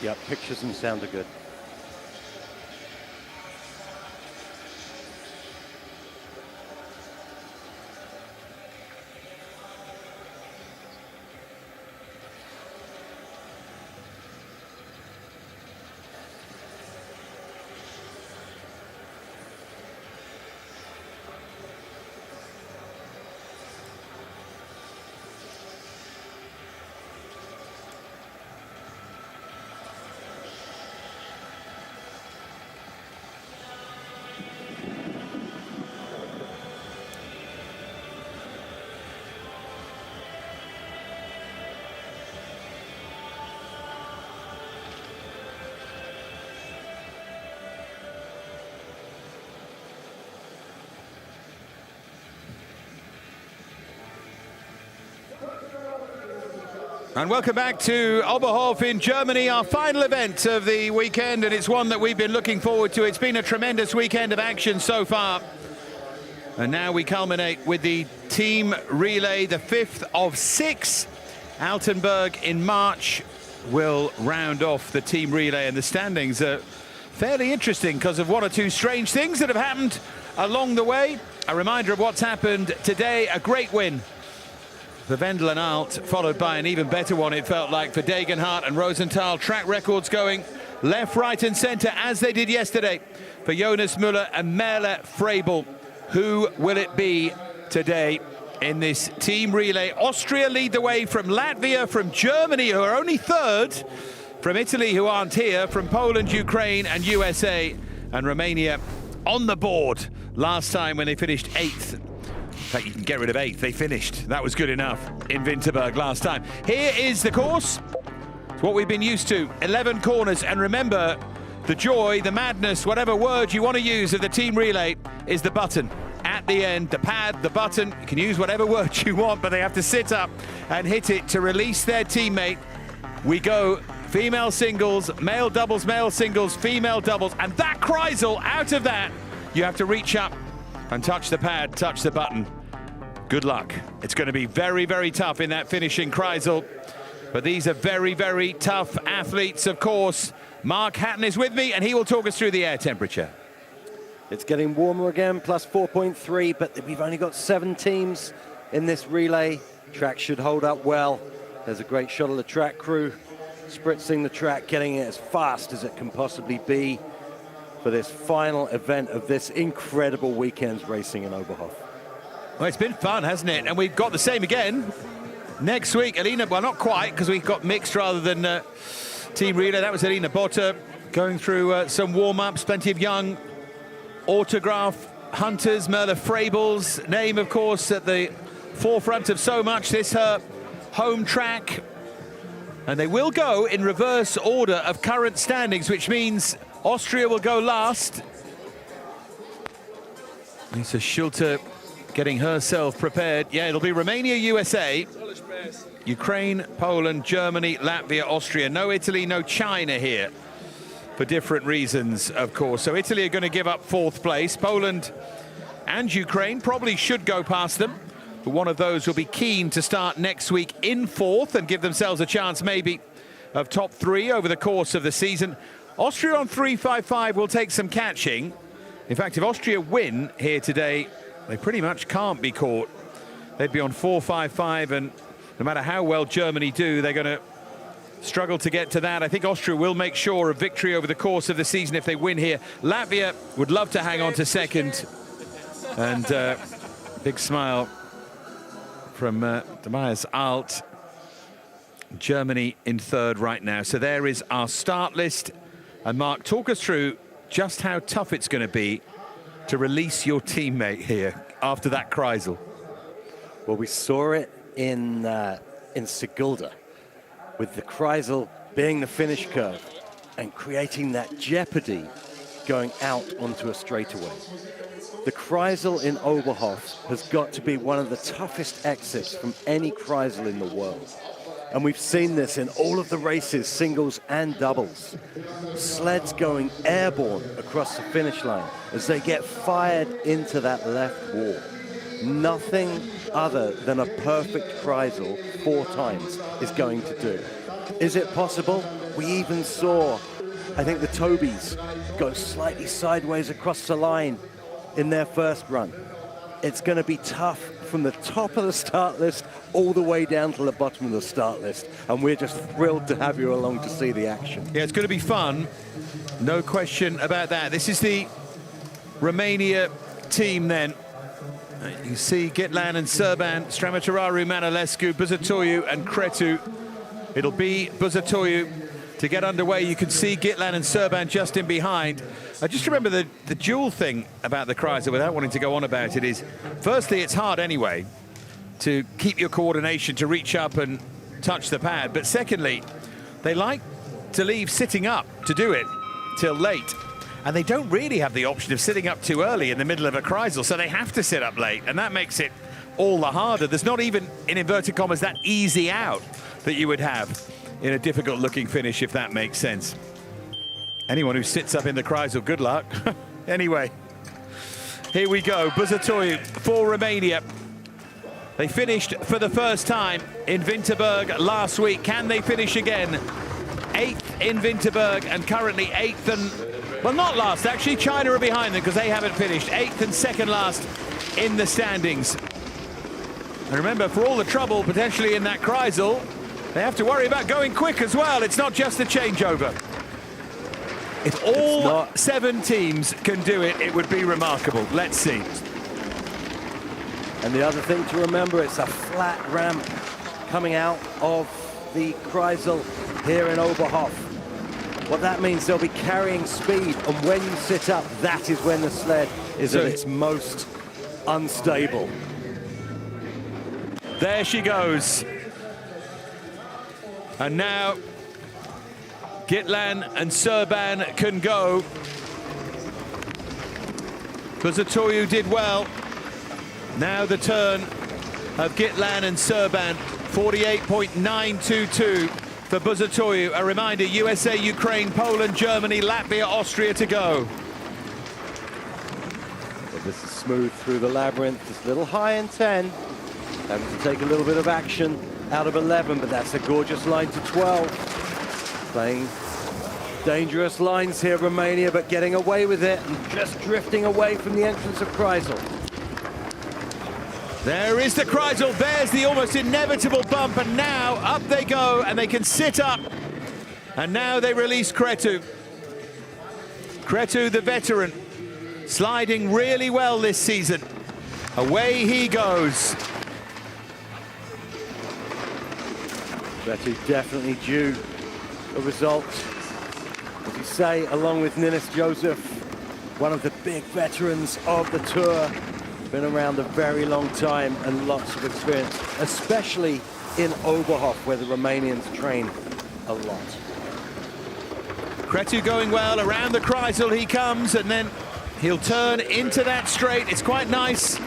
Yeah, pictures and sound are good. And welcome back to Oberhof in Germany, our final event of the weekend, and it's one that we've been looking forward to. It's been a tremendous weekend of action so far. And now we culminate with the team relay, the 5th of 6. Altenburg in March will round off the team relay, and the standings are fairly interesting because of one or two strange things that have happened along the way. A reminder of what's happened today: a great win for Wendel and Alt, followed by an even better one, it felt like, for Degenhardt and Rosenthal. Track records going left, right and centre, as they did yesterday, for Jonas Müller and Merle Frebel. Who will it be today in this team relay? Austria lead the way, from Latvia, from Germany, who are only 3rd, from Italy, who aren't here, from Poland, Ukraine and USA, and Romania on the board last time when they finished 8th. In fact, you can get rid of 8th. They finished. That was good enough in Winterberg last time. Here is the course. It's what we've been used to. 11 corners. And remember, the joy, the madness, whatever word you want to use of the team relay is the button. At the end, the pad, the button. You can use whatever word you want, but they have to sit up and hit it to release their teammate. We go female singles, male doubles, male singles, female doubles. And that Kreisel, out of that, you have to reach up and touch the pad, touch the button. Good luck. It's going to be very, very tough in that finishing Kreisel. But these are very, very tough athletes, of course. Mark Hatton is with me, and he will talk us through the air temperature. It's getting warmer again, plus 4.3, but we've only got 7 teams in this relay. Track should hold up well. There's a great shot of the track crew spritzing the track, getting it as fast as it can possibly be for this final event of this incredible weekend's racing in Oberhof. Well, it's been fun, hasn't it? And we've got the same again next week. Alina, well, not quite, because we've got mixed rather than team relay. That was Alina Botta going through some warm-ups, plenty of young autograph hunters. Merle Frebel's name, of course, at the forefront of so much. This her home track. And they will go in reverse order of current standings, which means Austria will go last. Lisa Schulte getting herself prepared. Yeah, it'll be Romania, USA, Ukraine, Poland, Germany, Latvia, Austria. No Italy, no China here, for different reasons, of course. So Italy are going to give up 4th place. Poland and Ukraine probably should go past them, but one of those will be keen to start next week in 4th and give themselves a chance maybe of top 3 over the course of the season. Austria on 3.55 will take some catching. In fact, if Austria win here today, they pretty much can't be caught. They'd be on 4.55, and no matter how well Germany do, they're going to struggle to get to that. I think Austria will make sure of victory over the course of the season if they win here. Latvia would love to hang on to 2nd. And big smile from Tobias Alt. Germany in 3rd right now. So there is our start list. And Mark, talk us through just how tough it's going to be to release your teammate here after that Kreisel. Well, we saw it in Sigulda, with the Kreisel being the finish curve and creating that jeopardy going out onto a straightaway. The Kreisel in Oberhof has got to be one of the toughest exits from any Kreisel in the world. And we've seen this in all of the races, singles and doubles. Sleds going airborne across the finish line as they get fired into that left wall. Nothing other than a perfect Kreisel 4 times is going to do. Is it possible? We even saw, I think, the Tobys go slightly sideways across the line in their first run. It's going to be tough from the top of the start list all the way down to the bottom of the start list. And we're just thrilled to have you along to see the action. Yeah, it's going to be fun. No question about that. This is the Romania team then. You see Gitlan and Serban, Strămăturaru, Manolescu, Buzătoiu and Cretu. It'll be Buzătoiu to get underway. You can see Gitlan and Serban just in behind. Just remember the dual thing about the Kreisel, without wanting to go on about it, is firstly, it's hard anyway to keep your coordination, to reach up and touch the pad. But secondly, they like to leave sitting up to do it till late. And they don't really have the option of sitting up too early in the middle of a Kreisel, so they have to sit up late, and that makes it all the harder. There's not even, in inverted commas, that easy out that you would have in a difficult-looking finish, if that makes sense. Anyone who sits up in the Kreisel, good luck. Anyway, here we go. Buzătoiu for Romania. They finished for the first time in Winterberg last week. Can they finish again? 8th in Winterberg and currently 8th and... well, not last, actually. China are behind them because they haven't finished. 8th and 2nd last in the standings. And remember, for all the trouble potentially in that Kreisel, they have to worry about going quick as well. It's not just a changeover. If all 7 teams can do it, it would be remarkable. Let's see. And the other thing to remember, it's a flat ramp coming out of the Kreisel here in Oberhof. What that means, they'll be carrying speed, and when you sit up, that is when the sled is at its most unstable. There she goes. And now Gitlan and Serban can go. Buzătoiu did well. Now the turn of Gitlan and Serban. 48.922 for Buzătoiu. A reminder, USA, Ukraine, Poland, Germany, Latvia, Austria to go. Well, this is smooth through the labyrinth. Just a little high in 10. Having to take a little bit of action out of 11, but that's a gorgeous line to 12. Playing dangerous lines here, Romania, but getting away with it and just drifting away from the entrance of Kreisel. There is the Kreisel, there's the almost inevitable bump, and now up they go, and they can sit up. And now they release Cretu. Cretu, the veteran, sliding really well this season. Away he goes. Cretu definitely due a result. As you say, along with Nils Joseph, one of the big veterans of the Tour. Been around a very long time and lots of experience, especially in Oberhof, where the Romanians train a lot. Cretu going well, around the Kreisel he comes, and then he'll turn into that straight. It's quite nice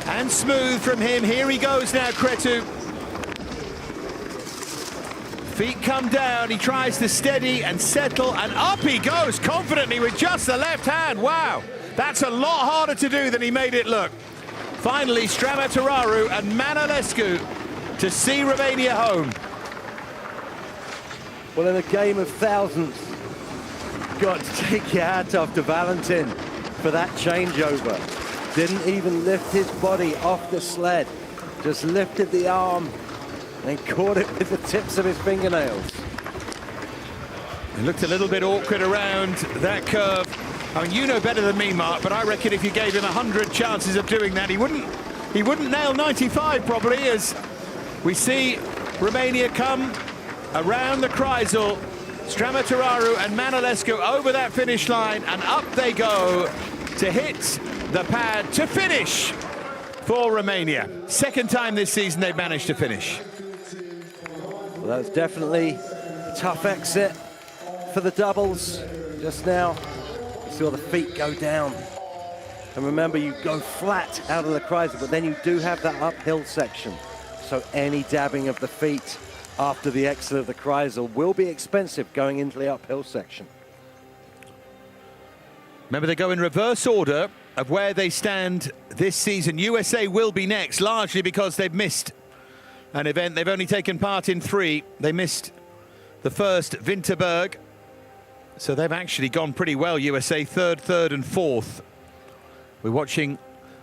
and smooth from him. Here he goes now, Cretu. Feet come down, he tries to steady and settle, and up he goes confidently with just the left hand. Wow, that's a lot harder to do than he made it look. Finally, Strămăturaru and Manolescu to see Romania home. Well, in a game of thousands, got to take your hat off to Valentin for that changeover. Didn't even lift his body off the sled, just lifted the arm and caught it with the tips of his fingernails. It looked a little bit awkward around that curve. I mean, you know better than me, Mark, but I reckon if you gave him 100 chances of doing that, he wouldn't nail 95 probably, as we see Romania come around the Kreisel. Strămăturaru and Manolescu over that finish line, and up they go to hit the pad to finish for Romania. Second time this season they've managed to finish. Well, that was definitely a tough exit for the doubles just now. You saw the feet go down. And remember, you go flat out of the Kreisel, but then you do have that uphill section. So any dabbing of the feet after the exit of the Kreisel will be expensive going into the uphill section. Remember, they go in reverse order of where they stand this season. USA will be next, largely because they've missed an event. They've only taken part in 3. They missed the first Winterberg. So they've actually gone pretty well, USA, third and fourth. We're watching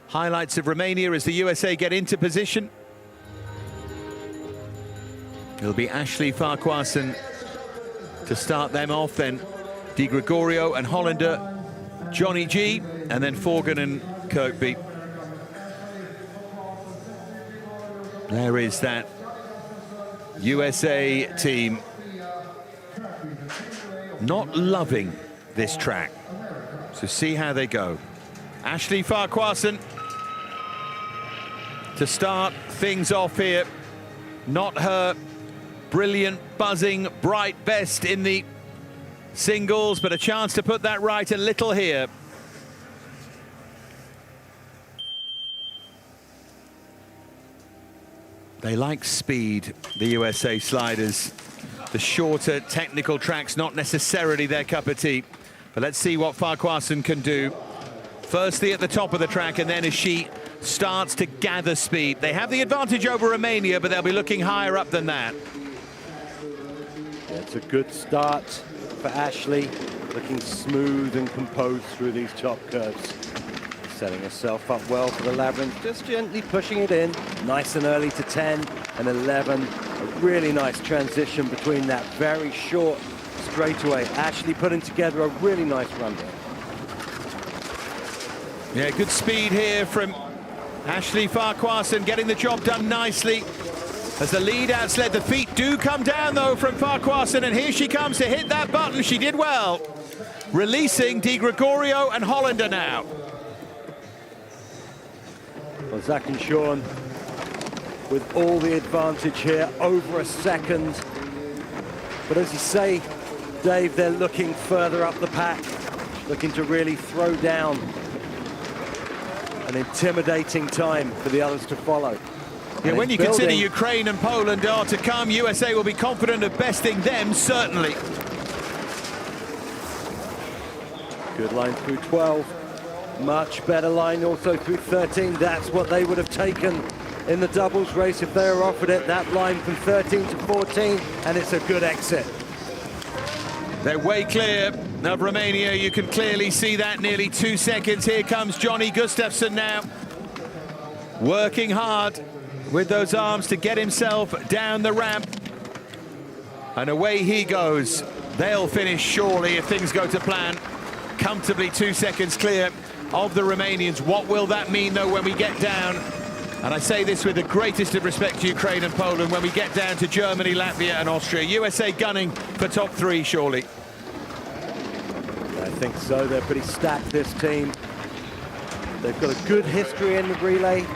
highlights of Romania as the USA get into position. It'll be Ashley Farquharson to start them off, then Di Gregorio and Hollander, Johnny G, and then Forgan and Kirkby. There is that USA team not loving this track. So see how they go. Ashley Farquharson to start things off here. Not her brilliant, buzzing, bright best in the singles, but a chance to put that right a little here. They like speed, the USA sliders. The shorter technical tracks, not necessarily their cup of tea. But let's see what Farquharson can do. Firstly at the top of the track, and then as she starts to gather speed. They have the advantage over Romania, but they'll be looking higher up than that. Yeah, it's a good start for Ashley, looking smooth and composed through these top curves. Setting herself up well for the labyrinth, just gently pushing it in, nice and early to 10 and 11. A really nice transition between that very short straightaway. Ashley putting together a really nice run there. Yeah, good speed here from Ashley Farquharson, getting the job done nicely. As the lead out sled, the feet do come down though from Farquharson, and here she comes to hit that button. She did well. Releasing Di Gregorio and Hollander now. Well, Zach and Sean with all the advantage here, over a second. But as you say, Dave, they're looking further up the pack, looking to really throw down an intimidating time for the others to follow. Yeah, and when you consider Ukraine and Poland are to come, USA will be confident of besting them, certainly. Good line through 12. Much better line also through 13. That's what they would have taken in the doubles race if they were offered it. That line from 13 to 14, and it's a good exit. They're way clear of Romania. You can clearly see that, nearly 2 seconds. Here comes Johnny Gustafsson now, working hard with those arms to get himself down the ramp. And away he goes. They'll finish surely if things go to plan. Comfortably 2 seconds clear of the Romanians. What will that mean though when we get down? And I say this with the greatest of respect to Ukraine and Poland, when we get down to Germany, Latvia and Austria. USA gunning for top 3 surely. I think so. They're pretty stacked, this team. They've got a good history in the relay.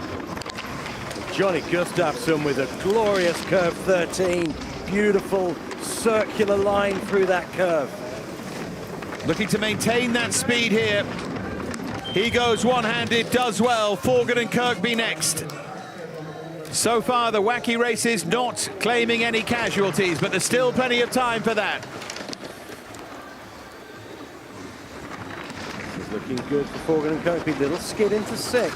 Johnny Gustafsson with a glorious curve 13. Beautiful circular line through that curve. Looking to maintain that speed here. He goes one-handed, does well. Forgan and Kirkby next. So far, the wacky race is not claiming any casualties, but there's still plenty of time for that. It's looking good for Forgan and Kirkby. Little skid into 6.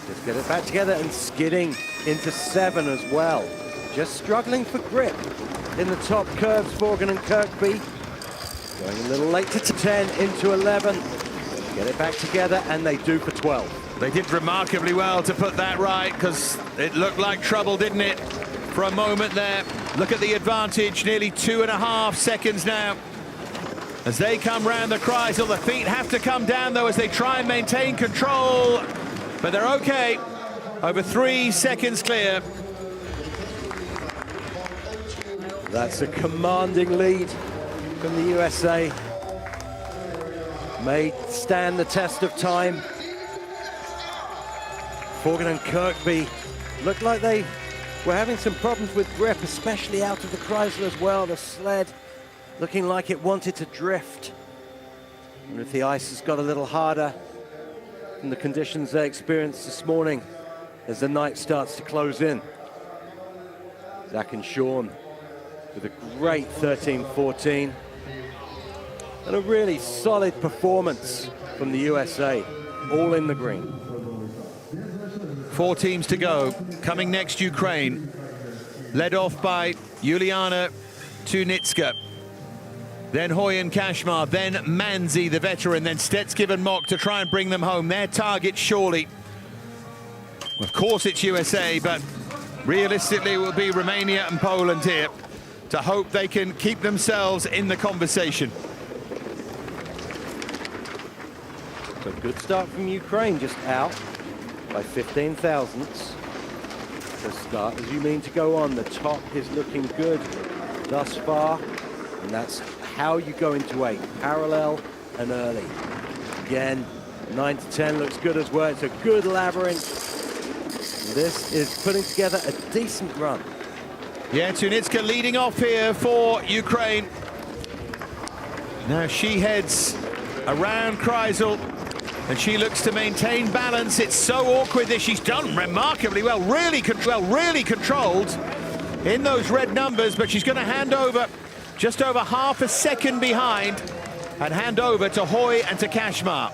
Just get it back together, and skidding into 7 as well. Just struggling for grip in the top curves, Forgan and Kirkby. Going a little late to 10, into 11. Get it back together, and they do for 12. They did remarkably well to put that right, because it looked like trouble, didn't it, for a moment there. Look at the advantage, nearly 2.5 seconds now. As they come round the Kreisel, the feet have to come down, though, as they try and maintain control. But they're okay. Over 3 seconds clear. That's a commanding lead from the USA. May stand the test of time. Forgan and Kirkby looked like they were having some problems with grip, especially out of the Kreisel as well. The sled looking like it wanted to drift. And if the ice has got a little harder than the conditions they experienced this morning as the night starts to close in. Zach and Sean with a great 13-14. And a really solid performance from the USA, all in the green. 4 teams to go. Coming next, Ukraine, led off by Yuliana Tunitska, then Hoy and Kashmar, then Manzi, the veteran, then Stetskiv and Mock to try and bring them home. Their target, surely, of course it's USA, but realistically it will be Romania and Poland here to hope they can keep themselves in the conversation. So good start from Ukraine, just out by 15 thousandths. So start as you mean to go on. The top is looking good thus far, and that's how you go into 8, parallel and early. Again, 9 to 10 looks good as well. It's a good labyrinth. This is putting together a decent run. Yeah, Tunitska leading off here for Ukraine. Now she heads around Kreisel, and she looks to maintain balance. It's so awkward that she's done remarkably well, really controlled in those red numbers, but she's going to hand over just over half a second behind and hand over to Hoy and to Kashmar.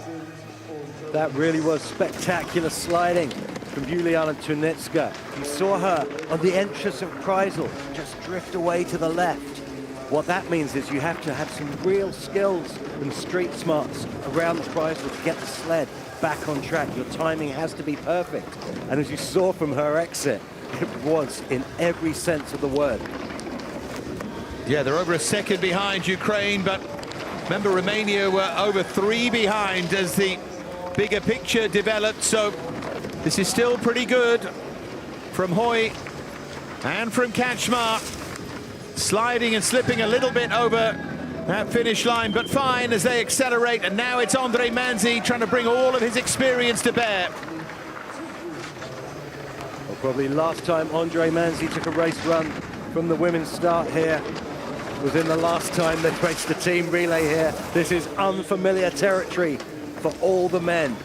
That really was spectacular sliding from Juliana Tunitska. You saw her on the entrance of Kreisel just drift away to the left. What that means is you have to have some real skills and street smarts around the Kreisel to get the sled back on track. Your timing has to be perfect. And as you saw from her exit, it was in every sense of the word. Yeah, they're over a second behind Ukraine, but remember Romania were over 3 behind as the bigger picture developed, so this is still pretty good from Hoy and from Kashmar. Sliding and slipping a little bit over that finish line, but fine as they accelerate. And now it's Andre Manzi trying to bring all of his experience to bear. Well, probably last time Andre Manzi took a race run from the women's start here was in the last time they raced the team relay here. This is unfamiliar territory for all the men.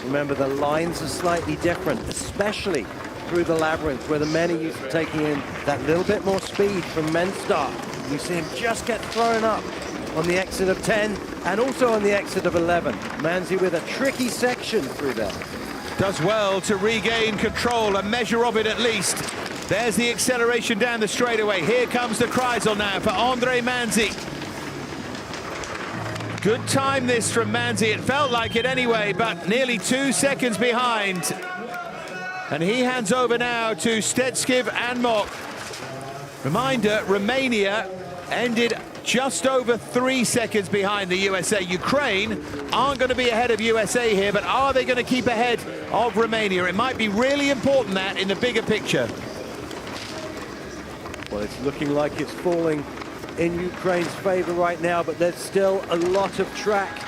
Remember, the lines are slightly different, especially through the labyrinth, where the men are used to taking in that little bit more speed from men's start. You see him just get thrown up on the exit of 10 and also on the exit of 11. Manzi with a tricky section through there. Does well to regain control, a measure of it at least. There's the acceleration down the straightaway. Here comes the Kreisel now for Andre Manzi. Good time this from Manzi. It felt like it anyway, but nearly 2 seconds behind. And he hands over now to Stetskiv and Mock. Reminder, Romania ended just over 3 seconds behind the USA. Ukraine aren't going to be ahead of USA here, but are they going to keep ahead of Romania? It might be really important that in the bigger picture. Well, it's looking like it's falling in Ukraine's favor right now, but there's still a lot of track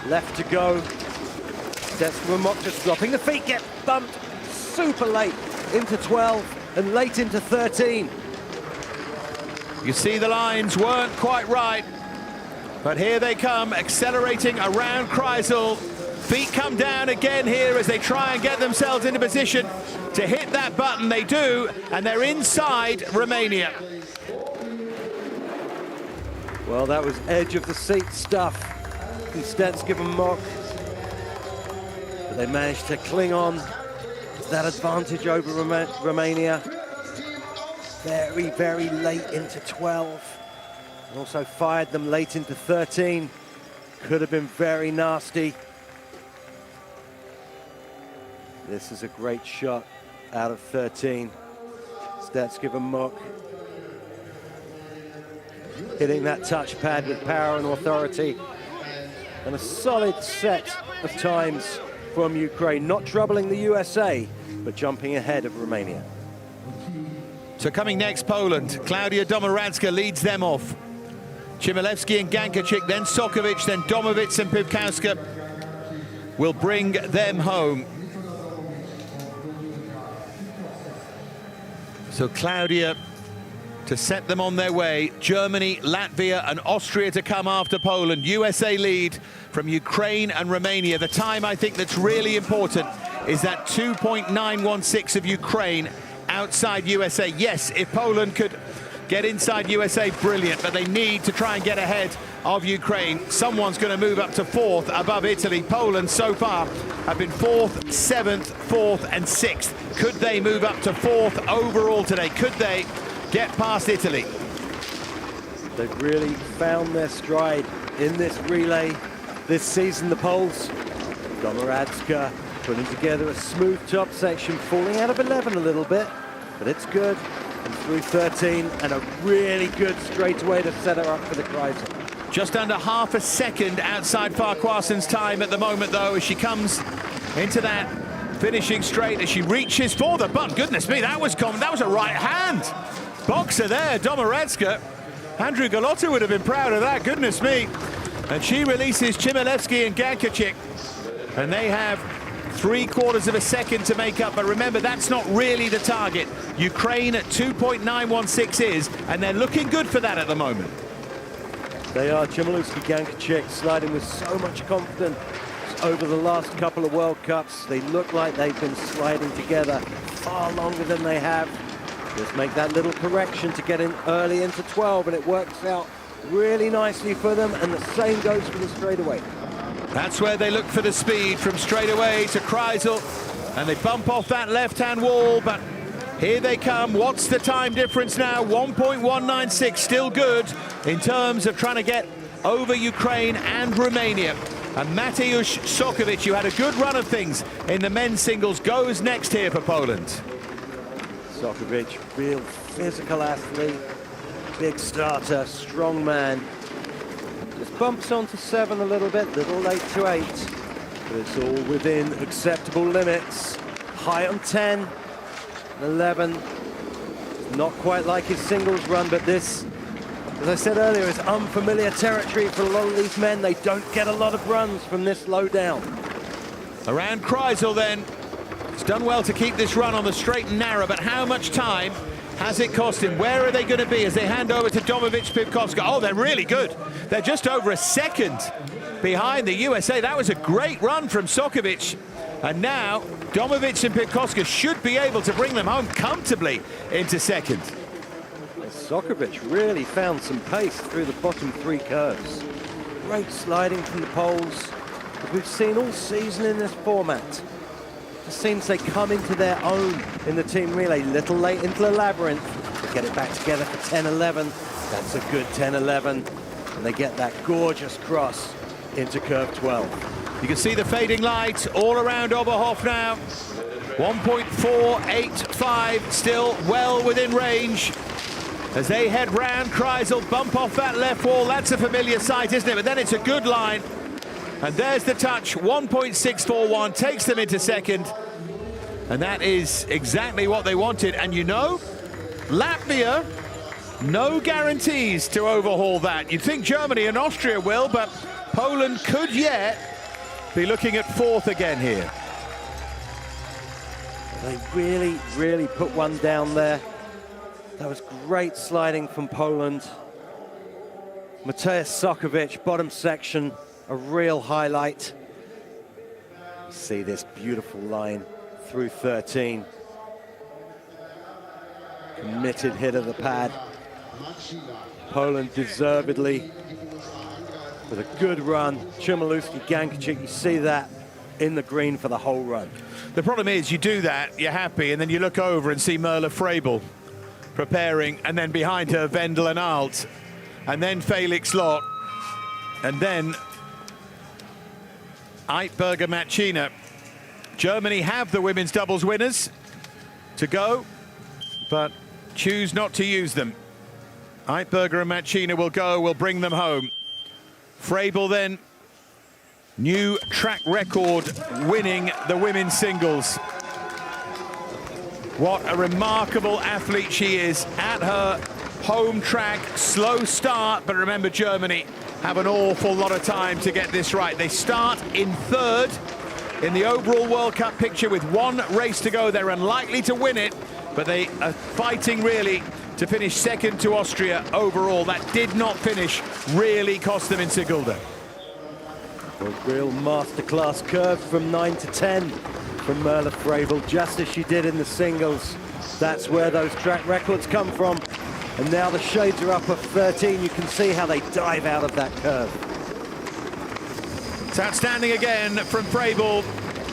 left to go. Stetskiv and Mock just dropping. The feet get bumped super late into 12 and late into 13. You see the lines weren't quite right, but here they come, accelerating around Kreisel. Feet come down again here as they try and get themselves into position to hit that button. They do, and they're inside Romania. Well, that was edge of the seat stuff from Stetskiv and Mock, but they managed to cling on to that advantage over Romania. Very, very late into 12. And also fired them late into 13. Could have been very nasty. This is a great shot out of 13. Stetskiv and Mock hitting that touchpad with power and authority. And a solid set of times from Ukraine. Not troubling the USA, but jumping ahead of Romania. So coming next, Poland. Klaudia Domoradska leads them off. Chmielewski and Gankachik, then Sokovic, then Domovic and Pivkowska will bring them home. So Klaudia to set them on their way. Germany, Latvia and Austria to come after Poland. USA lead from Ukraine and Romania. The time I think that's really important is that 2.916 of Ukraine outside USA. Yes, if Poland could get inside USA, brilliant, but they need to try and get ahead of Ukraine. Someone's going to move up to 4th above Italy. Poland so far have been 4th, 7th, 4th and 6th. Could they move up to 4th overall today? Could they get past Italy? They've really found their stride in this relay this season, the Poles. Domoradska putting together a smooth top section, falling out of 11 a little bit, but it's good. And through 13, and a really good straightaway to set her up for the Kreisel. Just under half a second outside Farquharsen's time at the moment, though, as she comes into that finishing straight, as she reaches for the button. Goodness me, that was common. That was a right hand boxer there, Domoradska. Andrew Galotta would have been proud of that, goodness me. And she releases Chmielewski and Gankachik, and they have 3/4 of a second to make up. But remember, that's not really the target. Ukraine at 2.916 is, and they're looking good for that at the moment. They are. Chmielewski, Gankachik sliding with so much confidence over the last couple of World Cups. They look like they've been sliding together far longer than they have. Just make that little correction to get in early into 12, and it works out really nicely for them, and the same goes for the straightaway. That's where they look for the speed, from straightaway to Kreisel, and they bump off that left-hand wall, but here they come. What's the time difference now? 1.196, still good in terms of trying to get over Ukraine and Romania. And Mateusz Sokovic, who had a good run of things in the men's singles, goes next here for Poland. Sokovic, real physical athlete, big starter, strong man. Just bumps onto 7 a little bit, little late to 8. But it's all within acceptable limits. High on 10, 11. Not quite like his singles run, but this, as I said earlier, is unfamiliar territory for a lot of these men. They don't get a lot of runs from this low down. Around Kreisel then. He's done well to keep this run on the straight and narrow, but how much time has it cost him? Where are they going to be as they hand over to Domovic-Pivkovska? Oh, they're really good. They're just over a second behind the USA. That was a great run from Sokovic. And now Domovic and Pivkovska should be able to bring them home comfortably into second. Sokovic really found some pace through the bottom 3 curves. Great sliding from the Poles, as we've seen all season in this format. It seems they come into their own in the team relay, little late into the labyrinth. They get it back together for 10-11. That's a good 10-11. And they get that gorgeous cross into curve 12. You can see the fading light all around Oberhof now. 1.485, still well within range. As they head round, Kreisel bump off that left wall. That's a familiar sight, isn't it? But then it's a good line. And there's the touch, 1.641, takes them into second. And that is exactly what they wanted. And you know, Latvia, no guarantees to overhaul that. You'd think Germany and Austria will, but Poland could yet be looking at 4th again here. They really put one down there. That was great sliding from Poland. Mateusz Sokovic, bottom section, a real highlight. See this beautiful line through 13. Committed hit of the pad. Poland deservedly with a good run. Chmielewski, Gankachik, you see that in the green for the whole run. The problem is you do that, you're happy, and then you look over and see Merle Frebel preparing, and then behind her Wendel and Alt, and then Felix Lott, and then Eidberger Machina. Germany have the women's doubles winners to go, but choose not to use them. Eidberger and Machina will go, will bring them home. Frebel then, new track record winning the women's singles. What a remarkable athlete she is at her home track. Slow start, but remember Germany have an awful lot of time to get this right. They start in 3rd in the overall World Cup picture with 1 race to go. They're unlikely to win it, but they are fighting really to finish 2nd to Austria overall. That did not finish, really cost them in Sigulda. A real masterclass curve from 9 to 10 from Merle Frebel, just as she did in the singles. That's where those track records come from. And now the shades are up of 13. You can see how they dive out of that curve. It's outstanding again from Frebel.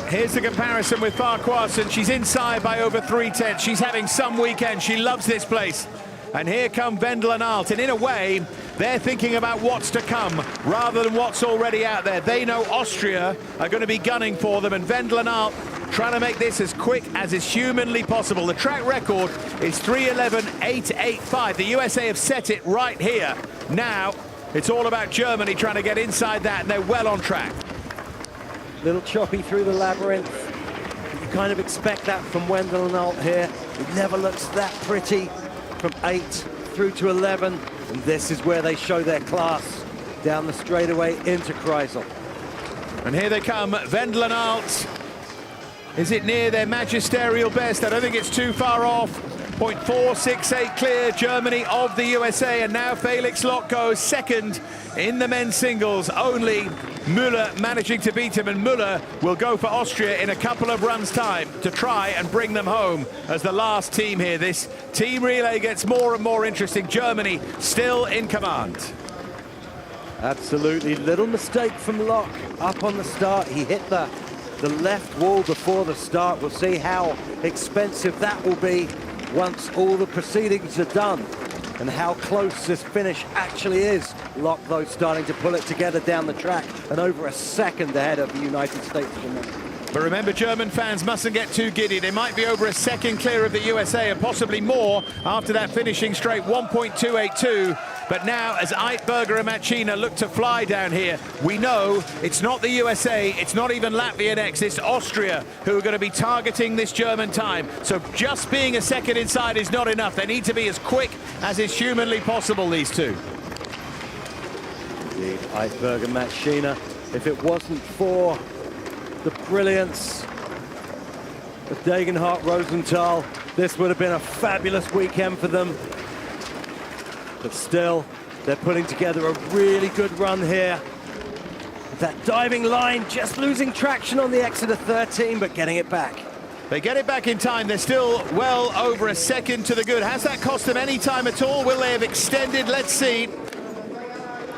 Here's the comparison with Farquharsen. She's inside by over 3/10. She's having some weekend. She loves this place. And here come Wendel and Alt. And in a way, They're thinking about what's to come rather than what's already out there. They know Austria are going to be gunning for them, and Wendel and Alt trying to make this as quick as is humanly possible. The track record is 3:11.885. The USA have set it right here. Now it's all about Germany trying to get inside that, and they're well on track. Little choppy through the labyrinth. You kind of expect that from Wendel and Alt here. It never looks that pretty from 8 through to 11. And this is where they show their class down the straightaway into Kreisel. And here they come, Wendel and Alt. Is it near their magisterial best? I don't think it's too far off. 0.468 clear, Germany of the USA, and now Felix Loch goes second in the men's singles. Only Müller managing to beat him, and Müller will go for Austria in a couple of runs' time to try and bring them home as the last team here. This team relay gets more and more interesting. Germany still in command. Absolutely, little mistake from Loch up on the start. He hit the left wall before the start. We'll see how expensive that will be once all the proceedings are done, and how close this finish actually is. Loch, though, starting to pull it together down the track, and over a second ahead of the United States of America. But remember, German fans mustn't get too giddy. They might be over a second clear of the USA, and possibly more after that finishing straight, 1.282. But now, as Eitberger and Machina look to fly down here, we know it's not the USA, it's not even Latvia next, it's Austria who are going to be targeting this German time. So just being a second inside is not enough. They need to be as quick as is humanly possible, these two. Indeed, Eitberger, Machina. If it wasn't for the brilliance of Degenhardt, Rosenthal, this would have been a fabulous weekend for them. But still, they're putting together a really good run here. That diving line just losing traction on the exit of 13, but getting it back. They get it back in time. They're still well over a second to the good. Has that cost them any time at all? Will they have extended? Let's see.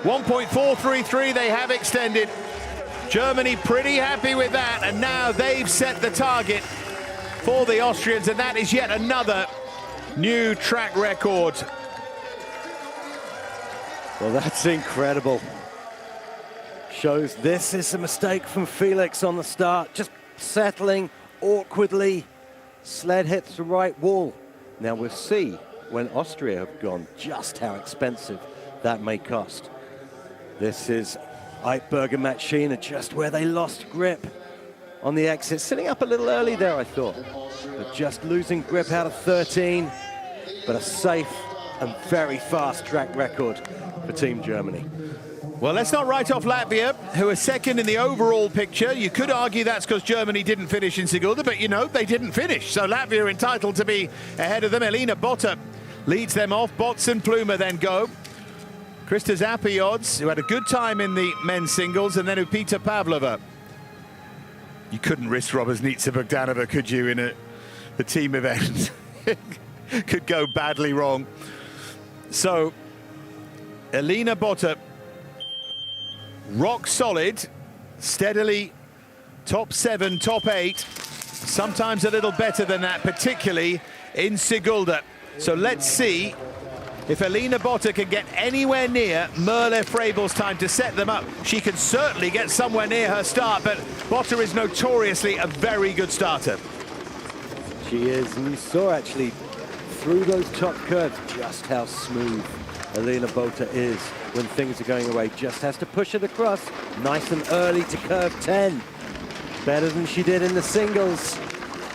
1.433 they have extended. Germany pretty happy with that, and now they've set the target for the Austrians, and that is yet another new track record. Well, that's incredible. Shows this is a mistake from Felix on the start, just settling awkwardly. Sled hits the right wall. Now we'll see when Austria have gone just how expensive that may cost. This is Eitberger, Machina, just where they lost grip on the exit. Sitting up a little early there, I thought, but just losing grip out of 13, but a safe and very fast track record for Team Germany. Well, let's not write off Latvia, who are second in the overall picture. You could argue that's because Germany didn't finish in Sigulda, but you know, they didn't finish. So Latvia are entitled to be ahead of them. Elina Botta leads them off. Bots and Pluma then go. Krista Zapiods, who had a good time in the men's singles, and then Upita Pavlova. You couldn't risk Roberznitsa Bogdanova, could you, in a team event? Could go badly wrong. So, Elina Botta, rock solid, steadily top 7, top 8, sometimes a little better than that, particularly in Sigulda. So let's see if Elina Botta can get anywhere near Merle Frabel's time to set them up. She can certainly get somewhere near her start, but Botta is notoriously a very good starter. She is, and you saw actually through those top curves just how smooth Elina Botta is when things are going away. Just has to push it across nice and early to curve 10. Better than she did in the singles.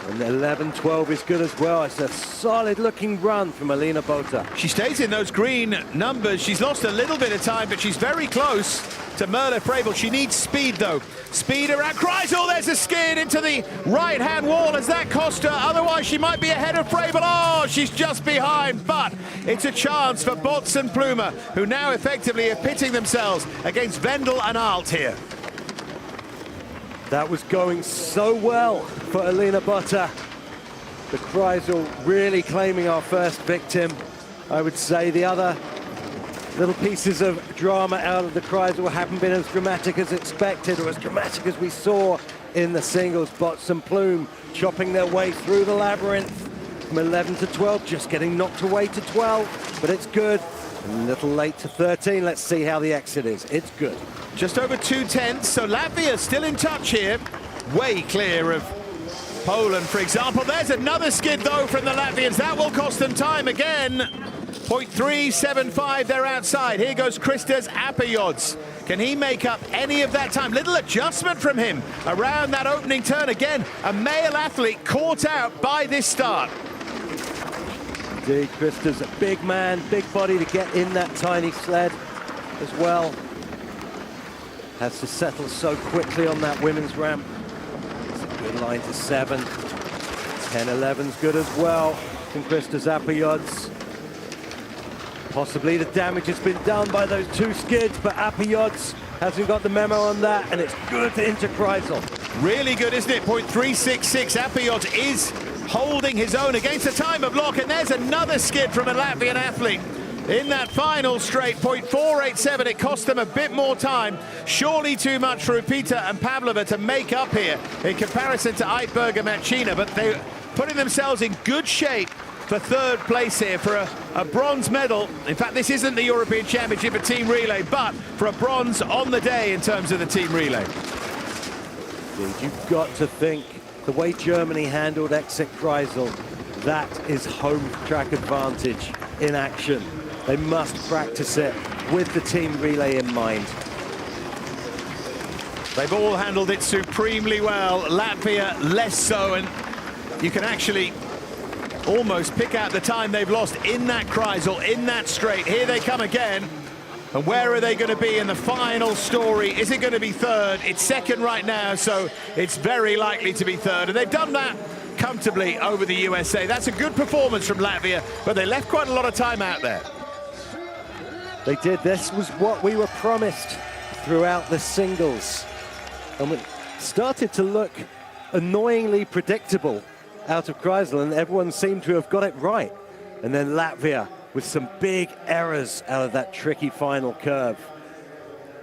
And 11-12 is good as well. It's a solid looking run from Elina Botta. She stays in those green numbers. She's lost a little bit of time, but she's very close to Merle Frabel. She needs speed though. Speed around Kreisel. There's a skid into the right-hand wall. Has that cost her? Otherwise, she might be ahead of Frabel. Oh, she's just behind, but it's a chance for Bots and Pluma, who now effectively are pitting themselves against Wendel and Alt here. That was going so well for Elina Botta. The Kreisel really claiming our first victim. I would say the other little pieces of drama out of the Kreisel haven't been as dramatic as expected, or as dramatic as we saw in the singles. Bots and Plume chopping their way through the labyrinth from 11 to 12, just getting knocked away to 12, but it's good. A little late to 13. Let's see how the exit is. It's good. Just over 2/10, so Latvia still in touch here. Way clear of Poland, for example. There's another skid, though, from the Latvians. That will cost them time again. 0.375, they're outside. Here goes Kristas Apajods. Can he make up any of that time? Little adjustment from him around that opening turn. Again, a male athlete caught out by this start. Indeed, Krista's a big man, big body to get in that tiny sled as well. Has to settle so quickly on that women's ramp. It's a good line to 7. 10-11's good as well from Kristas Apajods. Possibly the damage has been done by those 2 skids, but Apajods hasn't got the memo on that, and it's good into Kreisel. Really good, isn't it? 0.366. Apajods is holding his own against the time of lock, and there's another skid from a Latvian athlete. In that final straight, 0.487, it cost them a bit more time. Surely too much for Upita and Pavlova to make up here in comparison to Eitberg and Machina, but they're putting themselves in good shape for 3rd place here for a bronze medal. In fact, this isn't the European Championship of Team Relay, but for a bronze on the day in terms of the Team Relay. You've got to think the way Germany handled exit Kreisel, that is home track advantage in action. They must practice it with the Team Relay in mind. They've all handled it supremely well. Latvia less so, and you can actually almost pick out the time they've lost in that Kreisel, in that straight. Here they come again. And where are they going to be in the final story? Is it going to be 3rd? It's 2nd right now, so it's very likely to be 3rd. And they've done that comfortably over the USA. That's a good performance from Latvia, but they left quite a lot of time out there. They did. This was what we were promised throughout the singles. And it started to look annoyingly predictable out of Kreisel, and everyone seemed to have got it right. And then Latvia with some big errors out of that tricky final curve,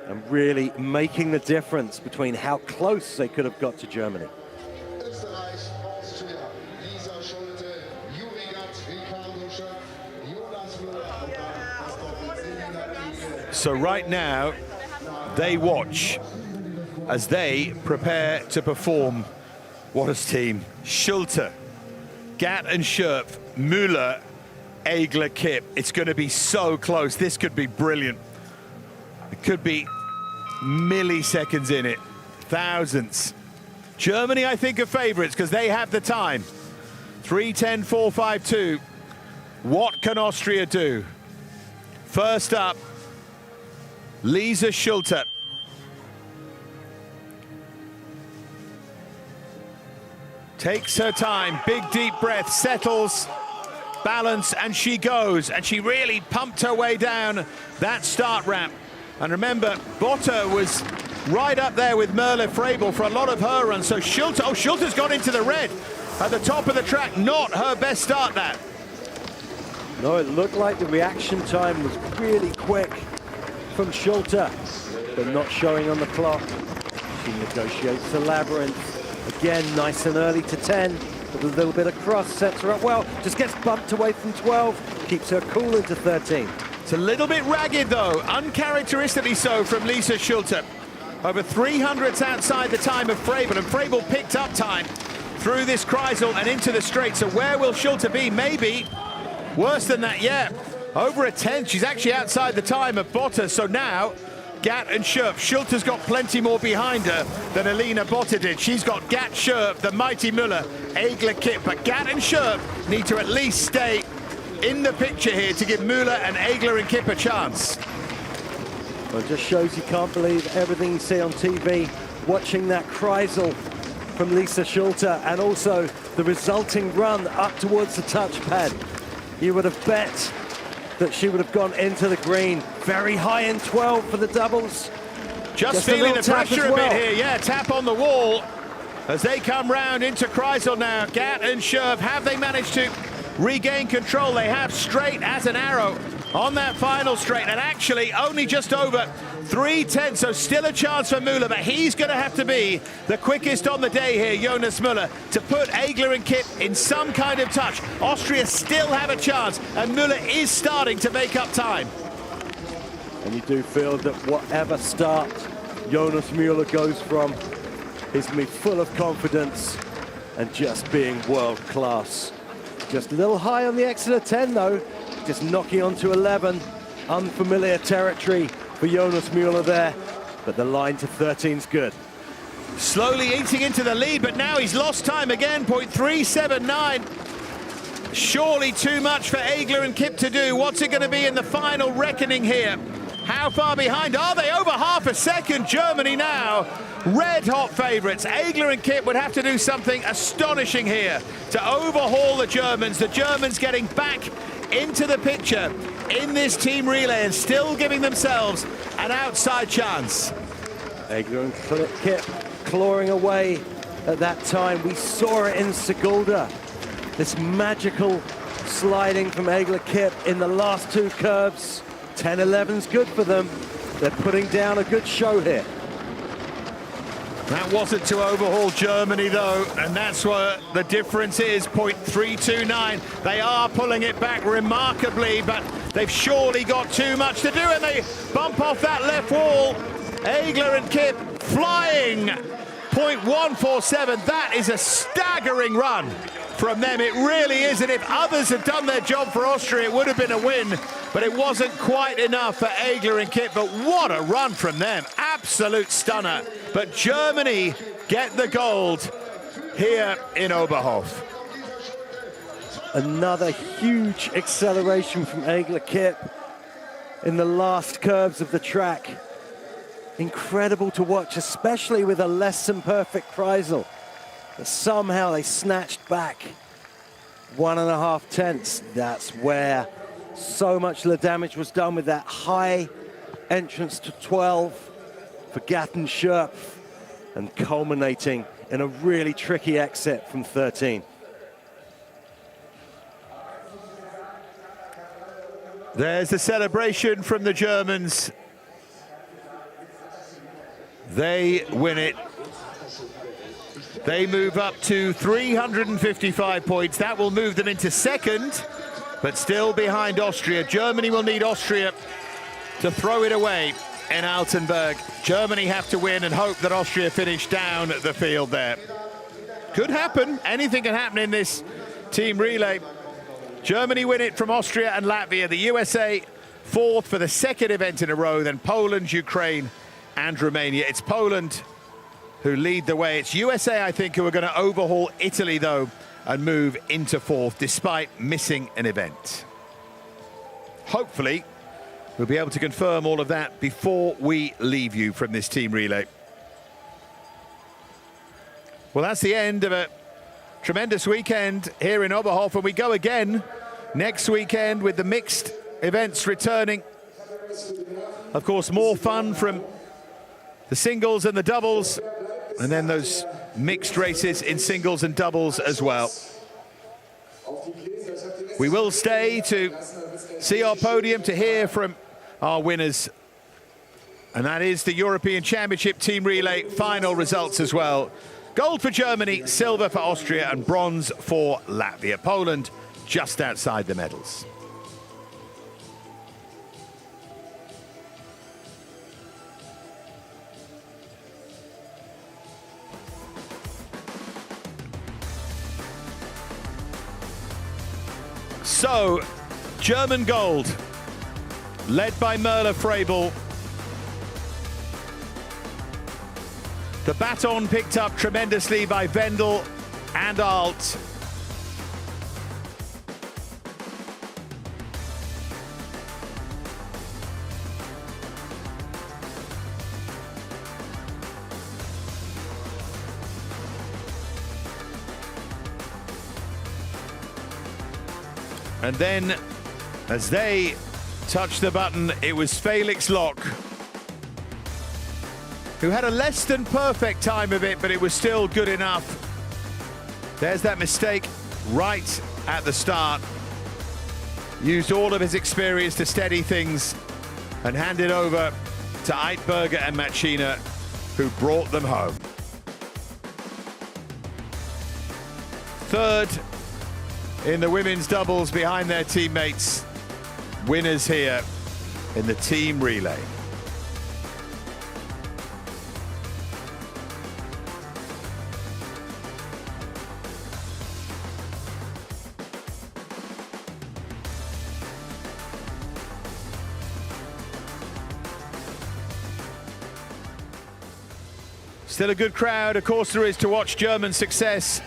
and really making the difference between how close they could have got to Germany. So right now, they watch as they prepare to perform. What a team. Schulte, Gatt and Schurp, Müller, Egler, Kipp. It's going to be so close. This could be brilliant. It could be milliseconds in it. Thousands. Germany, I think, are favourites because they have the time. 3:10.452. What can Austria do? First up, Lisa Schulte. Takes her time, big deep breath, settles, balance, and she goes. And she really pumped her way down that start ramp. And remember, Botta was right up there with Merle Frabel for a lot of her runs. So Schulte, oh, Schulte's got into the red at the top of the track. Not her best start, that. No, it looked like the reaction time was really quick from Schulte, but not showing on the clock. She negotiates the labyrinth. Again, nice and early to 10, with a little bit of cross, sets her up well, just gets bumped away from 12, keeps her cool into 13. It's a little bit ragged, though, uncharacteristically so from Lisa Schulte. Over 300s outside the time of Frabel, and Frabel picked up time through this Kreisel and into the straight. So where will Schulte be? Maybe worse than that, yeah. Over a 10, she's actually outside the time of Botta, so now Gatt and Schurp. Schulte's got plenty more behind her than Alina Botta did. She's got Gatt, Schurp, the mighty Müller, Egler, Kipp. But Gatt and Schurp need to at least stay in the picture here to give Müller and Egler and Kipp a chance. Well, it just shows you can't believe everything you see on TV. Watching that Kreisel from Lisa Schulte and also the resulting run up towards the touchpad. You would have bet that she would have gone into the green. Very high in 12 for the doubles. Just feeling the pressure a bit here. Yeah, tap on the wall as they come round into Kreisel now. Gatt and Schurp, have they managed to regain control? They have, straight as an arrow on that final straight, and actually only just over 3:10, so still a chance for Müller, but he's going to have to be the quickest on the day here, Jonas Müller, to put Egler and Kipp in some kind of touch. Austria still have a chance, and Müller is starting to make up time. And you do feel that whatever start Jonas Müller goes from, he's going to be full of confidence and just being world class. Just a little high on the exit of 10 though, just knocking onto 11. Unfamiliar territory for Jonas Müller there, but the line to 13's good. Slowly eating into the lead, but now he's lost time again, 0.379. Surely too much for Egler and Kipp to do. What's it going to be in the final reckoning here? How far behind are they? Over half a second. Germany now red hot favourites. Egler and Kipp would have to do something astonishing here to overhaul the Germans. The Germans getting back into the picture in this team relay and still giving themselves an outside chance. Egler and Kipp clawing away at that time. We saw it in Sigulda. This magical sliding from Egler Kipp in the last two curves. 10-11's good for them. They're putting down a good show here. That wasn't to overhaul Germany though, and that's what the difference is, 0.329. They are pulling it back remarkably, but they've surely got too much to do, and they bump off that left wall. Egler and Kipp flying, 0.147. That is a staggering run from them. It really is, and if others had done their job for Austria, it would have been a win, but it wasn't quite enough for Egler and Kipp. But what a run from them, absolute stunner. But Germany get the gold here in Oberhof. Another huge acceleration from Egler Kipp in the last curves of the track. Incredible to watch, especially with a less than perfect Kreisel. But somehow they snatched back 1.5 tenths. That's where so much of the damage was done with that high entrance to 12 for Gatten Schurpf, and culminating in a really tricky exit from 13. There's the celebration from the Germans. They win it. They move up to 355 points. That will move them into second, but still behind Austria. Germany will need Austria to throw it away in Altenburg. Germany have to win and hope that Austria finish down the field there. Could happen. Anything can happen in this team relay. Germany win it from Austria and Latvia. The USA fourth for the second event in a row. Then Poland, Ukraine, and Romania. It's Poland who lead the way. It's USA, I think, who are going to overhaul Italy, though, and move into fourth, despite missing an event. Hopefully, we'll be able to confirm all of that before we leave you from this team relay. Well, that's the end of a tremendous weekend here in Oberhof, and we go again next weekend with the mixed events returning. Of course, more fun from the singles and the doubles, and then those mixed races in singles and doubles as well. We will stay to see our podium, to hear from our winners, and that is the European Championship Team Relay final results as well. Gold for Germany, silver for Austria, and bronze for Latvia. Poland just outside the medals. So, German gold, led by Merle Frebel. The baton picked up tremendously by Wendel and Alt. And then, as they touched the button, it was Felix Loch, who had a less than perfect time of it, but it was still good enough. There's that mistake right at the start. Used all of his experience to steady things and hand it over to Eitberger and Machina, who brought them home. Third in the women's doubles behind their teammates. Winners here. in the team relay. Still a good crowd, of course there is, to watch German success.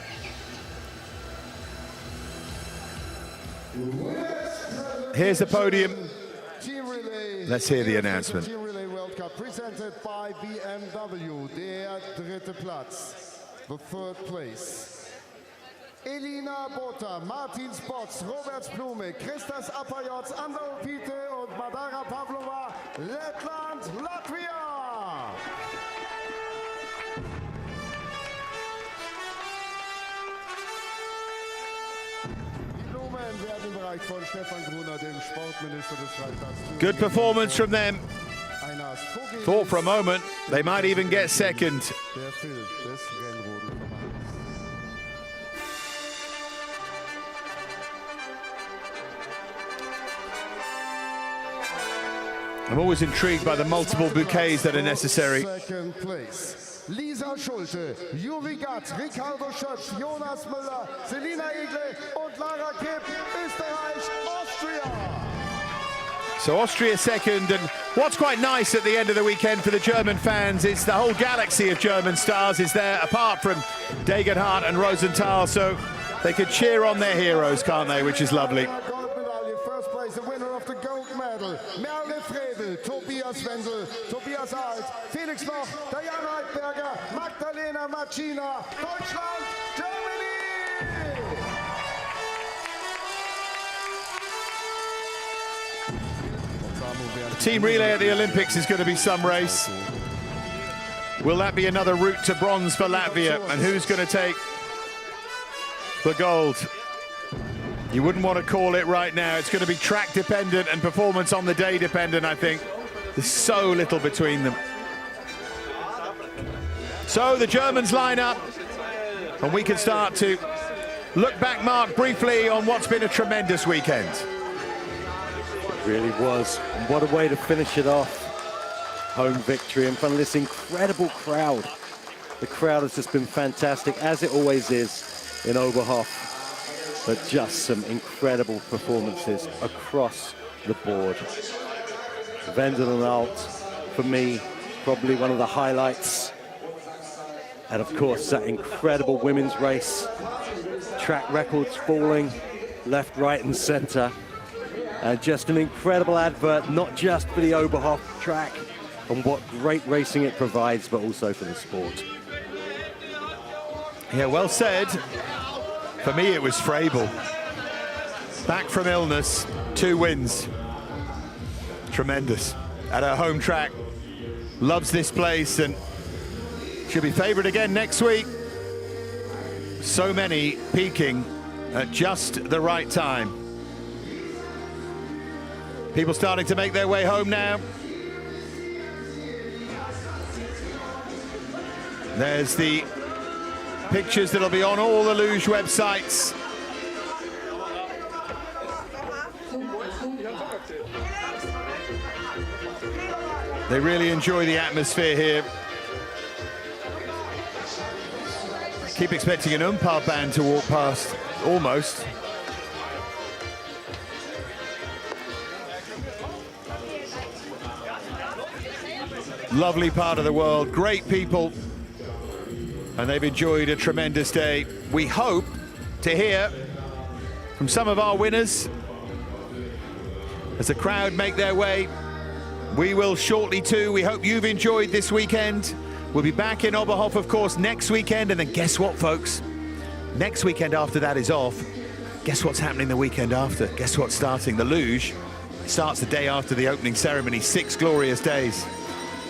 Here's the podium. Let's hear the announcement. Team Relay World Cup presented by BMW. Der dritte Platz, the third place. Elina Bota, Martin Spots, Roberts Blume, Christas Apajots, Andal Pite und Madara Pavlova, Lettland, Latvia. Good performance from them. Thought for a moment they might even get second. I'm always intrigued by the multiple bouquets that are necessary. Second place. Lisa Schulte, Juri Gatt, Ricardo Schöpf, Jonas Müller, Selina Egle und Lara Kipp, Österreich, Austria. So Austria second, and what's quite nice at the end of the weekend for the German fans is the whole galaxy of German stars is there, apart from Degenhardt and Rosenthal, so they could cheer on their heroes, can't they, which is lovely. First place, the winner of the gold medal, Merle Fredel, Tobias Wenzel, Tobias Alt, Felix Loch, Diana Heidberger, Magdalena Machina, Deutschland, Germany! The team relay at the Olympics is going to be some race. Will that be another route to bronze for Latvia? And who's going to take the gold? You wouldn't want to call it right now. It's going to be track dependent and performance on the day dependent, I think. There's so little between them. So the Germans line up, and we can start to look back, Mark, briefly on what's been a tremendous weekend. It really was. And what a way to finish it off. Home victory in front of this incredible crowd. The crowd has just been fantastic, as it always is in Oberhof. But just some incredible performances across the board. Wendel and Alt, for me, probably one of the highlights. And of course, that incredible women's race. Track records falling left, right, and center. And just an incredible advert, not just for the Oberhof track and what great racing it provides, but also for the sport. Yeah, well said. For me, it was Frabel. Back from illness, 2 wins. Tremendous. At her home track. Loves this place and she'll be favourite again next week. So many peaking at just the right time. People starting to make their way home now. There's the pictures that'll be on all the Luge websites. They really enjoy the atmosphere here. Keep expecting an umpire band to walk past, almost. Lovely part of the world, great people. And they've enjoyed a tremendous day. We hope to hear from some of our winners as the crowd make their way. We will shortly too. We hope you've enjoyed this weekend. We'll be back in Oberhof, of course, next weekend. And then guess what, folks? Next weekend after that is off. Guess what's happening the weekend after? Guess what's starting? The Luge starts the day after the opening ceremony. 6 glorious days.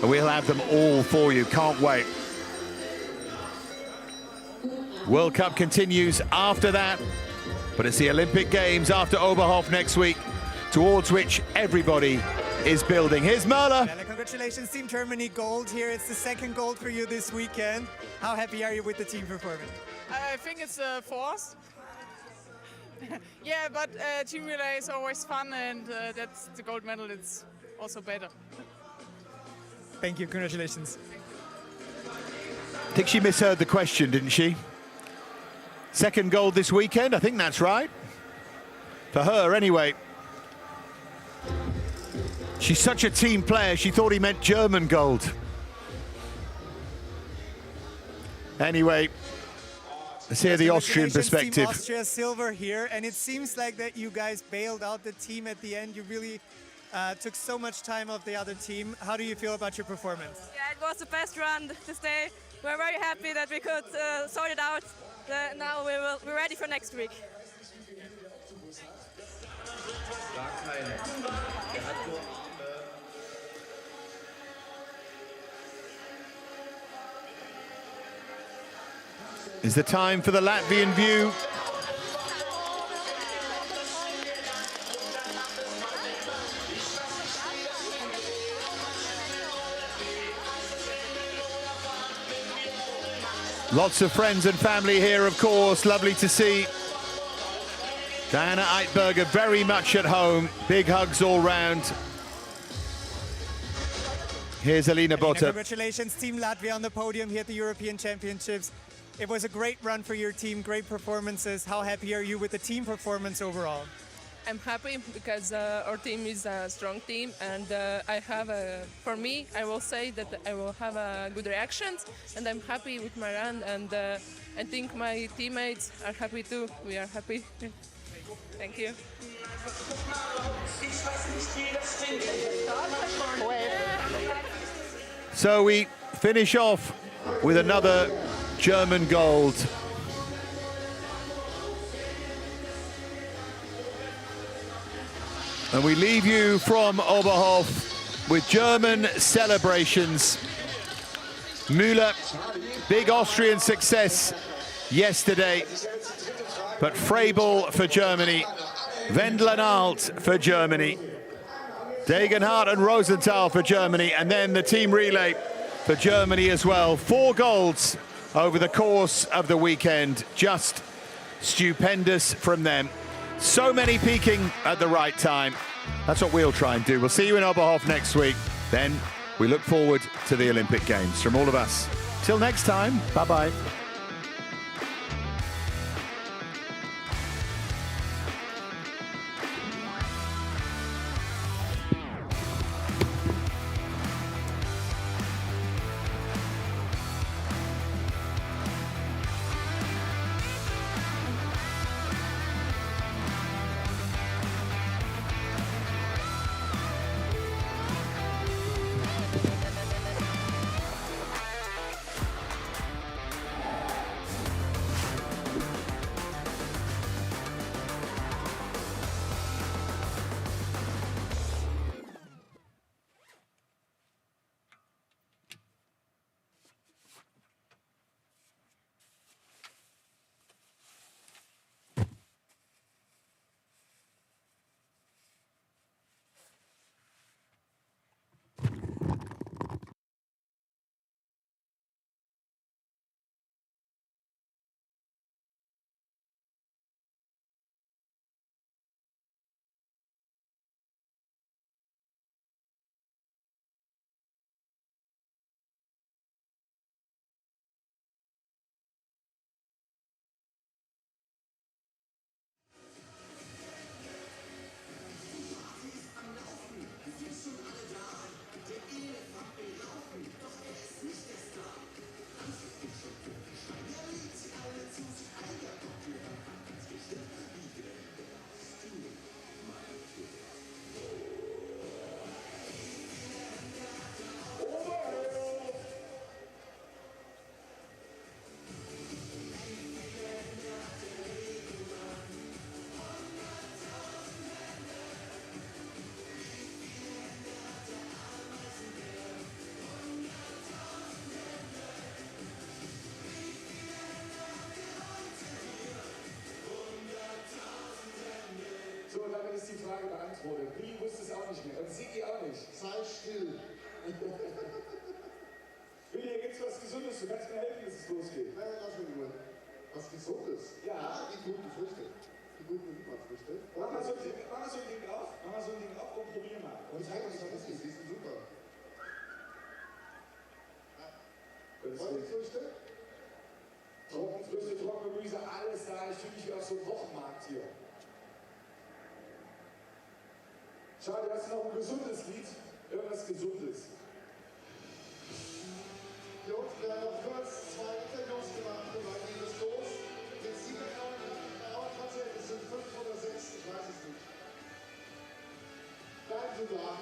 And we'll have them all for you. Can't wait. World Cup continues after that, but it's the Olympic Games after Oberhof next week, towards which everybody is building. Here's Merle. Congratulations, Team Germany, gold here. It's the 2nd gold for you this weekend. How happy are you with the team performance? I think it's fourth. Yeah, but team relay is always fun, and that's the gold medal. It's also better. Thank you, congratulations. I think she misheard the question, didn't she? Second gold this weekend, I think that's right. For her, anyway. She's such a team player, she thought he meant German gold. Anyway, let's hear the Austrian perspective. Team Austria silver here, and it seems like that you guys bailed out the team at the end. You really took so much time off the other team. How do you feel about your performance? Yeah, it was the best run this day. We're very happy that we could sort it out. Now we're ready for next week. Is the time for the Latvian view. Lots of friends and family here, of course. Lovely to see. Diana Eitberger very much at home. Big hugs all round. Here's Alina Botta. Congratulations, Team Latvia on the podium here at the European Championships. It was a great run for your team, great performances. How happy are you with the team performance overall? I'm happy because our team is a strong team, and for me, I will say that I will have a good reactions, and I'm happy with my run, and I think my teammates are happy too. We are happy. Thank you. So we finish off with another German gold. And we leave you from Oberhof with German celebrations. Müller, big Austrian success yesterday, but Frebel for Germany, Wendler and Alt for Germany, Degenhardt and Rosenthal for Germany, and then the team relay for Germany as well. 4 golds over the course of the weekend. Just stupendous from them. So many peaking at the right time. That's what we'll try and do. We'll see you in Oberhof next week. Then we look forward to the Olympic Games. From all of us, till next time, bye-bye. ist die Frage beantwortet. Willi wusste es auch nicht mehr. Und Sigi auch nicht. Sei still. Willi, hier gibt's was Gesundes. Du kannst mir helfen, dass es losgeht. Nein, lass mich nur. Was Gesundes? Ja. Die guten Früchte. Mach mal so ein Ding auf und probier mal. Und zeig uns, was ist. Die sind super. Trockenfrüchte? Trockenfrüchte, Trockengemüse, alles da. Ich fühle mich wie auf so einem Wochenmarkt hier. Schade, hast du noch ein gesundes Lied? Irgendwas Gesundes. Jungs, wir haben noch kurz 2 Interviews gemacht und dann geht es los. Mit 7 dauert tatsächlich, es sind 5 oder 6, ich weiß es nicht. Bleiben Sie da.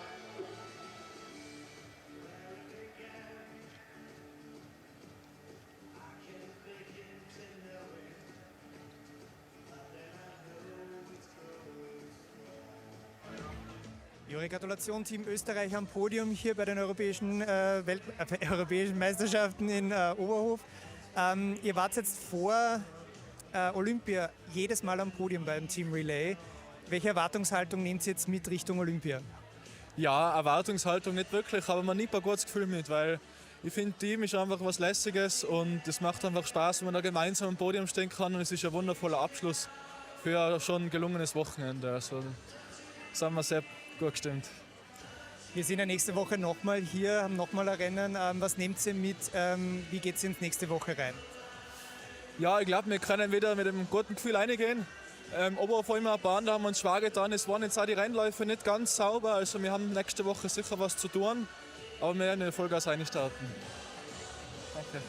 Ihre Gratulation, Team Österreich am Podium hier bei den europäischen Meisterschaften in Oberhof. Ihr wart jetzt vor Olympia jedes Mal am Podium beim Team Relay. Welche Erwartungshaltung nehmt ihr jetzt mit Richtung Olympia? Ja, Erwartungshaltung nicht wirklich, aber man nimmt ein gutes Gefühl mit, weil ich finde, Team ist einfach was Lässiges und es macht einfach Spaß, wenn man da gemeinsam am Podium stehen kann und es ist ein wundervoller Abschluss für schon ein gelungenes Wochenende. Also sind wir sehr gut gestimmt. Wir sind ja nächste Woche nochmal hier, haben nochmal ein Rennen. Was nehmt ihr mit? Wie geht es ins nächste Woche rein? Ja, ich glaube, wir können wieder mit einem guten Gefühl reingehen. Aber vor allem eine Bahn, da haben wir uns schwer getan. Es waren jetzt auch die Rennläufe nicht ganz sauber. Also wir haben nächste Woche sicher was zu tun. Aber wir werden in Vollgas reinstarten. Danke.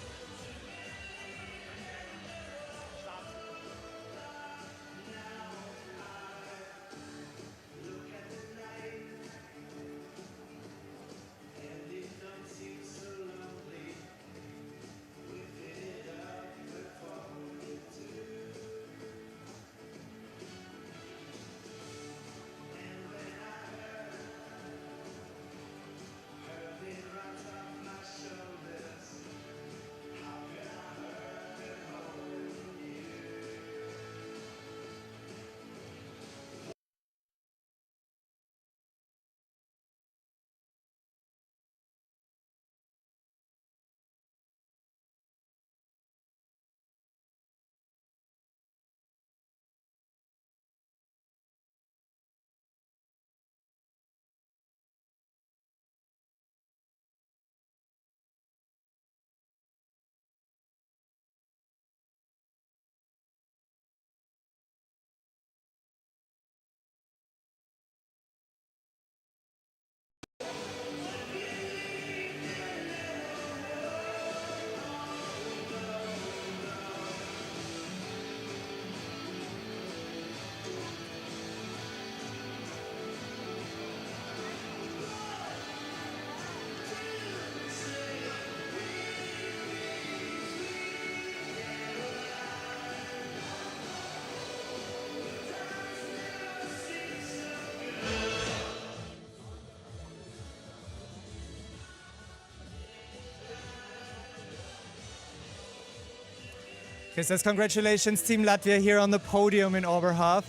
Okay, so congratulations, Team Latvia, here on the podium in Oberhof.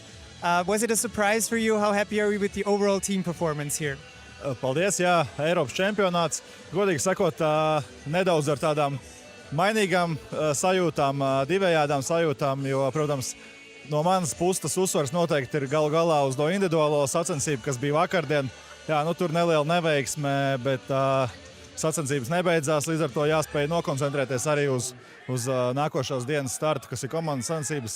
Was it a surprise for you? How happy are you with the overall team performance here? Paldies, jā, Eiropas čempionāts. Godīgi sakot, nedaudz ar tādām mainīgām sajūtām, divējādām sajūtām, jo, protams, no manas puses tas uzsvars noteikti ir galu galā uz to individuālo sacensību, kas bija vakardien. Jā, nu tur neliela neveiksme, bet sacensības nebeidzās, līdz ar to jāspēj nokoncentrēties arī uz nākošās dienas startu, kas ir komandas sacensības.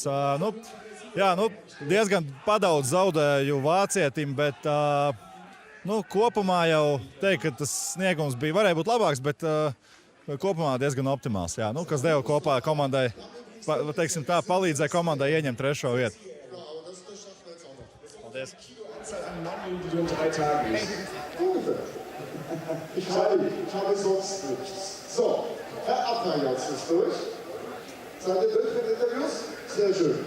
Diezgan padaudz zaudēju vācietim, bet kopumā jau teikt, ka tas sniegums varēja būt labāks, bet kopumā diezgan optimāls. Jā, kas deva kopā komandai, teiksim tā, palīdzēja komandai ieņemt 3. vietu. Paldies. In 3 Tagen nicht. Ich habe sonst nichts. So, Herr Abwehrjotz ist durch. Seid ihr durch mit Interviews? Sehr schön.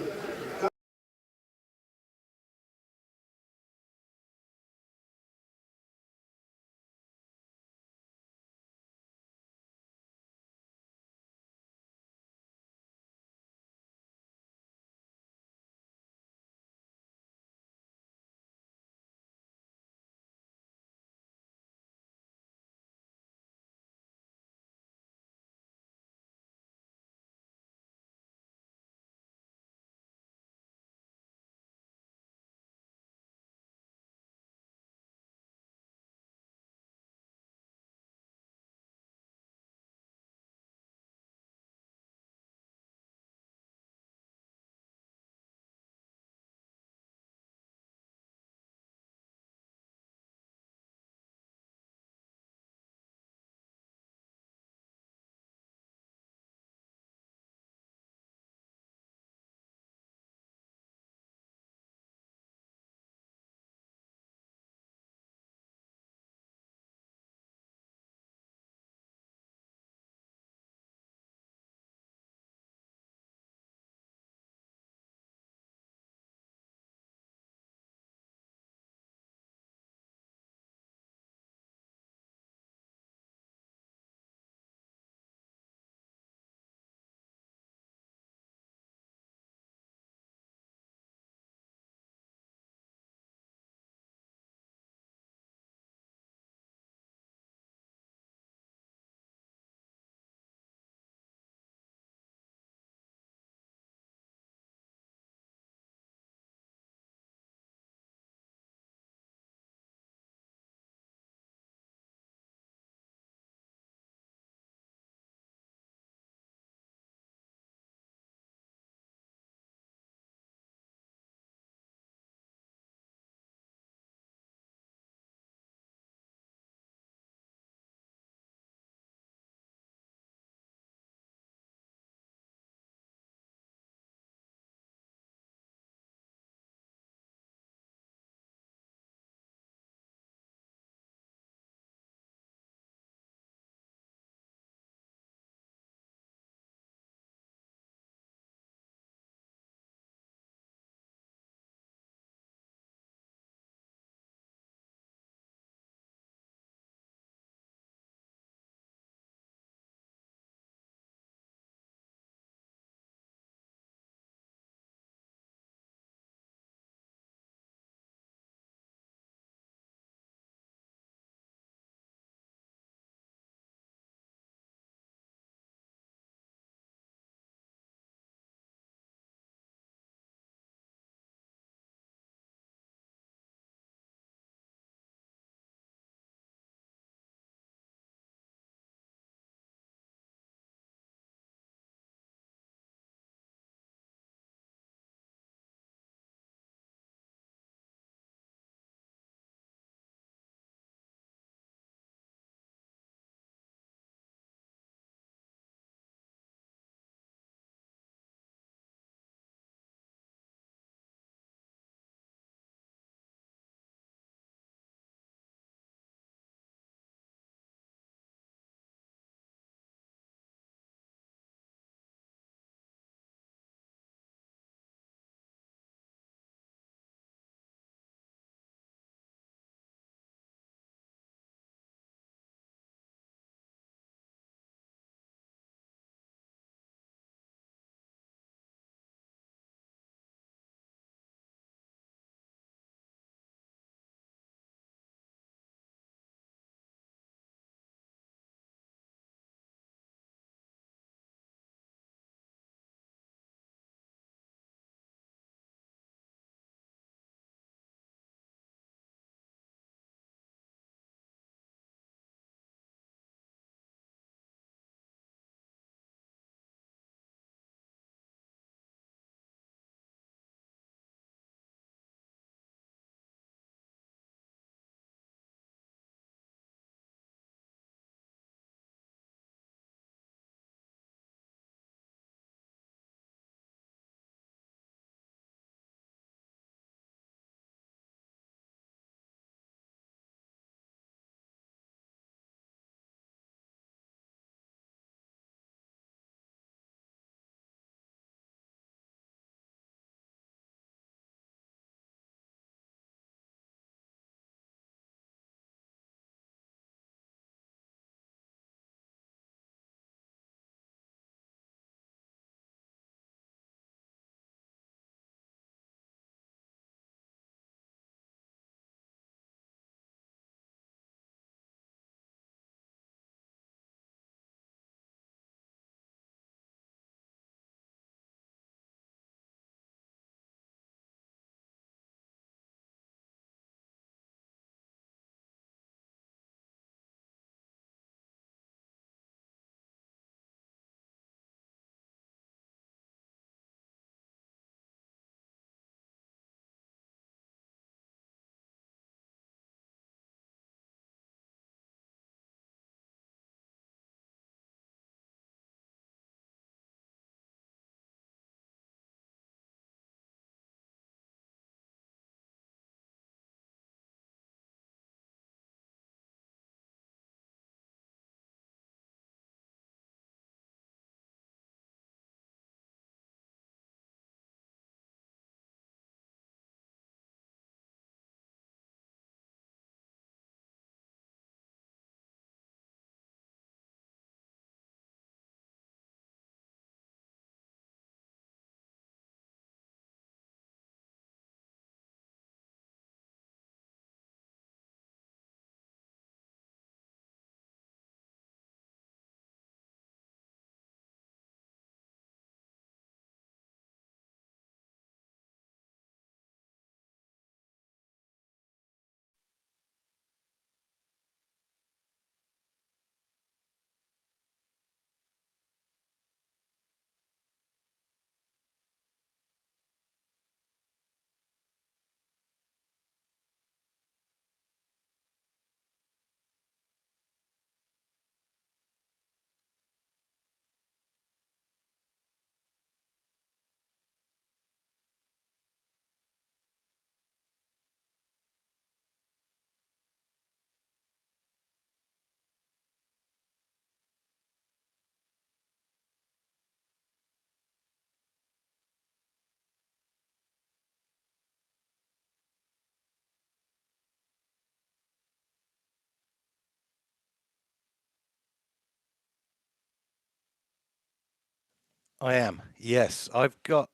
I am. Yes, I've got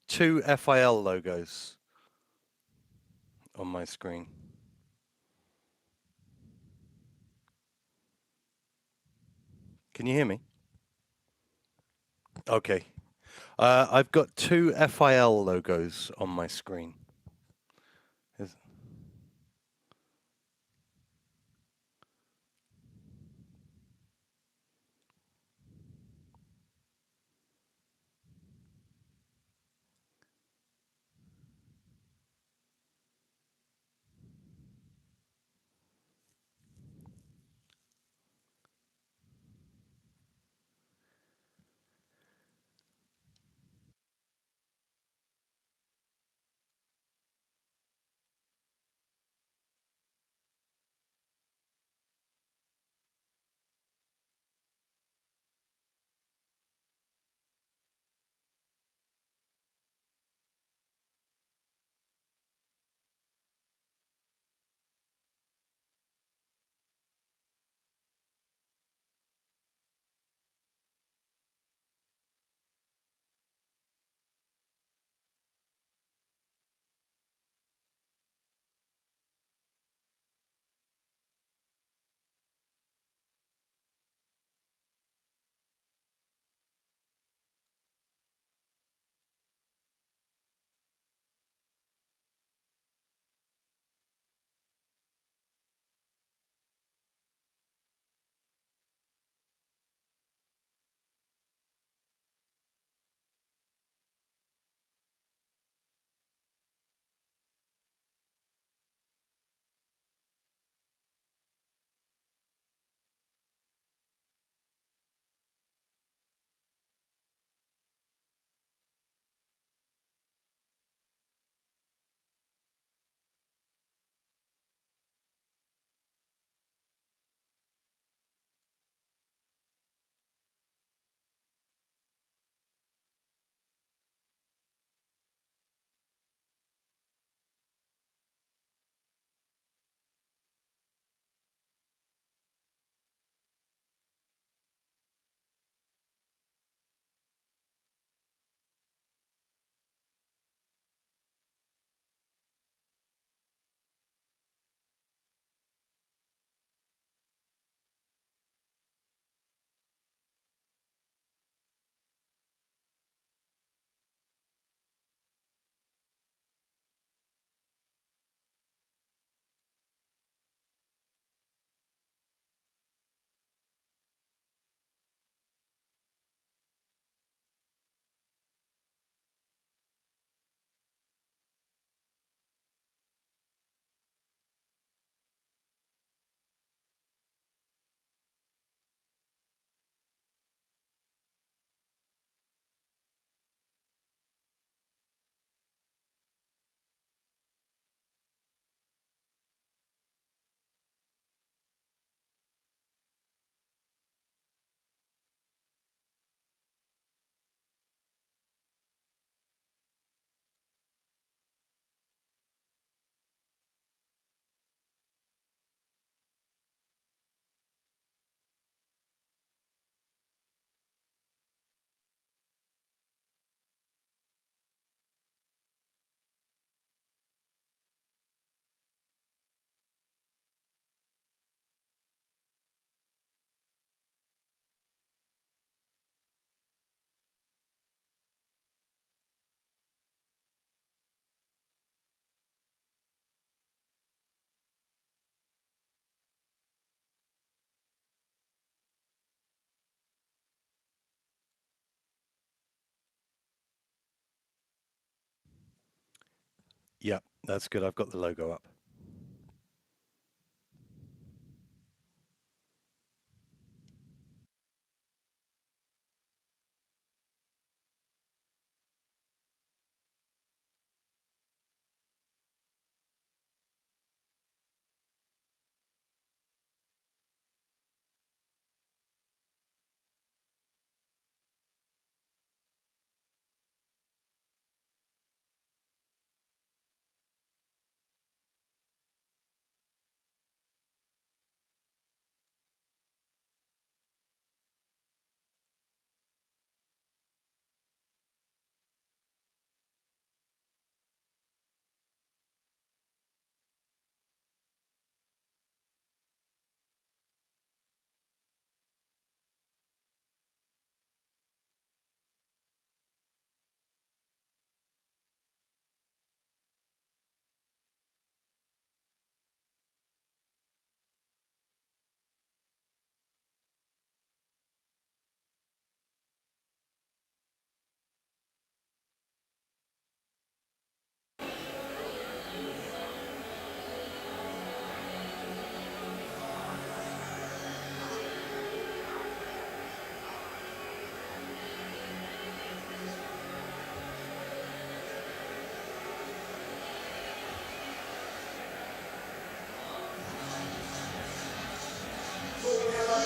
two FIL logos on my screen. Can you hear me? Okay. I've got two FIL logos on my screen. Is- Yeah, that's good. I've got the logo up.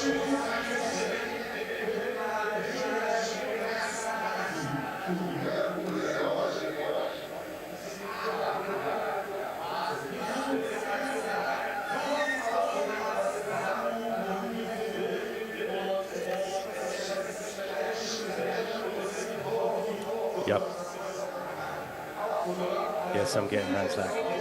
Yep. Yes, I'm getting Ransack.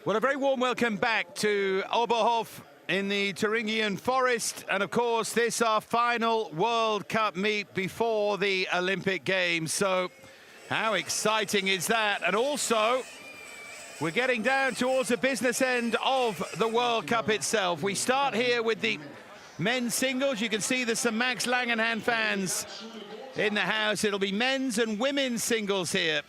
Well, a very warm welcome back to Oberhof in the Thuringian Forest. And of course, this our final World Cup meet before the Olympic Games. So how exciting is that? And also, we're getting down towards the business end of the World Cup itself. We start here with the men's singles. You can see there's some Max Langenhan fans in the house. It'll be men's and women's singles here.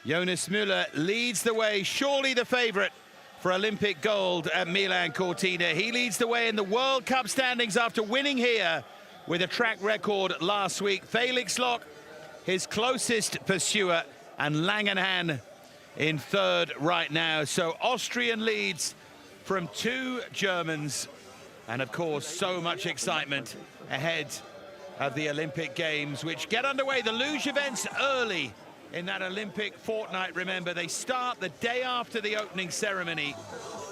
Jonas Müller leads the way, surely the favorite for Olympic gold at Milan Cortina. He leads the way in the World Cup standings after winning here with a track record last week. Felix Loch, his closest pursuer, and Langenhan in third right now. So Austrian leads from 2 Germans, and of course so much excitement ahead of the Olympic Games, which get underway. The luge events early in that Olympic fortnight. Remember, they start the day after the opening ceremony.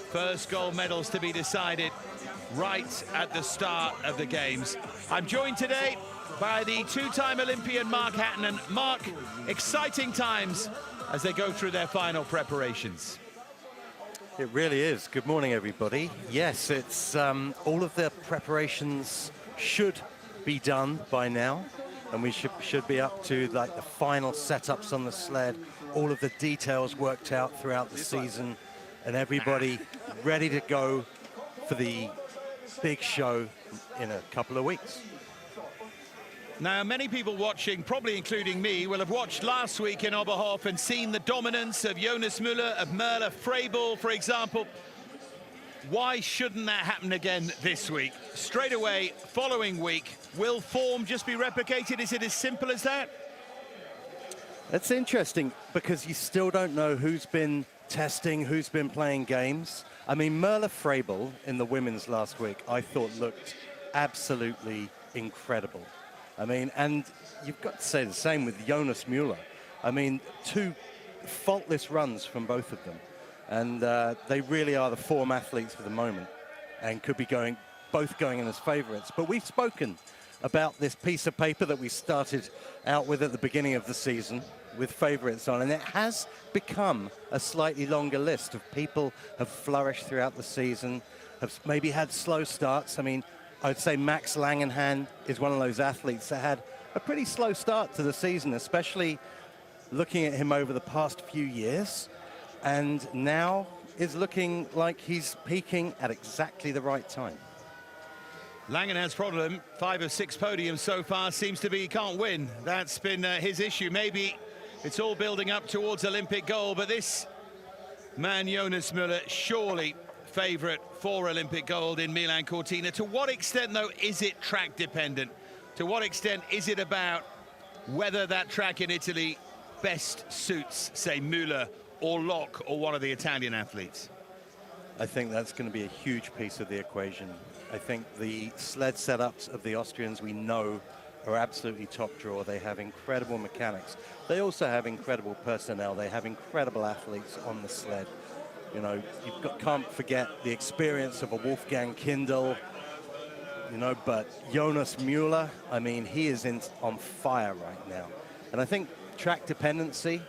First gold medals to be decided right at the start of the Games. I'm joined today by the 2-time Olympian Mark Hatton. And Mark, exciting times as they go through their final preparations. It really is. Good morning, everybody. Yes, it's all of the preparations should be done by now. And we should be up to like the final setups on the sled, all of the details worked out throughout the season, and everybody ready to go for the big show in a couple of weeks. Now, many people watching, probably including me, will have watched last week in Oberhof and seen the dominance of Jonas Müller, of Merle Freibull, for example. Why shouldn't that happen again this week? Straight away, following week, will form just be replicated? Is it as simple as that? That's interesting because you still don't know who's been testing, who's been playing games. I mean, Merle Freibull in the women's last week, I thought looked absolutely incredible. I mean, and you've got to say the same with Jonas Müller. I mean, 2 faultless runs from both of them. And they really are the form athletes for the moment and could be both going in as favorites. But we've spoken about this piece of paper that we started out with at the beginning of the season with favorites on, and it has become a slightly longer list of people have flourished throughout the season, have maybe had slow starts. I mean, I'd say Max Langenhan is one of those athletes that had a pretty slow start to the season, especially looking at him over the past few years. And now is looking like he's peaking at exactly the right time. Langenhan's problem, 5 of 6 podiums so far, seems to be he can't win. That's been his issue. Maybe it's all building up towards Olympic gold, but this man, Jonas Müller, surely favorite for Olympic gold in Milan Cortina. To what extent, though, is it track dependent? To what extent is it about whether that track in Italy best suits, say, Müller or Loch or one of the Italian athletes? I think that's going to be a huge piece of the equation. I think the sled setups of the Austrians we know are absolutely top draw. They have incredible mechanics. They also have incredible personnel. They have incredible athletes on the sled. You know, can't forget the experience of a Wolfgang Kindl, you know, but Jonas Müller, I mean, he is on fire right now. And I think track dependency,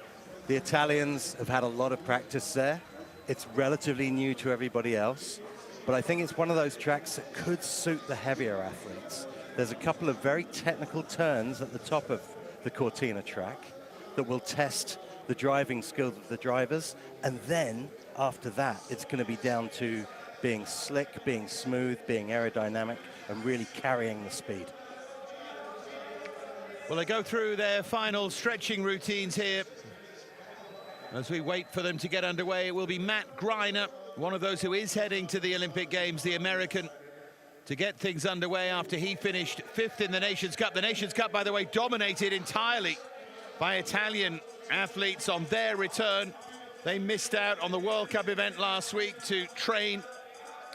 the Italians have had a lot of practice there. It's relatively new to everybody else, but I think it's one of those tracks that could suit the heavier athletes. There's a couple of very technical turns at the top of the Cortina track that will test the driving skills of the drivers, and then after that, it's going to be down to being slick, being smooth, being aerodynamic, and really carrying the speed. Well, they go through their final stretching routines here. As we wait for them to get underway, it will be Matt Greiner, one of those who is heading to the Olympic Games, the American, to get things underway after he finished 5th in the Nations Cup. The Nations Cup, by the way, dominated entirely by Italian athletes on their return. They missed out on the World Cup event last week to train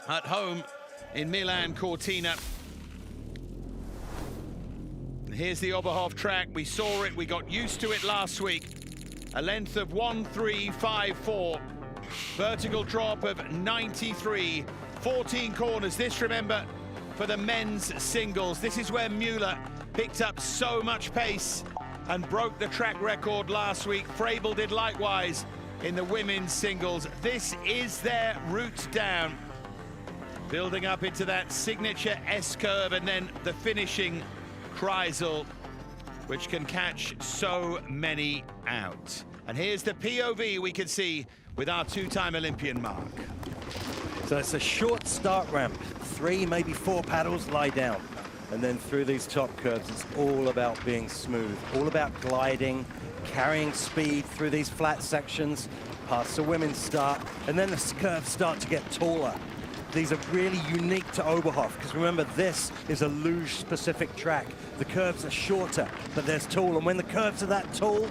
at home in Milan Cortina. And here's the Oberhof track. We saw it, we got used to it last week. A length of 1.354, vertical drop of 93, 14 corners. This, remember, for the men's singles. This is where Müller picked up so much pace and broke the track record last week. Freibull did likewise in the women's singles. This is their route down, building up into that signature S-curve and then the finishing Kreisel, which can catch so many out. And here's the POV we can see with our two-time Olympian Mark. So it's a short start ramp, 3, maybe 4 paddles lie down. And then through these top curves, it's all about being smooth, all about gliding, carrying speed through these flat sections, past the women's start, and then the curves start to get taller. These are really unique to Oberhof, because remember, this is a luge-specific track. The curves are shorter, but there's tall, and when the curves are that tall,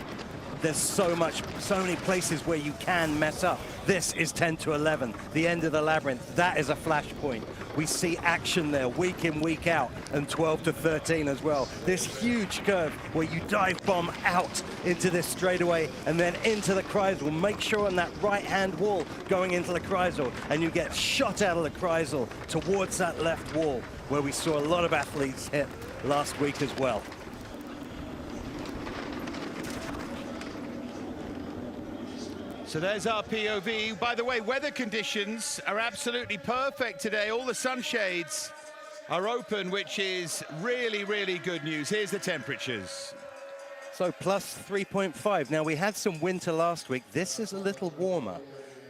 there's so many places where you can mess up. This is 10 to 11, the end of the labyrinth. That is a flashpoint. We see action there week in, week out, and 12 to 13 as well. This huge curve where you dive bomb out into this straightaway and then into the Kreisel. Make sure on that right-hand wall going into the Kreisel, and you get shot out of the Kreisel towards that left wall where we saw a lot of athletes hit last week as well. So there's our POV. By the way, weather conditions are absolutely perfect today. All the sunshades are open, which is really, really good news. Here's the temperatures. So plus 3.5. Now, we had some winter last week. This is a little warmer.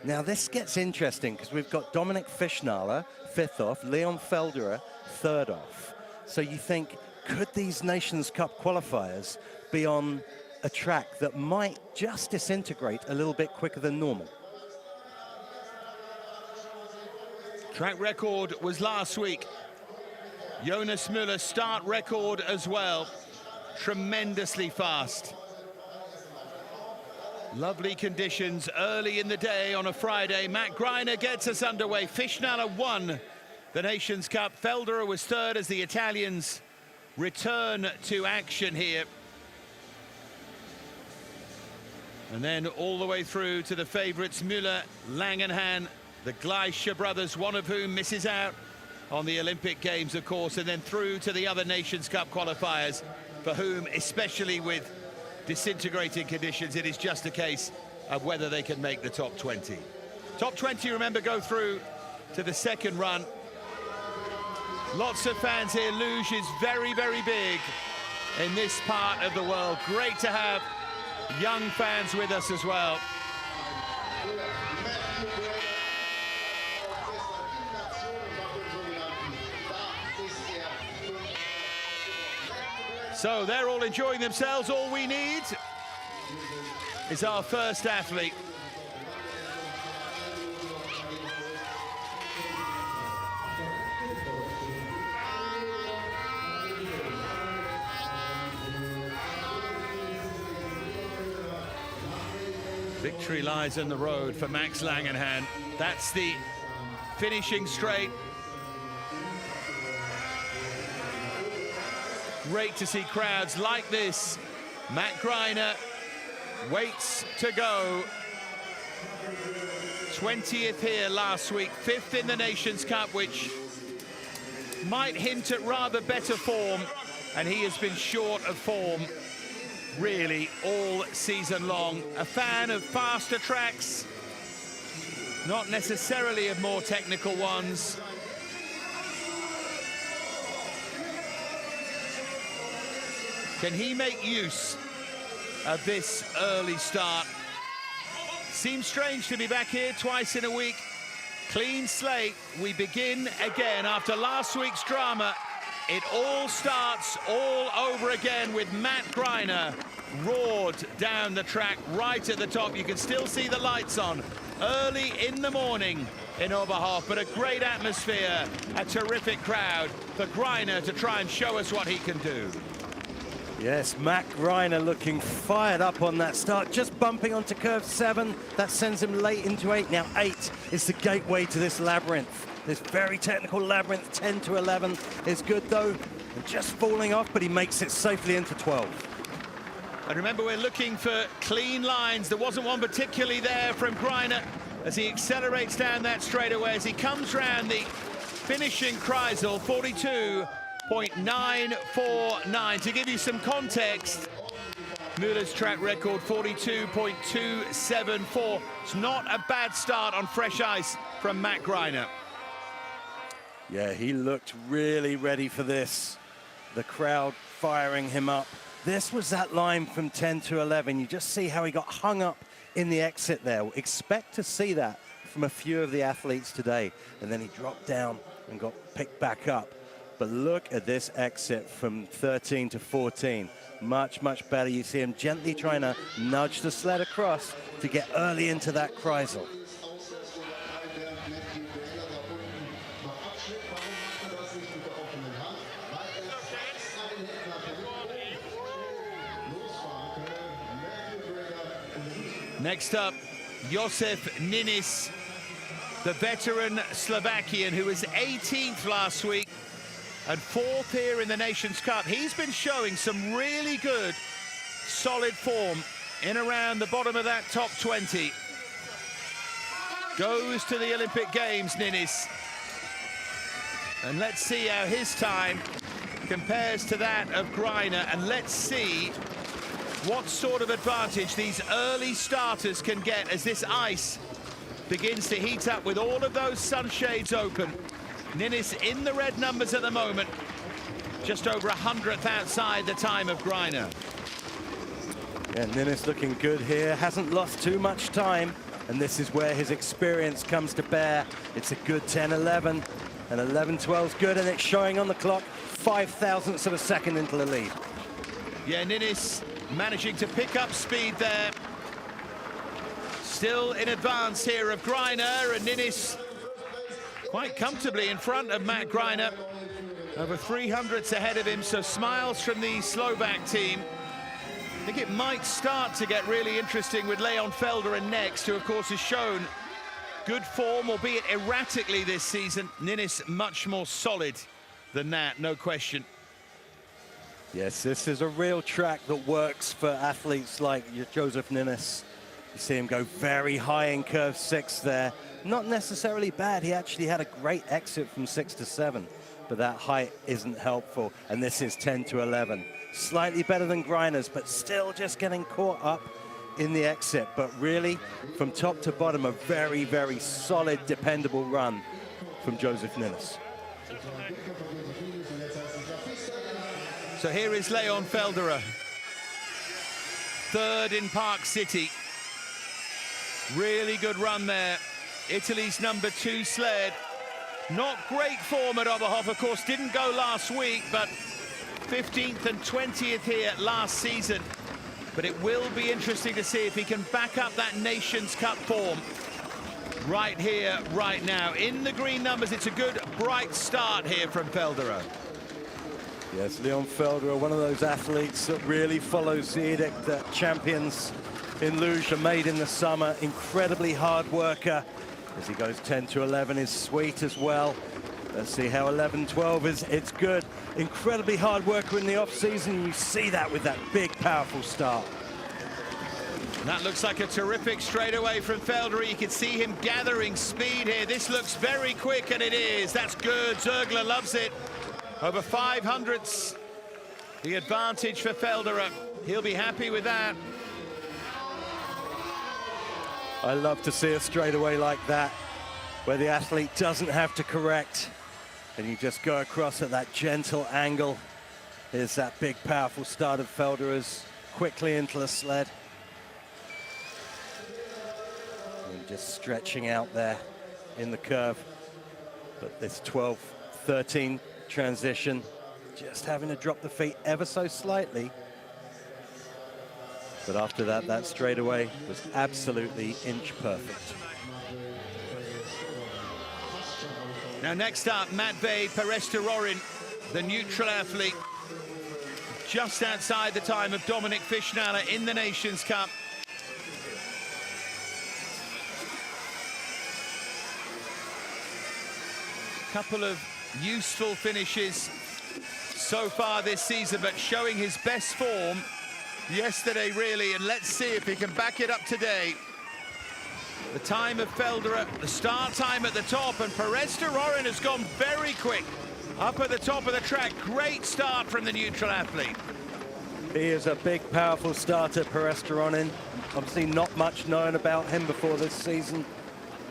Now, this gets interesting because we've got Dominik Fischnaller, 5th off, Leon Felderer, 3rd off. So you think, could these Nations Cup qualifiers be on a track that might just disintegrate a little bit quicker than normal? Track record was last week. Jonas Müller start record as well. Tremendously fast. Lovely conditions early in the day on a Friday. Matt Greiner gets us underway. Fischnaller won the Nations Cup. Felderer was 3rd as the Italians return to action here. And then all the way through to the favourites, Müller, Langenhan, the Gleischer brothers, one of whom misses out on the Olympic Games, of course, and then through to the other Nations Cup qualifiers, for whom, especially with disintegrating conditions, it is just a case of whether they can make the top 20. Top 20, remember, go through to the second run. Lots of fans here. Luge is very, very big in this part of the world. Great to have young fans with us as well. So they're all enjoying themselves. All we need is our first athlete. Victory lies in the road for Max Langenhan. That's the finishing straight. Great to see crowds like this. Matt Greiner waits to go. 20th here last week, 5th in the Nations Cup, which might hint at rather better form, and he has been short of form really all season long. A fan of faster tracks, not necessarily of more technical ones. Can he make use of this early start? Seems strange to be back here twice in a week. Clean slate, we begin again after last week's drama. It all starts all over again with Matt Greiner roared down the track right at the top. You can still see the lights on early in the morning in Oberhof, but a great atmosphere, a terrific crowd for Greiner to try and show us what he can do. Yes, Matt Greiner looking fired up on that start, just bumping onto curve 7. That sends him late into 8. Now 8 is the gateway to this labyrinth. This very technical labyrinth. 10 to 11 is good though, and just falling off, but he makes it safely into 12. And remember, we're looking for clean lines. There wasn't one particularly there from Greiner as he accelerates down that straightaway, as he comes round the finishing Kreisel, 42.949. To give you some context, Müller's track record, 42.274. It's not a bad start on fresh ice from Matt Greiner. Yeah, he looked really ready for this. The crowd firing him up. This was that line from 10 to 11. You just see how he got hung up in the exit there. Expect to see that from a few of the athletes today. And then he dropped down and got picked back up. But look at this exit from 13 to 14. Much, much better. You see him gently trying to nudge the sled across to get early into that Kreisel. Next up, Josef Ninis, the veteran Slovakian who was 18th last week and 4th here in the Nations Cup. He's been showing some really good, solid form in around the bottom of that top 20. Goes to the Olympic Games, Ninis. And let's see how his time compares to that of Greiner, and let's see what sort of advantage these early starters can get as this ice begins to heat up with all of those sunshades open. Ninis in the red numbers at the moment, just over 100th outside the time of Greiner. Yeah, Ninis looking good here, hasn't lost too much time, and this is where his experience comes to bear. It's a good 10-11, and 11-12's good, and it's showing on the clock 0.005 of a second into the lead. Yeah, Ninis managing to pick up speed there. Still in advance here of Greiner, and Ninis quite comfortably in front of Matt Greiner. Over 300ths ahead of him, so smiles from the Slovak team. I think it might start to get really interesting with Leon Felderer next, who of course has shown good form, albeit erratically this season. Ninis much more solid than that, no question. Yes, this is a real track that works for athletes like Josef Ninis. You see him go very high in curve 6 there. Not necessarily bad. He actually had a great exit from 6 to 7, but that height isn't helpful. And this is 10 to 11. Slightly better than Greiner's, but still just getting caught up in the exit. But really, from top to bottom, a very, very solid, dependable run from Josef Ninis. So here is Leon Felderer, 3rd in Park City. Really good run there. Italy's number 2 sled. Not great form at Oberhof, of course, didn't go last week, but 15th and 20th here last season. But it will be interesting to see if he can back up that Nations Cup form right here, right now. In the green numbers, it's a good, bright start here from Felderer. Yes, Leon Felderer, one of those athletes that really follows the edict that champions in luge are made in the summer. Incredibly hard worker. As he goes 10 to 11 is sweet as well. Let's see how 11-12 is. It's good. Incredibly hard worker in the off-season. You see that with that big, powerful start. That looks like a terrific straightaway from Felderer. You can see him gathering speed here. This looks very quick, and it is. That's good. Zergler loves it. Over 500ths, the advantage for Felderer. He'll be happy with that. I love to see a straightaway like that, where the athlete doesn't have to correct, and you just go across at that gentle angle. Here's that big, powerful start of Felderer's, quickly into the sled. And just stretching out there in the curve. But this 12-13 transition, just having to drop the feet ever so slightly. But after that, that straightaway was absolutely inch perfect. Now next up, Matvei Peresterorin, the neutral athlete, just outside the time of Dominik Fischnaller in the Nations Cup. Couple of useful finishes so far this season, but showing his best form yesterday, really, and let's see if he can back it up today. The time of Felderer, the start time at the top, and Peresterorin has gone very quick up at the top of the track. Great start from the neutral athlete. He is a big, powerful starter, Peresteronin. Obviously not much known about him before this season.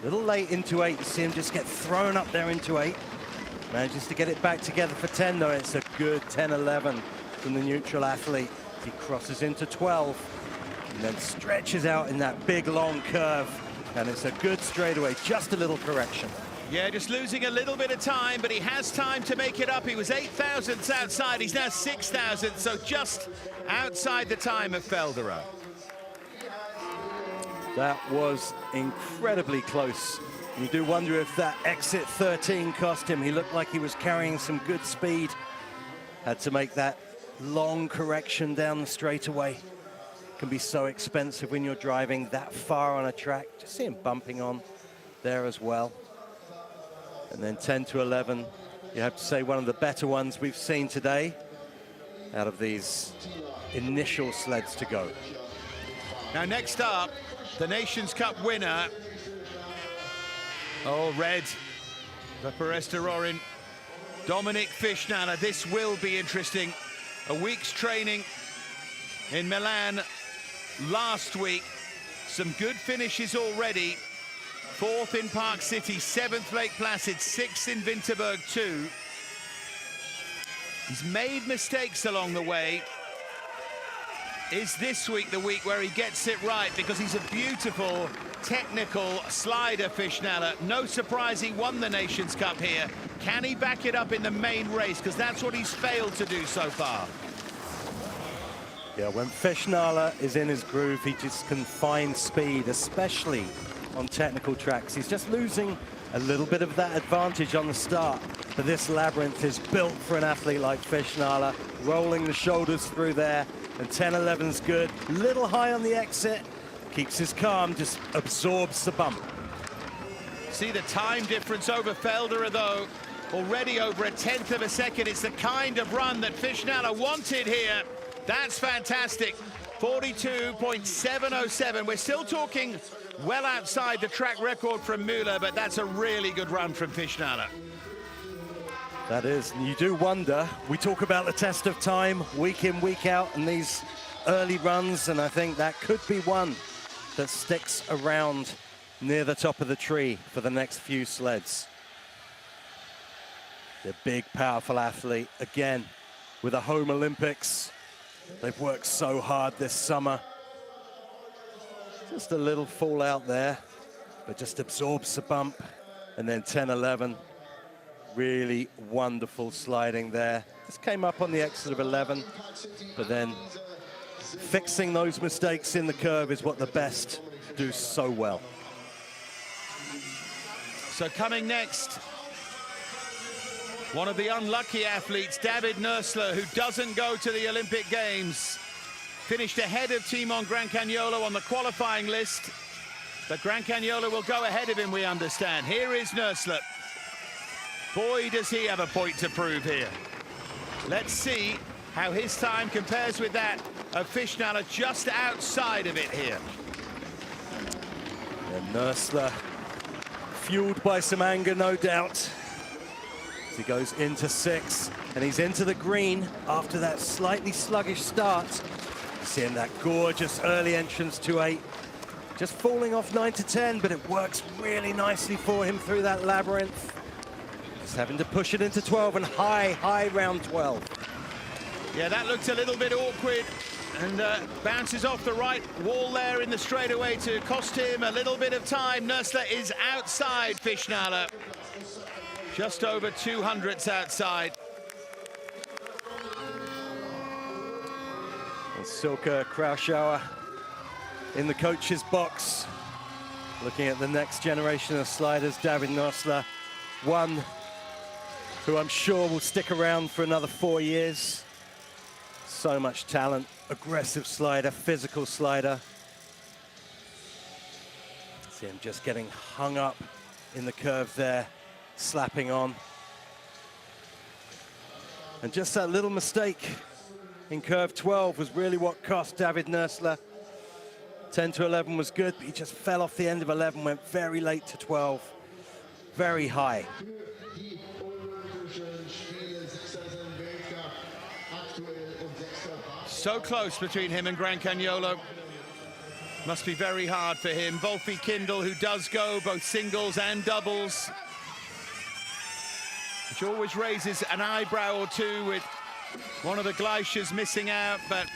A little late into 8, you see him just get thrown up there into 8. Manages to get it back together for 10, though. It's a good 10-11 from the neutral athlete. He crosses into 12 and then stretches out in that big, long curve. And it's a good straightaway, just a little correction. Yeah, just losing a little bit of time, but he has time to make it up. He was 8,000ths outside. He's now 6,000, so just outside the time of Felderer. That was incredibly close. You do wonder if that exit 13 cost him. He looked like he was carrying some good speed. Had to make that long correction down the straightaway. Can be so expensive when you're driving that far on a track. Just see him bumping on there as well. And then 10 to 11, you have to say one of the better ones we've seen today out of these initial sleds to go. Now next up, the Nations Cup winner. Oh, red, the Peresteronin, Dominic Fischnaller. This will be interesting. A week's training in Milan last week. Some good finishes already. 4th in Park City, 7th Lake Placid, 6th in Winterberg 2. He's made mistakes along the way. Is this week the week where he gets it right? Because he's a beautiful technical slider, Fischnaller. No surprise he won the Nations Cup here. Can he back it up in the main race? Because that's what he's failed to do so far. Yeah, when Fischnaller is in his groove, he just can find speed, especially on technical tracks. He's just losing a little bit of that advantage on the start. But this labyrinth is built for an athlete like Fischnaller, rolling the shoulders through there, and 10-11's good. Little high on the exit, keeps his calm, just absorbs the bump. See the time difference over Felderer, though, already over 1/10 of a second. It's the kind of run that Fischnaller wanted here. That's fantastic. 42.707. We're still talking well outside the track record from Müller, but that's a really good run from Fischnaller. That is, and you do wonder, we talk about the test of time week in, week out, and these early runs, and I think that could be one that sticks around near the top of the tree for the next few sleds. The big, powerful athlete, again, with a home Olympics. They've worked so hard this summer. Just a little fallout there, but just absorbs the bump. And then 10-11, really wonderful sliding there. Just came up on the exit of 11, but then fixing those mistakes in the curve is what the best do so well. So coming next, one of the unlucky athletes, David Nursler, who doesn't go to the Olympic Games. Finished ahead of Timon Grancagnolo on the qualifying list, but Grancagnolo will go ahead of him, we understand. Here is Nursler. Boy, does he have a point to prove here. Let's see how his time compares with that of Fischnaller, just outside of it here. And Nursler, fueled by some anger, no doubt. As he goes into 6, and he's into the green after that slightly sluggish start. Seeing that gorgeous early entrance to 8. Just falling off 9 to 10, but it works really nicely for him through that labyrinth. Just having to push it into 12 and high round 12. Yeah, that looked a little bit awkward and bounces off the right wall there in the straightaway to cost him a little bit of time. Nursler is outside Fischnaller. Just over 200ths outside. And Silke Krauschauer in the coach's box, looking at the next generation of sliders. David Nursler, one who I'm sure will stick around for another 4 years. So much talent, aggressive slider, physical slider. See him just getting hung up in the curve there, slapping on. And just that little mistake in curve 12 was really what cost David Nursler. 10 to 11 was good, but he just fell off the end of 11, went very late to 12, very high. So close between him and Gran Cagnolo. Must be very hard for him. Wolfie Kindle, who does go both singles and doubles, which always raises an eyebrow or two with one of the Gleischers missing out, but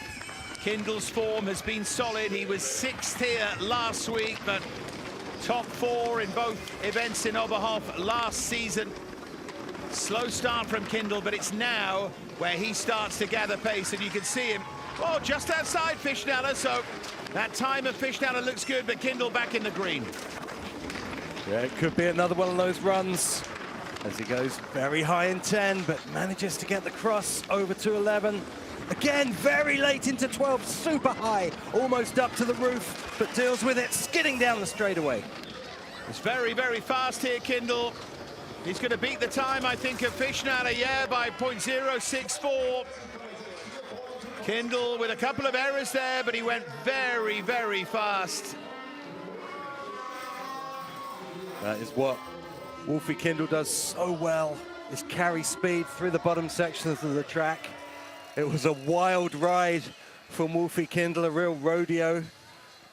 Kindle's form has been solid. He was 6th here last week, but top 4 in both events in Oberhof last season. Slow start from Kindle, but it's now where he starts to gather pace, and you can see him, oh, just outside Fischnaller, so that time of Fischnaller looks good, but Kindle back in the green. Yeah, it could be another one of those runs as he goes very high in 10, but manages to get the cross over to 11. Again, very late into 12, super high, almost up to the roof, but deals with it, skidding down the straightaway. It's very, very fast here, Kindle. He's going to beat the time, I think, of Fischnaller, yeah, by 0.064. Kindle with a couple of errors there, but he went very, very fast. That is what Wolfie Kindle does so well, is carry speed through the bottom sections of the track. It was a wild ride from Wolfie Kindle, a real rodeo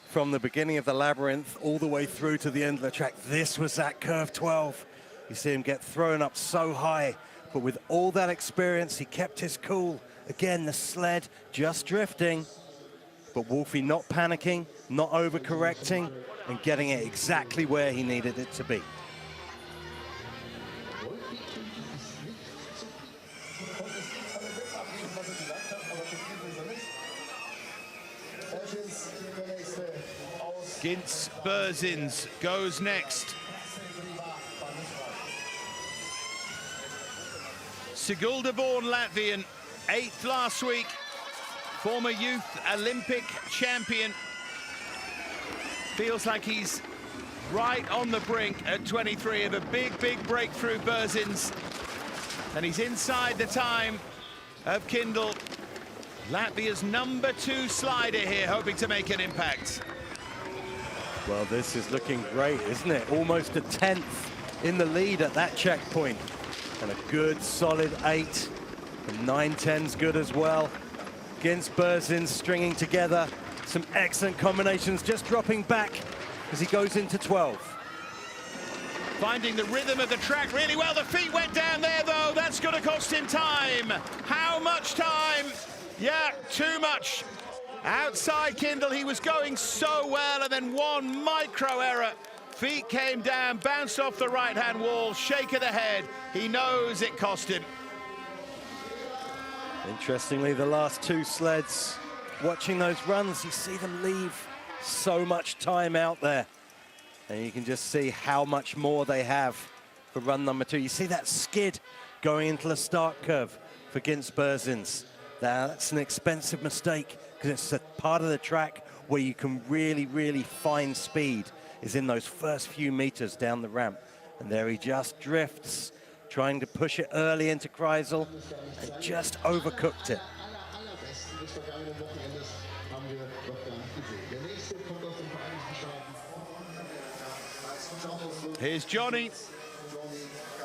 from the beginning of the labyrinth all the way through to the end of the track. This was that curve 12. You see him get thrown up so high, but with all that experience, he kept his cool. Again, the sled just drifting, but Wolfie not panicking, not overcorrecting, and getting it exactly where he needed it to be. Gintz Berzins goes next. Sigulda-born Latvian, 8th last week, former youth Olympic champion. Feels like he's right on the brink at 23 of a big, big breakthrough, Berzins. And he's inside the time of Kindle. Latvia's number 2 slider here, hoping to make an impact. Well, this is looking great, isn't it? Almost a 10th in the lead at that checkpoint. And a good, solid 8. And 9-10's good as well. Gintz Berzins stringing together some excellent combinations, just dropping back as he goes into 12. Finding the rhythm of the track really well. The feet went down there, though. That's going to cost him time. How much time? Yeah, too much. Outside Kindle, he was going so well, and then one micro error. Feet came down, bounced off the right-hand wall, shake of the head. He knows it cost him. Interestingly, the last 2 sleds, watching those runs, you see them leave so much time out there. And you can just see how much more they have for run number 2. You see that skid going into the start curve for Gintz Berzins. That's an expensive mistake because it's a part of the track where you can really, really find speed is in those first few meters down the ramp. And there he just drifts, trying to push it early into Kreisel and just overcooked it. Here's Johnny,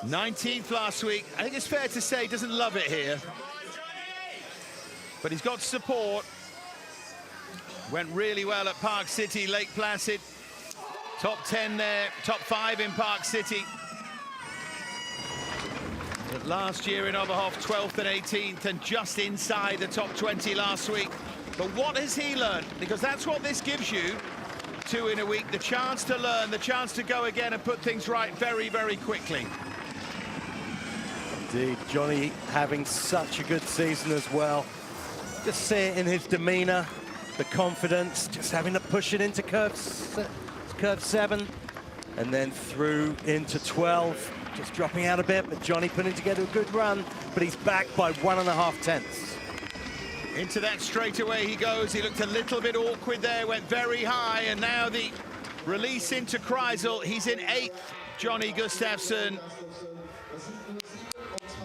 19th last week. I think it's fair to say he doesn't love it here, but he's got support. Went really well at Park City, Lake Placid. Top 10 there, top 5 in Park City. But last year in Oberhof, 12th and 18th, and just inside the top 20 last week. But what has he learned? Because that's what this gives you, 2 in a week, the chance to learn, the chance to go again and put things right very, very quickly. Indeed, Johnny having such a good season as well. Just see it in his demeanor, the confidence, just having to push it into curve 7, and then through into 12, just dropping out a bit, but Johnny putting together a good run, but he's back by 1.5 tenths. Into that straightaway he goes. He looked a little bit awkward there, went very high, and now the release into Kreisel. He's in 8th, Johnny Gustafsson.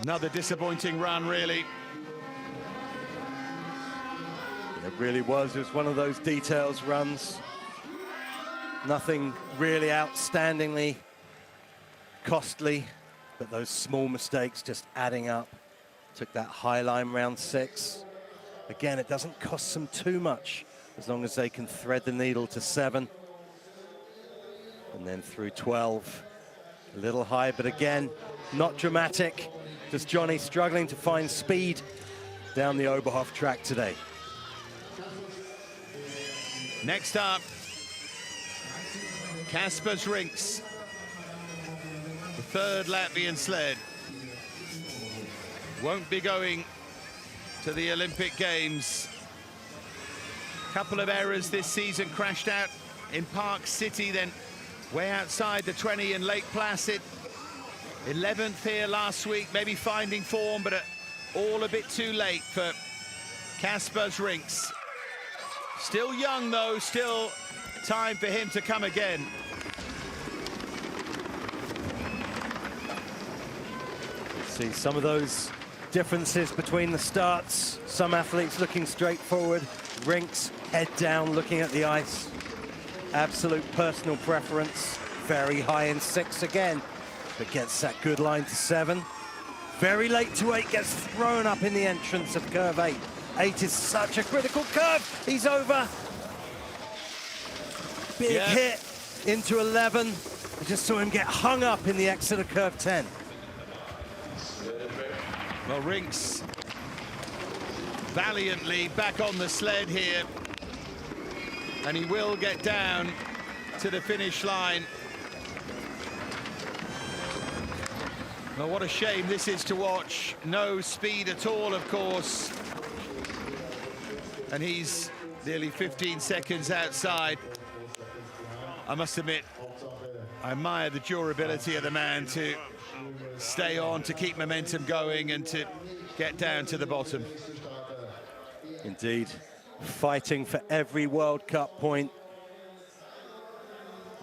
Another disappointing run, really. It really was. It was one of those details runs. Nothing really outstandingly costly, but those small mistakes just adding up. Took that high line round 6. Again, it doesn't cost them too much as long as they can thread the needle to 7. And then through 12, a little high, but again, not dramatic. Just Johnny struggling to find speed down the Oberhof track today. Next up, Kaspars Rinks, the third Latvian sled. Won't be going to the Olympic Games. Couple of errors this season, crashed out in Park City, then way outside the 20 in Lake Placid. 11th here last week, maybe finding form, but all a bit too late for Kaspars Rinks. Still young though, still time for him to come again. See some of those differences between the starts. Some athletes looking straight forward, Rinks head down looking at the ice. Absolute personal preference, very high in 6 again, but gets that good line to 7. Very late to 8, gets thrown up in the entrance of curve 8. 8 is such a critical curve, he's over. Big hit into 11. I just saw him get hung up in the exit of curve 10. Well, Rinks valiantly back on the sled here, and he will get down to the finish line. Well, what a shame this is to watch. No speed at all, of course. And he's nearly 15 seconds outside. I must admit, I admire the durability of the man to stay on, to keep momentum going and to get down to the bottom. Indeed, fighting for every World Cup point.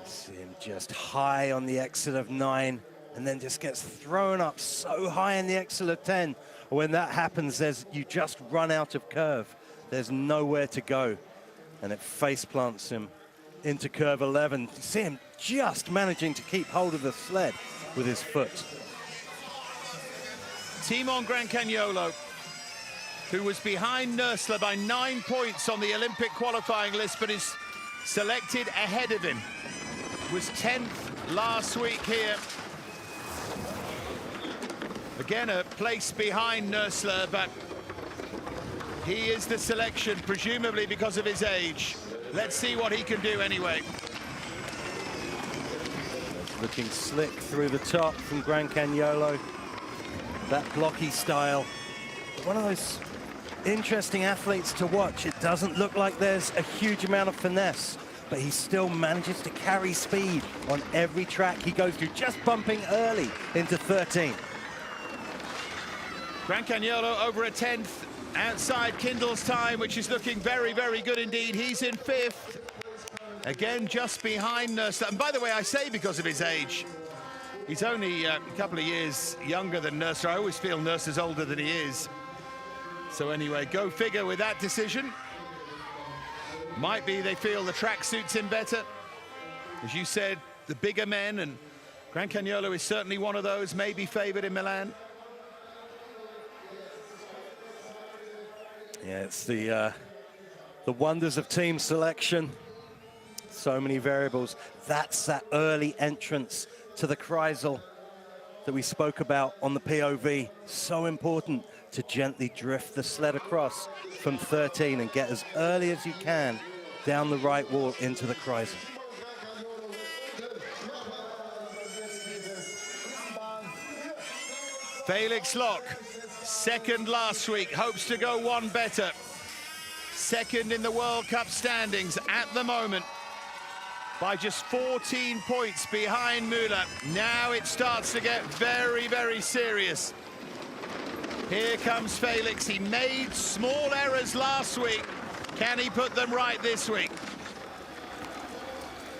See him just high on the exit of 9 and then just gets thrown up so high in the exit of 10. When that happens, you just run out of curve. There's nowhere to go, and it face plants him into curve 11. You see him just managing to keep hold of the sled with his foot. Timon Grancagnolo, who was behind Nursler by 9 points on the Olympic qualifying list, but is selected ahead of him. Was 10th last week here. Again, a place behind Nursler, but he is the selection, presumably because of his age. Let's see what he can do anyway. Looking slick through the top from Grancagnolo. That blocky style. One of those interesting athletes to watch. It doesn't look like there's a huge amount of finesse, but he still manages to carry speed on every track he goes through, just bumping early into 13. Grancagnolo over a 10th outside Kindle's time, which is looking very, very good indeed. He's in 5th. Again, just behind Nursler. And by the way, I say because of his age. He's only a couple of years younger than Nursler. I always feel Nursler's older than he is. So anyway, go figure with that decision. Might be they feel the track suits him better. As you said, the bigger men, and Grancagnolo is certainly one of those, maybe favored in Milan. Yeah, it's the wonders of team selection. So many variables. That's that early entrance to the Kreisel that we spoke about on the POV. So important to gently drift the sled across from 13 and get as early as you can down the right wall into the Kreisel. Felix Locke, second last week, hopes to go one better. Second in the World Cup standings at the moment, by just 14 points behind Müller. Now it starts to get very, very serious. Here comes Felix. He made small errors last week. Can he put them right this week?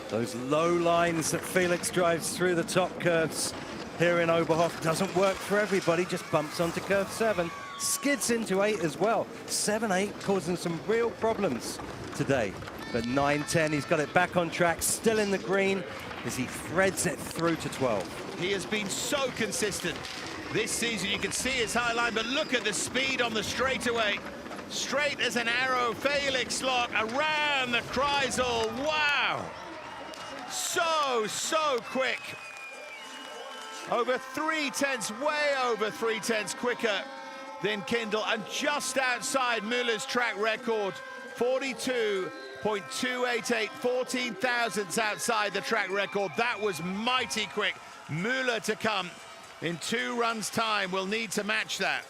Those low lines that Felix drives through the top curves here in Oberhof doesn't work for everybody, just bumps onto curve 7, skids into 8 as well. 7-8 causing some real problems today. But 9-10, he's got it back on track, still in the green as he threads it through to 12. He has been so consistent this season. You can see his high line, but look at the speed on the straightaway. Straight as an arrow, Felix Lock around the Kreisel. Wow! So quick. Over 3/10, way over 3/10 quicker than Kindle, and just outside Müller's track record, 42.288, 14 thousandths outside the track record. That was mighty quick. Müller to come in 2 runs' time will need to match that.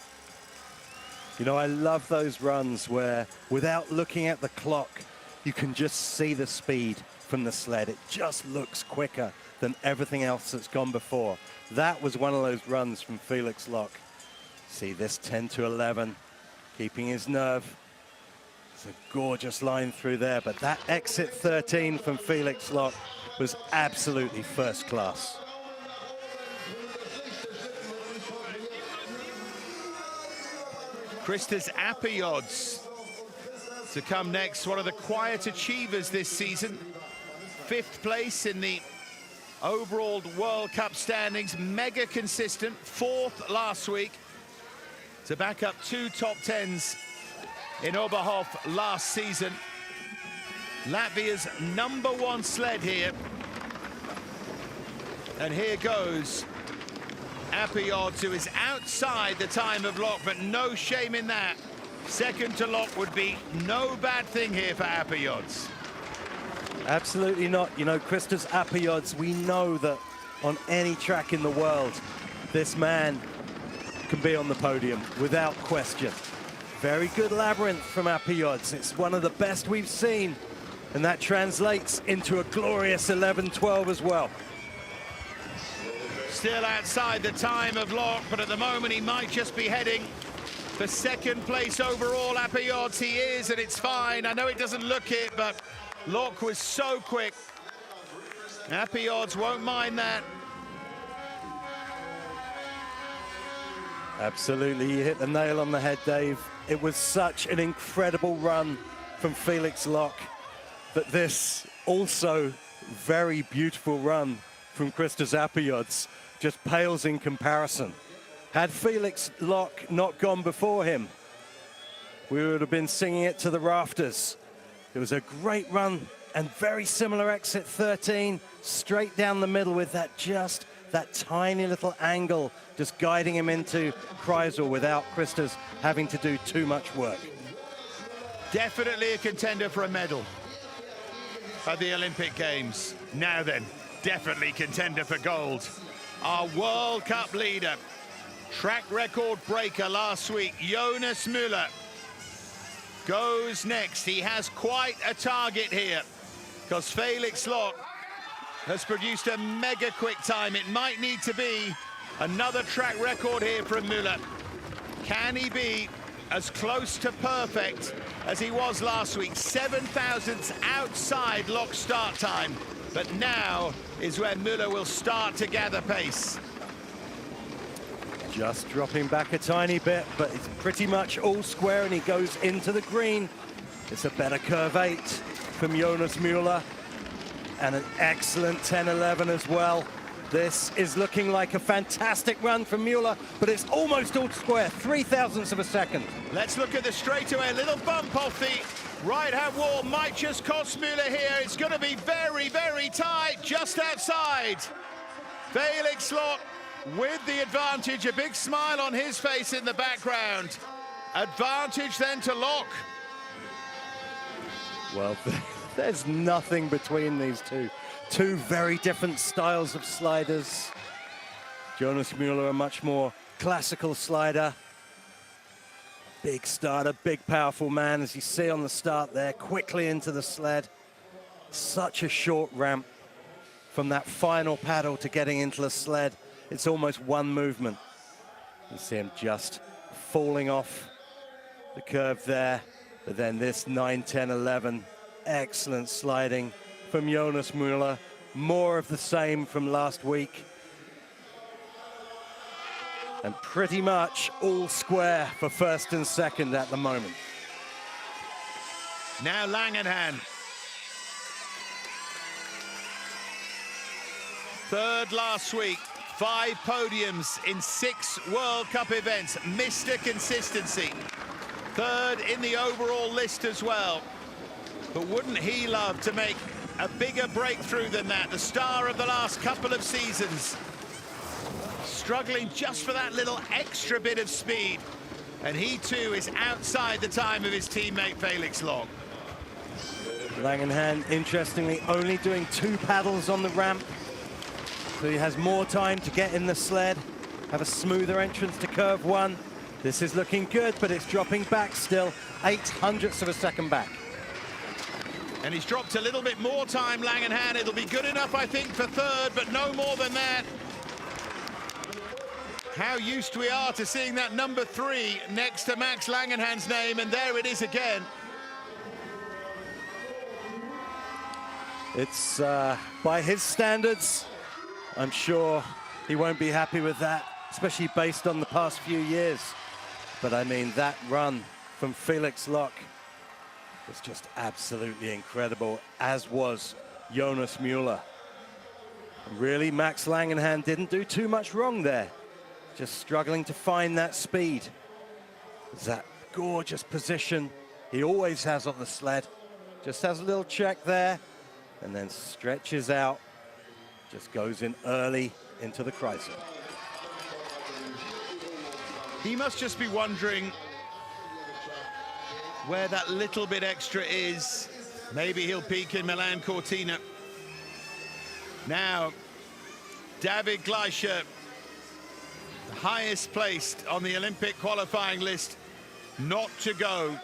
You know, I love those runs where, without looking at the clock, you can just see the speed from the sled. It just looks quicker than everything else that's gone before. That was one of those runs from Felix Lock. See this 10 to 11, keeping his nerve. It's a gorgeous line through there, but that exit 13 from Felix Lock was absolutely first class. Christos Apiods to come next, one of the quiet achievers this season. 5th place in the overall World Cup standings, mega consistent, 4th last week to back up 2 top 10s in Oberhof last season. Latvia's #1 sled here. And here goes Apiods, who is outside the time of Lock, but no shame in that. Second to Lock would be no bad thing here for Apiods. Absolutely not. You know, Christos Apiods, we know that on any track in the world, this man can be on the podium without question. Very good labyrinth from Apiods. It's one of the best we've seen, and that translates into a glorious 11-12 as well. Still outside the time of Lock, but at the moment he might just be heading for 2nd place overall. Apiods, he is, and it's fine. I know it doesn't look it, but Lock was so quick. Apiods won't mind that. Absolutely, you hit the nail on the head, Dave. It was such an incredible run from Felix Lock, but this also very beautiful run from Christos Apiods just pales in comparison. Had Felix Lock not gone before him, we would have been singing it to the rafters. It was a great run and very similar exit 13, straight down the middle with that tiny little angle just guiding him into Kreisel without Christos having to do too much work. Definitely a contender for a medal at the Olympic Games. Now then, definitely contender for gold. Our World Cup leader, track record breaker last week, Jonas Müller, goes next. He has quite a target here because Felix Lock has produced a mega quick time. It might need to be another track record here from Müller. Can he be as close to perfect as he was last week? 7 thousandths outside Lock's start time, but now is where Müller will start to gather pace. Just dropping back a tiny bit, but it's pretty much all square, and he goes into the green. It's a better curve 8 from Jonas Müller, and an excellent 10-11 as well. This is looking like a fantastic run from Müller, but it's almost all square, 3 thousandths of a second. Let's look at the straightaway. A little bump off the right-hand wall might just cost Müller here. It's going to be very, very tight, just outside. Felix Lock with the advantage, a big smile on his face in the background. Advantage then to Lock. Well, there's nothing between these two. Two very different styles of sliders. Jonas Müller, a much more classical slider. Big starter, big powerful man, as you see on the start there, quickly into the sled. Such a short ramp from that final paddle to getting into the sled. It's almost one movement. You see him just falling off the curve there. But then this 9, 10, 11, excellent sliding from Jonas Müller. More of the same from last week. And pretty much all square for first and second at the moment. Now Langenhan. Third last week. 5 podiums in 6 World Cup events. Mr. Consistency. third in the overall list as well. But wouldn't he love to make a bigger breakthrough than that? The star of the last couple of seasons, struggling just for that little extra bit of speed. And he too is outside the time of his teammate Felix Loch. Langenhan, interestingly, only doing 2 paddles on the ramp. So he has more time to get in the sled, have a smoother entrance to curve 1. This is looking good, but it's dropping back still, 0.08 of a second back. And he's dropped a little bit more time, Langenhan. It'll be good enough, I think, for third, but no more than that. How used we are to seeing that number 3 next to Max Langenhan's name, and there it is again. It's, by his standards, I'm sure he won't be happy with that, especially based on the past few years. But I mean, that run from Felix Loch was just absolutely incredible, as was Jonas Müller. Really, Max Langenhan didn't do too much wrong there. Just struggling to find that speed. It's that gorgeous position he always has on the sled. Just has a little check there, and then stretches out. Just goes in early into the Kreisel. He must just be wondering where that little bit extra is. Maybe he'll peak in Milan Cortina. Now, David Gleicher, the highest placed on the Olympic qualifying list, not to go.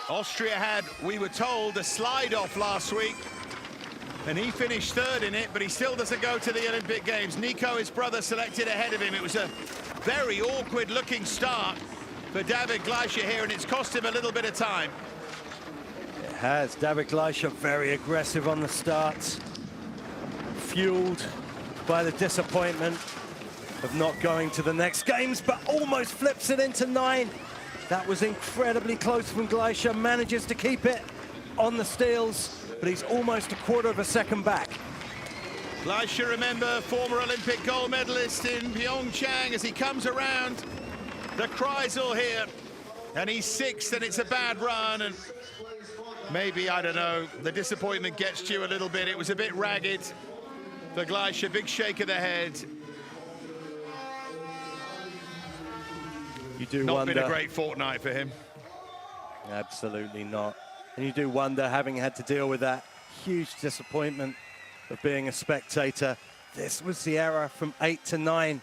Austria had, we were told, a slide-off last week, and he finished third in it, but he still doesn't go to the Olympic Games. Nico, his brother, selected ahead of him. It was a very awkward-looking start for David Gleicher here, and it's cost him a little bit of time. It has. David Gleicher very aggressive on the start, fueled by the disappointment of not going to the next games, but almost flips it into 9. That was incredibly close from Gleicher, manages to keep it on the steels, but he's almost a quarter of a second back. Gleicher, remember, former Olympic gold medalist in Pyeongchang, as he comes around the Kreisel here, and he's 6th, and it's a bad run, and maybe, I don't know, the disappointment gets to you a little bit. It was a bit ragged for Gleicher, big shake of the head. You do not wonder. Been a great fortnight for him. Absolutely not. And you do wonder, having had to deal with that huge disappointment of being a spectator, this was the error from 8 to 9.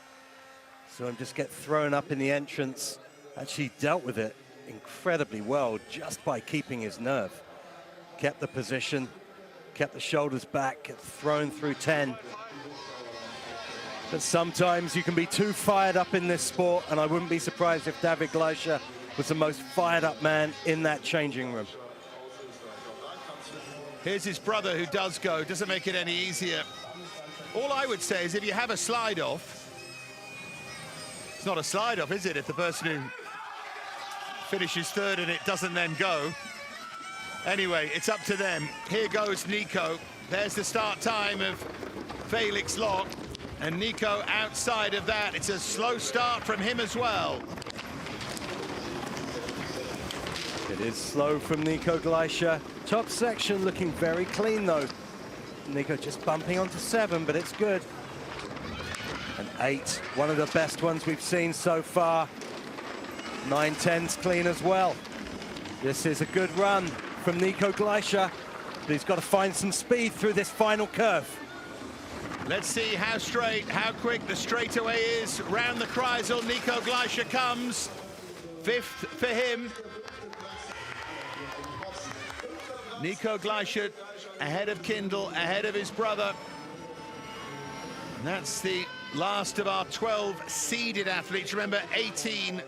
So him just get thrown up in the entrance. Actually dealt with it incredibly well just by keeping his nerve. Kept the position, kept the shoulders back, get thrown through 10. But sometimes you can be too fired up in this sport, and I wouldn't be surprised if David Gleicher was the most fired up man in that changing room. Here's his brother who does go, doesn't make it any easier. All I would say is if you have a slide off, it's not a slide off, is it, if the person who finishes third and it doesn't then go. Anyway, it's up to them. Here goes Nico. There's the start time of Felix Loch. And Nico outside of that. It's a slow start from him as well. It is slow from Nico Gleicher. Top section looking very clean though. Nico just bumping onto 7, but it's good. And 8, one of the best ones we've seen so far. 9-10's clean as well. This is a good run from Nico Gleicher, but he's got to find some speed through this final curve. Let's see how straight, how quick the straightaway is. Round the Kreisel, Nico Gleicher comes. 5th for him. Nico Gleicher ahead of Kindle, ahead of his brother. And that's the last of our 12 seeded athletes. Remember, 18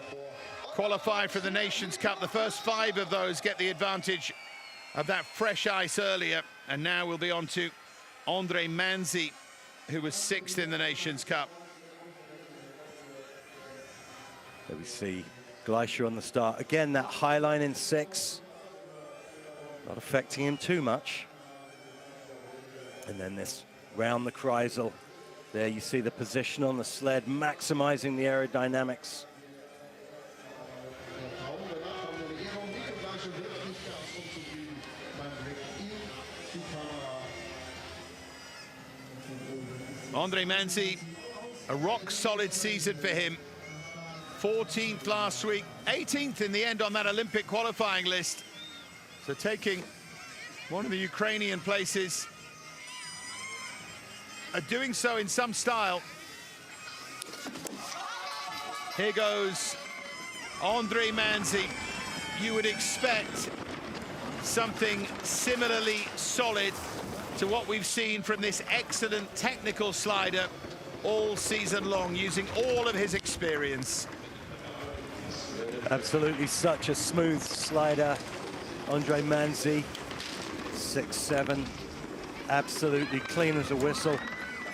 qualify for the Nations Cup. The first 5 of those get the advantage of that fresh ice earlier. And now we'll be on to Andre Manzi, who was 6th in the Nations Cup. There we see Gleicher on the start. Again, that high line in 6. Not affecting him too much. And then this round the Kreisel. There you see the position on the sled, maximizing the aerodynamics. Andre Manzi, a rock-solid season for him. 14th last week, 18th in the end on that Olympic qualifying list. So taking one of the Ukrainian places, doing so in some style. Here goes Andre Manzi. You would expect something similarly solid to what we've seen from this excellent technical slider all season long, using all of his experience. Absolutely such a smooth slider. Andre Manzi, 6'7", absolutely clean as a whistle.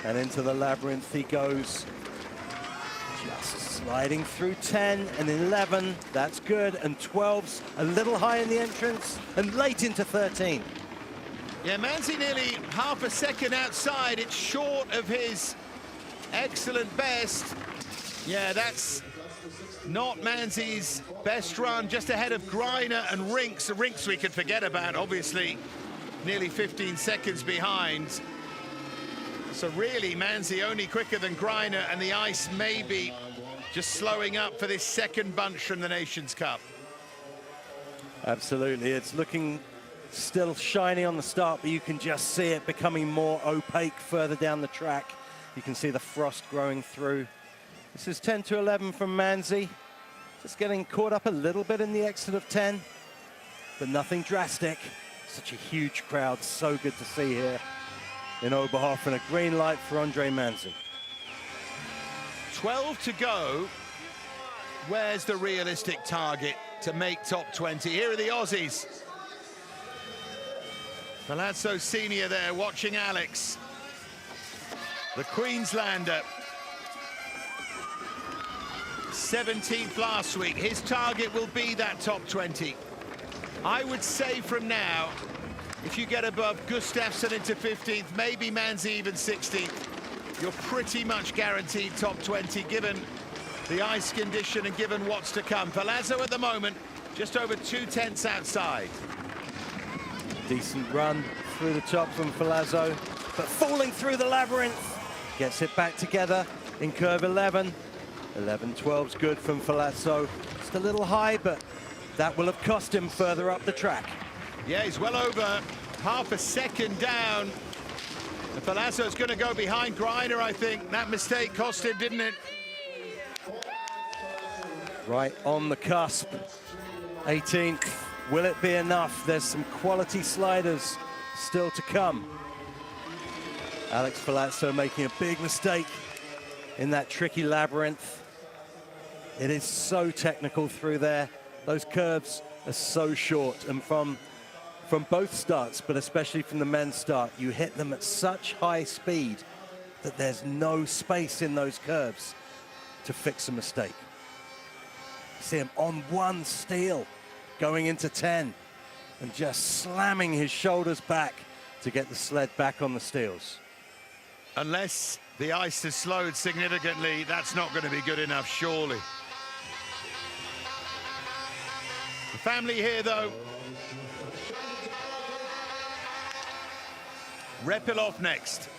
And into the labyrinth he goes. Just sliding through 10 and 11, that's good. And 12's a little high in the entrance and late into 13. Yeah, Manzi nearly half a second outside. It's short of his excellent best. Yeah, that's not Manzi's best run, just ahead of Greiner and Rinks. Rinks we could forget about, obviously, nearly 15 seconds behind. So really, Manzi only quicker than Greiner, and the ice maybe just slowing up for this second bunch from the Nations Cup. Absolutely, it's looking still shiny on the start, but you can just see it becoming more opaque further down the track. You can see the frost growing through. This is 10 to 11 from Manzi. Just getting caught up a little bit in the exit of 10, but nothing drastic. Such a huge crowd, so good to see here in Oberhof, and a green light for Andre Manzi. 12 to go. Where's the realistic target to make top 20? Here are the Aussies. Palazzo Senior there watching Alex. The Queenslander, 17th last week. His target will be that top 20. I would say from now, if you get above Gustafsson into 15th, maybe Manzi even 16th, you're pretty much guaranteed top 20, given the ice condition and given what's to come. Palazzo at the moment, just over 2/10 outside. Decent run through the top from Palazzo, but falling through the labyrinth. Gets it back together in curve 11. 11-12's good from Palazzo. Just a little high, but that will have cost him further up the track. Yeah, he's well over half a second down. And Palazzo's going to go behind Greiner, I think. That mistake cost him, didn't it? Right on the cusp. 18th. Will it be enough? There's some quality sliders still to come. Alex Palazzo making a big mistake in that tricky labyrinth. It is so technical through there. Those curves are so short, and from both starts, but especially from the men's start, you hit them at such high speed that there's no space in those curves to fix a mistake. See him on one steel going into 10 and just slamming his shoulders back to get the sled back on the steels. Unless the ice has slowed significantly, that's not going to be good enough, surely. The family here, though. Repilov next.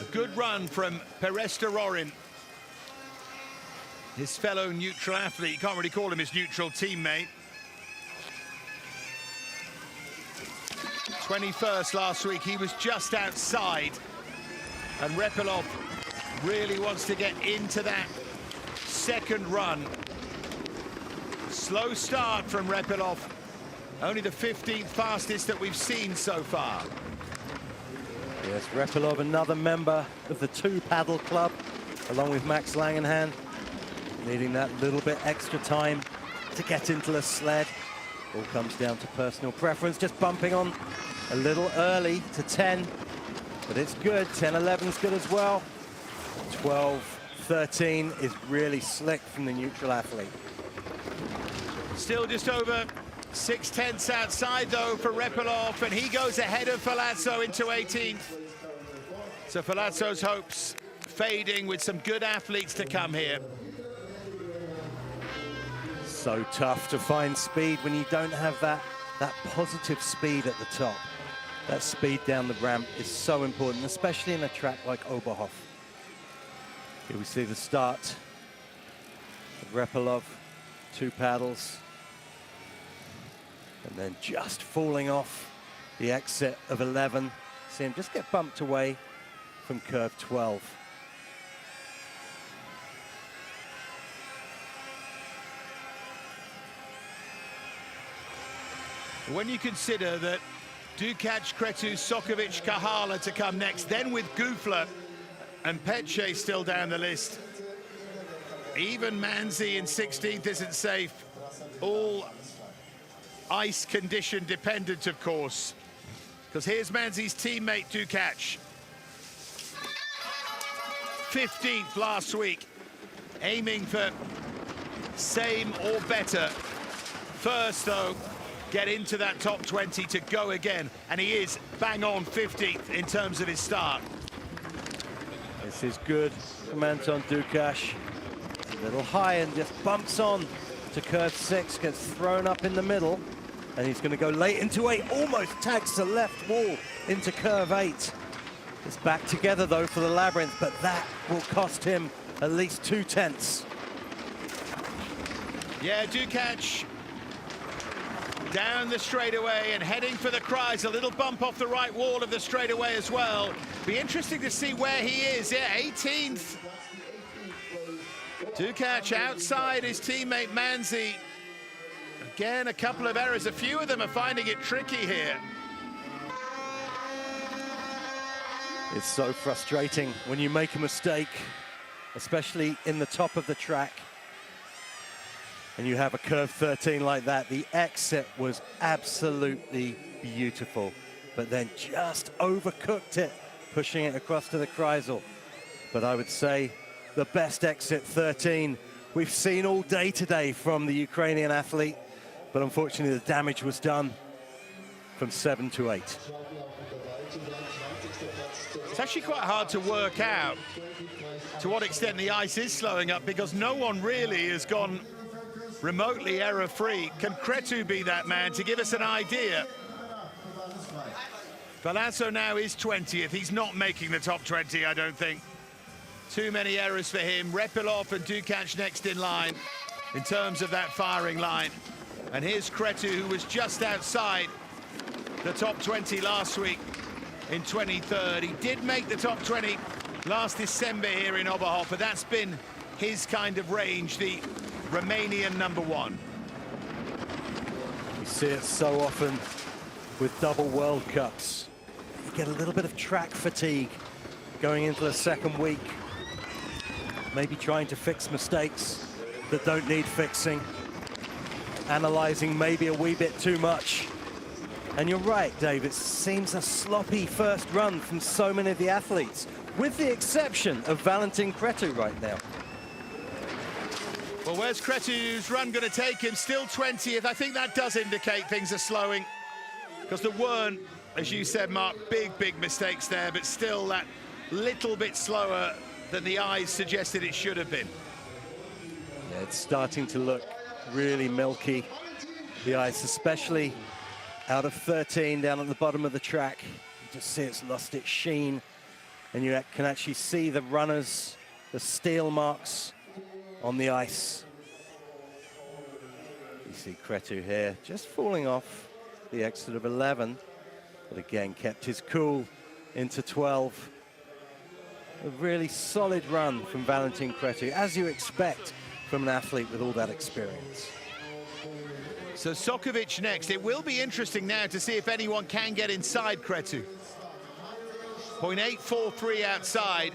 A good run from Peresta-Rorin, his fellow neutral athlete. You can't really call him his neutral teammate. 21st last week, he was just outside. And Repilov really wants to get into that second run. Slow start from Repilov. Only the 15th fastest that we've seen so far. Yes, Repilov, another member of the Two Paddle Club, along with Max Langenhan, needing that little bit extra time to get into the sled. All comes down to personal preference, just bumping on a little early to 10, but it's good. 10-11's good as well. 12-13 is really slick from the neutral athlete. Still just over 6/10 outside, though, for Repilov, and he goes ahead of Palazzo into 18th. So Palazzo's hopes fading with some good athletes to come here. So tough to find speed when you don't have that positive speed at the top. That speed down the ramp is so important, especially in a track like Oberhof. Here we see the start of Repelov, 2 paddles, and then just falling off the exit of 11. See him just get bumped away from curve 12. When you consider that Dukac, Cretu, Sokovic, Kahala to come next, then with Gufler and Peche still down the list. Even Manzi in 16th isn't safe. All ice condition dependent, of course. Because here's Manzi's teammate, Dukac. 15th last week, aiming for same or better. First, though, get into that top 20 to go again, and he is bang on 15th in terms of his start. This is good from Anton Dukac. A little high and just bumps on to curve 6, gets thrown up in the middle, and he's going to go late into 8, almost tags the left wall into curve 8. It's back together though for the labyrinth, but that will cost him at least 2 tenths. Yeah, Dukac down the straightaway and heading for the Kreis. A little bump off the right wall of the straightaway as well. Be interesting to see where he is. Yeah, 18th. Dukac outside his teammate Manzi. Again, a couple of errors. A few of them are finding it tricky here. It's so frustrating when you make a mistake, especially in the top of the track, and you have a curve 13 like that. The exit was absolutely beautiful, but then just overcooked it, pushing it across to the Kreisel. But I would say the best exit 13 we've seen all day today from the Ukrainian athlete, but unfortunately the damage was done from 7 to 8. It's actually quite hard to work out to what extent the ice is slowing up, because no one really has gone remotely error-free. Can Cretu be that man to give us an idea? Palazzo now is 20th. He's not making the top 20, I don't think. Too many errors for him. Repelov and Dukac next in line in terms of that firing line. And here's Cretu, who was just outside the top 20 last week in 23rd. He did make the top 20 last December here in Oberhof, but that's been his kind of range, the Romanian #1. You see it so often with double World Cups. You get a little bit of track fatigue going into the second week. Maybe trying to fix mistakes that don't need fixing. Analyzing maybe a wee bit too much. And you're right, Dave, it seems a sloppy first run from so many of the athletes, with the exception of Valentin Cretu right now. Well, where's Cretu's run going to take him? Still 20th. I think that does indicate things are slowing, because there weren't, as you said, Mark, big mistakes there, but still that little bit slower than the eyes suggested it should have been. Yeah, it's starting to look really milky, the ice, especially out of 13 down at the bottom of the track. You just see it's lost its sheen, and you can actually see the runners, the steel marks on the ice. You see Cretu here just falling off the exit of 11, but again kept his cool into 12. A really solid run from Valentin Cretu, as you expect from an athlete with all that experience. So Sokovic next. It will be interesting now to see if anyone can get inside Cretu. 0.843 outside.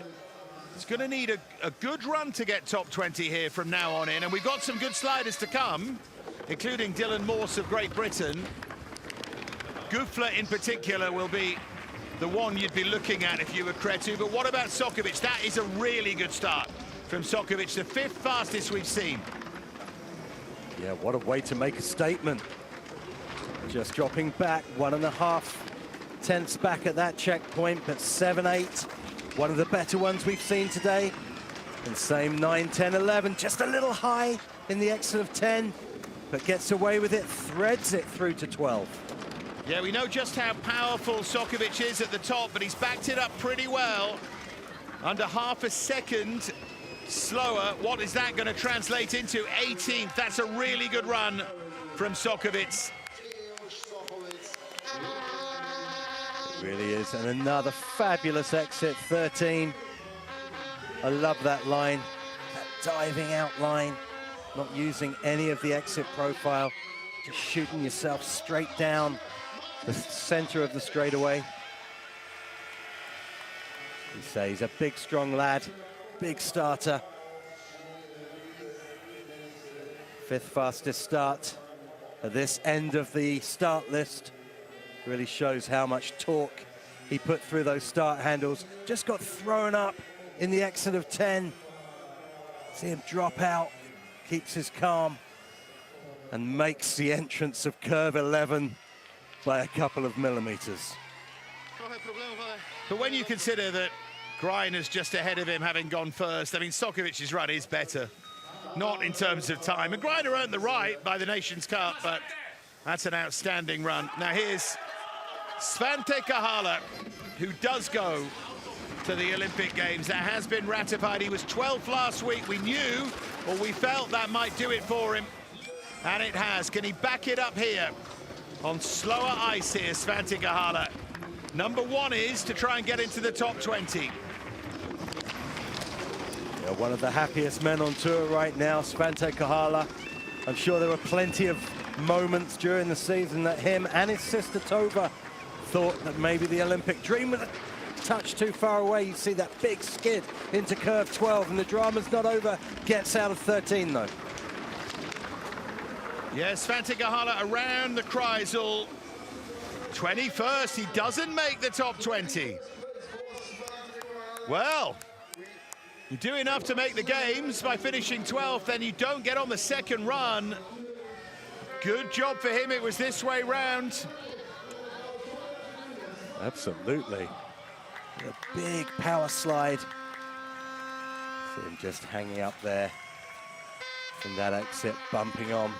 It's going to need a good run to get top 20 here from now on in, and we've got some good sliders to come, including Dylan Morse of Great Britain. Gufler in particular will be the one you'd be looking at if you were Cretu, but what about Sokovic? That is a really good start from Sokovic, the 5th fastest we've seen. Yeah, what a way to make a statement. Just dropping back 1.5 tenths back at that checkpoint, but 7-8, one of the better ones we've seen today. And same 9, 10, 11, just a little high in the exit of 10. but gets away with it, threads it through to 12. Yeah, we know just how powerful Sokovic is at the top, but he's backed it up pretty well. Under half a second slower. What is that going to translate into? 18th. That's a really good run from Sokovic. It really is. And another fabulous exit, 13. I love that line, that diving out line, not using any of the exit profile, just shooting yourself straight down the center of the straightaway. You say he's a big, strong lad, big starter. 5th fastest start at this end of the start list. Really shows how much torque he put through those start handles. Just got thrown up in the exit of 10. See him drop out, keeps his calm, and makes the entrance of curve 11 by a couple of millimeters. But when you consider that Greiner's just ahead of him, having gone first, I mean, Sokovic's run is better, not in terms of time. And Greiner earned the right by the Nations Cup, but that's an outstanding run. Now here's Svante Kahala, who does go to the Olympic Games. That has been ratified. He was 12th last week. We knew, or we felt that might do it for him, and it has. Can he back it up here on slower ice here, Svante Kahala? Number one is to try and get into the top 20. Yeah, one of the happiest men on tour right now, Svante Kahala. I'm sure there were plenty of moments during the season that him and his sister Tova thought that maybe the Olympic dream was a touch too far away. You see that big skid into curve 12, and the drama's not over. Gets out of 13 though. Yes, Svante Kahala around the Kreisel. 21st, he doesn't make the top 20. Well, you do enough to make the games by finishing 12th, then you don't get on the second run. Good job for him, it was this way round. Absolutely. A big power slide. See him just hanging up there from that exit, bumping on.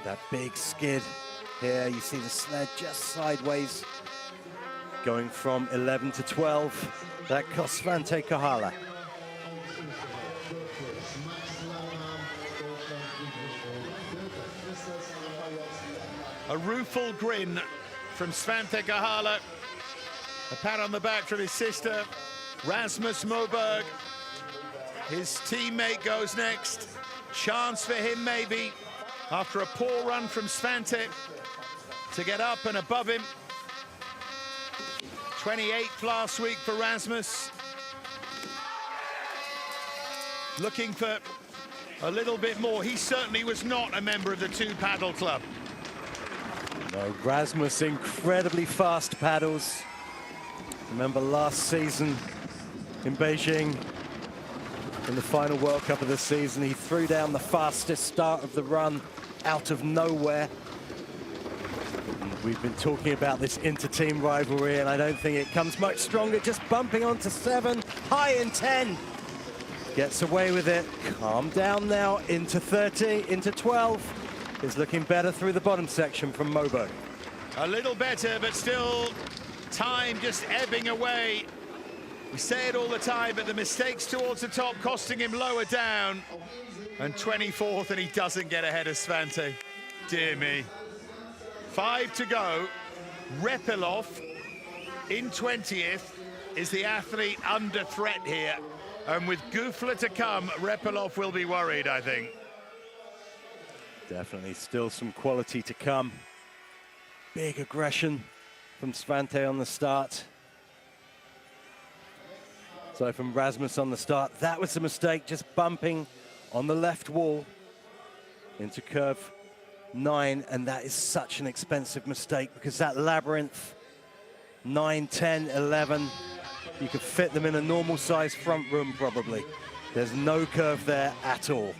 That big skid here, you see the sled just sideways, going from 11 to 12. That cost Svante Kahala. A rueful grin from Svante Kahala. A pat on the back from his sister, Rasmus Moberg. His teammate goes next. Chance for him maybe, after a poor run from Svante, to get up and above him. 28th last week for Rasmus. Looking for a little bit more. He certainly was not a member of the two paddle club. No, Rasmus, incredibly fast paddles. Remember last season in Beijing, in the final World Cup of the season, he threw down the fastest start of the run out of nowhere. And we've been talking about this inter-team rivalry, and I don't think it comes much stronger. Just bumping onto 7, high in 10. Gets away with it. Calm down now, into 30, into 12. Is looking better through the bottom section from Moberg. A little better, but still time just ebbing away. We say it all the time, but the mistakes towards the top costing him lower down. And 24th, and he doesn't get ahead of Svante. Dear me. 5 to go. Repilov in 20th is the athlete under threat here. And with Gufler to come, Repilov will be worried, I think. Definitely still some quality to come. Big aggression from Svante on the start. So from Rasmus on the start, that was a mistake, just bumping on the left wall into curve 9, and that is such an expensive mistake because that labyrinth, 9, 10, 11, you could fit them in a normal size front room probably. There's no curve there at all.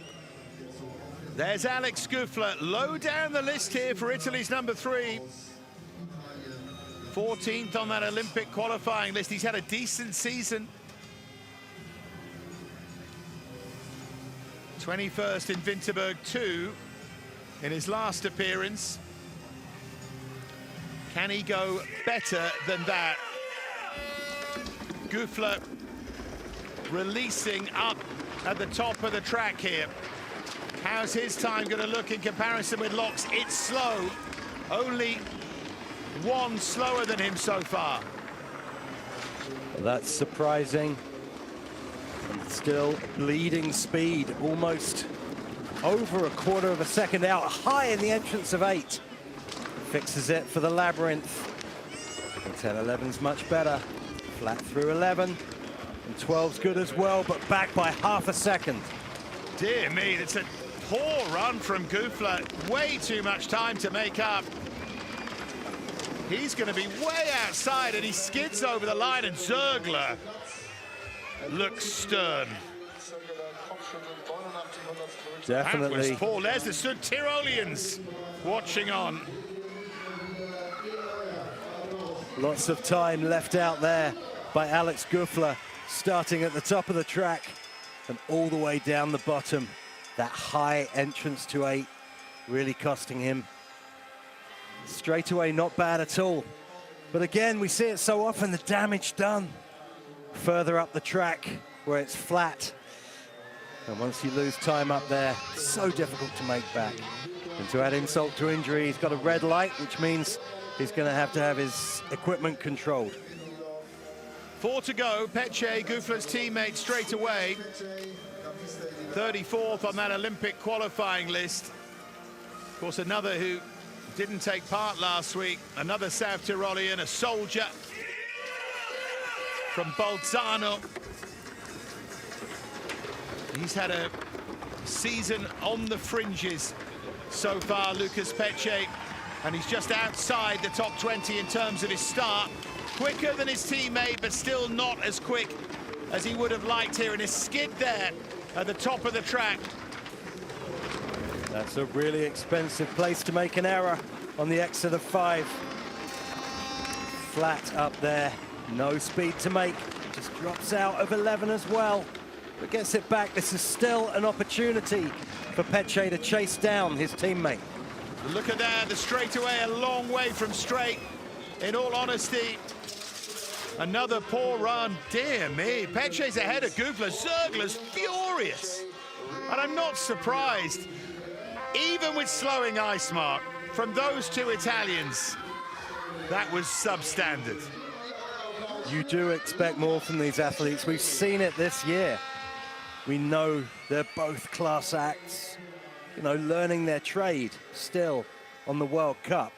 There's Alex Gufler, low down the list here for Italy's number 3. 14th on that Olympic qualifying list. He's had a decent season. 21st in Wintersport II in his last appearance. Can he go better than that? Güffler releasing up at the top of the track here. How's his time going to look in comparison with Locks? It's slow. Only one slower than him so far. Well, that's surprising. And still bleeding speed, almost over a quarter of a second out, high in the entrance of 8. Fixes it for the Labyrinth. And 10-11's much better. Flat through 11. And 12's good as well, but back by half a second. Dear me, it's a poor run from Güffler. Way too much time to make up. He's going to be way outside, and he skids over the line, and Zergler looks stern. Definitely. That was poor. There's the Sud Tyroleans watching on. Lots of time left out there by Alex Güffler, starting at the top of the track and all the way down the bottom. That high entrance to 8 really costing him. Straight away, not bad at all. But again, we see it so often, the damage done further up the track where it's flat. And once you lose time up there, so difficult to make back. And to add insult to injury, he's got a red light, which means he's going to have his equipment controlled. 4 to go. Peche, Güffler's teammate, straight away. 34th on that Olympic qualifying list. Of course, another who didn't take part last week, another South Tyrolean, a soldier from Bolzano. He's had a season on the fringes so far, Lucas Peche, and he's just outside the top 20 in terms of his start. Quicker than his teammate, but still not as quick as he would have liked here, and his skid there at the top of the track. That's a really expensive place to make an error on the exit of 5. Flat up there, no speed to make, just drops out of 11 as well. But gets it back. This is still an opportunity for Peche to chase down his teammate. Look at that, the straightaway a long way from straight. In all honesty, another poor run. Dear me, Peche's ahead of Güffler. Zergler's furious. And I'm not surprised, even with slowing ice mark from those two Italians, that was substandard. You do expect more from these athletes. We've seen it this year. We know they're both class acts, you know, learning their trade still on the World Cup,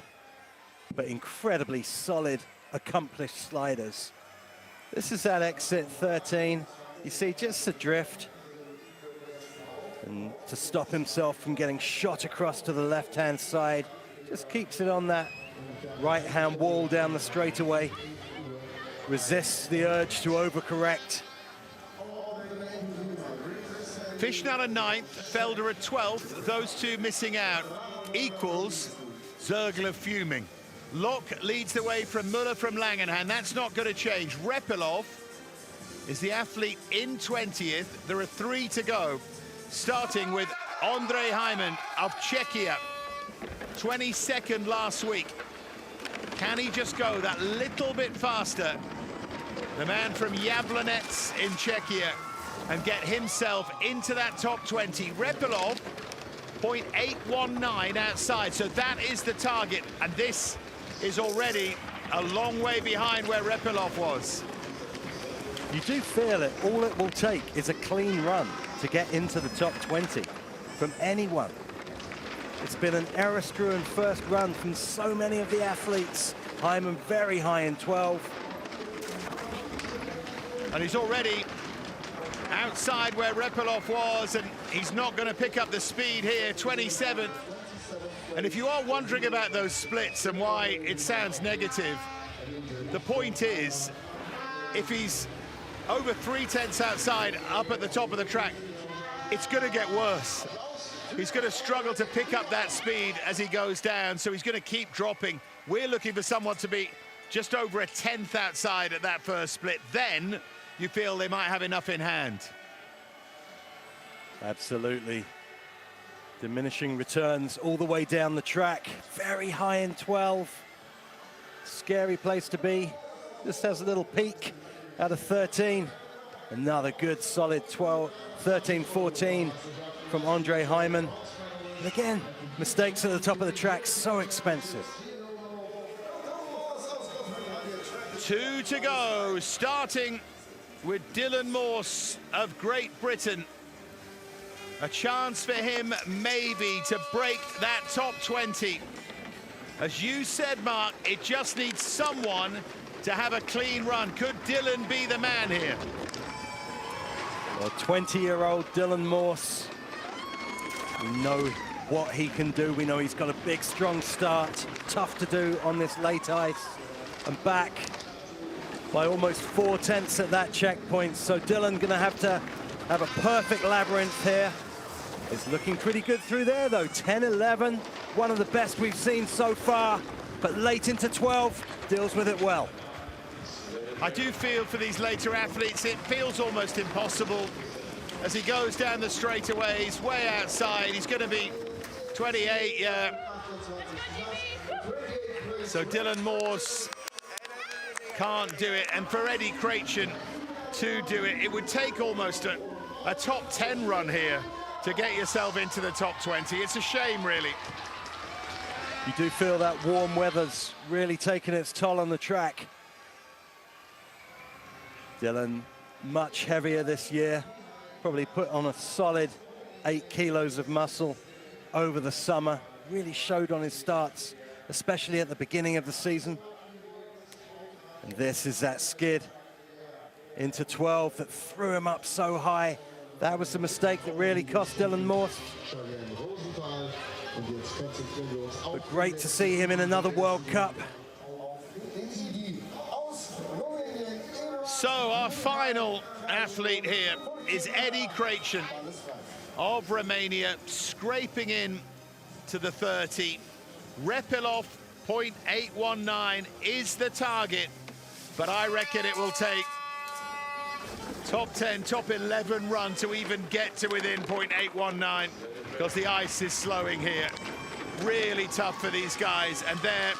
but incredibly solid, accomplished sliders. This is at exit 13. You see just the drift. And to stop himself from getting shot across to the left-hand side, just keeps it on that right-hand wall down the straightaway. Resists the urge to overcorrect. Fishner at 9th, Felder at 12th. Those two missing out equals Zergler fuming. Locke leads the way from Müller from Langenhagen. That's not going to change. Repilov is the athlete in 20th. There are 3 to go, starting with Ondrej Hyman of Czechia, 22nd last week. Can he just go that little bit faster? The man from Jablonec in Czechia, and get himself into that top 20. Repilov, 0.819 outside, so that is the target, and this is already a long way behind where Repilov was. You do feel it. All it will take is a clean run to get into the top 20 from anyone. It's been an error-strewn first run from so many of the athletes. Hyman very high in 12. And he's already outside where Repilov was, and he's not going to pick up the speed here, 27th. And if you are wondering about those splits and why it sounds negative, the point is, if he's over 3/10 outside up at the top of the track, it's going to get worse. He's going to struggle to pick up that speed as he goes down, so he's going to keep dropping. We're looking for someone to be just over a 10th outside at that first split. Then you feel they might have enough in hand. Absolutely. Diminishing returns all the way down the track. Very high in 12. Scary place to be. Just has a little peak out of 13. Another good solid 12, 13, 14 from Andre Hyman. And again, mistakes at the top of the track, so expensive. 2 to go, starting with Dylan Morse of Great Britain. A chance for him maybe to break that top 20. As you said, Mark, it just needs someone to have a clean run. Could Dylan be the man here? Well, 20-year-old Dylan Morse, we know what he can do. We know he's got a big, strong start. Tough to do on this late ice. And back by almost 4/10 at that checkpoint. So Dylan gonna have to have a perfect labyrinth here. It's looking pretty good through there though. 10-11, one of the best we've seen so far. But late into 12, deals with it well. I do feel for these later athletes, it feels almost impossible. As he goes down the straightaways, way outside, he's going to be 28, yeah. So Dylan Morse can't do it, and for Eddie Krejcen to do it, it would take almost a top 10 run here to get yourself into the top 20. It's a shame, really. You do feel that warm weather's really taken its toll on the track. Dylan, much heavier this year. Probably put on a solid 8 kilos of muscle over the summer. Really showed on his starts, especially at the beginning of the season. And this is that skid into 12 that threw him up so high. That was the mistake that really cost Dylan Morse. But great to see him in another World Cup. So our final athlete here is Eddie Krejcen of Romania, scraping in to the 30. Repilov 0.819 is the target, but I reckon it will take top 10, top 11 run to even get to within 0.819, because the ice is slowing here. Really tough for these guys, and there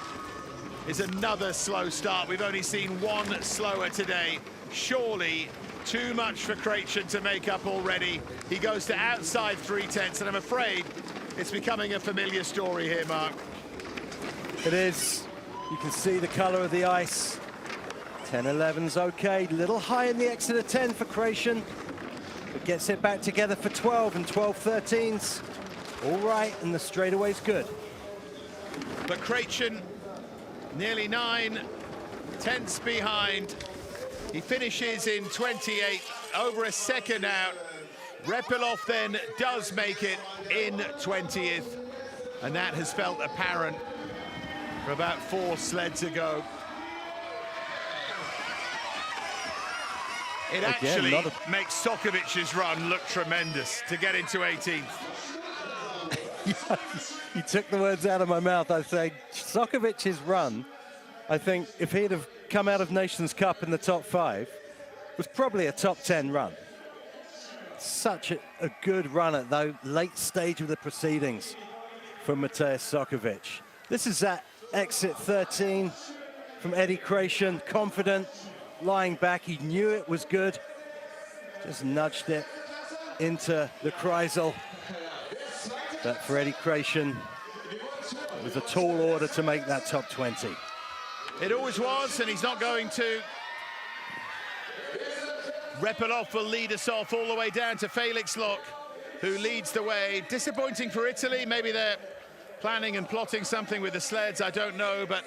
is another slow start. We've only seen one slower today. Surely too much for Krejcen to make up already. He goes to outside 3/10, and I'm afraid it's becoming a familiar story here, Mark. It is. You can see the color of the ice. 10-11's okay. Little high in the exit of 10 for Krejcen, but gets it back together for 12, and 12-13's all right, and the straightaway's good. But Krejcen nearly 9/10 behind. He finishes in 28, over a second out. Repilov then does make it in 20th, and that has felt apparent for about 4 sleds ago. It actually makes Sokovic's run look tremendous to get into 18th. You took the words out of my mouth. I say Sokovic's run, I think if he'd have come out of Nations Cup in the top 5, was probably a top 10 run. Such a good run at the late stage of the proceedings from Mateusz Sokovic. This is that exit 13 from Eddie Krejcen, confident, lying back. He knew it was good, just nudged it into the Kreisel. But for Eddie Krejcen, it was a tall order to make that top 20. It always was, and he's not going to. Repilov will lead us off all the way down to Felix Loch, who leads the way. Disappointing for Italy. Maybe they're planning and plotting something with the sleds, I don't know, but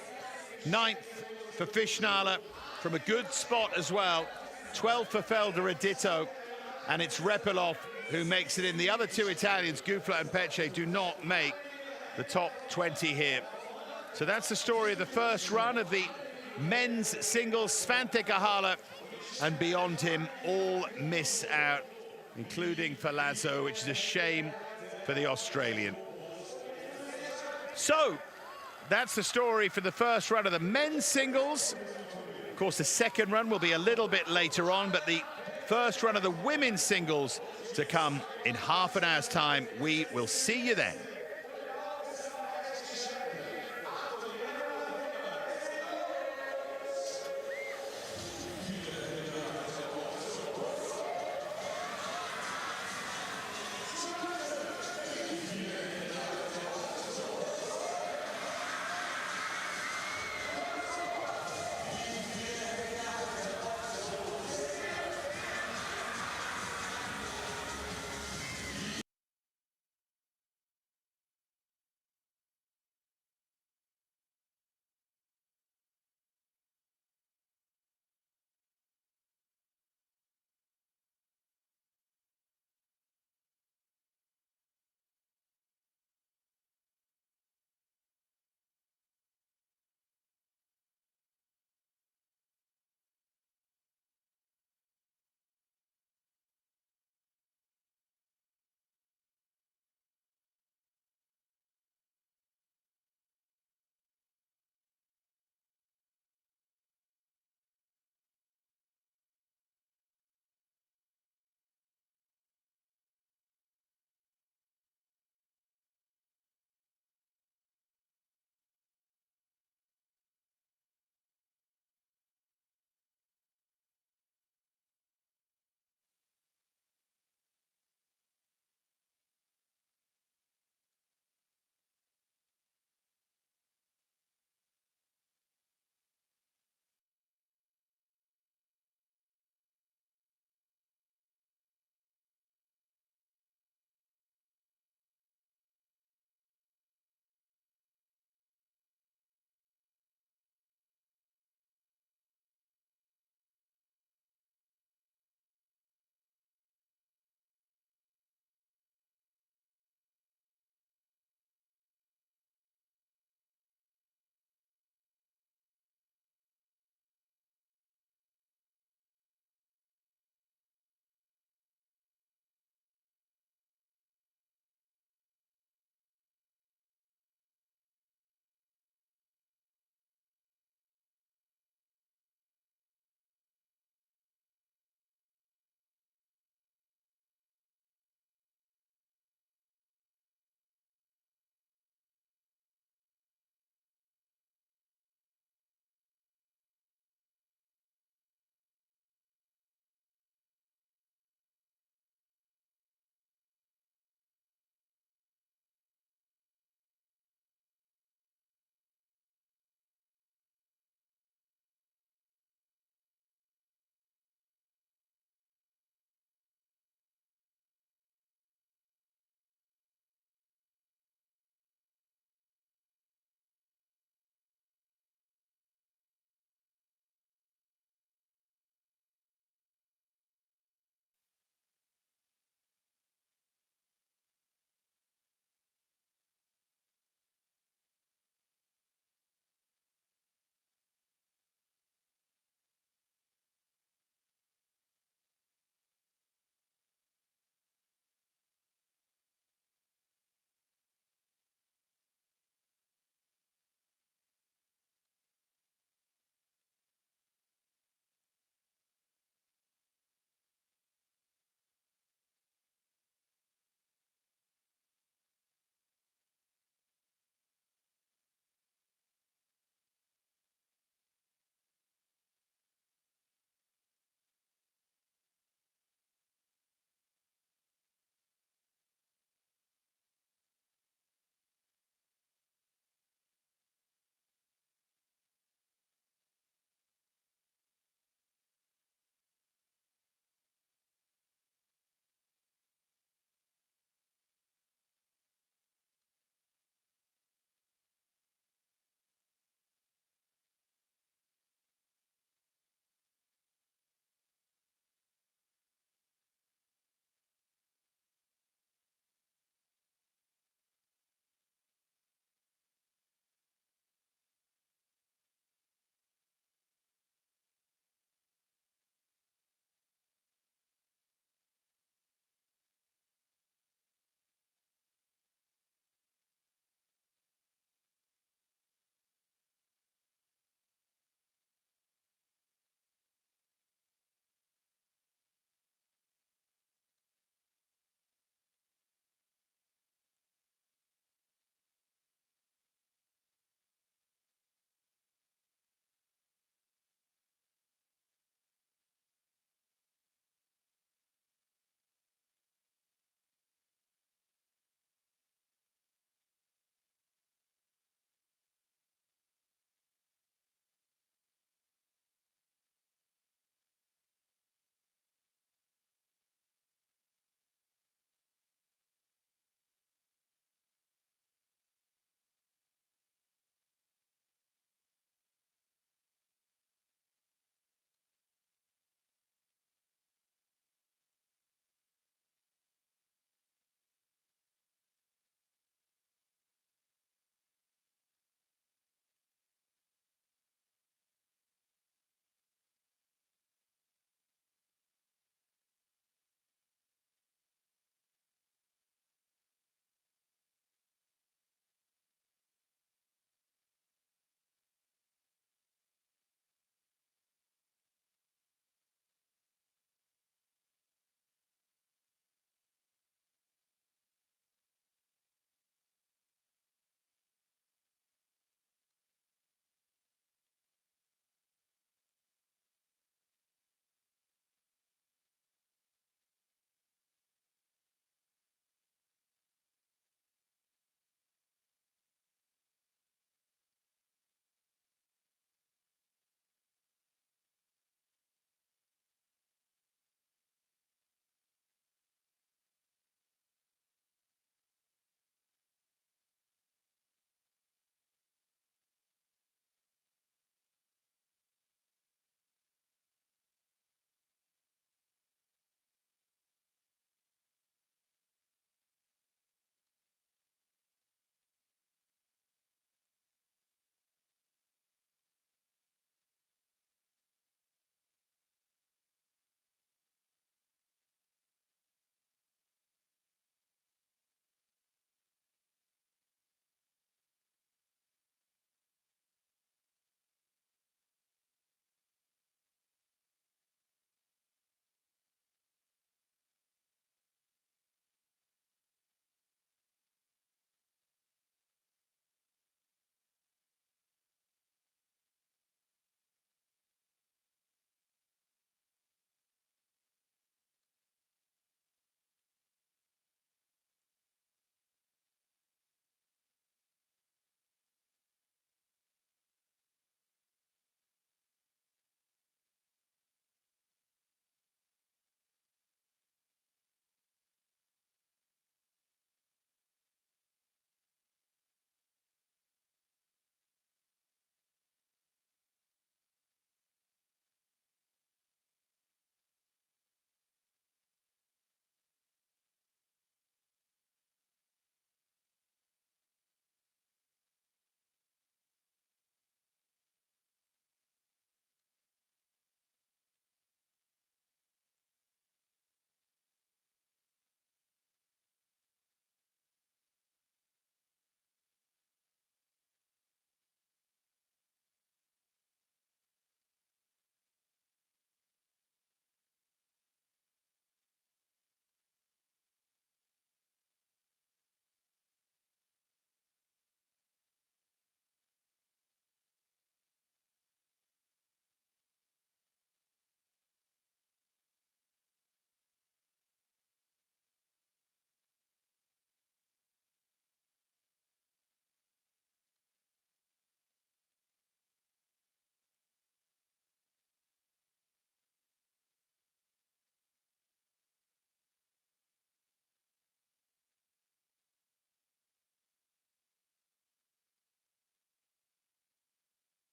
9th for Fischnaller from a good spot as well. 12th for Felder, a ditto, and it's Repilov who makes it in. The other 2 Italians, Gufla and Pecce, do not make the top 20 here. So that's the story of the first run of the men's singles. Svante Kahala and beyond him all miss out, including Palazzo, which is a shame for the Australian. So that's the story for the first run of the men's singles. Of course, the second run will be a little bit later on, but the first run of the women's singles to come in half an hour's time. We will see you then.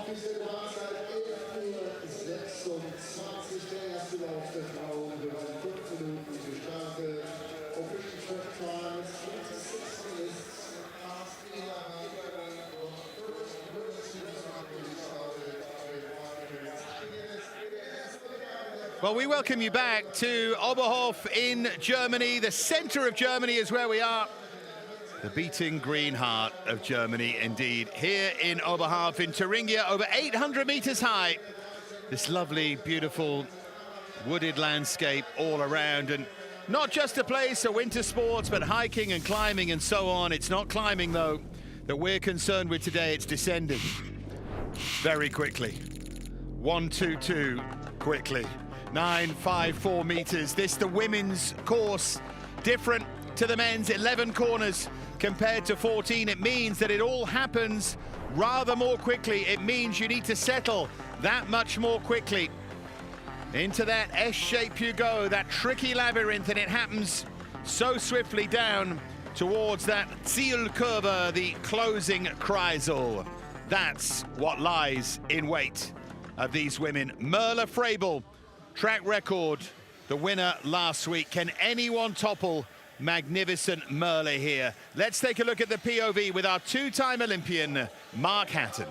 Offizielle Bahrzeit 11:26. Der erste Lauf der Frauen wird in 5 Minuten gestartet. Official track time is 26 minutes past the hour. Well, we welcome you back to Oberhof in Germany. The center of Germany is where we are. The beating green heart of Germany, indeed. Here in Oberhof in Thuringia, over 800 meters high. This lovely, beautiful, wooded landscape all around. And not just a place for winter sports, but hiking and climbing and so on. It's not climbing, though, that we're concerned with today. It's descending very quickly. 1:22 quickly. 954 meters. This the women's course, different to the men's. 11 corners compared to 14. It means that it all happens rather more quickly. It means you need to settle that much more quickly. Into that S shape you go, that tricky labyrinth, and it happens so swiftly down towards that Zielkurve, the closing Kreisel. That's what lies in wait of these women. Merle Frebel, track record, the winner last week. Can anyone topple magnificent Merle here? Let's take a look at the POV with our two-time Olympian, Mark Hatton.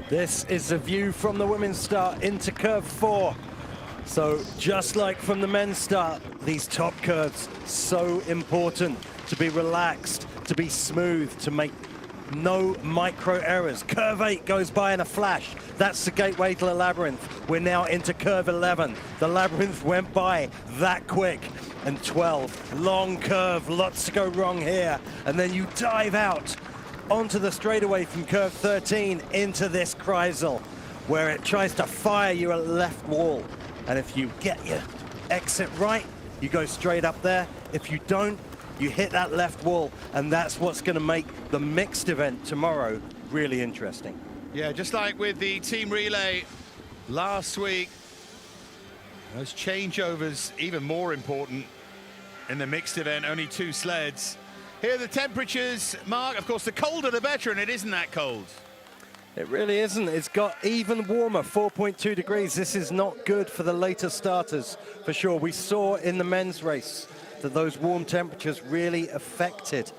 This is a view from the women's start into curve 4. So just like from the men's start, these top curves, so important to be relaxed, to be smooth, to make no micro errors. Curve 8 goes by in a flash. That's the gateway to the labyrinth. We're now into curve 11. The labyrinth went by that quick. And 12, long curve, lots to go wrong here. And then you dive out onto the straightaway from curve 13 into this Kreisel, where it tries to fire you at left wall. And if you get your exit right, you go straight up there. If you don't, you hit that left wall, and that's what's going to make the mixed event tomorrow really interesting. Yeah, just like with the team relay last week, those changeovers even more important in the mixed event, only 2 sleds. Here are the temperatures, Mark. Of course, the colder the better, and it isn't that cold. It really isn't. It's got even warmer, 4.2 degrees. This is not good for the later starters, for sure. We saw in the men's race that those warm temperatures really affected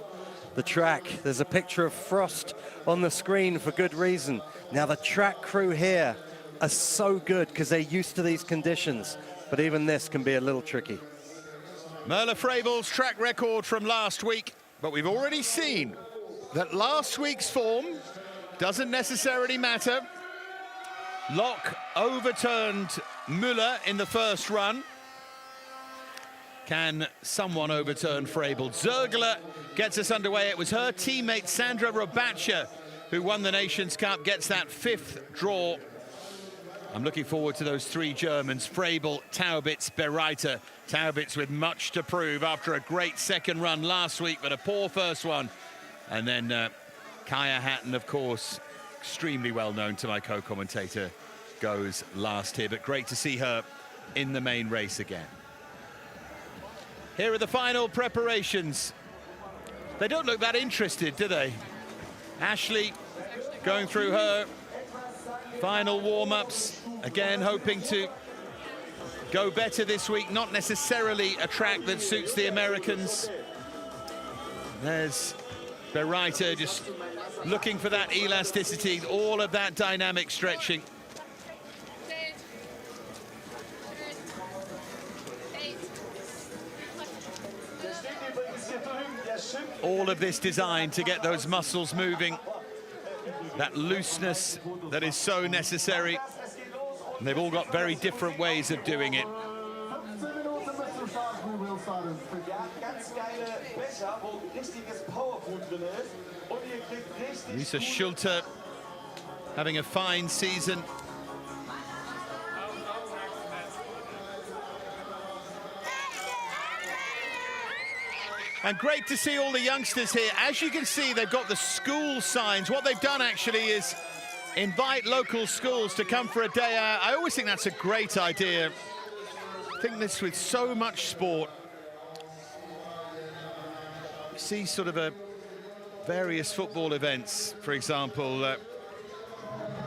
the track. There's a picture of frost on the screen for good reason. Now the track crew here are so good because they're used to these conditions, but even this can be a little tricky. Merle Frebel's track record from last week, but we've already seen that last week's form doesn't necessarily matter. Locke overturned Müller in the first run. Can someone overturn Frebel? Zergler gets us underway. It was her teammate Sandra Robacha who won the Nations Cup, gets that 5th draw. I'm looking forward to those 3 Germans, Frebel, Taubitz, Bereiter. Taubitz with much to prove after a great second run last week, but a poor first one. And then Kaya Hatton, of course, extremely well known to my co-commentator, goes last here, but great to see her in the main race again. Here are the final preparations. They don't look that interested, do they? Ashley going through her final warm-ups, again hoping to go better this week. Not necessarily a track that suits the Americans. There's Bereiter just looking for that elasticity, all of that dynamic stretching. All of this designed to get those muscles moving, that looseness that is so necessary. And they've all got very different ways of doing it. Lisa Schulte having a fine season. And great to see all the youngsters here. As you can see, they've got the school signs. What they've done actually is invite local schools to come for a day out. I always think that's a great idea. I think this with so much sport. You see sort of various football events, for example,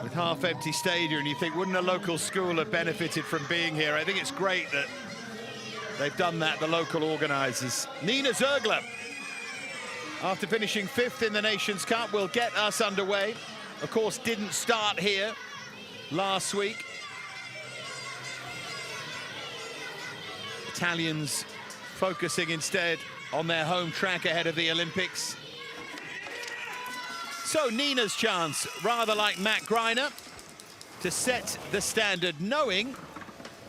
with half-empty stadia, and you think, wouldn't a local school have benefited from being here? I think it's great that they've done that, the local organisers. Nina Zergler, after finishing 5th in the Nations Cup, will get us underway. Of course, didn't start here last week. Italians focusing instead on their home track ahead of the Olympics. So Nina's chance, rather like Matt Greiner, to set the standard, knowing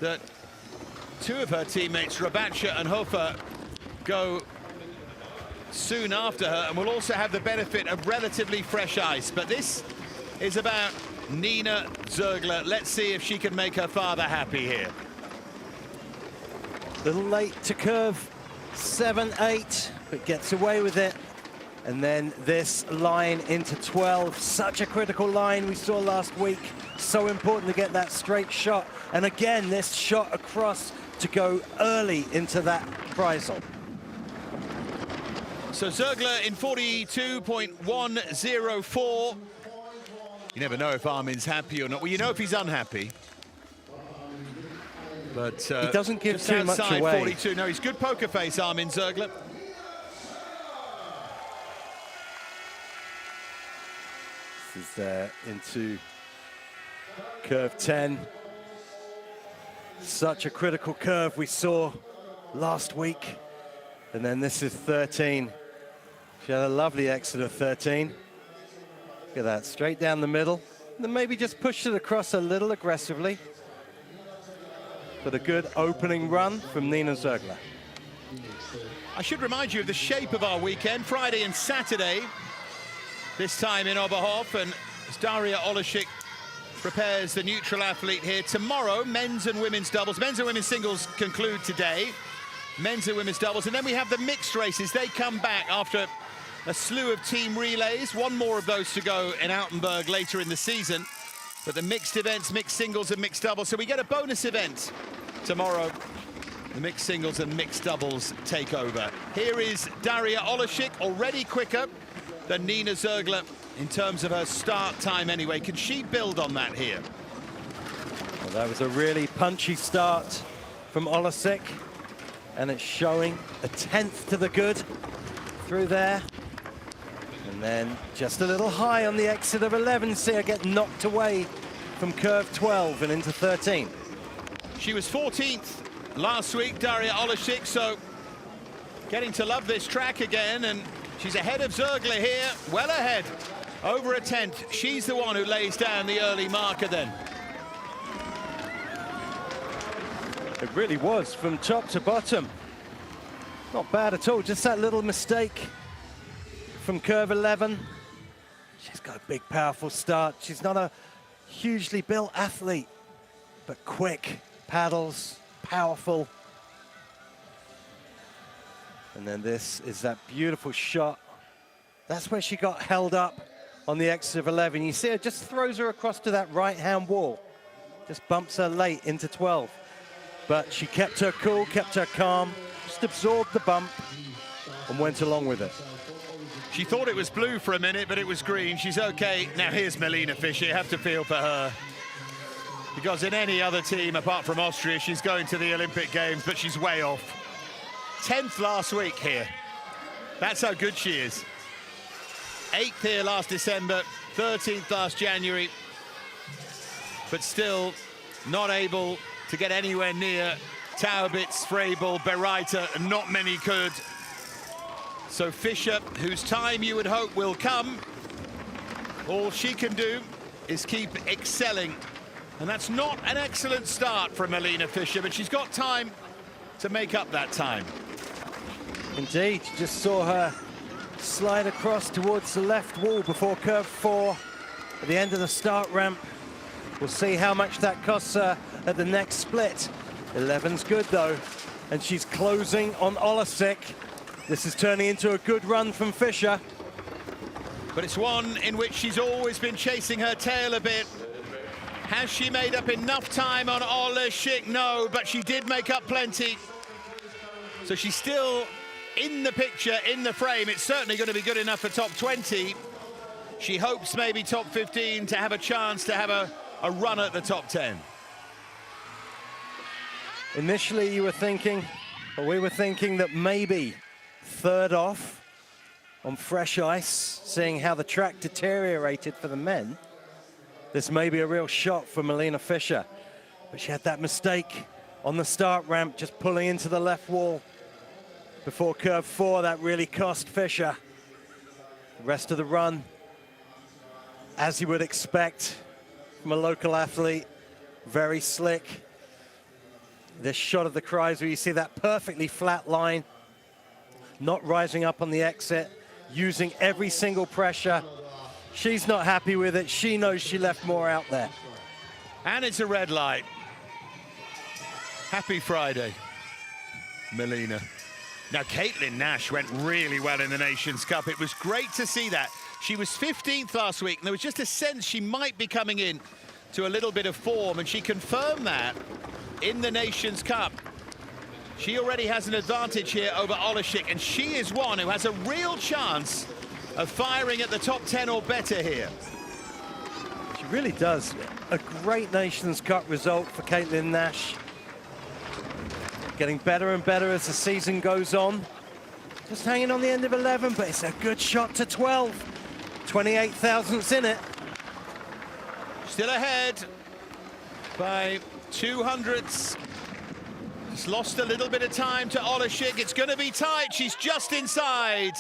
that two of her teammates, Rabatcha and Hofer, go soon after her and will also have the benefit of relatively fresh ice. But this is about Nina Zergler. Let's see if she can make her father happy here. A little late to curve 7-8, but gets away with it. And then this line into 12, such a critical line we saw last week. So important to get that straight shot. And again, this shot across to go early into that Kreisel. So Zergler in 42.104. You never know if Armin's happy or not. Well, you know if he's unhappy. But he doesn't give too much away. 42. No, he's good poker face, Armin Zergler. This is into curve 10. Such a critical curve we saw last week. And then this is 13. She had a lovely exit of 13. Look at that, straight down the middle. And then maybe just pushed it across a little aggressively. But a good opening run from Nina Zergler. I should remind you of the shape of our weekend, Friday and Saturday, this time in Oberhof, and as Daria Oleszczyk prepares the neutral athlete here. Tomorrow, men's and women's doubles. Men's and women's singles conclude today. Men's and women's doubles. And then we have the mixed races. They come back after a slew of team relays. One more of those to go in Altenburg later in the season. But the mixed events, mixed singles and mixed doubles. So we get a bonus event tomorrow. The mixed singles and mixed doubles take over. Here is Daria Oleszczyk, already quicker than Nina Zergler in terms of her start time anyway. Can she build on that here? Well, that was a really punchy start from Oleszczyk, and it's showing a 10th to the good through there. And then just a little high on the exit of 11. See her get knocked away from curve 12 and into 13. She was 14th last week, Daria Oleszczyk, so getting to love this track again, and she's ahead of Zergler here, well ahead, over a 10th. She's the one who lays down the early marker then. It really was from top to bottom. Not bad at all, just that little mistake from curve 11. She's got a big, powerful start. She's not a hugely built athlete, but quick, paddles, powerful. And then this is that beautiful shot. That's where she got held up on the exit of 11. You see her just throws her across to that right-hand wall. Just bumps her late into 12. But she kept her cool, kept her calm, just absorbed the bump and went along with it. She thought it was blue for a minute, but it was green. She's okay. Now here's Melina Fischer. You have to feel for her. Because in any other team, apart from Austria, she's going to the Olympic Games, but she's way off. 10th last week here. That's how good she is. 8th here last December, 13th last January, but still not able to get anywhere near Taubitz, Freible, Bereiter, and not many could. So Fischer, whose time you would hope will come, all she can do is keep excelling. And that's not an excellent start from Elina Fischer, but she's got time to make up that time. Indeed, you just saw her slide across towards the left wall before curve 4 at the end of the start ramp. We'll see how much that costs her at the next split. 11's good though, and she's closing on Olesic. This is turning into a good run from Fischer. But it's one in which she's always been chasing her tail a bit. Has she made up enough time on Olesic? No, but she did make up plenty. So she's still in the picture, in the frame. It's certainly going to be good enough for top 20. She hopes maybe top 15 to have a chance to have a run at the top 10. Initially you were thinking, or we were thinking that maybe third off on fresh ice, seeing how the track deteriorated for the men. This may be a real shot for Elina Fischer, but she had that mistake on the start ramp, just pulling into the left wall before curve 4. That really cost Fischer. The rest of the run, as you would expect from a local athlete, very slick. This shot of the Kreisel, you see that perfectly flat line, not rising up on the exit, using every single pressure. She's not happy with it. She knows she left more out there. And it's a red light. Happy Friday, Melina. Now, Caitlin Nash went really well in the Nations Cup. It was great to see that. She was 15th last week, and there was just a sense she might be coming in to a little bit of form, and she confirmed that in the Nations Cup. She already has an advantage here over Olesic, and she is one who has a real chance of firing at the top 10 or better here. She really does. A great Nations Cup result for Caitlin Nash. Getting better and better as the season goes on. Just hanging on the end of 11, but it's a good shot to 12. 28 thousandths in it. Still ahead by 200ths. Just lost a little bit of time to Olesic. It's going to be tight. She's just inside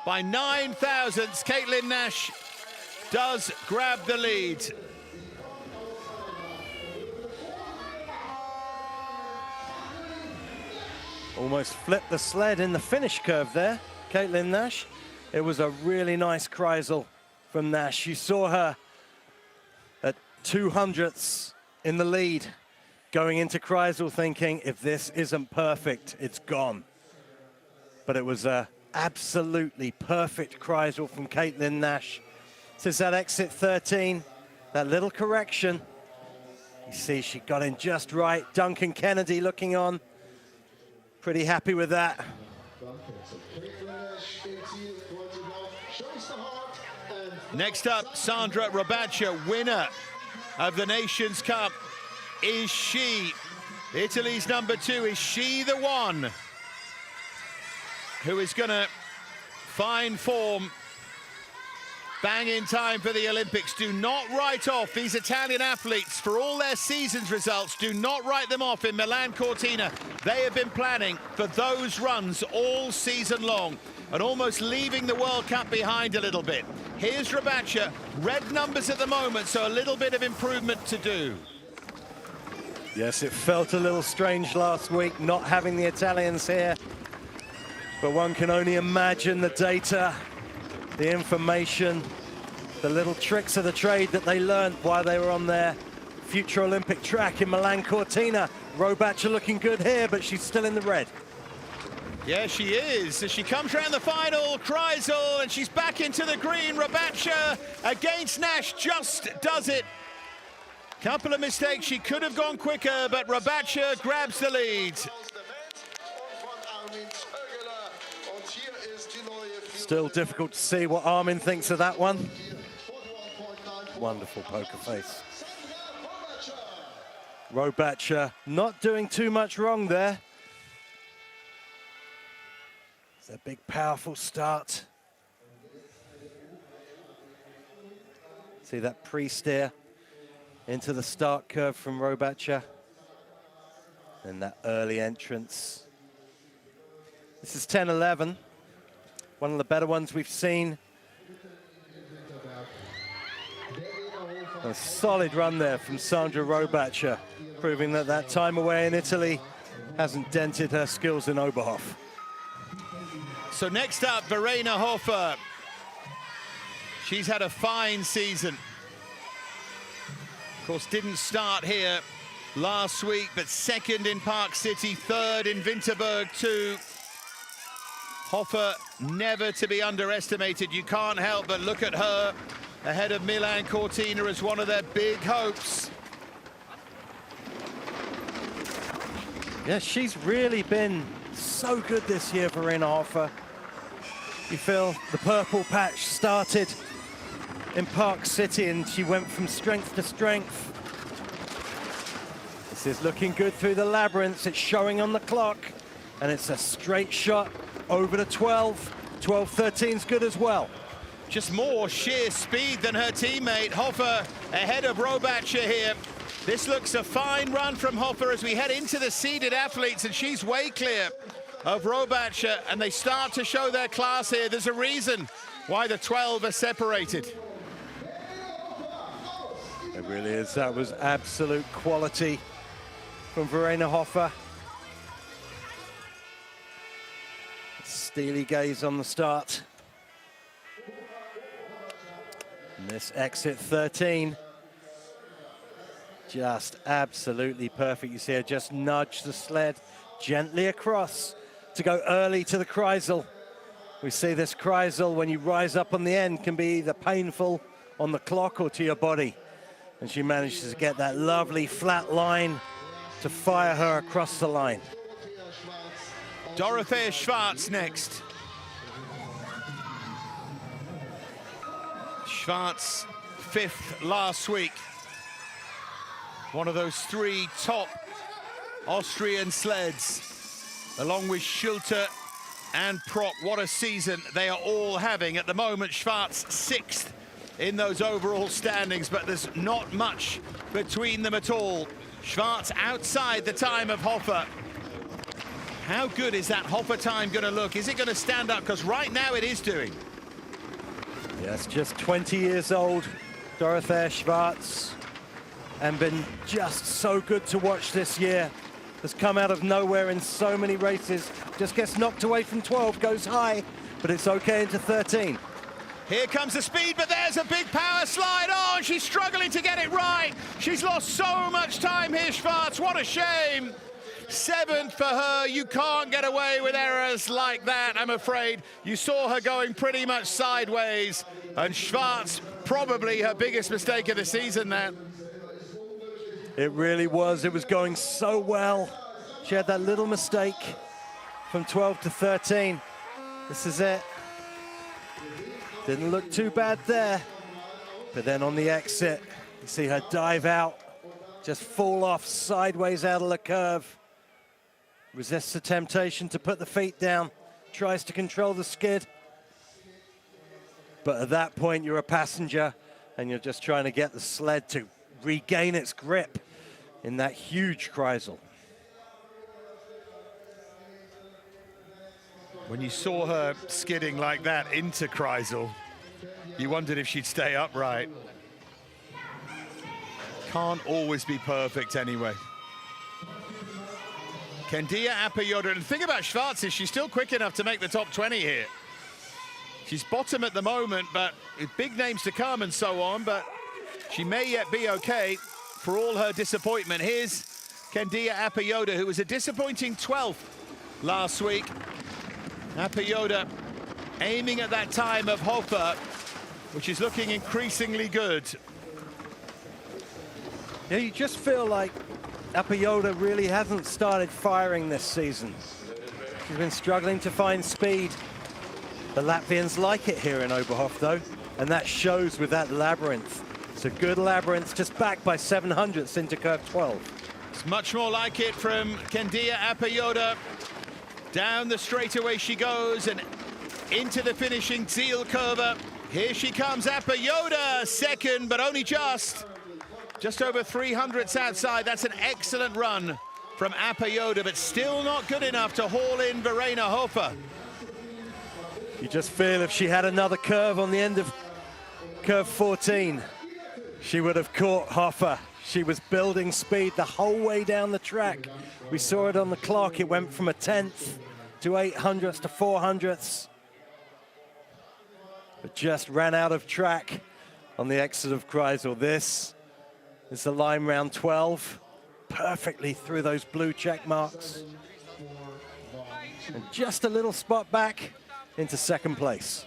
by 9 thousandths. Caitlin Nash does grab the lead. Almost flipped the sled in the finish curve there, Caitlin Nash. It was a really nice Kreisel from Nash. You saw her at 200ths in the lead, going into Kreisel thinking, if this isn't perfect, it's gone. But it was a absolutely perfect Kreisel from Caitlin Nash. Since that exit 13, that little correction, you see she got in just right. Duncan Kennedy looking on. Pretty happy with that. Next up, Sandra Robacha, winner of the Nations Cup. Is she, Italy's number 2, is she the one who is gonna find form, bang in time for the Olympics? Do not write off these Italian athletes for all their season's results. Do not write them off in Milan Cortina. They have been planning for those runs all season long and almost leaving the World Cup behind a little bit. Here's Robacha, red numbers at the moment, so a little bit of improvement to do. Yes, it felt a little strange last week not having the Italians here, but one can only imagine the data, the information, the little tricks of the trade that they learned while they were on their future Olympic track in Milan Cortina. Robacha looking good here, but she's still in the red. Yeah, she is. As she comes around the final, Kreisel, and she's back into the green. Robacha against Nash just does it. Couple of mistakes. She could have gone quicker, but Robacha grabs the lead. Still difficult to see what Armin thinks of that one. Wonderful poker face. Robacha not doing too much wrong there. It's a big, powerful start. See that pre-steer into the start curve from Robacher. And that early entrance. This is 10-11. One of the better ones we've seen. A solid run there from Sandra Robacher, proving that that time away in Italy hasn't dented her skills in Oberhof. So next up, Verena Hofer. She's had a fine season. Of course, didn't start here last week, but second in Park City, third in Winterberg too. Hofer never to be underestimated. You can't help but look at her ahead of Milan Cortina as one of their big hopes. Yeah, she's really been so good this year, Verena Hofer. You feel the purple patch started in Park City and she went from strength to strength. This is looking good through the labyrinth. It's showing on the clock and it's a straight shot over to 12. 12-13's good as well. Just more sheer speed than her teammate. Hofer ahead of Robacher here. This looks a fine run from Hofer as we head into the seeded athletes, and she's way clear of Robacher, and they start to show their class here. There's a reason why the 12 are separated. It really is. That was absolute quality from Verena Hofer. Steely gaze on the start. And this exit 13. Just absolutely perfect. You see her just nudge the sled gently across to go early to the Kreisel. We see this Kreisel, when you rise up on the end, can be either painful on the clock or to your body. And she manages to get that lovely flat line to fire her across the line. Dorothea Schwarz next. Schwarz, fifth last week. One of those three top Austrian sleds, along with Schulte and Prock. What a season they are all having. At the moment, Schwarz sixth in those overall standings, but there's not much between them at all. Schwarz outside the time of Hofer. How good is that Hofer time going to look? Is it going to stand up? Because right now it is doing. Yes, just 20 years old, Dorothea Schwarz, and been just so good to watch this year. Has come out of nowhere in so many races. Just gets knocked away from 12, goes high, but it's okay into 13. Here comes the speed, but there's a big power slide on. She's struggling to get it right. She's lost so much time here, Schwarz. What a shame. Seventh for her. You can't get away with errors like that, I'm afraid. You saw her going pretty much sideways, and Schwarz, probably her biggest mistake of the season then. It really was. It was going so well. She had that little mistake from 12 to 13. This is it. Didn't look too bad there. But then on the exit, you see her dive out, just fall off sideways out of the curve. Resists the temptation to put the feet down, tries to control the skid. But at that point, you're a passenger and you're just trying to get the sled to regain its grip in that huge Kreisel. When you saw her skidding like that into Kreisel, you wondered if she'd stay upright. Can't always be perfect anyway. Kendia Apayoda, and the thing about Schwarz is she's still quick enough to make the top 20 here. She's bottom at the moment, but with big names to come and so on, but she may yet be okay for all her disappointment. Here's Kendia Apayoda, who was a disappointing 12th last week. Apayoda aiming at that time of Hofer, which is looking increasingly good. Yeah, you just feel like Apayoda really hasn't started firing this season. She's been struggling to find speed. The Latvians like it here in Oberhof, though, and that shows with that labyrinth. It's a good labyrinth, just backed by 700ths into curve 12. It's much more like it from Kendia Apayoda. Down the straightaway she goes and into the finishing Zielkurve. Here she comes, Apayoda, second, but only just over 300ths outside. That's an excellent run from Apayoda, but still not good enough to haul in Verena Hofer. You just feel if she had another curve on the end of curve 14, she would have caught Hofer. She was building speed the whole way down the track. We saw it on the clock. It went from a 10th to 800ths to 400ths. But just ran out of track on the exit of Kreisel. This is the line round 12. Perfectly through those blue check marks. And just a little spot back into second place.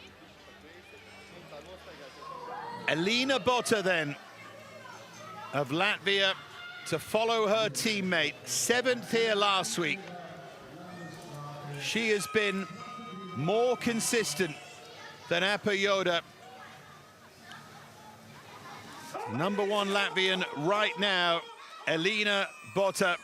Elina Botta then of Latvia to follow her teammate. 7th here last week. She has been more consistent than Apayoda. Number 1 Latvian right now, Elina Botta.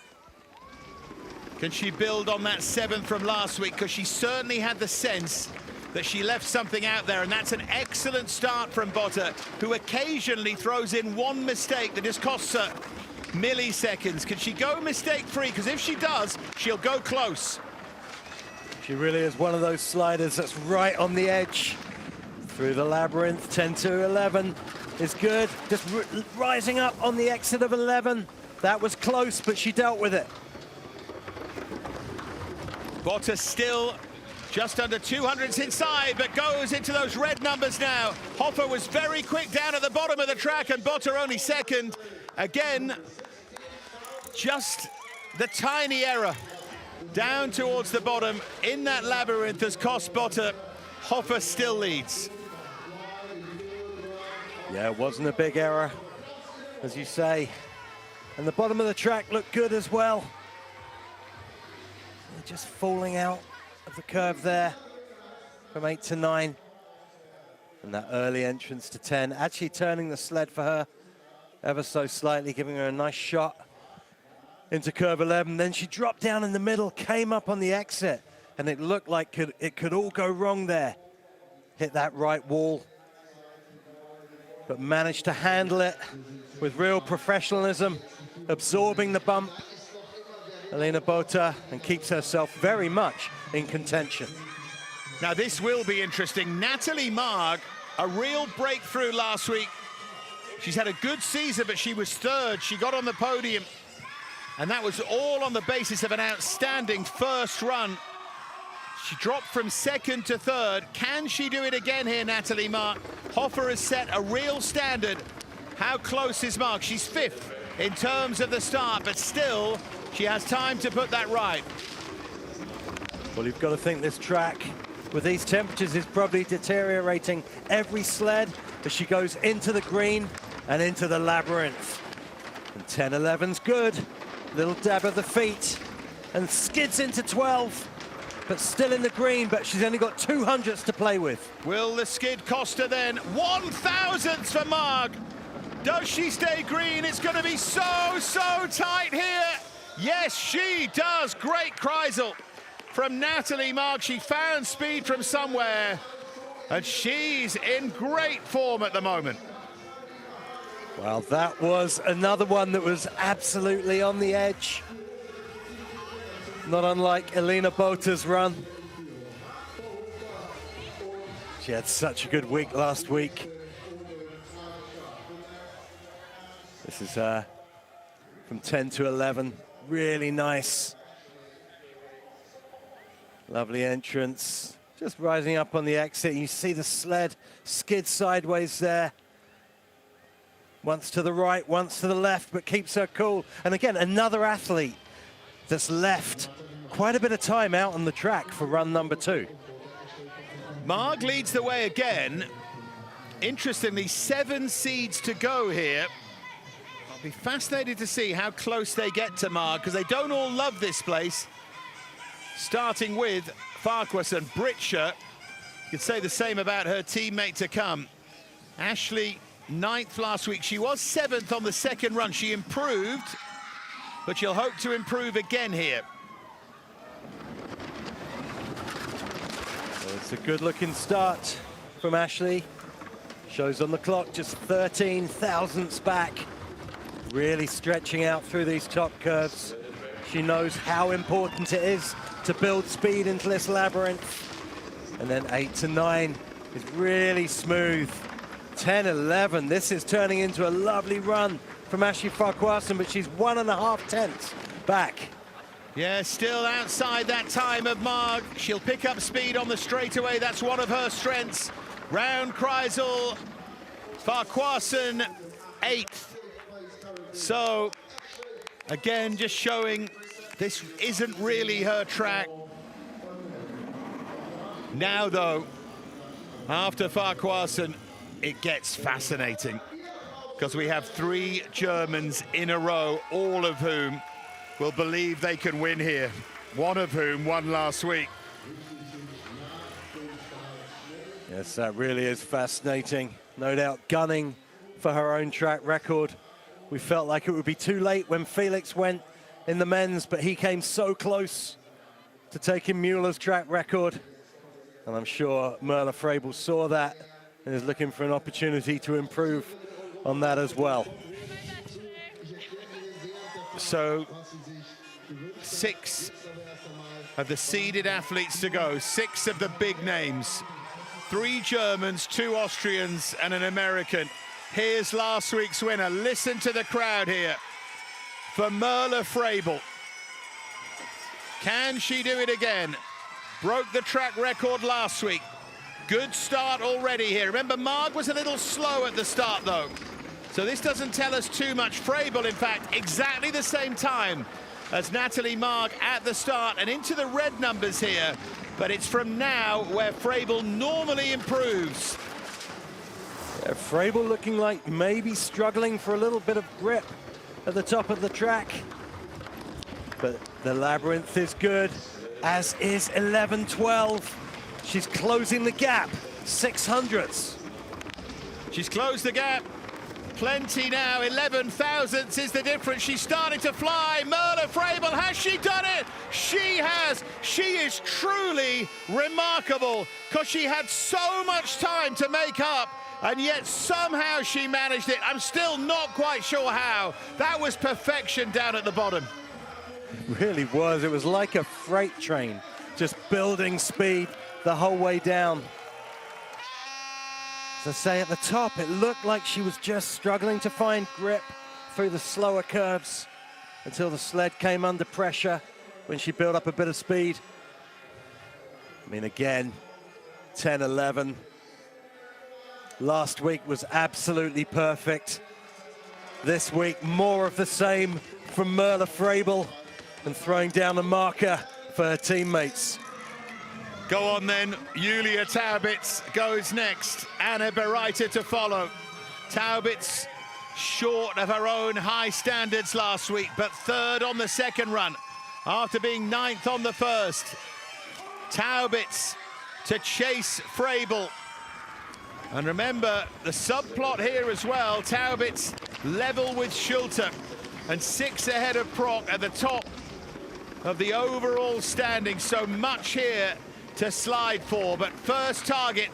Can she build on that 7th from last week? Because she certainly had the sense that she left something out there, and that's an excellent start from Botta, who occasionally throws in one mistake that just costs her milliseconds. Can she go mistake-free? Because if she does, she'll go close. She really is one of those sliders that's right on the edge. Through the labyrinth, 10 to 11 is good. Just rising up on the exit of 11. That was close, but she dealt with it. Botta still just under 200s inside, but goes into those red numbers now. Hofer was very quick down at the bottom of the track, and Botta only second. Again, just the tiny error down towards the bottom in that labyrinth has cost Botta. Hofer still leads. Yeah, it wasn't a big error, as you say. And the bottom of the track looked good as well. They're just falling out of the curve there from 8 to 9. And that early entrance to 10, actually turning the sled for her ever so slightly, giving her a nice shot into curve 11. Then she dropped down in the middle, came up on the exit, and it looked like it could all go wrong there. Hit that right wall, but managed to handle it with real professionalism, absorbing the bump, Elina Botta, and keeps herself very much in contention. Now this will be interesting. Natalie Marg, a real breakthrough last week. She's had a good season, but she was 3rd. She got on the podium, and that was all on the basis of an outstanding first run. She dropped from 2nd to 3rd. Can she do it again here, Natalie Marg? Hofer has set a real standard. How close is Marg? She's 5th in terms of the start, but still, she has time to put that right. Well, you've got to think this track, with these temperatures, is probably deteriorating every sled as she goes into the green and into the labyrinth. And 10-11's good. Little dab of the feet and skids into 12. But still in the green, but she's only got 200ths to play with. Will the skid cost her then? 1,000ths for Marg. Does she stay green? It's going to be so tight here. Yes, she does. Great Kreisel from Natalie Marg. She found speed from somewhere, and she's in great form at the moment. Well, that was another one that was absolutely on the edge. Not unlike Elina Botta's run. She had such a good week last week. This is from 10 to 11. Really nice. Lovely entrance. Just rising up on the exit. You see the sled skid sideways there. Once to the right, once to the left, but keeps her cool. And again, another athlete that's left quite a bit of time out on the track for run number 2. Marg leads the way again. Interestingly, 7 seeds to go here. I'll be fascinated to see how close they get to Marg, because they don't all love this place. Starting with Farquhar and Britscher. You could say the same about her teammate to come. Ashley, 9th last week. She was 7th on the 2nd run. She improved, but she'll hope to improve again here. Well, it's a good-looking start from Ashley. Shows on the clock just 13 thousandths back. Really stretching out through these top curves. She knows how important it is to build speed into this labyrinth. And then 8 to 9 is really smooth. 10, 11, this is turning into a lovely run from Ashley Farquharson, but she's 1.5 tenths back. Yeah, still outside that time of Marg. She'll pick up speed on the straightaway. That's one of her strengths. Round Kreisel, Farquharson 8th. So, again, just showing this isn't really her track. Now, though, after Farquharson, it gets fascinating because we have 3 Germans in a row, all of whom will believe they can win here, one of whom won last week. Yes, that really is fascinating. No doubt gunning for her own track record. We felt like it would be too late when Felix went in the men's, but he came so close to taking Mueller's track record. And I'm sure Merle Frabel saw that and is looking for an opportunity to improve on that as well. So 6 of the seeded athletes to go, 6 of the big names. 3 Germans, 2 Austrians and an American. Here's last week's winner. Listen to the crowd here for Merle Frabel. Can she do it again? Broke the track record last week. Good start already here. Remember, Marg was a little slow at the start, though. So this doesn't tell us too much. Frabel, in fact, exactly the same time as Natalie Marg at the start and into the red numbers here. But it's from now where Frabel normally improves. Yeah, Frabel looking like maybe struggling for a little bit of grip at the top of the track. But the labyrinth is good, as is 11-12. She's closing the gap, 600ths. She's closed the gap. Plenty now, 11 thousandths is the difference. She's starting to fly. Merle Frabel, has she done it? She has. She is truly remarkable because she had so much time to make up and yet somehow she managed it. I'm still not quite sure how. That was perfection down at the bottom. It really was. It was like a freight train, just building speed the whole way down. As I say, at the top, it looked like she was just struggling to find grip through the slower curves until the sled came under pressure when she built up a bit of speed. I mean, again, 10-11. Last week was absolutely perfect. This week, more of the same from Merle Frabel and throwing down a marker for her teammates. Go on then, Julia Taubitz goes next. Anna Bereiter to follow. Taubitz short of her own high standards last week, but 3rd on the second run after being 9th on the first. Taubitz to chase Frabel. And remember, the subplot here as well, Taubitz level with Schulte and 6 ahead of Proc at the top of the overall standing. So much here to slide for, but first target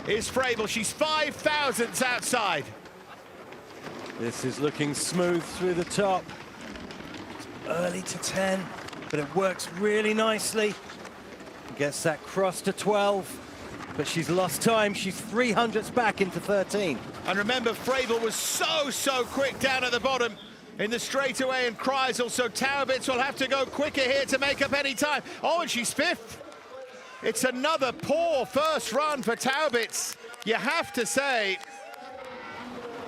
is Frabel. She's 5 thousandths outside. This is looking smooth through the top. It's early to 10, but it works really nicely. Gets that cross to 12, but she's lost time. She's 300ths back into 13. And remember, Frabel was so quick down at the bottom in the straightaway and Kreisel, so Taubitz will have to go quicker here to make up any time. Oh, and she's 5th. It's another poor first run for Taubitz. You have to say,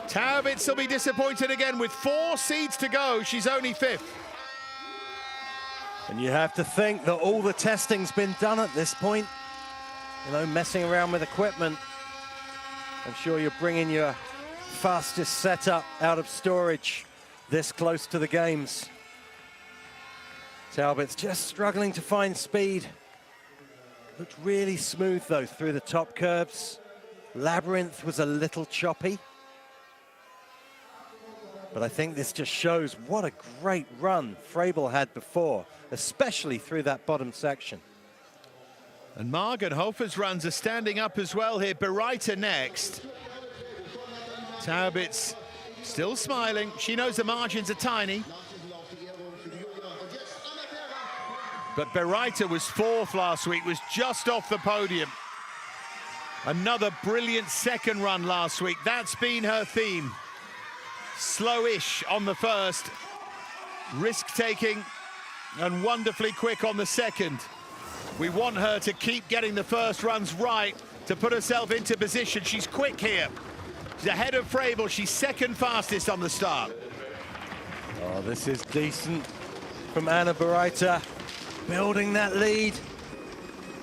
Taubitz will be disappointed again with 4 seeds to go. She's only 5th. And you have to think that all the testing's been done at this point. You know, messing around with equipment. I'm sure you're bringing your fastest setup out of storage this close to the games. Taubitz just struggling to find speed. Looked really smooth, though, through the top curves. Labyrinth was a little choppy. But I think this just shows what a great run Frabel had before, especially through that bottom section. And Margenhofer's runs are standing up as well here. Bereiter next. Taubitz still smiling. She knows the margins are tiny. But Bereiter was fourth last week, was just off the podium. Another brilliant second run last week. That's been her theme. Slowish on the first, risk-taking and wonderfully quick on the second. We want her to keep getting the first runs right to put herself into position. She's quick here. She's ahead of Frabel. She's second fastest on the start. Oh, this is decent from Anna Bereiter, building that lead.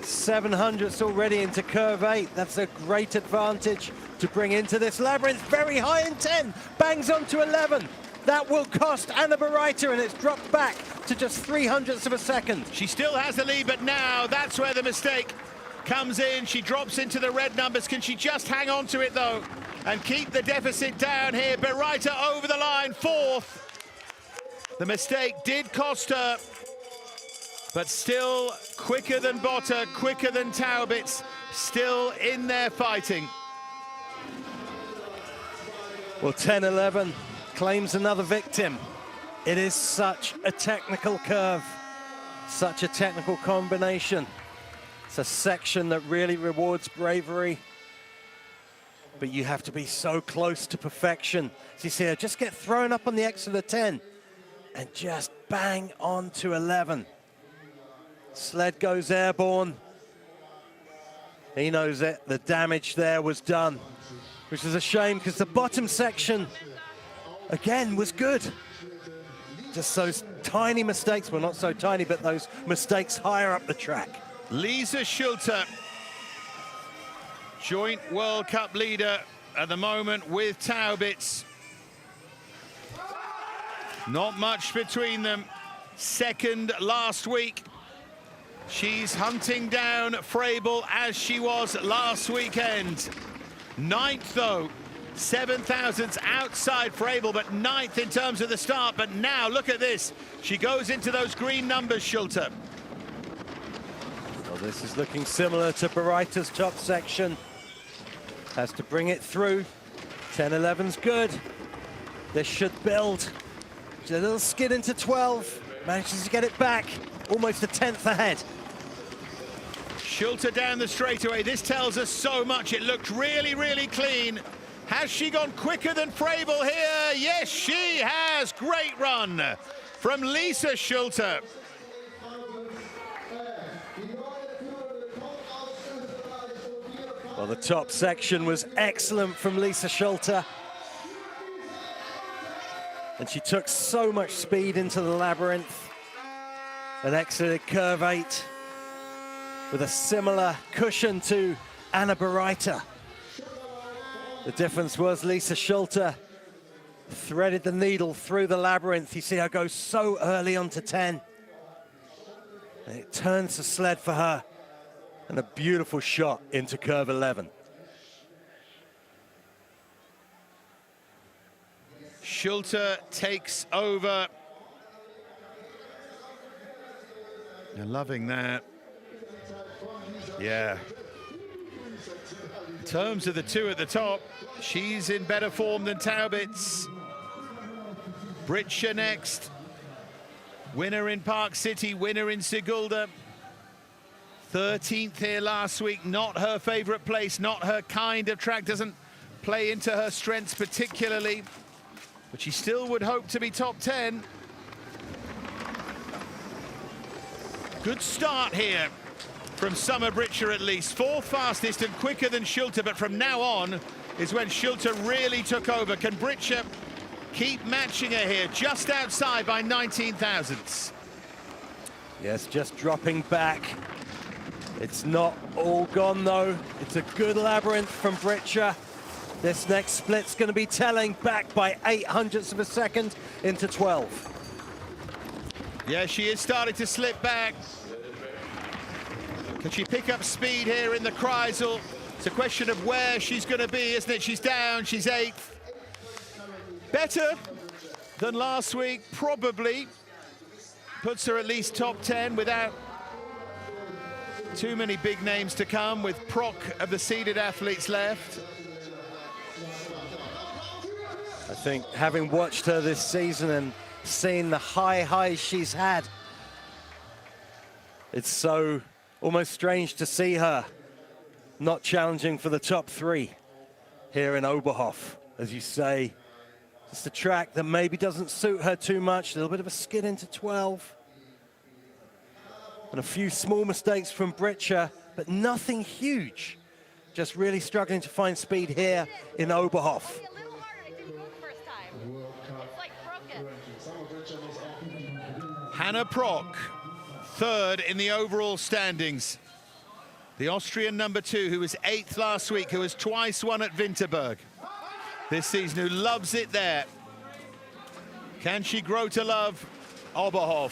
700ths already into curve 8. That's a great advantage to bring into this labyrinth. Very high in 10, bangs onto 11. That will cost Anna Bereiter, and it's dropped back to just 300ths of a second. She still has the lead, but now that's where the mistake comes in. She drops into the red numbers. Can she just hang on to it, though, and keep the deficit down here? Bereiter over the line, fourth. The mistake did cost her, but still quicker than Botta, quicker than Taubitz, still in there fighting. Well, 10-11 claims another victim. It is such a technical curve, such a technical combination. It's a section that really rewards bravery, but you have to be so close to perfection. So you see her just get thrown up on the X of the 10 and just bang on to 11. Sled goes airborne. He knows it. The damage there was done, which is a shame because the bottom section, again, was good. Just those tiny mistakes, well, not so tiny, but those mistakes higher up the track. Lisa Schulte, joint World Cup leader at the moment with Taubitz. Not much between them. Second last week. She's hunting down Frabel as she was last weekend. Ninth, though. 7,000ths outside Frabel, but ninth in terms of the start. But now, look at this. She goes into those green numbers, Schulte. Well, this is looking similar to Bereiter's top section. Has to bring it through. 10-11's good. This should build. A little skid into 12. Manages to get it back. Almost a 10th ahead. Schulte down the straightaway. This tells us so much. It looked really, really clean. Has she gone quicker than Frabel here? Yes, she has. Great run from Lisa Schulte. Well, the top section was excellent from Lisa Schulte. And she took so much speed into the labyrinth and exited curve 8 with a similar cushion to Anna Bereiter. The difference was Lisa Schulte threaded the needle through the labyrinth. You see her go so early onto 10. And it turns the sled for her. And a beautiful shot into curve 11. Schulte takes over. They're loving that. Yeah. In terms of the two at the top, she's in better form than Taubitz. Britscher next. Winner in Park City, winner in Sigulda. 13th here last week, not her favorite place, not her kind of track, doesn't play into her strengths particularly, but she still would hope to be top 10. Good start here from Summer Britscher at least. Fourth fastest and quicker than Schulte, but from now on is when Schulte really took over. Can Britscher keep matching her here, just outside by 19,000ths? Yes, just dropping back. It's not all gone, though. It's a good labyrinth from Britscher. This next split's going to be telling, back by 800ths of a second into 12. Yeah, she is starting to slip back. Can she pick up speed here in the Kreisel? It's a question of where she's going to be, isn't it? She's down, she's 8th. Better than last week, probably. Puts her at least top 10 without too many big names to come, with Proc of the seeded athletes left. I think having watched her this season and seen the high highs she's had, it's so almost strange to see her not challenging for the top 3 here in Oberhof. As you say, it's a track that maybe doesn't suit her too much, a little bit of a skid into 12. And a few small mistakes from Britcher, but nothing huge. Just really struggling to find speed here in Oberhof. Hannah Prock, 3rd in the overall standings. The Austrian number 2, who was 8th last week, who has twice won at Winterberg this season, who loves it there. Can she grow to love Oberhof?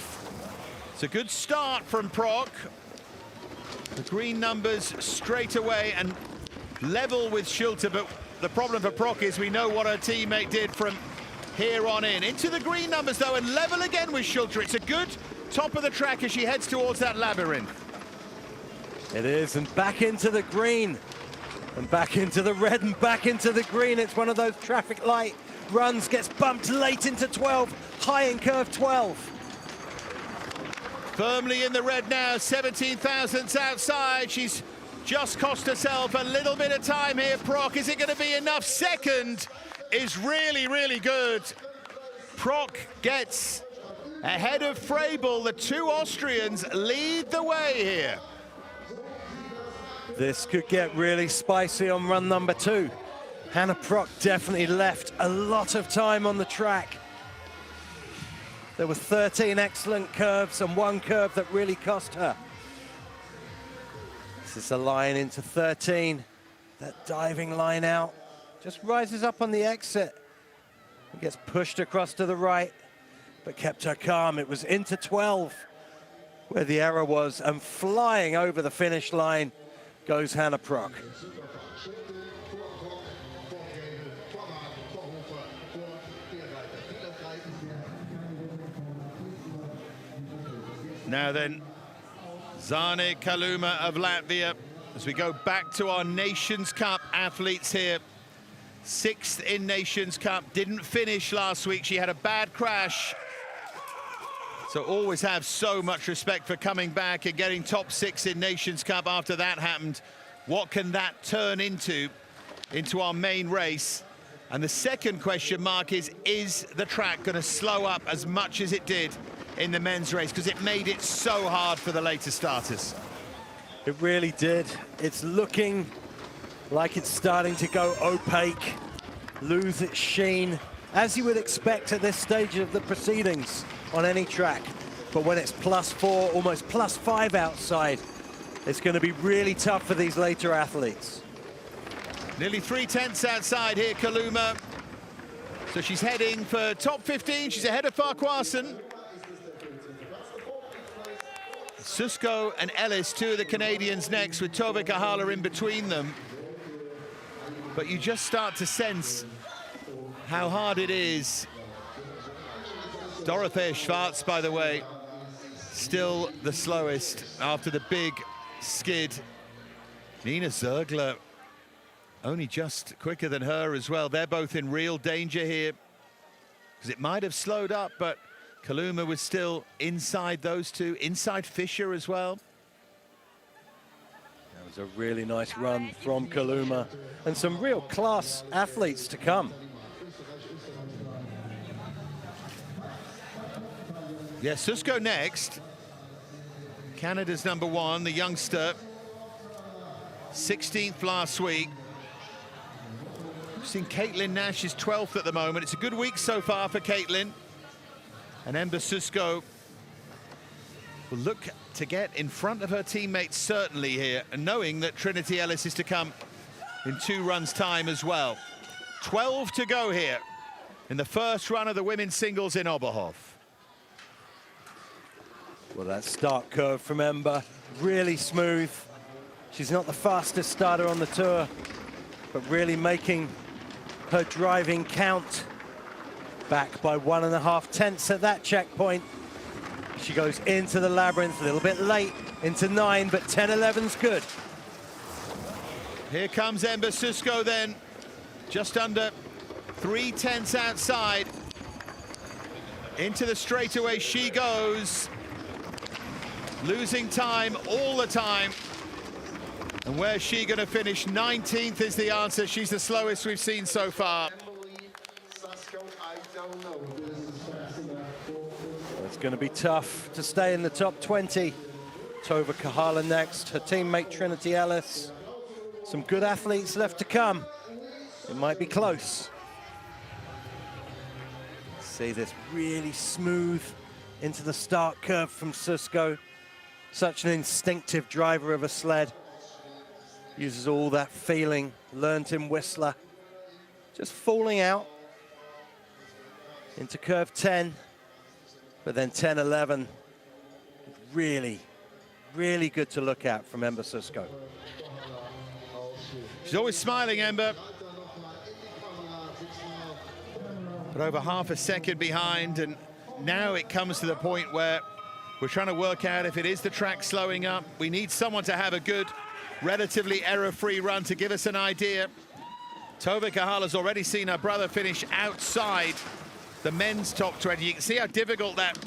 It's a good start from Prock. The green numbers straight away and level with Schulte, but the problem for Prock is we know what her teammate did from here on in. Into the green numbers though, and level again with Schulte. It's a good top of the track as she heads towards that labyrinth. It is, and back into the green, and back into the red, and back into the green. It's one of those traffic light runs, gets bumped late into 12, high in curve 12. Firmly in the red now, 17 thousandths outside. She's just cost herself a little bit of time here, Prock. Is it going to be enough? Second is really, really good. Prock gets ahead of Freible. The 2 Austrians lead the way here. This could get really spicy on run number 2. Hannah Prock definitely left a lot of time on the track. There were 13 excellent curves and 1 curve that really cost her. This is a line into 13. That diving line out just rises up on the exit and gets pushed across to the right, but kept her calm. It was into 12 where the error was, and flying over the finish line goes Hannah Prock. Now then, Zane Kaluma of Latvia, as we go back to our Nations Cup athletes here. 6th in Nations Cup, didn't finish last week. She had a bad crash. So always have so much respect for coming back and getting top 6 in Nations Cup after that happened. What can that turn into our main race? And the second question mark is the track going to slow up as much as it did in the men's race? Because it made it so hard for the later starters. It really did. It's looking like it's starting to go opaque, lose its sheen, as you would expect at this stage of the proceedings on any track. But when it's +4, almost +5 outside, it's going to be really tough for these later athletes. Nearly 3/10 outside here, Kaluma. So she's heading for top 15. She's ahead of Farquharson. Susko and Ellis, 2 of the Canadians next, with Tove Kahala in between them. But you just start to sense how hard it is. Dorothea Schwarz, by the way, still the slowest after the big skid. Nina Zergler only just quicker than her as well. They're both in real danger here, because it might have slowed up, but Kaluma was still inside those 2, inside Fischer as well. That was a really nice run from Kaluma, and some real class athletes to come. Yeah, Susko next. Canada's number 1, the youngster. 16th last week. We've seen Caitlin Nash is 12th at the moment. It's a good week so far for Caitlin. And Ember Susko will look to get in front of her teammates certainly here, and knowing that Trinity Ellis is to come in 2 runs' time as well. 12 to go here in the first run of the women's singles in Oberhof. Well, that start curve from Ember, really smooth. She's not the fastest starter on the tour, but really making her driving count. Back by 1.5 tenths at that checkpoint. She goes into the labyrinth a little bit late, into 9, but 10.11's good. Here comes Ember Susko then, just under 3/10 outside. Into the straightaway she goes. Losing time all the time. And where's she going to finish? 19th is the answer. She's the slowest we've seen so far. It's going to be tough to stay in the top 20. Tova Kahala next, her teammate Trinity Ellis. Some good athletes left to come. It might be close. See this really smooth into the start curve from Susko. Such an instinctive driver of a sled. Uses all that feeling learnt in Whistler. Just falling out into curve 10, but then 10-11. Really, really good to look at from Ember Susko. She's always smiling, Ember. But over half a second behind, and now it comes to the point where we're trying to work out if it is the track slowing up. We need someone to have a good, relatively error-free run to give us an idea. Tova Kahala's already seen her brother finish outside the men's top 20. You can see how difficult that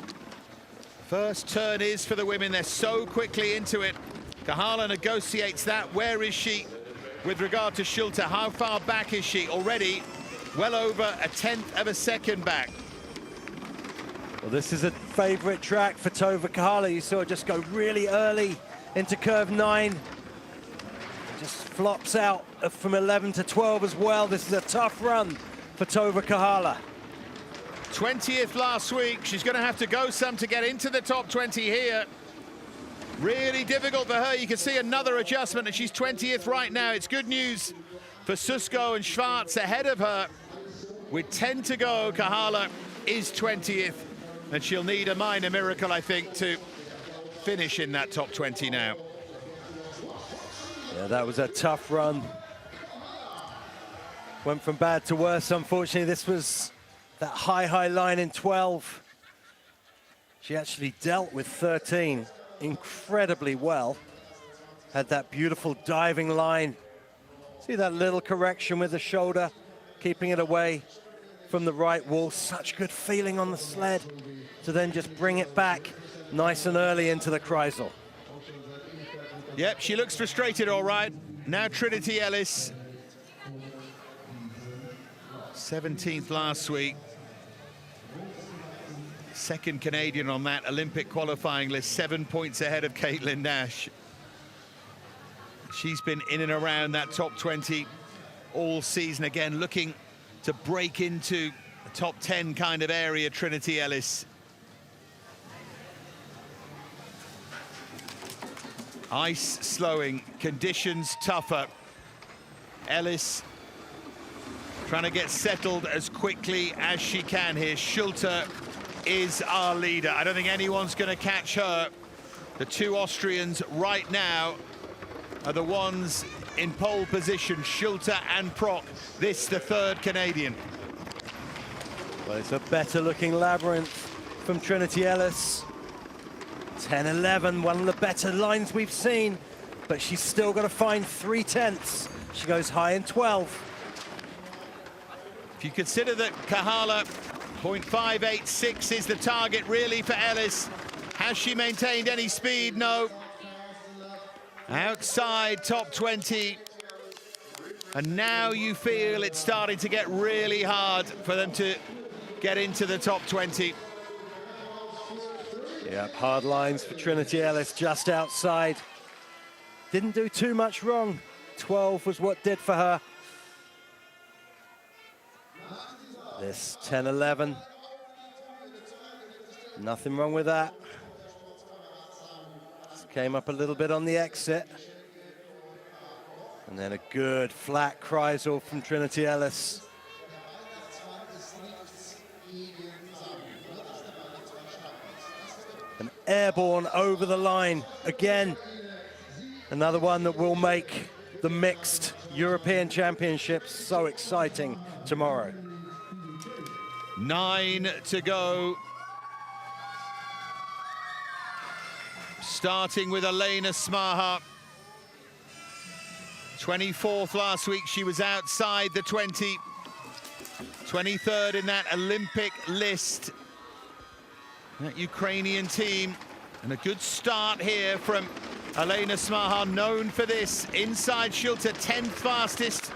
first turn is for the women. They're so quickly into it. Kahala negotiates that. Where is she with regard to Schulte? How far back is she? Already well over a 1/10 of a second back. Well, this is a favorite track for Tova Kahala. You saw her just go really early into curve 9. Just flops out from 11 to 12 as well. This is a tough run for Tova Kahala. 20th last week. She's going to have to go some to get into the top 20 here. Really difficult for her. You can see another adjustment, and she's 20th right now. It's good news for Susko and Schwarz ahead of her. With 10 to go, Kahala is 20th, and she'll need a minor miracle, I think, to finish in that top 20 now. Yeah, that was a tough run. Went from bad to worse, unfortunately. This was that high line in 12. She actually dealt with 13 incredibly well. Had that beautiful diving line. See that little correction with the shoulder, keeping it away from the right wall. Such good feeling on the sled to then just bring it back nice and early into the Kreisel. Yep, she looks frustrated, all right. Now Trinity Ellis, 17th last week. Second Canadian on that Olympic qualifying list, 7 points ahead of Caitlin Nash. She's been in and around that top 20 all season, again, looking to break into a top 10 kind of area, Trinity Ellis. Ice slowing, conditions tougher. Ellis trying to get settled as quickly as she can here. Schulte is our leader. I don't think anyone's going to catch her. The two Austrians right now are the ones in pole position, Schulte and Prock. This, the third Canadian. Well, it's a better looking labyrinth from Trinity Ellis. 10-11, one of the better lines we've seen, but she's still got to find 3/10. She goes high in 12. If you consider that Kahala 0.586 is the target really for Ellis, has she maintained any speed? No. Outside top 20, and now you feel it's starting to get really hard for them to get into the top 20. Yeah, hard lines for Trinity Ellis, just outside. Didn't do too much wrong. 12 was what did for her. This 10-11. Nothing wrong with that. Just came up a little bit on the exit. And then a good flat Kreisel from Trinity Ellis. An airborne over the line again. Another one that will make the mixed European Championships so exciting tomorrow. 9 to go. Starting with Elena Smaha. 24th last week, she was outside the 20. 23rd in that Olympic list, that Ukrainian team. And a good start here from Elena Smahar, known for this. Inside Schulter, 10th fastest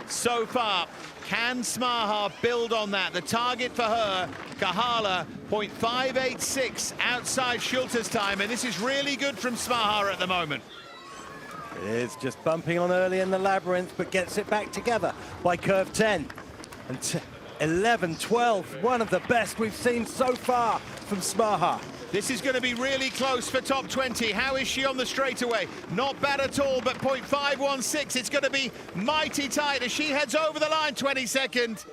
so far. Can Smahar build on that? The target for her, Kahala, 0.586 outside Schulter's time, and this is really good from Smahar at the moment. It is just bumping on early in the labyrinth, but gets it back together by curve 10. And 11, 12, one of the best we've seen so far from Smahar. This is going to be really close for top 20. How is she on the straightaway? Not bad at all, but 0.516. It's going to be mighty tight as she heads over the line, 22nd.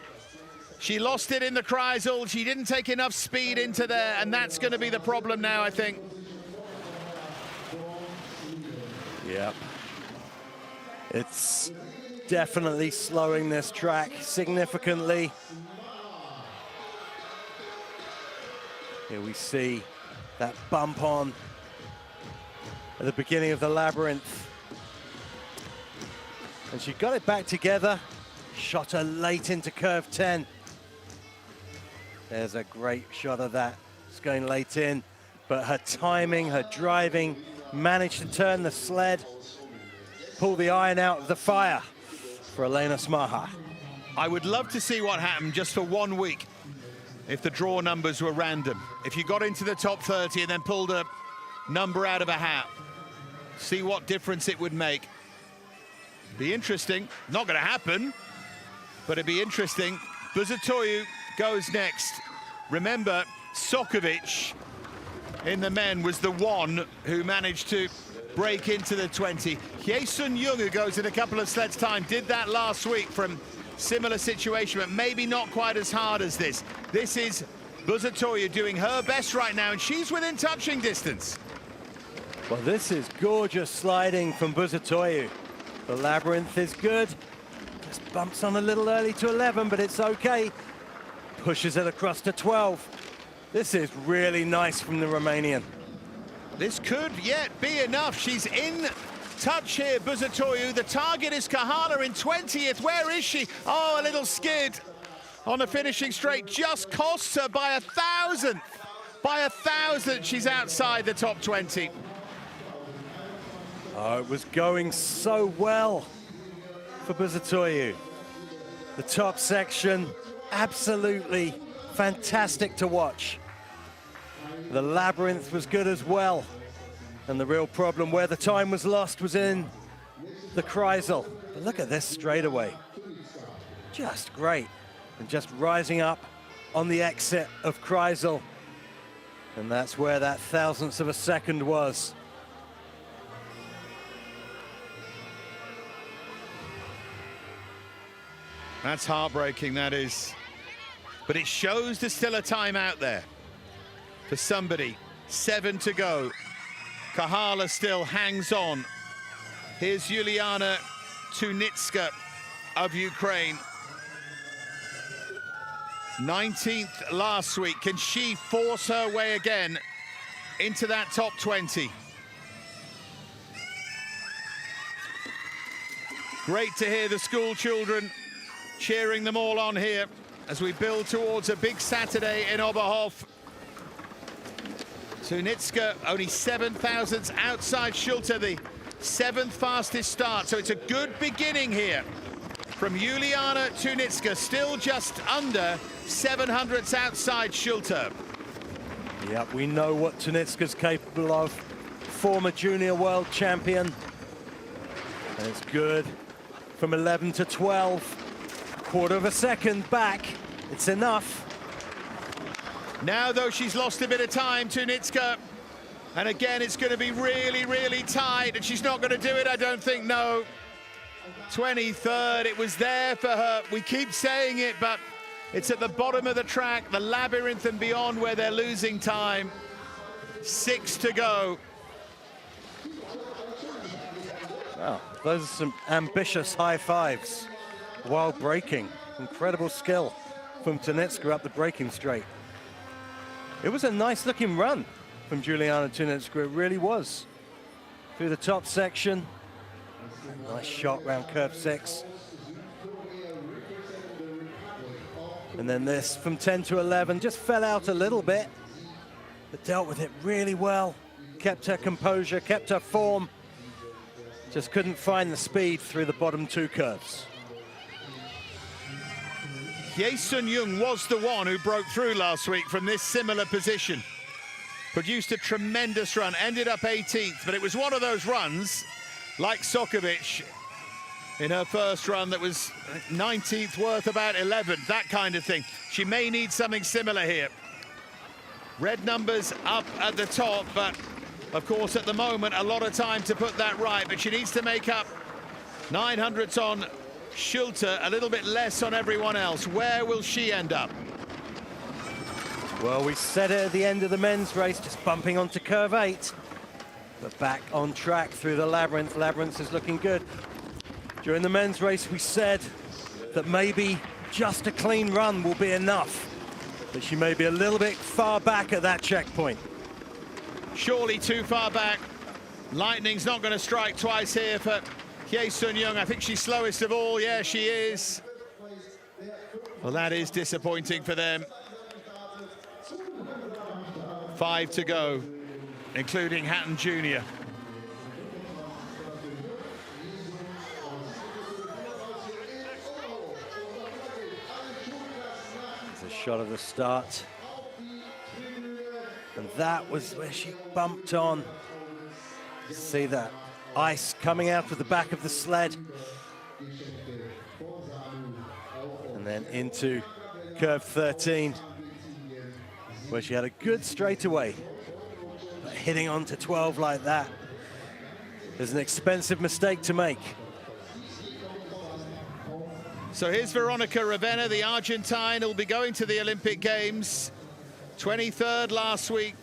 She lost it in the Kreisel. She didn't take enough speed into there, and that's going to be the problem now, I think. Yep. It's definitely slowing this track significantly. Here we see that bump on at the beginning of the labyrinth. And she got it back together, shot her late into curve 10. There's a great shot of that. It's going late in, but her timing, her driving, managed to turn the sled, pull the iron out of the fire for Elena Smahar. I would love to see what happened just for 1 week if the draw numbers were random. If you got into the top 30 and then pulled a number out of a hat, see what difference it would make. Be interesting. Not going to happen, but it'd be interesting. Buzatoyu goes next. Remember, Sokovic in the men was the one who managed to break into the 20. Hye-Sun Jung, who goes in a couple of sleds time, did that last week from similar situation, but maybe not quite as hard as this. This is Buzatoyu doing her best right now, and she's within touching distance. Well, this is gorgeous sliding from Buzatoyu. The labyrinth is good. Just bumps on a little early to 11, but it's okay. Pushes it across to 12. This is really nice from the Romanian. This could yet be enough. She's in touch here, Buzatoyu. The target is Kahala in 20th. Where is she? Oh, a little skid on the finishing straight. Just costs her by 1,000. By 1,000, she's outside the top 20. Oh, it was going so well for Buzatoyu. The top section, absolutely fantastic to watch. The labyrinth was good as well. And the real problem where the time was lost was in the Kreisel. But look at this straightaway. Just great. And just rising up on the exit of Kreisel. And that's where that thousandth of a second was. That's heartbreaking, that is. But it shows there's still a time out there for somebody. 7 to go. Kahala still hangs on. Here's Yuliana Tunitska of Ukraine. 19th last week. Can she force her way again into that top 20? Great to hear the school children cheering them all on here as we build towards a big Saturday in Oberhof. Tunitska only 7 thousandths outside Schulter, the 7th fastest start. So it's a good beginning here from Juliana Tunitska, still just under 700ths outside Schulter. Yep, we know what Tunitska's capable of. Former junior world champion. And it's good from 11 to 12. Quarter of a second back. It's enough. Now, though, she's lost a bit of time, Tunitska. And again, it's going to be really, really tight. And she's not going to do it, I don't think, no. 23rd, it was there for her. We keep saying it, but it's at the bottom of the track, the labyrinth and beyond where they're losing time. 6 to go. Wow, those are some ambitious high fives while braking. Incredible skill from Tunitska up the braking straight. It was a nice looking run from Juliana Tunitska, it really was. Through the top section. Nice shot round curve 6. And then this from 10 to 11, just fell out a little bit, but dealt with it really well. Kept her composure, kept her form. Just couldn't find the speed through the bottom two curves. Jae-Sun Young was the one who broke through last week from this similar position. Produced a tremendous run, ended up 18th, but it was one of those runs, like Sokovic, in her first run that was 19th worth about 11th, that kind of thing. She may need something similar here. Red numbers up at the top, but of course at the moment a lot of time to put that right, but she needs to make up 900s on Schulte, a little bit less on everyone else. Where will she end up? Well, we said it at the end of the men's race, just bumping onto curve 8, but back on track through the labyrinth. Labyrinth is looking good. During the men's race, we said that maybe just a clean run will be enough, but she may be a little bit far back at that checkpoint. Surely too far back. Lightning's not going to strike twice here for Jae-Sun Young. I think she's slowest of all. Yeah, she is. Well, that is disappointing for them. 5 to go, including Hatton Jr. There's a shot of the start. And that was where she bumped on. See that ice coming out of the back of the sled. And then into curve 13, where she had a good straightaway. But hitting onto 12 like that is an expensive mistake to make. So here's Veronica Ravenna, the Argentine, who'll be going to the Olympic Games. 23rd last week.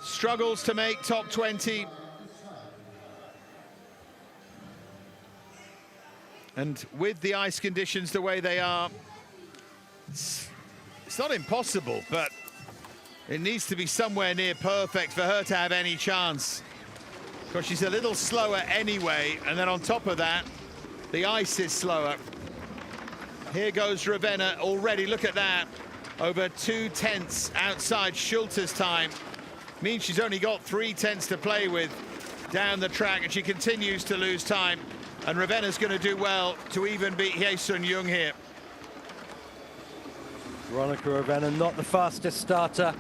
Struggles to make top 20. And with the ice conditions the way they are, it's not impossible, but it needs to be somewhere near perfect for her to have any chance. Because she's a little slower anyway, and then on top of that, the ice is slower. Here goes Ravenna already, look at that. Over 2 tenths outside Schulte's time. Means she's only got 3 tenths to play with down the track, and she continues to lose time. And Ravenna's going to do well to even beat Jae-Sun Young here. Veronica Ravenna, not the fastest starter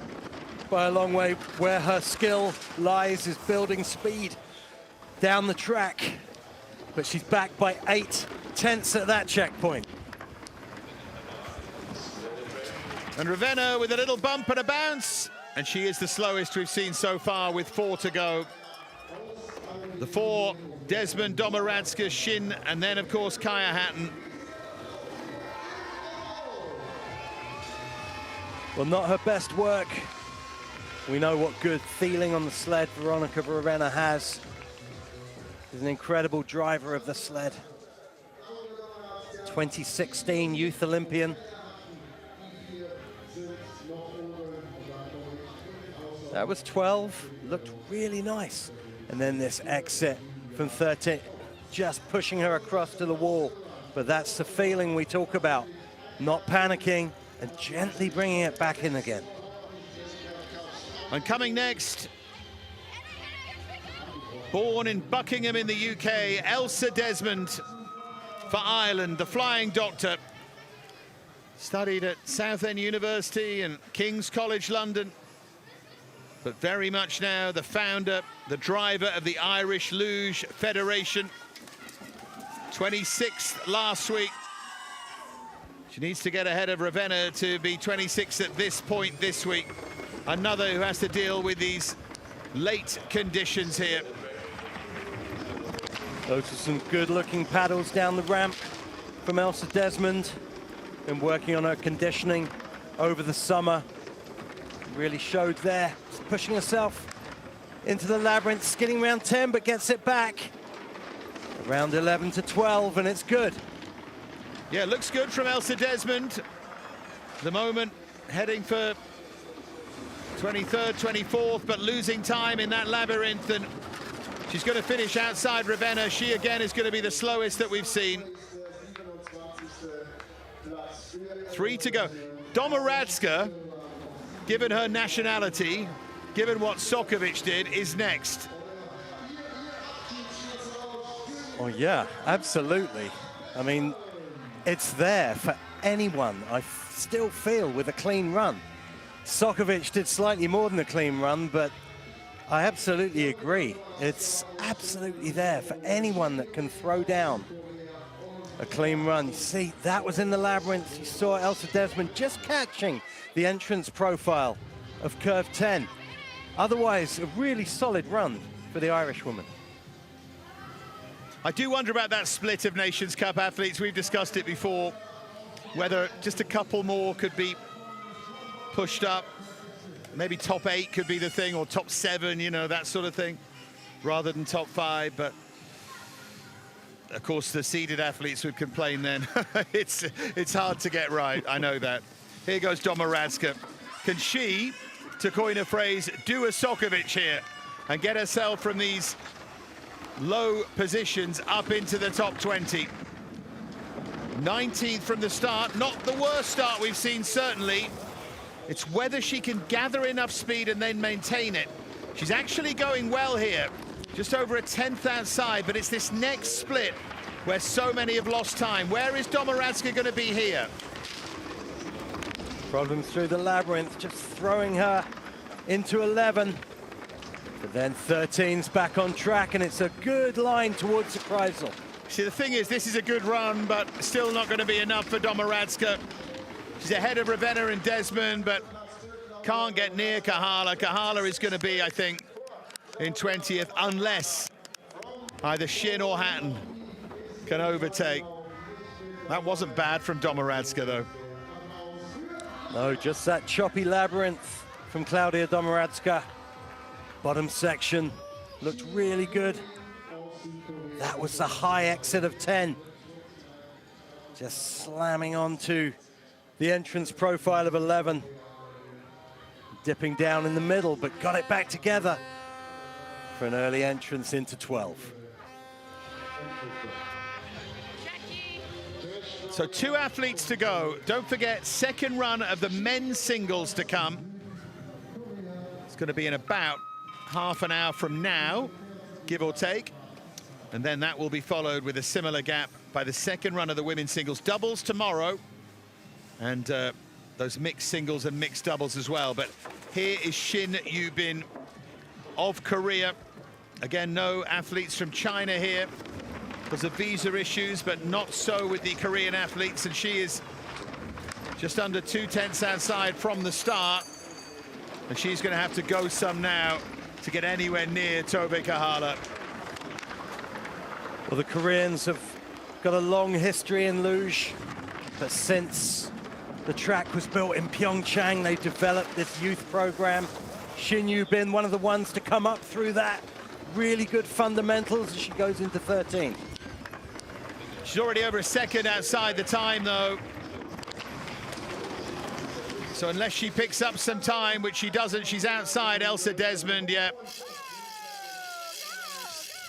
by a long way. Where her skill lies is building speed down the track. But she's back by 8 tenths at that checkpoint. And Ravenna with a little bump and a bounce. And she is the slowest we've seen so far with 4 to go. The 4, Desmond, Domoradska, Shin, and then, of course, Kaya Hatton. Well, not her best work. We know what good feeling on the sled Veronica Ravenna has. She's an incredible driver of the sled. 2016 Youth Olympian. That was 12, looked really nice. And then this exit from 13, just pushing her across to the wall. But that's the feeling we talk about. Not panicking and gently bringing it back in again. And coming next, born in Buckingham in the UK, Elsa Desmond for Ireland, the Flying Doctor. Studied at Southend University and King's College London. But very much now the founder, the driver of the Irish Luge Federation. 26th last week. She needs to get ahead of Ravenna to be 26th at this point this week. Another who has to deal with these late conditions here. Those are some good-looking paddles down the ramp from Elsa Desmond. Been working on her conditioning over the summer. Really showed there. Just pushing herself into the labyrinth, skidding around 10, but gets it back. Around 11 to 12, and it's good. Yeah, looks good from Elsa Desmond. The moment heading for 23rd, 24th, but losing time in that labyrinth, and she's going to finish outside Ravenna. She again is going to be the slowest that we've seen. 3 to go. Domoradska, given her nationality, given what Sokovic did, is next. Oh yeah, absolutely. I mean, it's there for anyone, I still feel, with a clean run. Sokovic did slightly more than a clean run, but I absolutely agree. It's absolutely there for anyone that can throw down a clean run. You see, that was in the labyrinth. You saw Elsa Desmond just catching the entrance profile of curve 10. Otherwise, a really solid run for the Irish woman. I do wonder about that split of Nations Cup athletes. We've discussed it before, whether just a couple more could be pushed up. Maybe top 8 could be the thing, or top 7, you know, that sort of thing, rather than top 5. But of course, the seeded athletes would complain then. It's hard to get right, I know that. Here goes Domoradska. Can she, to coin a phrase, do a Sokovic here and get herself from these low positions up into the top 20? 19th from the start, not the worst start we've seen, certainly. It's whether she can gather enough speed and then maintain it. She's actually going well here, just over a 10th outside, but it's this next split where so many have lost time. Where is Domoradska going to be here? Problems through the labyrinth, just throwing her into 11. But then 13's back on track, and it's a good line towards the Kreisel. See, the thing is, this is a good run, but still not going to be enough for Domoradska. She's ahead of Ravenna and Desmond, but can't get near Kahala. Kahala is going to be, I think, in 20th, unless either Shin or Hatton can overtake. That wasn't bad from Domoradska, though. No, just that choppy labyrinth from Klaudia Domoradska. Bottom section looked really good. That was the high exit of 10. Just slamming onto the entrance profile of 11. Dipping down in the middle, but got it back together for an early entrance into 12. So 2 athletes to go. Don't forget, second run of the men's singles to come. It's going to be in about half an hour from now, give or take. And then that will be followed with a similar gap by the second run of the women's singles doubles tomorrow. And those mixed singles and mixed doubles as well. But here is Shin Yubin of Korea. Again, no athletes from China here because of visa issues, but not so with the Korean athletes. And she is just under 2/10 outside from the start. And she's going to have to go some now to get anywhere near Tobe Kahala. Well, the Koreans have got a long history in luge, but since the track was built in Pyeongchang, they developed this youth program. Shin Yubin, one of the ones to come up through that. Really good fundamentals as she goes into 13. She's already over a second outside the time, though. So unless she picks up some time, which she doesn't, she's outside Elsa Desmond, yeah.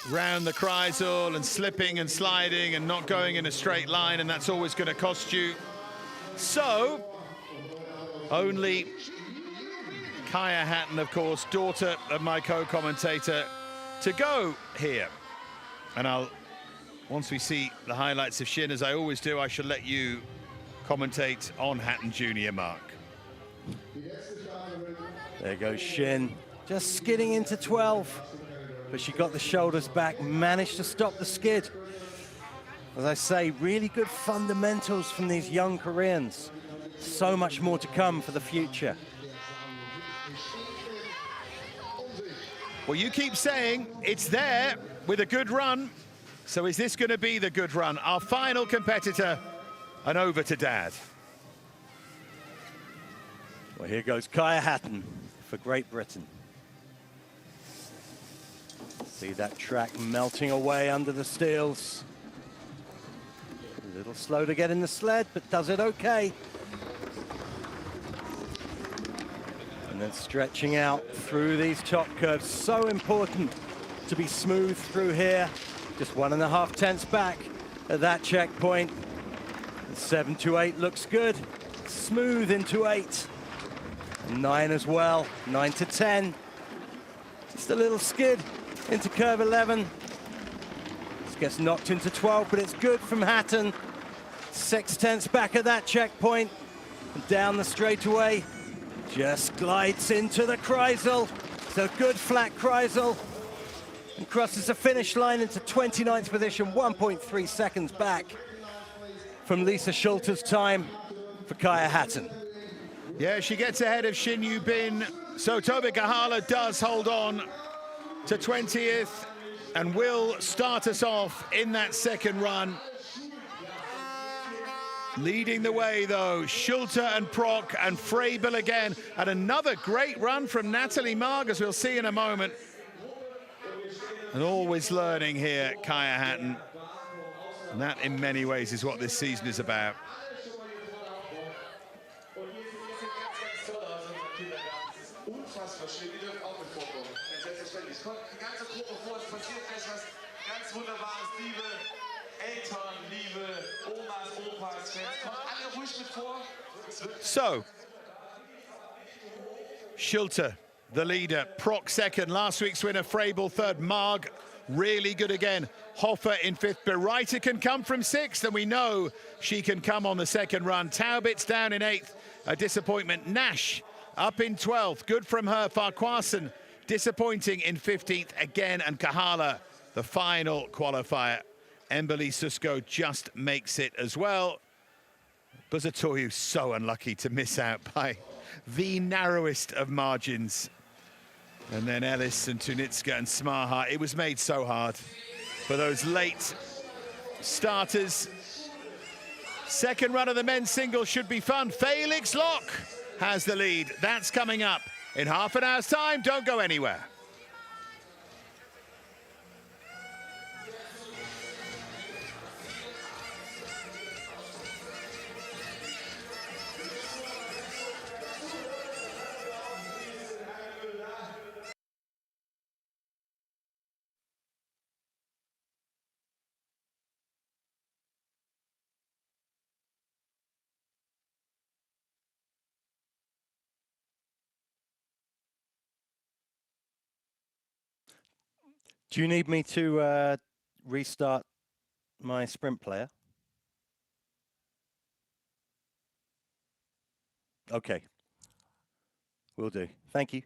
Round the Kreisel and slipping and sliding and not going in a straight line, and that's always going to cost you. So, only Kaya Hatton, of course, daughter of my co-commentator, to go here. And once we see the highlights of Shin, as I always do, I shall let you commentate on Hatton Jr., Mark. There goes Shin, just skidding into 12. But she got the shoulders back, managed to stop the skid. As I say, really good fundamentals from these young Koreans. So much more to come for the future. Well, you keep saying it's there with a good run. So is this going to be the good run? Our final competitor, and over to Dad. Well, here goes Kaya Hatton for Great Britain. See that track melting away under the steels. A little slow to get in the sled, but does it okay. And then stretching out through these top curves. So important to be smooth through here. Just 1.5 tenths back at that checkpoint. And 7 to 8 looks good. Smooth into 8. 9 as well. 9 to 10. Just a little skid into curve 11. This gets knocked into 12, but it's good from Hatton. 6/10 back at that checkpoint. And down the straightaway. Just glides into the Kreisel. It's a good flat Kreisel. And crosses the finish line into 29th position, 1.3 seconds back from Lisa Schulter's time for Kaya Hatton. Yeah, she gets ahead of Shin Yu Bin. So Tobi Kahala does hold on to 20th and will start us off in that second run. Leading the way, though, Schulter and Prock and Freible again. And another great run from Natalie Marg, as we'll see in a moment. And always learning here, Kaya Hatton. And that, in many ways, is what this season is about. So, Schulter, the leader, Prock second, last week's winner, Freible third, Marg really good again, Hoffer in fifth, Bereiter can come from sixth, and we know she can come on the second run. Taubitz down in eighth, a disappointment. Nash up in 12th, good from her. Farquharson disappointing in 15th again, and Kahala, the final qualifier. Emberly Susko just makes it as well. Buzatoyu so unlucky to miss out by the narrowest of margins. And then Ellis and Tunitska and Smaha. It was made so hard for those late starters. Second run of the men's singles should be fun. Felix Locke has the lead. That's coming up in half an hour's time. Don't go anywhere. Do you need me to restart my sprint player? Okay. Will do. Thank you.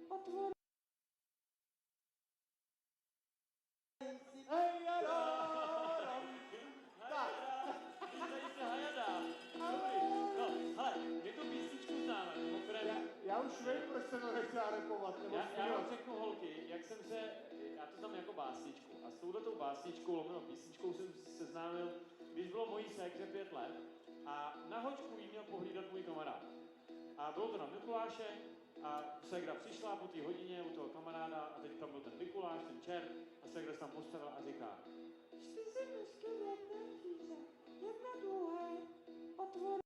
Je tu písničku známe, mimochodem. Já už vím, proč se to nechtěla repovat. Já vám řeknu holky, já to znám jako básničku. A s touhletou básničkou, lomeno písničkou jsem se seznámil, když bylo mojí ségře 5 let. A na hoďku jí měl pohlídat můj kamarád. A bylo to na Mikuláše a ségra přišla po té hodině u toho kamaráda a teď tam byl ten Mikuláš, ten čert a ségra se tam postavila a říká: 4 myšky v jedné kříže, jedna druhé, otvor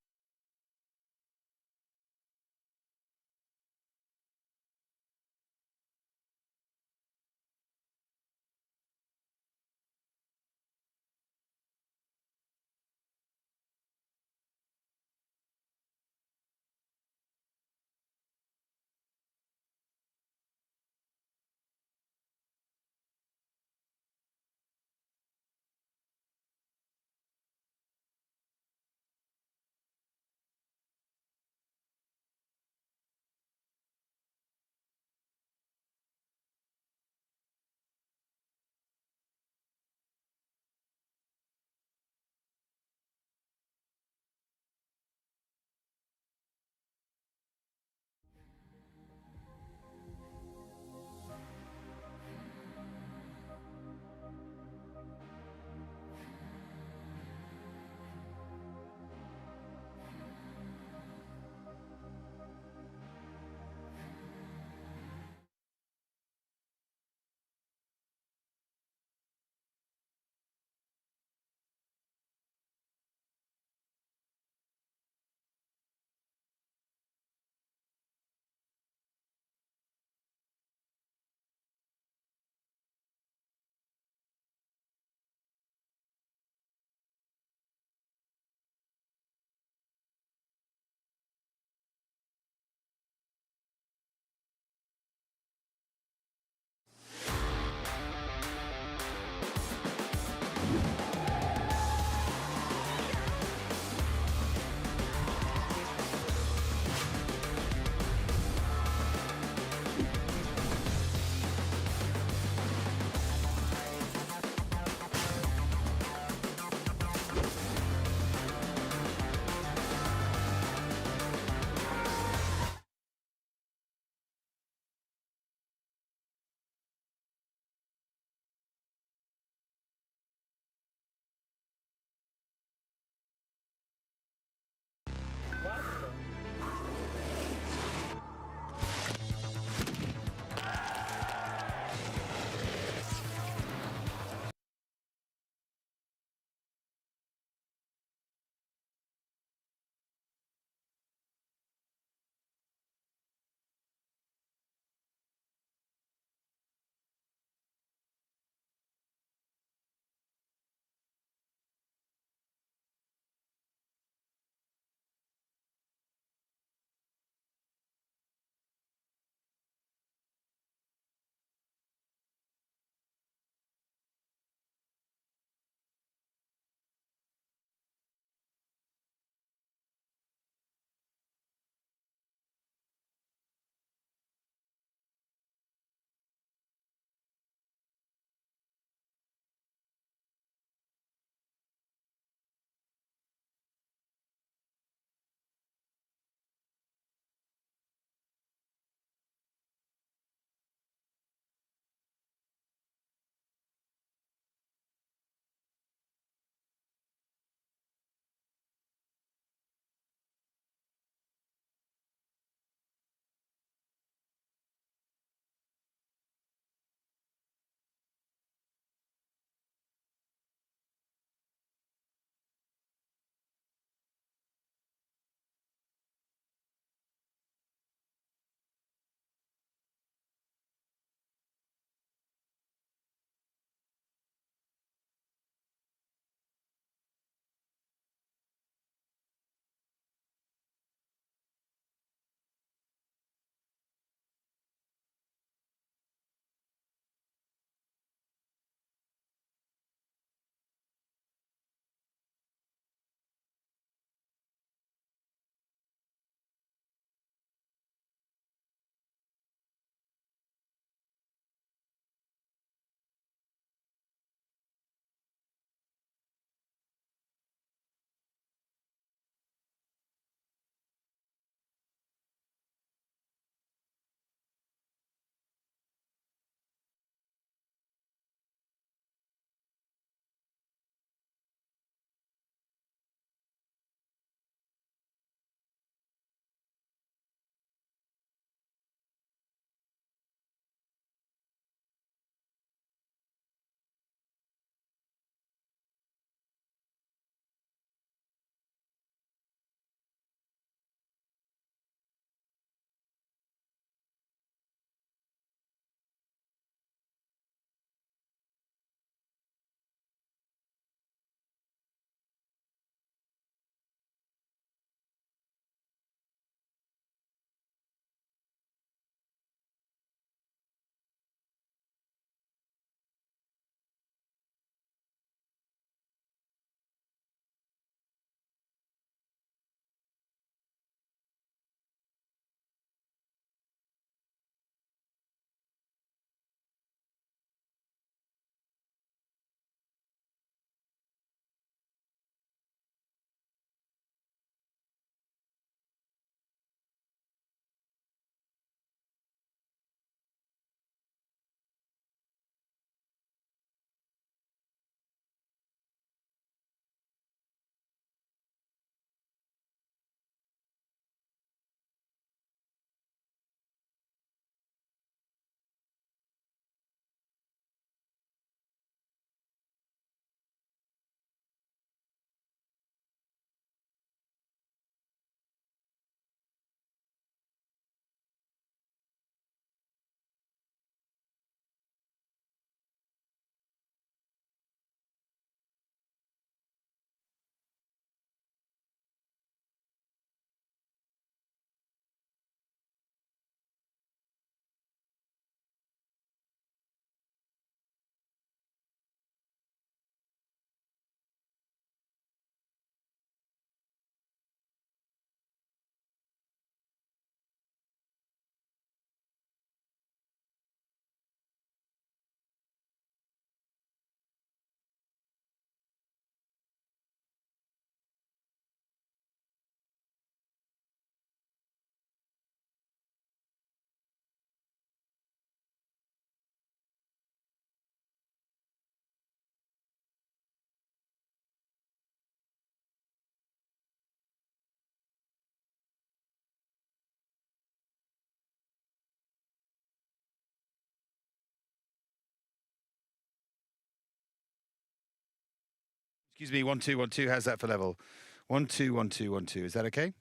Excuse me, 1 2 1 2. How's that for level? 1 2 1 2 1 2. Is that okay?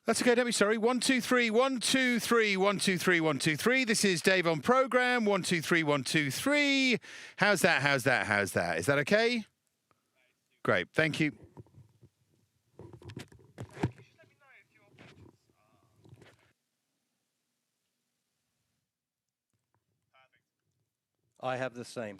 That's okay, don't be sorry. 1 2 3 1 2 3 1 2 3 1 2 3. This is Dave on program. 1 2 3 1 2 3. How's that? How's that? How's that? Is that okay? Great. Thank you. I have the same.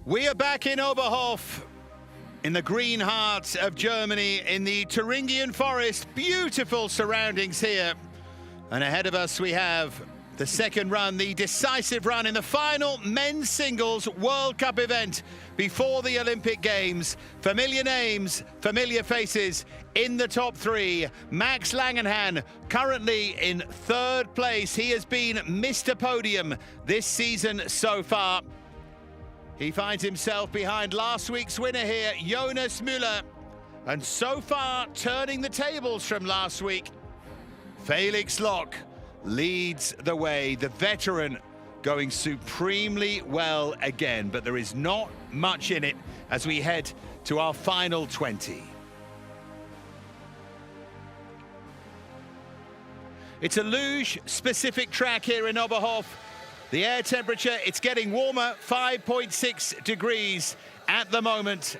We are back in Oberhof, in the green heart of Germany, in the Thuringian forest. Beautiful surroundings here. And ahead of us we have the second run, the decisive run in the final men's singles World Cup event before the Olympic Games. Familiar names, familiar faces in the top three. Max Langenhan currently in third place. He has been Mr. Podium this season so far. He finds himself behind last week's winner here, Jonas Müller. And so far, turning the tables from last week, Felix Loch leads the way, the veteran going supremely well again. But there is not much in it as we head to our final 20. It's a luge-specific track here in Oberhof. The air temperature, it's getting warmer, 5.6 degrees at the moment.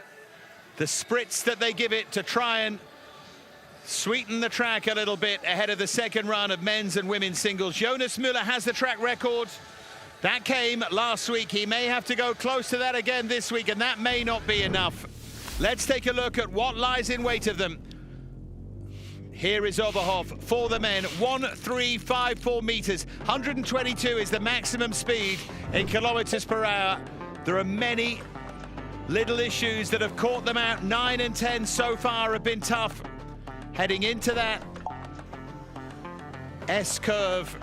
The spritz that they give it to try and sweeten the track a little bit ahead of the second run of men's and women's singles. Jonas Müller has the track record. That came last week. He may have to go close to that again this week, and that may not be enough. Let's take a look at what lies in wait of them. Here is Oberhof for the men, 1354 meters, 122 is the maximum speed in kilometers per hour. There are many little issues that have caught them out. 9 and 10 so far have been tough. Heading into that S curve,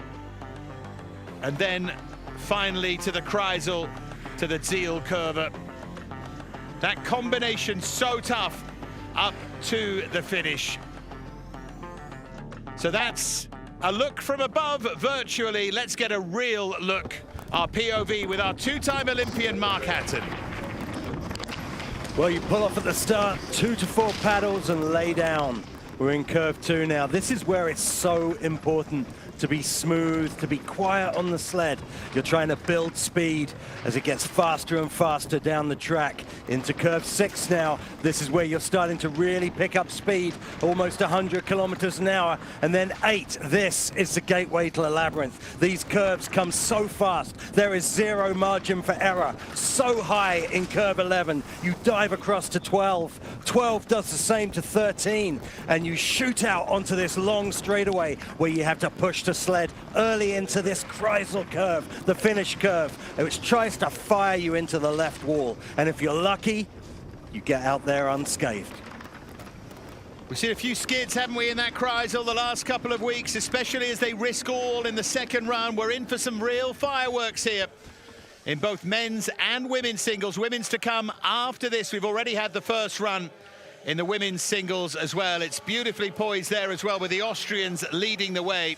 and then finally to the Kreisel, to the Ziel curve. That combination so tough up to the finish. So that's a look from above virtually. Let's get a real look, our POV with our two-time Olympian Mark Hatton. Well, you pull off at the start, 2 to 4 paddles and lay down. We're in curve 2 now. This is where it's so important to be smooth, to be quiet on the sled. You're trying to build speed as it gets faster and faster down the track. Into curve 6 now. This is where you're starting to really pick up speed, almost 100 kilometers an hour. And then 8, this is the gateway to the labyrinth. These curves come so fast. There is zero margin for error. So high in curve 11, you dive across to 12. 12 does the same to 13. And you shoot out onto this long straightaway where you have to push the sled early into this Kreisel curve, the finish curve, which tries to fire you into the left wall. And if you're lucky, you get out there unscathed. We've seen a few skids, haven't we, in that Kreisel the last couple of weeks, especially as they risk all in the second round. We're in for some real fireworks here in both men's and women's singles. Women's to come after this. We've already had the first run in the women's singles as well. It's beautifully poised there as well, with the Austrians leading the way.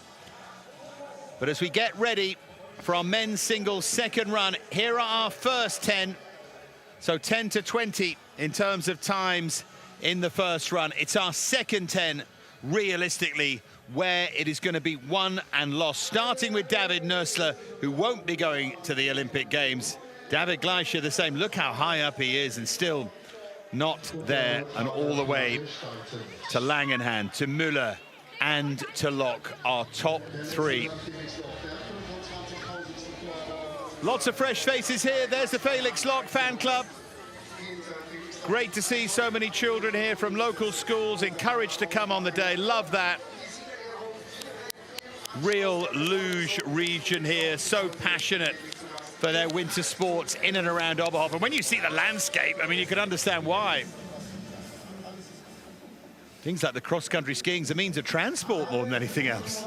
But as we get ready for our men's singles second run, here are our first 10. So 10 to 20 in terms of times in the first run. It's our second 10, realistically, where it is going to be won and lost. Starting with David Nössler, who won't be going to the Olympic Games. David Gleicher the same. Look how high up he is, and still not there, and all the way to Langenhan, to Müller and to Loch, our top 3. Lots of fresh faces here. There's the Felix Loch fan club. Great to see so many children here from local schools encouraged to come on the day. Love that. Real luge region here, so passionate for their winter sports in and around Oberhof. And when you see the landscape, I mean, you can understand why. Things like the cross-country skiing is a means of transport more than anything else.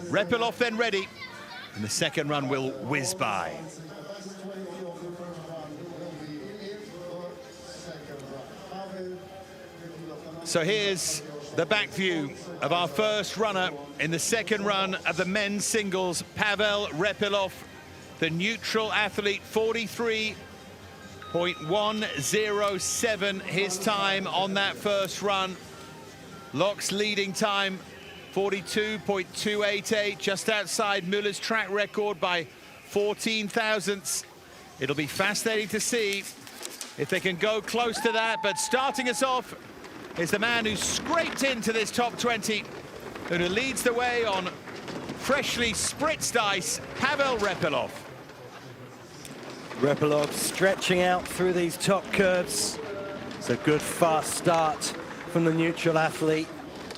Repelov then ready, and the second run will whiz by. So here's the back view of our first runner in the second run of the men's singles, Pavel Repelov, the neutral athlete, 43.107 his time on that first run. Locke's leading time, 42.288, just outside Müller's track record by 14 thousandths. It'll be fascinating to see if they can go close to that, but starting us off is the man who scraped into this top 20 and who leads the way on freshly spritzed ice, Pavel Repelov. Repelov stretching out through these top curves. It's a good fast start from the neutral athlete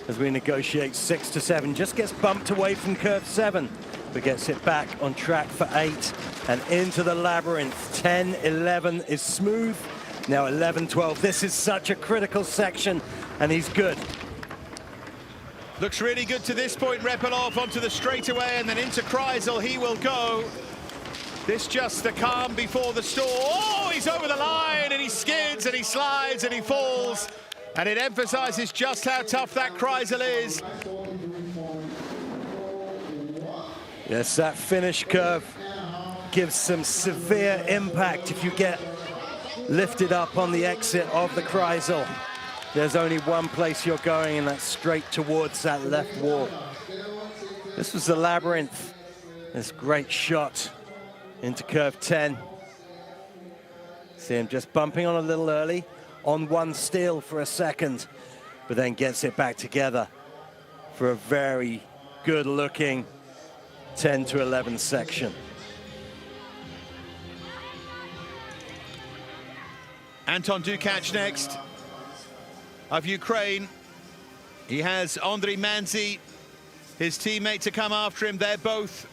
as we negotiate 6 to 7. Just gets bumped away from curve 7, but gets it back on track for 8 and into the labyrinth. 10, 11 is smooth. Now 11, 12. This is such a critical section, and he's good. Looks really good to this point. Repelov onto the straightaway and then into Kreisel he will go. This just the calm before the storm. Oh, he's over the line and he skids and he slides and he falls. And it emphasizes just how tough that Kreisel is. Yes, that finish curve gives some severe impact if you get lifted up on the exit of the Kreisel. There's only one place you're going, and that's straight towards that left wall. This was the labyrinth. This great shot into curve 10. See him just bumping on a little early, on one steel for a second, but then gets it back together for a very good looking 10 to 11 section. Anton Dukac next of Ukraine. He has Andriy Manzi, his teammate, to come after him. They're both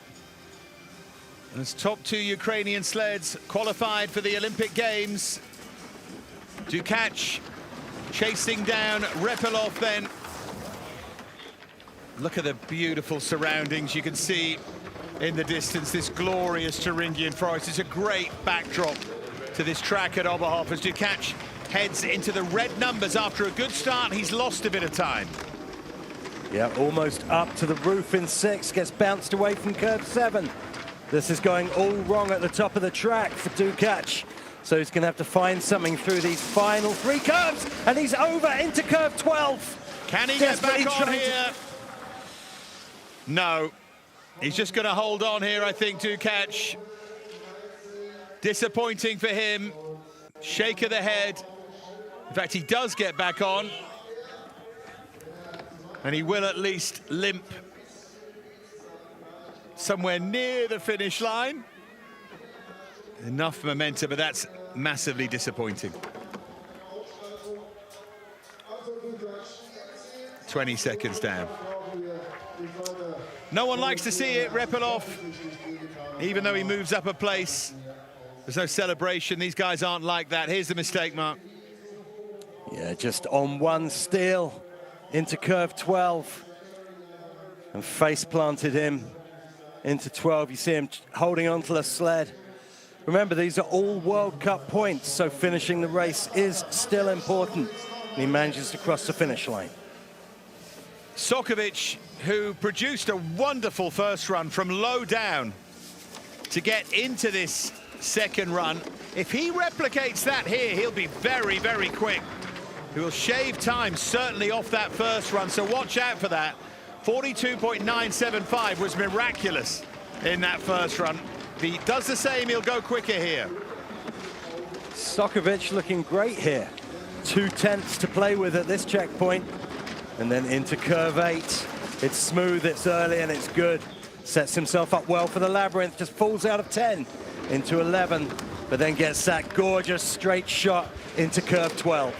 as top 2 Ukrainian sleds qualified for the Olympic Games. Dukac chasing down Repelov then. Look at the beautiful surroundings you can see in the distance, this glorious Thuringian forest. It's a great backdrop to this track at Oberhof as Dukac heads into the red numbers after a good start. He's lost a bit of time. Yeah, almost up to the roof in 6, gets bounced away from curve 7. This is going all wrong at the top of the track for Dukac. So he's going to have to find something through these final 3 curves, and he's over into curve 12. Can he get back on here? No. He's just going to hold on here, I think, Dukac. Disappointing for him. Shake of the head. In fact, he does get back on. And he will at least limp somewhere near the finish line. Enough momentum, but that's massively disappointing. 20 seconds down. No one likes to see it. Repelov, even though he moves up a place, there's no celebration. These guys aren't like that. Here's the mistake mark. Yeah, just on one steel into curve 12 and face planted him into 12. You see him holding onto the sled. Remember, these are all World Cup points, so finishing the race is still important. And he manages to cross the finish line. Sokovic, who produced a wonderful first run from low down to get into this second run. If he replicates that here, he'll be very, very quick. He will shave time, certainly, off that first run, so watch out for that. 42.975 was miraculous in that first run. If he does the same, he'll go quicker here. Sokovic looking great here. 2 tenths to play with at this checkpoint. And then into curve 8. It's smooth, it's early, and it's good. Sets himself up well for the labyrinth, just falls out of 10 into 11, but then gets that gorgeous straight shot into curve 12.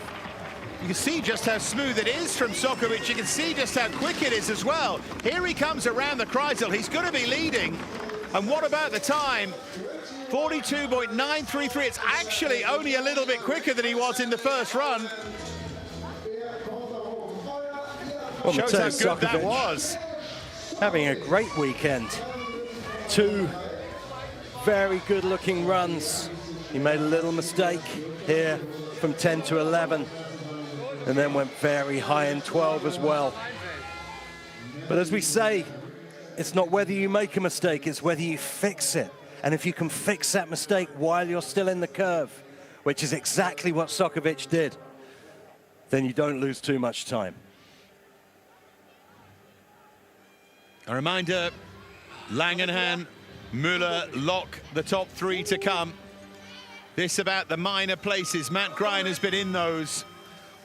You can see just how smooth it is from Sokovic. You can see just how quick it is as well. Here he comes around the Kreisel. He's going to be leading. And what about the time? 42.933. It's actually only a little bit quicker than he was in the first run. Well, Shows how Mateusz good that Sokovic was. having a great weekend. 2 very good looking runs. He made a little mistake here from 10 to 11 and then went very high in 12 as well. But as we say, it's not whether you make a mistake, it's whether you fix it. And if you can fix that mistake while you're still in the curve, which is exactly what Sokovic did, then you don't lose too much time. A reminder, Langenhan, Müller, Locke, the top 3 to come. This about the minor places. Matt Grein has been in those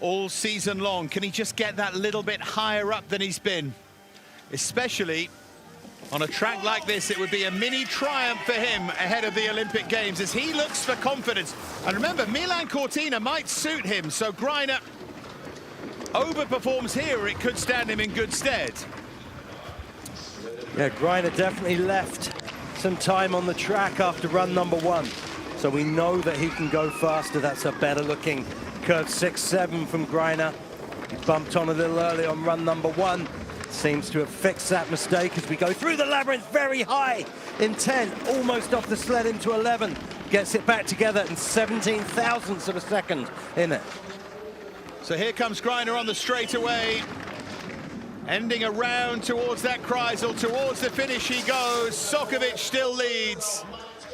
all season long. Can he just get that little bit higher up than he's been? Especially on a track like this, it would be a mini triumph for him ahead of the Olympic Games as he looks for confidence. And remember, Milan Cortina might suit him, so Greiner overperforms here, or it could stand him in good stead. Yeah, Greiner definitely left some time on the track after run number 1. So we know that he can go faster. That's a better looking curve 6-7 from Greiner. He bumped on a little early on run number 1. Seems to have fixed that mistake as we go through the labyrinth very high in 10, almost off the sled into 11. Gets it back together in 17 thousandths of a second in it. So here comes Greiner on the straightaway. Ending around towards that Kreisel, towards the finish he goes. Sokovic still leads.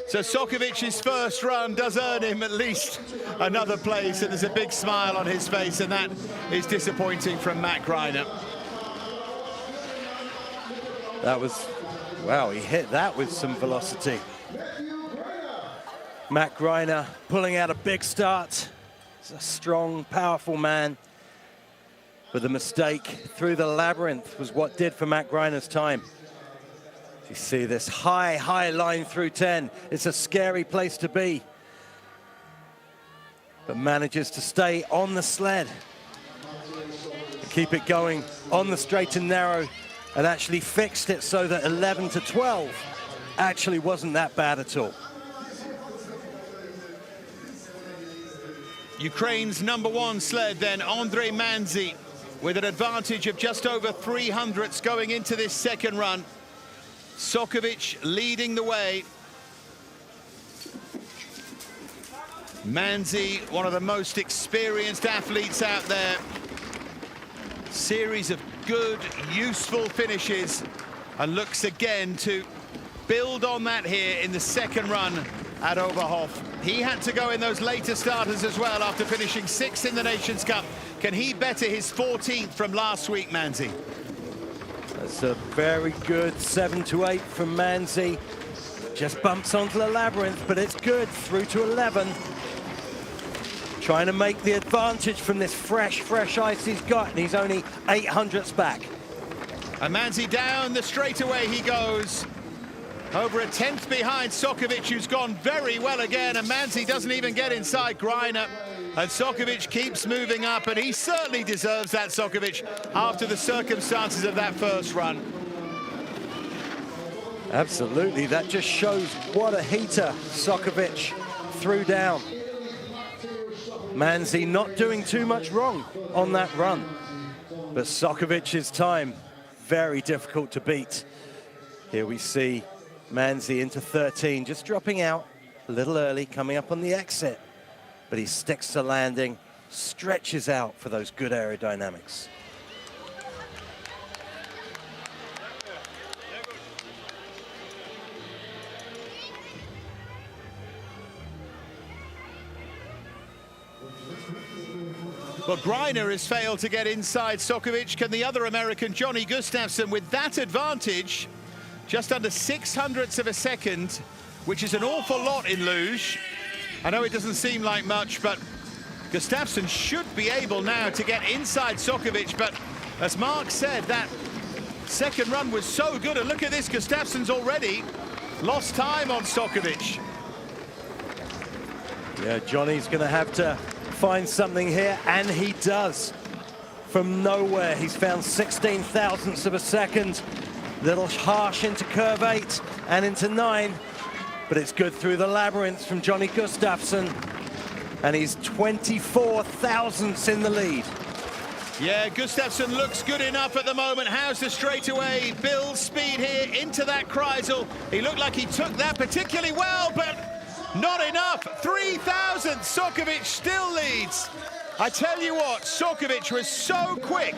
So Sokovic's first run does earn him at least another place, and there's a big smile on his face, and that is disappointing from Matt Greiner. That was, wow, he hit that with some velocity. Matt Greiner pulling out a big start. He's a strong, powerful man. But the mistake through the labyrinth was what did for Matt Greiner's time. You see this high, high line through 10. It's a scary place to be. But manages to stay on the sled. And keep it going on the straight and narrow, and actually fixed it so that 11 to 12 actually wasn't that bad at all. Ukraine's #1 sled then, Andrei Manzi, with an advantage of just over 300ths going into this second run. Sokovic leading the way. Manzi, one of the most experienced athletes out there. Series of good, useful finishes, and looks again to build on that here in the second run at Oberhof. He had to go in those later starters as well after finishing 6th in the Nations Cup. Can he better his 14th from last week, Manzi? That's a very good 7 to 8 from Manzi. Just bumps onto the labyrinth, but it's good through to 11. Trying to make the advantage from this fresh ice he's got, and he's only 800ths back. And Manzi down the straightaway he goes. Over a 10th behind Sokovic, who's gone very well again, and Manzi doesn't even get inside Greiner. And Sokovic keeps moving up, and he certainly deserves that, Sokovic, after the circumstances of that first run. Absolutely, that just shows what a heater Sokovic threw down. Manzi not doing too much wrong on that run, but Sokovic's time, very difficult to beat. Here we see Manzi into 13, just dropping out a little early, coming up on the exit. But he sticks to landing, stretches out for those good aerodynamics. Well, Greiner has failed to get inside Sokovic. Can the other American, Johnny Gustafsson, with that advantage, just under 600ths of a second, which is an awful lot in luge. I know it doesn't seem like much, but Gustafsson should be able now to get inside Sokovic. But as Mark said, that second run was so good. And look at this, Gustafsson's already lost time on Sokovic. Yeah, Johnny's going to have to find something here, and he does. From nowhere, he's found 16 thousandths of a second. Little harsh into curve 8, and into 9, but it's good through the labyrinth from Johnny Gustafsson, and he's 24 thousandths in the lead. Yeah, Gustafsson looks good enough at the moment. How's the straightaway? Builds speed here into that Kreisel. He looked like he took that particularly well, but not enough. 3 thousandths. Sokovic still leads. I tell you what, Sokovic was so quick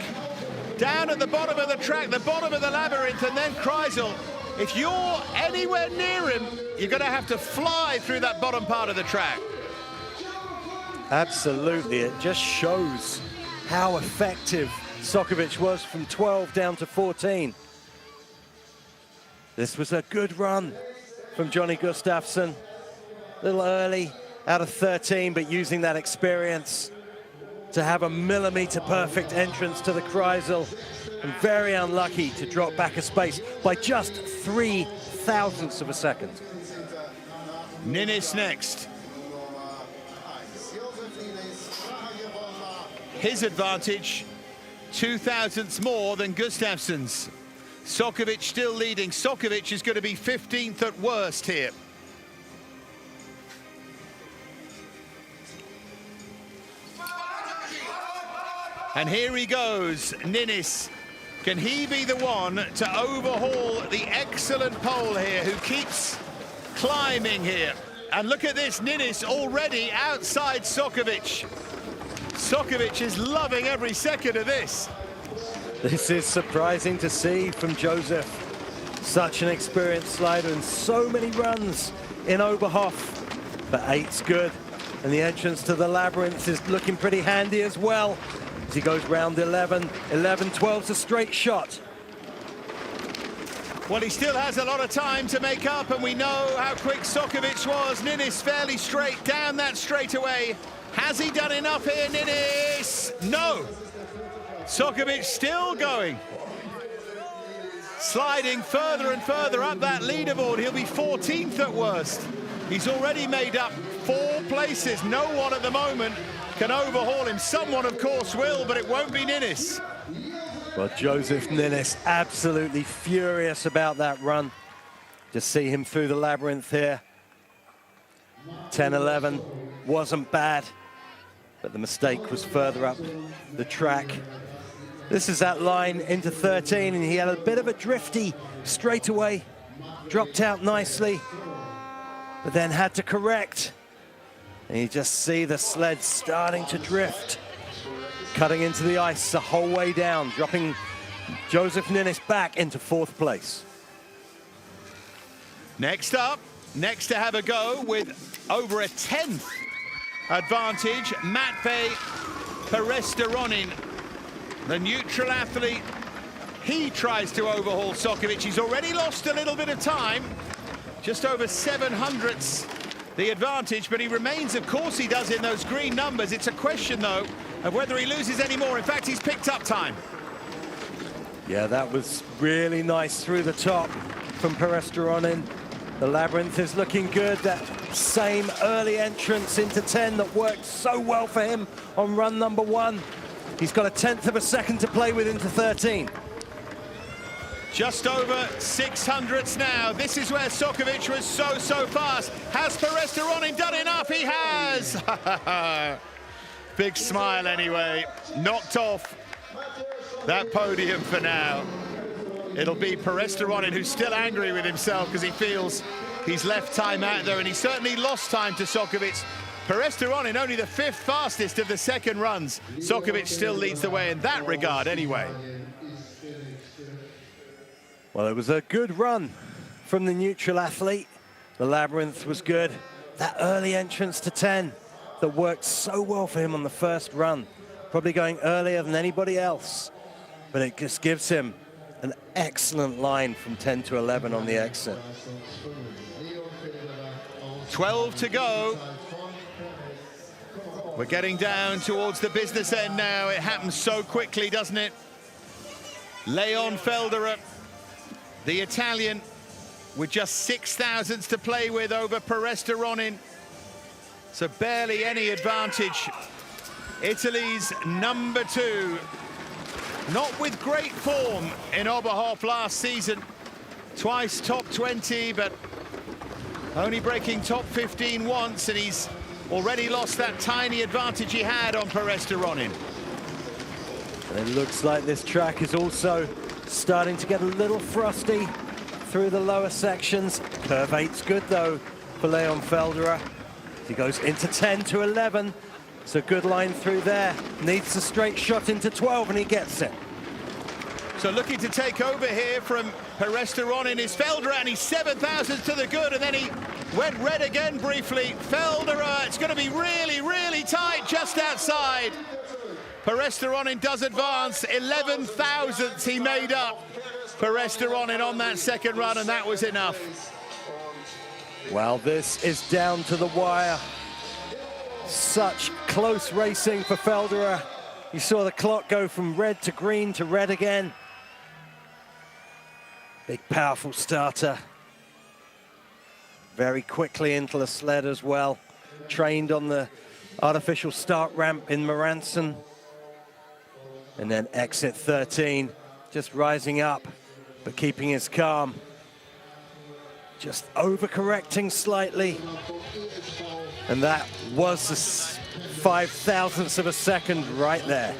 down at the bottom of the track, the bottom of the labyrinth, and then Kreisel. If you're anywhere near him, you're going to have to fly through that bottom part of the track. Absolutely, it just shows how effective Sokovic was from 12 down to 14. This was a good run from Johnny Gustafsson. A little early, out of 13, but using that experience to have a millimeter perfect entrance to the Kreisel, and very unlucky to drop back a space by just 3 thousandths of a second. Ninnis next. His advantage, 2 thousandths more than Gustafsson's. Sokovic still leading. Sokovic is going to be 15th at worst here. And here he goes, Ninnis. Can he be the one to overhaul the excellent pole here, who keeps climbing here? And look at this, Ninnis already outside Sokovic. Sokovic is loving every second of this. This is surprising to see from Joseph. Such an experienced slider and so many runs in Oberhof. But 8's good, and the entrance to the labyrinth is looking pretty handy as well. As he goes round 11, 11, 12's a straight shot. Well, he still has a lot of time to make up, and we know how quick Sokovic was. Ninnis fairly straight down that straightaway. Has he done enough here, Ninnis? No. Sokovic still going. Sliding further and further up that leaderboard. He'll be 14th at worst. He's already made up 4 places. No one at the moment can overhaul him. Someone, of course, will, but it won't be Ninnis. Well, Joseph Ninnis absolutely furious about that run. Just see him through the labyrinth here. 10-11 wasn't bad, but the mistake was further up the track. This is that line into 13, and he had a bit of a drifty straightaway. Dropped out nicely, but then had to correct. And you just see the sled starting to drift, cutting into the ice the whole way down, dropping Joseph Ninnis back into 4th place. Next up, next to have a go with over a 10th advantage, Matvei Peresteronin, the neutral athlete. He tries to overhaul Sokovic. He's already lost a little bit of time, just over 700ths the advantage, but he remains, of course he does, in those green numbers. It's a question, though, of whether he loses any more. In fact, he's picked up time. Yeah, that was really nice through the top from Peresteronin. The labyrinth is looking good. That same early entrance into 10 that worked so well for him on run number 1. He's got a 10th of a second to play with into 13. Just over 600ths now. This is where Sokovic was so fast. Has Peresteronin done enough? He has! Big smile anyway. Knocked off that podium for now. It'll be Peresteronin, who's still angry with himself because he feels he's left time out there, and he certainly lost time to Sokovic. Peresteronin only the 5th fastest of the second runs. Sokovic still leads the way in that regard anyway. Well, it was a good run from the neutral athlete. The labyrinth was good. That early entrance to 10 that worked so well for him on the first run. Probably going earlier than anybody else. But it just gives him an excellent line from 10 to 11 on the exit. 12 to go. We're getting down towards the business end now. It happens so quickly, doesn't it? Leon Felderer, the Italian, with just 6 thousandths to play with over Peresteronin. So barely any advantage. Italy's number 2. Not with great form in Oberhof last season. Twice top 20, but only breaking top 15 once, and he's already lost that tiny advantage he had on Perez de Ronin. And it looks like this track is also starting to get a little frosty through the lower sections. Curve 8's good though for Leon Felderer. He goes into 10 to 11. It's a good line through there. Needs a straight shot into 12 and he gets it. So looking to take over here from Perez de Ronin is Felderer, and he's 7,000 to the good, and then he went red again briefly. Felderer, it's going to be really, really tight just outside. Perez de Ronin does advance, 11 thousandths he made up. Perez de Ronin on that second run, and that was enough. Well, this is down to the wire. Such close racing for Felderer. You saw the clock go from red to green to red again. Big, powerful starter. Very quickly into the sled as well. Trained on the artificial start ramp in Moranson. And then exit 13, just rising up, but keeping his calm. Just overcorrecting slightly. And that was the 5 thousandths of a second right there.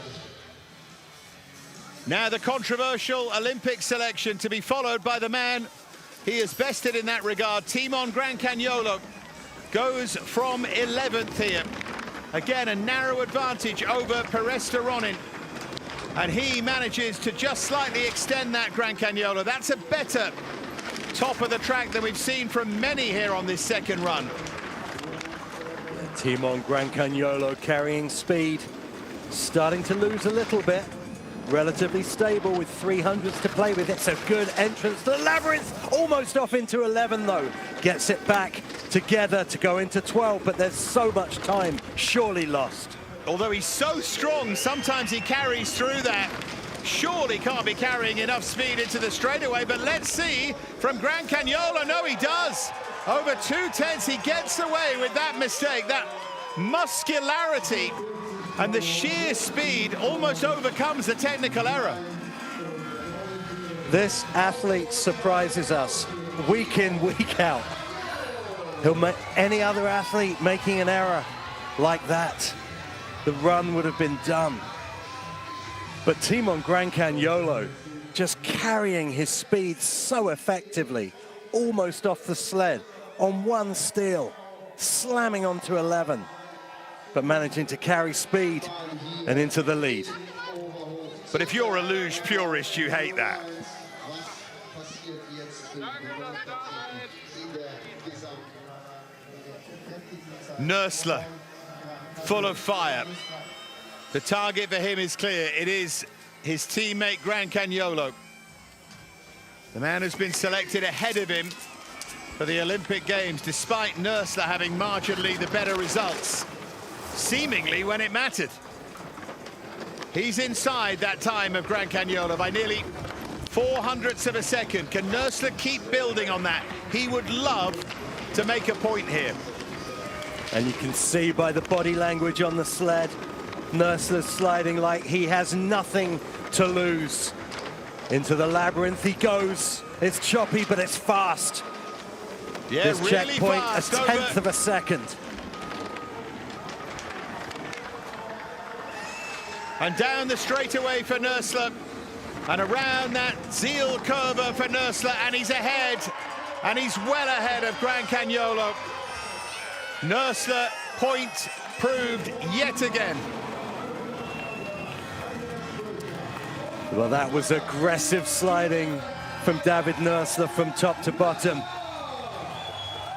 Now the controversial Olympic selection to be followed by the man he is bested in that regard. Timon Grancagnolo goes from 11th here. Again, a narrow advantage over Perez de Ronin. And he manages to just slightly extend that Grancagnolo. That's a better top of the track than we've seen from many here on this second run. Yeah, Timon Grancagnolo carrying speed, starting to lose a little bit. Relatively stable with 300s to play with. It's a good entrance to the labyrinth. Almost off into 11 though. Gets it back together to go into 12, but there's so much time surely lost. Although he's so strong, sometimes he carries through that. Surely can't be carrying enough speed into the straightaway, but let's see from Grancagnolo. No, he does. Over 2/10, he gets away with that mistake. That muscularity and the sheer speed almost overcomes the technical error. This athlete surprises us week in, week out. He'll make any other athlete making an error like that, the run would have been done. But Timon Grancagnolo just carrying his speed so effectively, almost off the sled, on one steel, slamming onto 11, but managing to carry speed and into the lead. But if you're a luge purist, you hate that. Nursler, full of fire. The target for him is clear. It is his teammate Grancagnolo. The man who's been selected ahead of him for the Olympic Games, despite Nursler having marginally the better results, seemingly when it mattered. He's inside that time of Grancagnolo by nearly 400ths of a second. Can Nursler keep building on that? He would love to make a point here. And you can see by the body language on the sled, Nursler's sliding like he has nothing to lose. Into the labyrinth he goes. It's choppy, but it's fast. Yeah, this really checkpoint, fast, a tenth of a second. And down the straightaway for Nursler. And around that Zeal curve for Nursler, and he's ahead. And he's well ahead of Grancagnolo. Nursler point proved yet again. Well, that was aggressive sliding from David Nursler from top to bottom.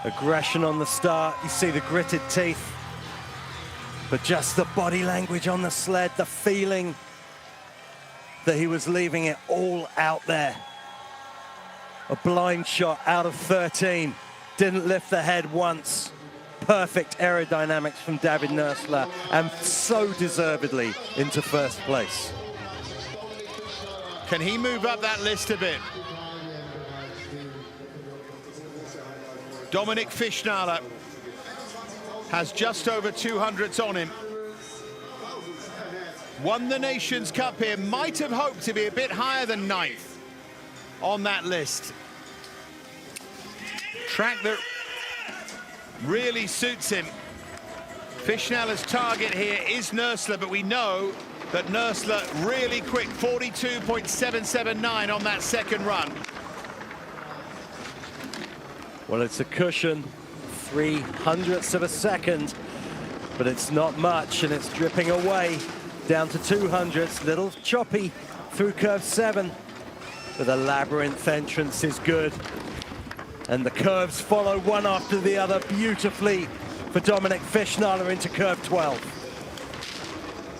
Aggression on the start, you see the gritted teeth. But just the body language on the sled, the feeling that he was leaving it all out there. A blind shot out of 13, didn't lift the head once. Perfect aerodynamics from David Nursler, and so deservedly into first place. Can he move up that list a bit? Dominik Fischnaller has just over 200s on him. Won the Nations Cup here, might have hoped to be a bit higher than 9th on that list. track that really suits him. Fischnaller's target here is Nursler, but we know that Nursler really quick, 42.779 on that second run. Well, it's a cushion, 0.03 of a second, but it's not much, and it's dripping away down to 200s. Little choppy through curve 7, but the labyrinth entrance is good. And the curves follow one after the other beautifully for Dominik Fischnaller into curve 12.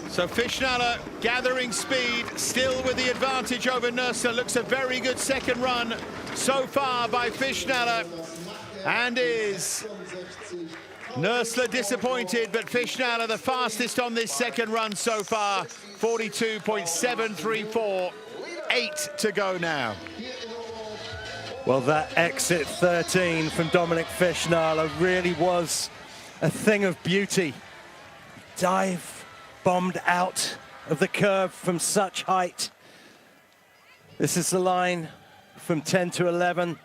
So Fischnaller gathering speed, still with the advantage over Nursler. Looks a very good second run so far by Fischnaller. And is Nursler disappointed, but Fischnaller the fastest on this second run so far, 42.734, 8 to go now. Well, that exit 13 from Dominik Fischnaller really was a thing of beauty. Dive bombed out of the curve from such height. This is the line from 10 to 11.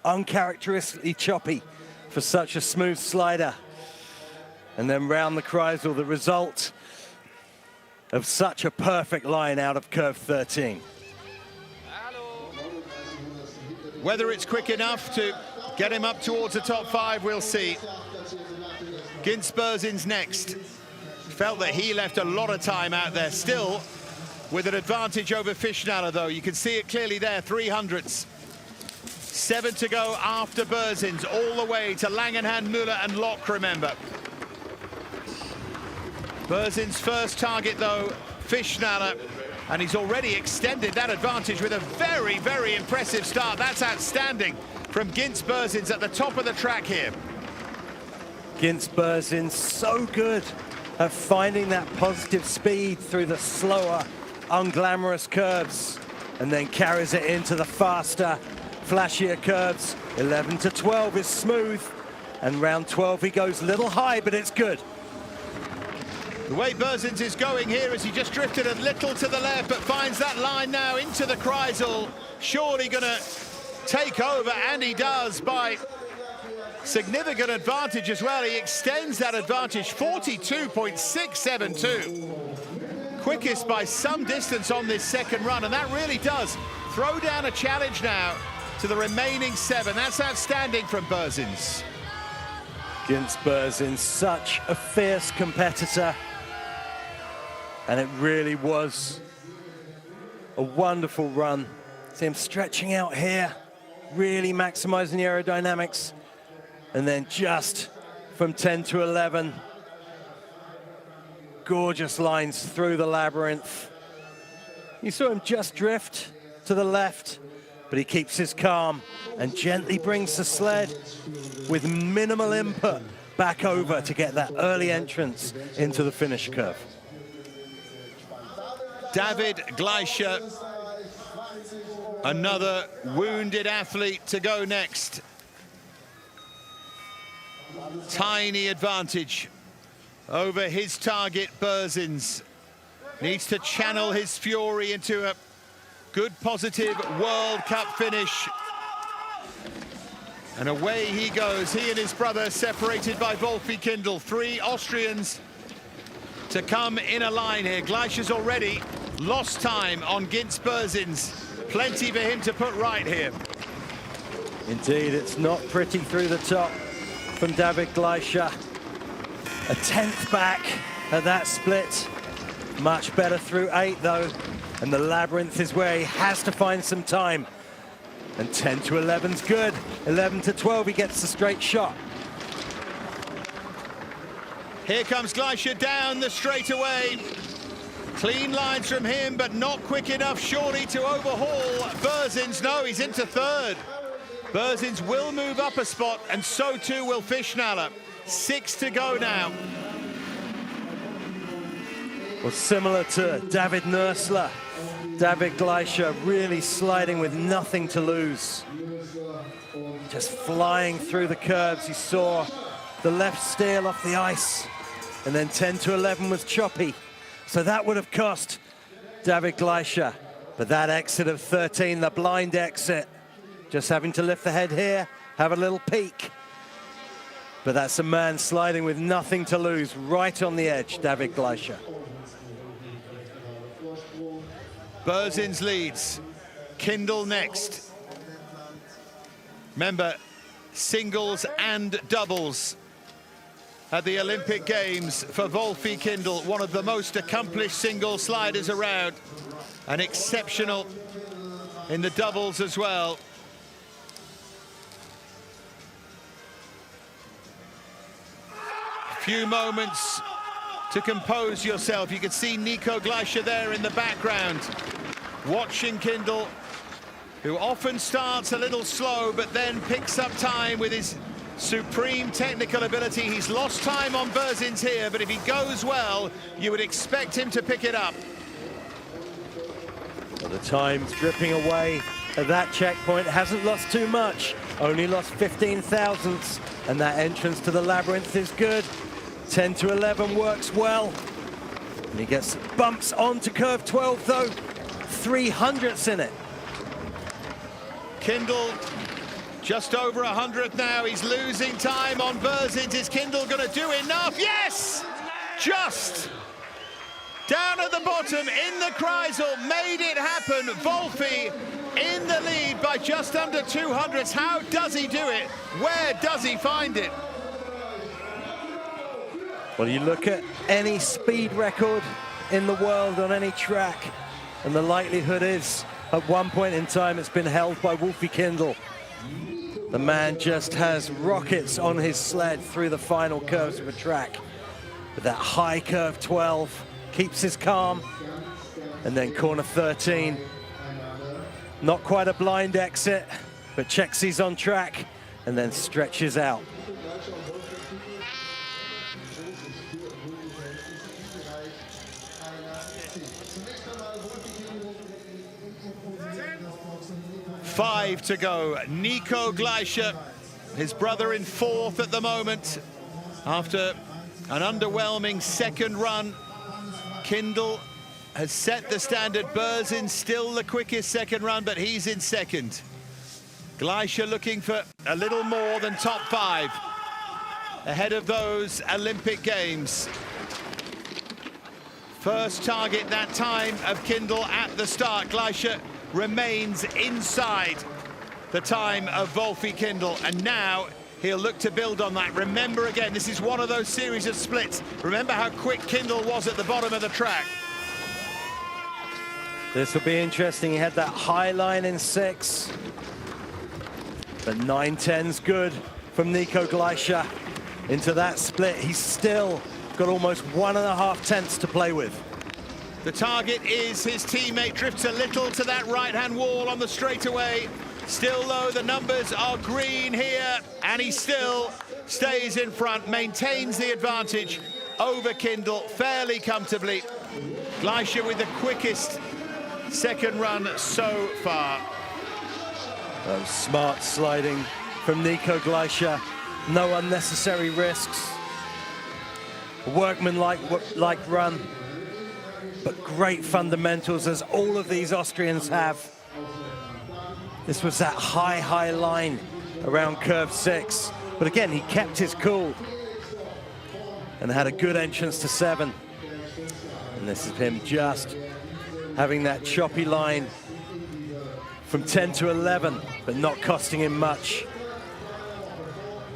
Uncharacteristically choppy for such a smooth slider. And then round the Kreisel, the result of such a perfect line out of curve 13. Whether it's quick enough to get him up towards the top 5, we'll see. Ginsberzin's next. Felt that he left a lot of time out there, still with an advantage over Fischnaller, though. You can see it clearly there, 300s. 7 to go after Berzins, all the way to Langenhand, Müller and Locke, remember. Berzins' first target, though, Fischnaller, and he's already extended that advantage with a very, very impressive start. That's outstanding from Ginsberzins at the top of the track here. Ginsberzins so good at finding that positive speed through the slower, unglamorous curves, and then carries it into the faster, flashier curves. 11 to 12 is smooth, and round 12 he goes a little high, but it's good. The way Berzins is going here is he just drifted a little to the left, but finds that line now into the Kreisel. Surely gonna take over, and he does by significant advantage as well. He extends that advantage, 42.672. Quickest by some distance on this second run, and that really does throw down a challenge now to the remaining 7. That's outstanding from Berzins. Ginsberzins, such a fierce competitor, and it really was a wonderful run. See him stretching out here, really maximizing the aerodynamics, and then just from 10 to 11, gorgeous lines through the labyrinth. You saw him just drift to the left, but he keeps his calm and gently brings the sled with minimal input back over to get that early entrance into the finish curve. David Gleicher, another wounded athlete to go next. Tiny advantage over his target, Berzins. Needs to channel his fury into a good, positive World Cup finish. And away he goes, he and his brother separated by Wolfi Kindl. 3 Austrians to come in a line here. Gleicher's already lost time on Ginsberzins. Plenty for him to put right here. Indeed, it's not pretty through the top from David Gleicher. A 10th back at that split. Much better through 8 though. And the labyrinth is where he has to find some time. And 10 to 11's good. 11 to 12, he gets the straight shot. Here comes Gleicher down the straightaway. Clean lines from him, but not quick enough, surely, to overhaul Berzins. No, he's into 3rd. Berzins will move up a spot, and so too will Fischnaller. 6 to go now. Well, similar to David Nursler, David Gleicher really sliding with nothing to lose. Just flying through the curves. You saw the left steel off the ice, and then 10 to 11 was choppy. So that would have cost David Gleicher. But that exit of 13, the blind exit, just having to lift the head here have a little peek. But that's a man sliding with nothing to lose, right on the edge, David Gleicher. Berzins leads. Kindle next. Remember, singles and doubles at the Olympic Games for Wolfi Kindl, one of the most accomplished single sliders around, and exceptional in the doubles as well. A few moments to compose yourself. You can see Nico Gleicher there in the background, watching Kindl, who often starts a little slow but then picks up time with his supreme technical ability. He's lost time on Berzins here, but if he goes well, you would expect him to pick it up. Well, the time's dripping away at that checkpoint. Hasn't lost too much, only lost 15 thousandths, and that entrance to the labyrinth is good. 10 to 11 works well. And he gets bumps onto curve 12 though, 300ths in it. Kindl just over 100th now. He's losing time on Berzins. Is Kindl going to do enough? Yes! Just down at the bottom in the Kreisel, made it happen. Wolfi in the lead by just under 200ths. How does he do it? Where does he find it? Well, you look at any speed record in the world on any track, and the likelihood is at one point in time it's been held by Wolfi Kindl. The man just has rockets on his sled through the final curves of a track. With that high curve 12, keeps his calm, and then corner 13. Not quite a blind exit, but checks he's on track, and then stretches out. Five to go. Nico Gleicher, his brother in fourth at the moment, after an underwhelming second run. Kindl has set the standard. Berzins still the quickest second run, but he's in second. Gleicher looking for a little more than top five ahead of those Olympic Games. First target that time of Kindl at the start. Gleicher remains inside the time of Wolfi Kindl, and now he'll look to build on that. Remember again, this is one of those series of splits. Remember how quick Kindl was at the bottom of the track. This will be interesting. He had that high line in 6, but 9.10's good from Nico Gleicher into that split. He's still got almost 1.5 tenths to play with. The target is his teammate. Drifts a little to that right-hand wall on the straightaway. Still though, the numbers are green here, and he still stays in front, maintains the advantage over Kindl fairly comfortably. Gleicher with the quickest second run so far. Oh, smart sliding from Nico Gleicher. No unnecessary risks. Workman-like run, but great fundamentals, as all of these Austrians have. This was that high line around curve 6. But again, he kept his cool and had a good entrance to 7. And this is him just having that choppy line from 10 to 11, but not costing him much.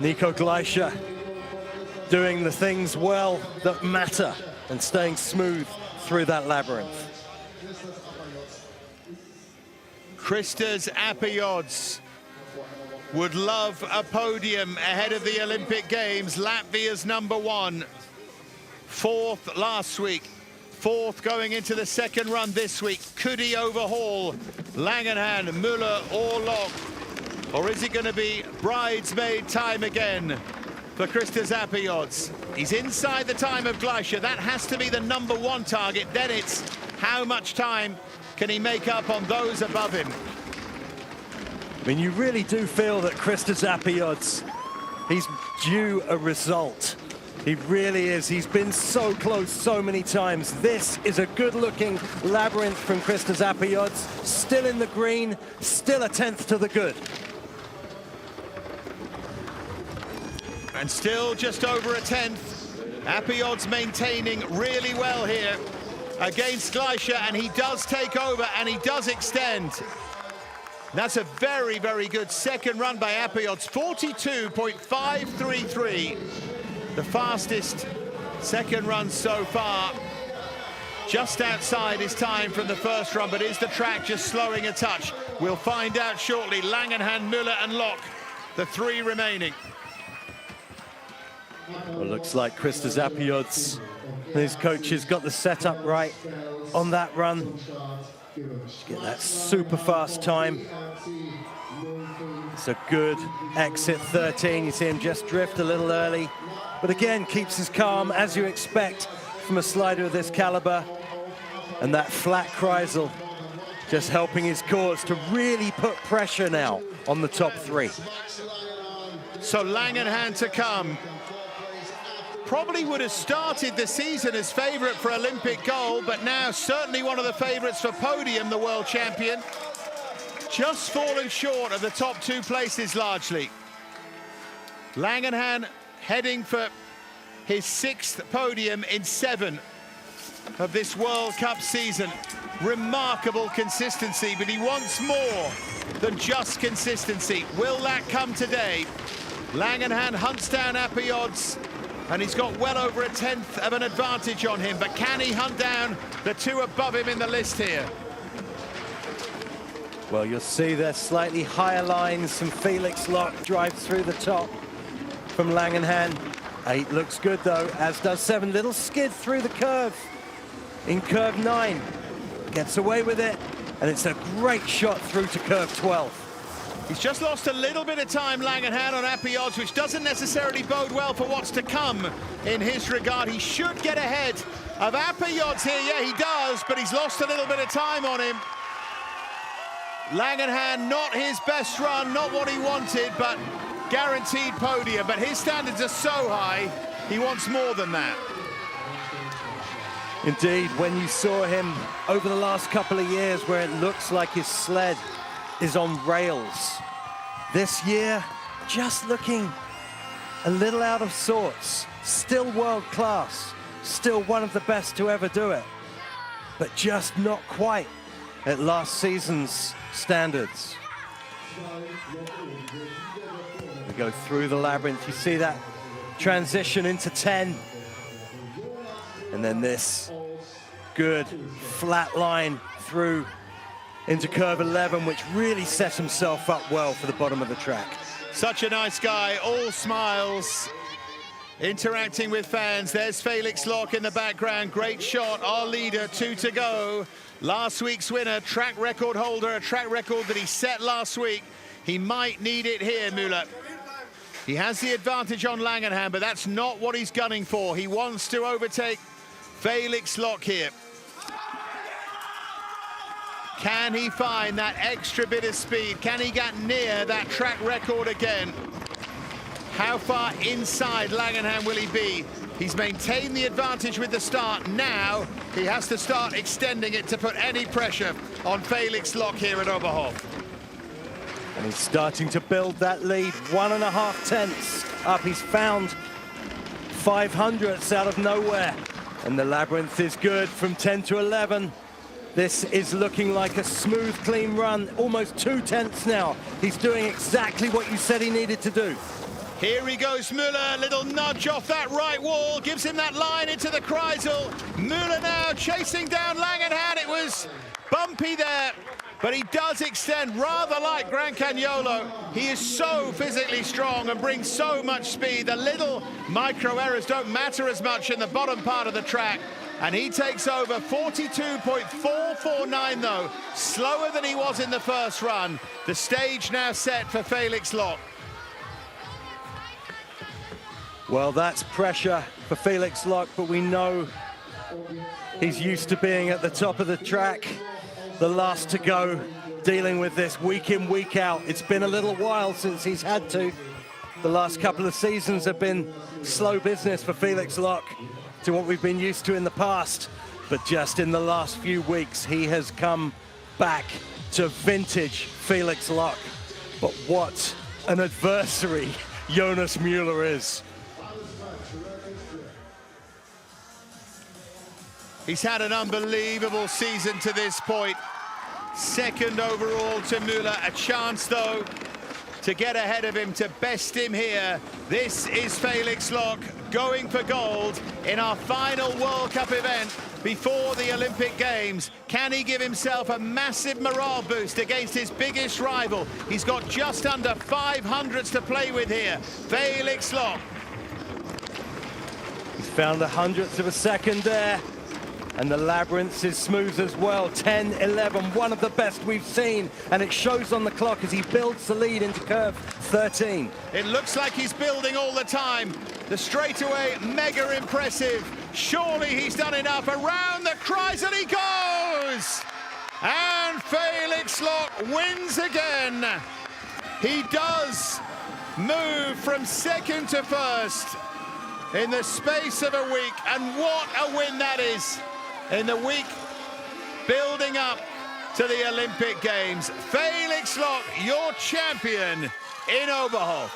Nico Gleicher doing the things well that matter and staying smooth through that labyrinth. Kristas Apiods would love a podium ahead of the Olympic Games. Latvia's #1, 4th last week, 4th going into the second run this week. Could he overhaul Langenhan, Müller or Locke? Or is it going to be bridesmaid time again for Kristas Apiods? He's inside the time of Gleicher. That has to be the #1 target. Then it's how much time can he make up on those above him? I mean, you really do feel that Kristas Apiods, he's due a result. He really is. He's been so close so many times. This is a good-looking labyrinth from Kristas Apiods. Still in the green, still a 10th to the good. And still just over a tenth. Apiod's maintaining really well here against Gleicher, and he does take over and he does extend. That's a very, very good second run by Apiod's 42.533. The fastest second run so far. Just outside his time from the first run, but is the track just slowing a touch? We'll find out shortly. Langenhan, Müller and Locke, the three remaining. Well, looks like Christos Apiods and his coaches got the setup right on that run. Get that super fast time. It's a good exit 13. You see him just drift a little early, but again, keeps his calm as you expect from a slider of this caliber. And that flat Kreisel just helping his cause to really put pressure now on the top three. So Langenhan to come. Probably would have started the season as favourite for Olympic gold, but now certainly one of the favourites for podium, the world champion. Just fallen short of the top two places largely. Langenhan heading for his 6th podium in 7 of this World Cup season. Remarkable consistency, but he wants more than just consistency. Will that come today? Langenhan hunts down Apiods, and he's got well over a tenth of an advantage on him, but can he hunt down the two above him in the list here? Well, you'll see there's slightly higher lines. Some Felix Locke drives through the top from Langenhan. 8 looks good though, as does 7. Little skid through the curve in curve 9. Gets away with it, and it's a great shot through to curve 12. He's just lost a little bit of time, Langenhan, on Apiods, which doesn't necessarily bode well for what's to come in his regard. He should get ahead of Apiods here. Yeah, he does, but he's lost a little bit of time on him. Langenhan, not his best run, not what he wanted, but guaranteed podium. But his standards are so high, he wants more than that. Indeed, when you saw him over the last couple of years where it looks like his sled is on rails, this year just looking a little out of sorts. Still world class, still one of the best to ever do it, but just not quite at last season's standards. We go through the labyrinth. You see that transition into 10, and then this good flat line through into curve 11, which really sets himself up well for the bottom of the track. Such a nice guy, all smiles, interacting with fans. There's Felix Locke in the background. Great shot, our leader, 2 to go. Last week's winner, track record holder, a track record that he set last week. He might need it here, Müller. He has the advantage on Langenhan, but that's not what he's gunning for. He wants to overtake Felix Locke here. Can he find that extra bit of speed? Can he get near that track record again? How far inside Langenhan will he be? He's maintained the advantage with the start. Now he has to start extending it to put any pressure on Felix Locke here at Oberhof. And he's starting to build that lead. 1.5 tenths up. He's found 500ths out of nowhere. And the labyrinth is good from 10 to 11. This is looking like a smooth, clean run. Almost 2 tenths now. He's doing exactly what you said he needed to do. Here he goes, Müller, little nudge off that right wall, gives him that line into the Kreisel. Müller now chasing down Langenhan. It was bumpy there, but he does extend, rather like Gran Cagnolo. He is so physically strong and brings so much speed. The little micro errors don't matter as much in the bottom part of the track. And he takes over 42.449 though, slower than he was in the first run. The stage now set for Felix Locke. Well, that's pressure for Felix Locke, but we know he's used to being at the top of the track, the last to go, dealing with this week in, week out. It's been a little while since he's had to. The last couple of seasons have been slow business for Felix Locke to what we've been used to in the past. But just in the last few weeks, he has come back to vintage Felix Locke. But what an adversary Jonas Müller is. He's had an unbelievable season to this point. Second overall to Müller. A chance, though, to get ahead of him, to best him here. This is Felix Loch going for gold in our final World Cup event before the Olympic Games. Can he give himself a massive morale boost against his biggest rival? He's got just under 500s to play with here. Felix Loch. He's found the hundredths of a second there. And the labyrinth is smooth as well. 10-11, one of the best we've seen. And it shows on the clock as he builds the lead into curve 13. It looks like he's building all the time. The straightaway, mega impressive. Surely he's done enough. Around the Kreisel he goes! And Felix Loch wins again. He does move from second to first in the space of a week. And what a win that is. In the week building up to the Olympic Games. Felix Loch, your champion in Oberhof.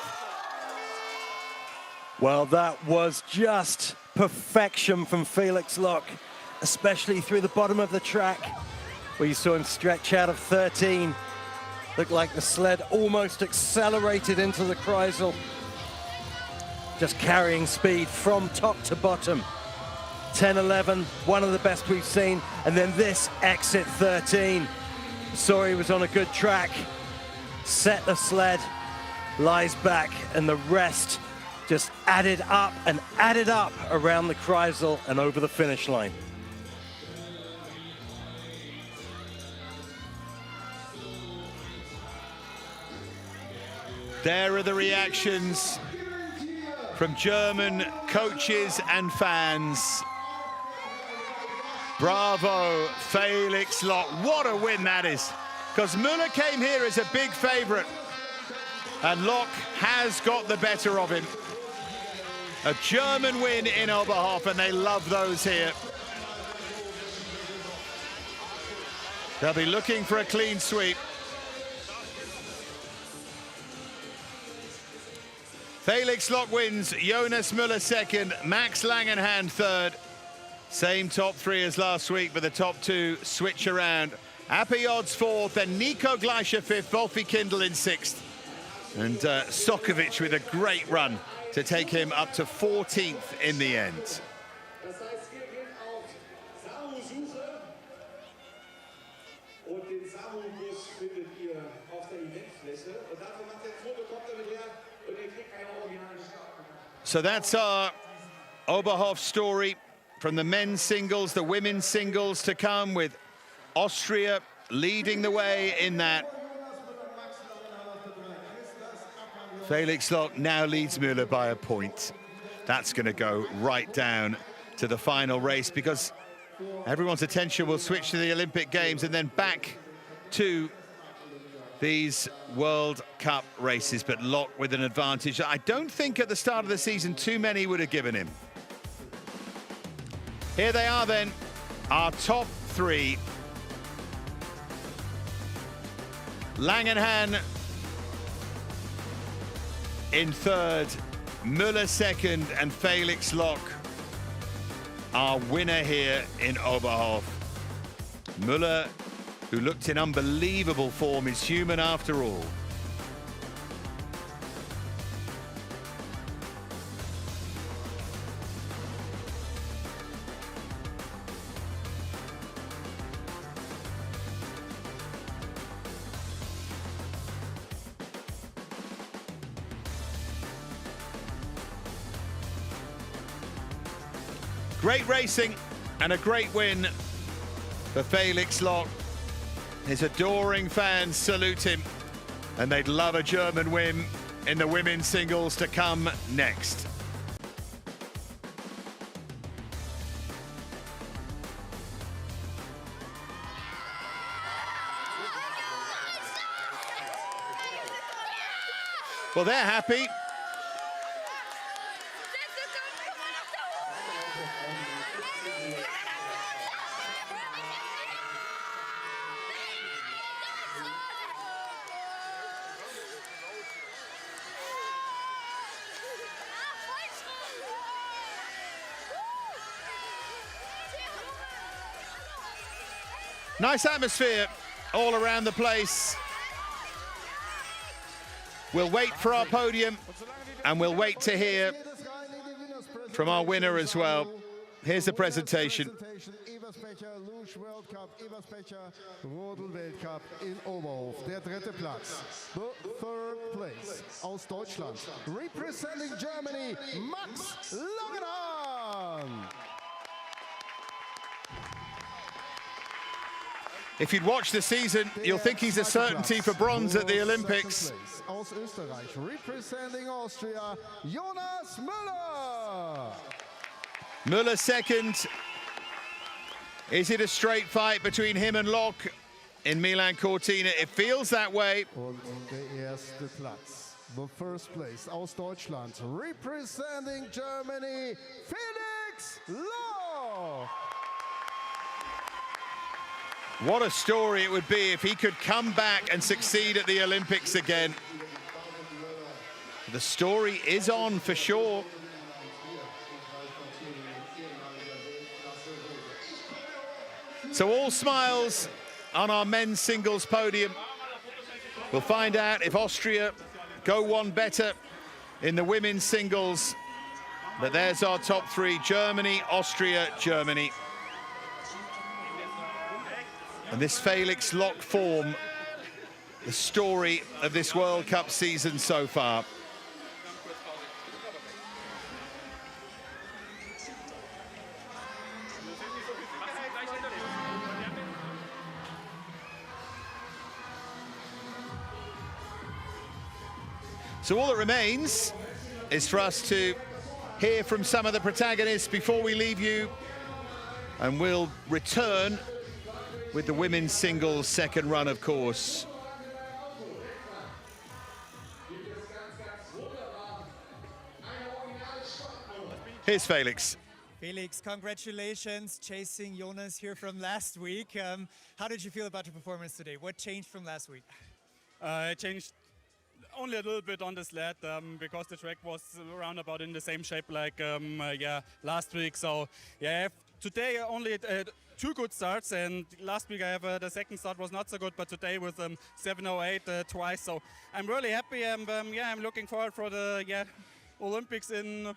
Well, that was just perfection from Felix Loch, especially through the bottom of the track, where you saw him stretch out of 13. Looked like the sled almost accelerated into the Kreisel. Just carrying speed from top to bottom. 10-11, one of the best we've seen. And then this exit 13. Saw he was on a good track. Set the sled, lies back, and the rest just added up and added up around the Kreisel and over the finish line. There are the reactions from German coaches and fans. Bravo, Felix Loch. What a win that is. Because Müller came here as a big favourite. And Loch has got the better of him. A German win in Oberhof, and they love those here. They'll be looking for a clean sweep. Felix Loch wins, Jonas Müller second, Max Langenhahn third. Same top three as last week, but the top two switch around. Appy Odds fourth, then Nico Gleicher fifth, Wolfi Kindl in sixth. And Sokovic with a great run to take him up to 14th in the end. So that's our Oberhof story. From the men's singles, the women's singles to come, with Austria leading the way in that. Felix Loch now leads Müller by a point. That's going to go right down to the final race, because everyone's attention will switch to the Olympic Games and then back to these World Cup races. But Loch with an advantage I don't think at the start of the season too many would have given him. Here they are then, our top three. Langenhahn in third, Müller second, and Felix Loch, our winner here in Oberhof. Müller, who looked in unbelievable form, is human after all. Great racing and a great win for Felix Loch. His adoring fans salute him, and they'd love a German win in the women's singles to come next. Well, they're happy. Nice atmosphere all around the place. We'll wait for our podium and we'll wait to hear from our winner as well. Here's the presentation. EBERSPAECHER Luge World Cup, EBERSPAECHER Rodel Weltcup in Oberhof. Der dritte Platz. The third place aus Deutschland. Representing Germany, Max Langenhahn. If you'd watch the season, you'll think he's a certainty for bronze at the Olympics. Aus Österreich, representing Austria, Jonas Müller. Müller second. Is it a straight fight between him and Locke in Milan Cortina? It feels that way. Und der erste Platz, the first place aus Deutschland, representing Germany, Felix Locke. What a story it would be if he could come back and succeed at the Olympics again. The story is on for sure. So all smiles on our men's singles podium. We'll find out if Austria go one better in the women's singles. But there's our top three: Germany, Austria, Germany. And this Felix Locke form, the story of this World Cup season so far. So all that remains is for us to hear from some of the protagonists before we leave you, and we'll return with the women's singles second run, of course. Here's Felix. Felix, congratulations, chasing Jonas here from last week. How did you feel about your performance today? What changed from last week? It changed only a little bit on the sled because the track was around about in the same shape like last week. So yeah, today only two good starts, and last week I have the second start was not so good, but today with 7:08 twice. So I'm really happy, and I'm looking forward for the Olympics in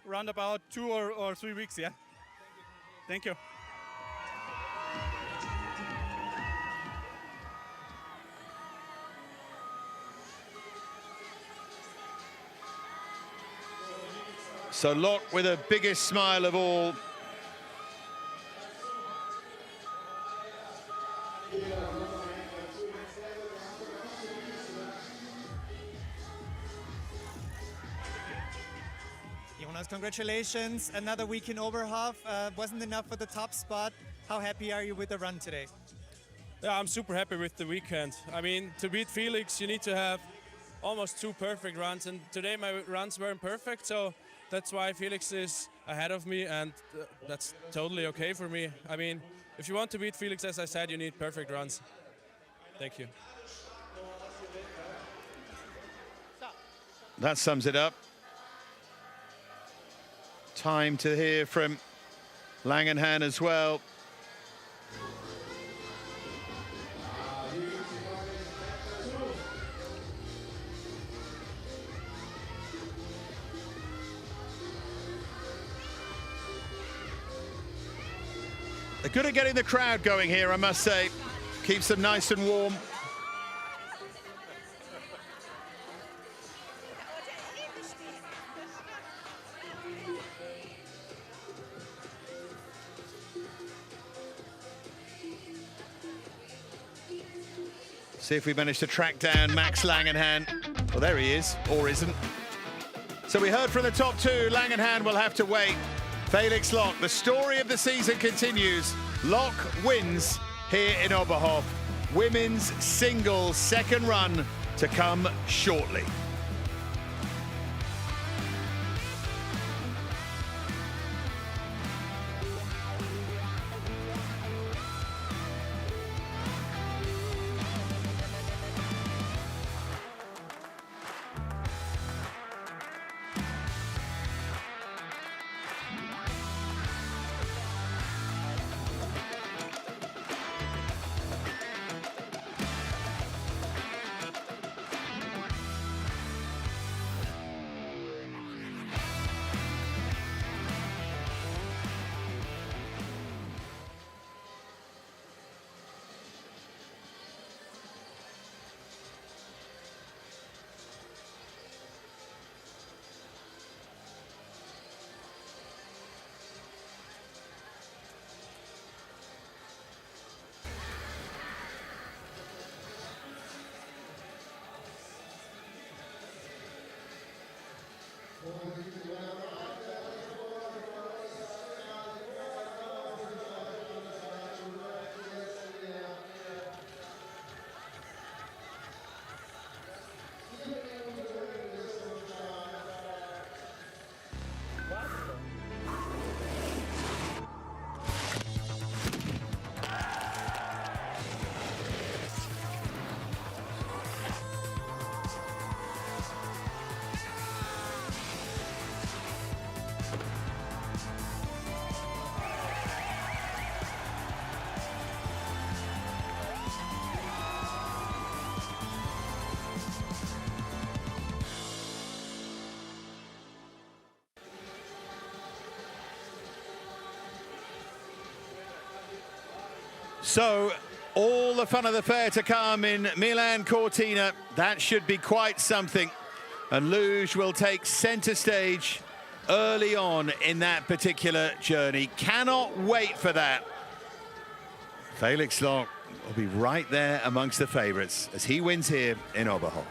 around about 2 or 3 weeks. Yeah. Thank you. So Locke with the biggest smile of all. Jonas, congratulations. Another week in Oberhof. Wasn't enough for the top spot. How happy are you with the run today? Yeah, I'm super happy with the weekend. I mean, to beat Felix, you need to have almost 2 perfect runs, and today my runs weren't perfect, so that's why Felix is ahead of me, and that's totally okay for me. I mean, if you want to beat Felix, as I said, you need perfect runs. Thank you. That sums it up. Time to hear from Langenhahn as well. They're good at getting the crowd going here, I must say. Keeps them nice and warm. See if we manage to track down Max Langenhahn. Well, there he is, or isn't. So we heard from the top 2. Langenhahn will have to wait. Felix Locke, the story of the season continues. Locke wins here in Oberhof. Women's singles second run to come shortly. So, all the fun of the fair to come in Milan Cortina. That should be quite something. And Luge will take centre stage early on in that particular journey. Cannot wait for that. Felix Long will be right there amongst the favourites as he wins here in Oberhof.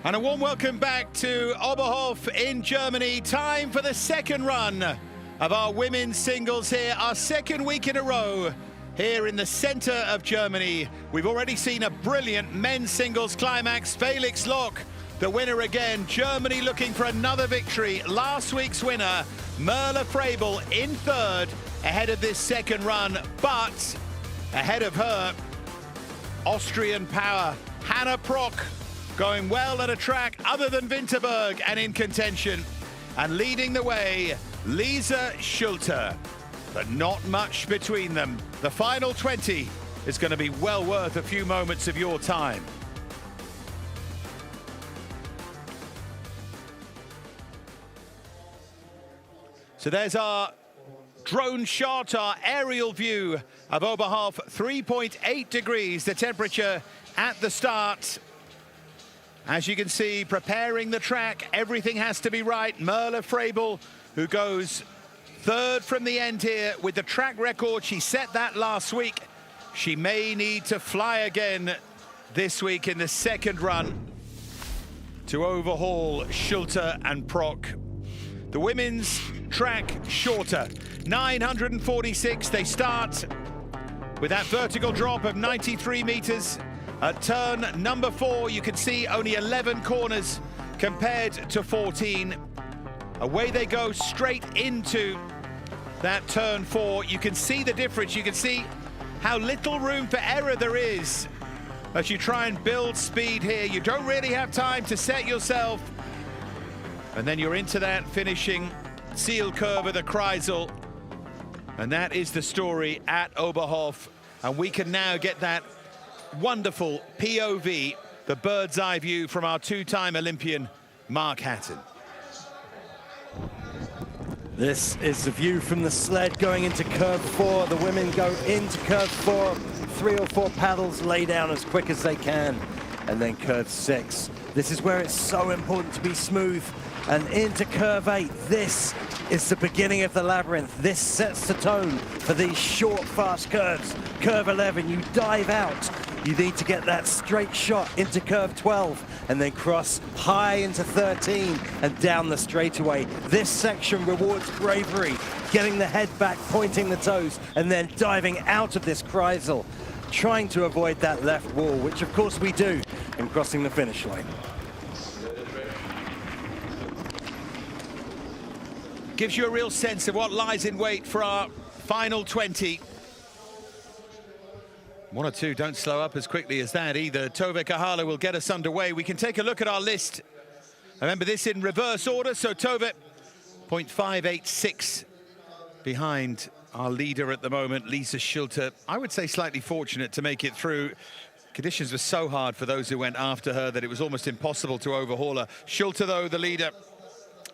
And a warm welcome back to Oberhof in Germany. Time for the second run of our women's singles here, our second week in a row here in the center of Germany. We've already seen a brilliant men's singles climax. Felix Loch, the winner again. Germany looking for another victory. Last week's winner, Merle Frabel, in third ahead of this second run. But ahead of her, Austrian power, Hannah Prock, going well at a track other than Winterberg and in contention. And leading the way, Lisa Schulte. But not much between them. The final 20 is going to be well worth a few moments of your time. So there's our drone shot, our aerial view of Oberhof. 3.8 degrees, the temperature at the start. As you can see, preparing the track, everything has to be right. Merle Frabel, who goes third from the end here with the track record. She set that last week. She may need to fly again this week in the second run to overhaul Schulte and Prock. The women's track shorter, 946. They start with that vertical drop of 93 meters. At turn number 4, you can see only 11 corners compared to 14. Away they go straight into that turn 4. You can see the difference. You can see how little room for error there is as you try and build speed here. You don't really have time to set yourself. And then you're into that finishing seal curve of the Kreisel. And that is the story at Oberhof. And we can now get that wonderful POV, the bird's eye view from our two-time Olympian, Mark Hatton. This is the view from the sled going into curve 4. The women go into curve 4, 3 or 4 paddles, lay down as quick as they can, and then curve 6. This is where it's so important to be smooth. And into curve 8, this is the beginning of the labyrinth. This sets the tone for these short, fast curves. Curve 11, you dive out. You need to get that straight shot into curve 12 and then cross high into 13 and down the straightaway. This section rewards bravery, getting the head back, pointing the toes, and then diving out of this Kreisel, trying to avoid that left wall, which of course we do, and crossing the finish line. Gives you a real sense of what lies in wait for our final 20. One or two don't slow up as quickly as that either. Tove Kahala will get us underway. We can take a look at our list. Remember this in reverse order, so Tove, 0.586 behind our leader at the moment, Lisa Schulte. I would say slightly fortunate to make it through. Conditions were so hard for those who went after her that it was almost impossible to overhaul her. Schulte, though, the leader,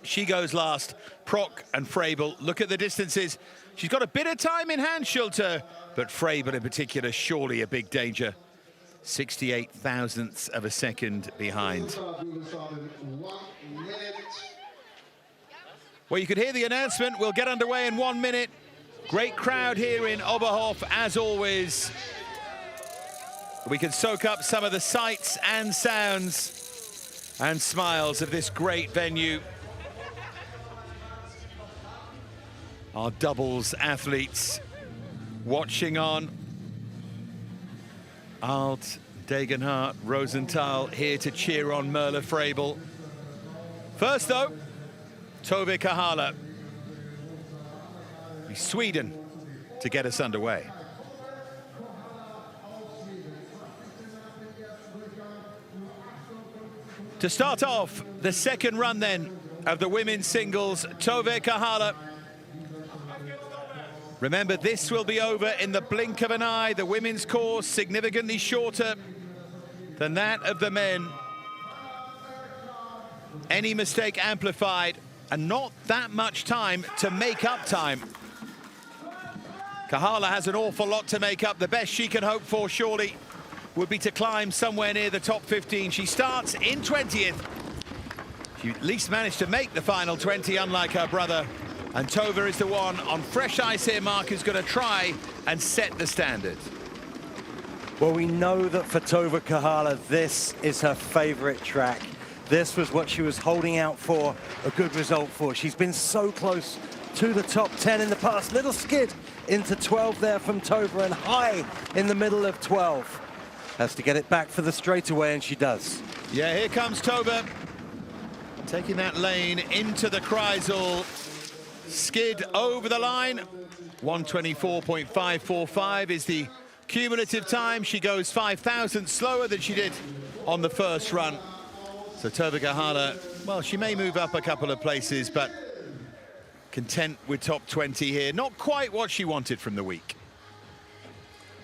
she goes last. Prock and Frabel, look at the distances. She's got a bit of time in hand, Schulte, but Frabel in particular, surely a big danger. 68 thousandths of a second behind. Well, you could hear the announcement. We'll get underway in 1 minute. Great crowd here in Oberhof, as always. We can soak up some of the sights and sounds and smiles of this great venue. Our doubles athletes watching on. Alt, Degenhardt, Rosenthal here to cheer on Merle Frabel. First though, Tove Kahala. Sweden to get us underway. To start off the second run then of the women's singles, Tove Kahala. Remember, this will be over in the blink of an eye. The women's course significantly shorter than that of the men. Any mistake amplified, and not that much time to make up time. Kahala has an awful lot to make up. The best she can hope for, surely, would be to climb somewhere near the top 15. She starts in 20th. She at least managed to make the final 20, unlike her brother. And Tove is the one on fresh ice here, Mark, who's going to try and set the standard. Well, we know that for Tove Kahala, this is her favorite track. This was what she was holding out for, a good result for. She's been so close to the top 10 in the past. Little skid into 12 there from Tove, and high in the middle of 12. Has to get it back for the straightaway, and she does. Yeah, here comes Tove, taking that lane into the Kreisel. Skid over the line. 1:24.545 is the cumulative time. She goes 5,000 slower than she did on the first run. So Tove Kahala, well, she may move up a couple of places, but content with top 20 here. Not quite what she wanted from the week.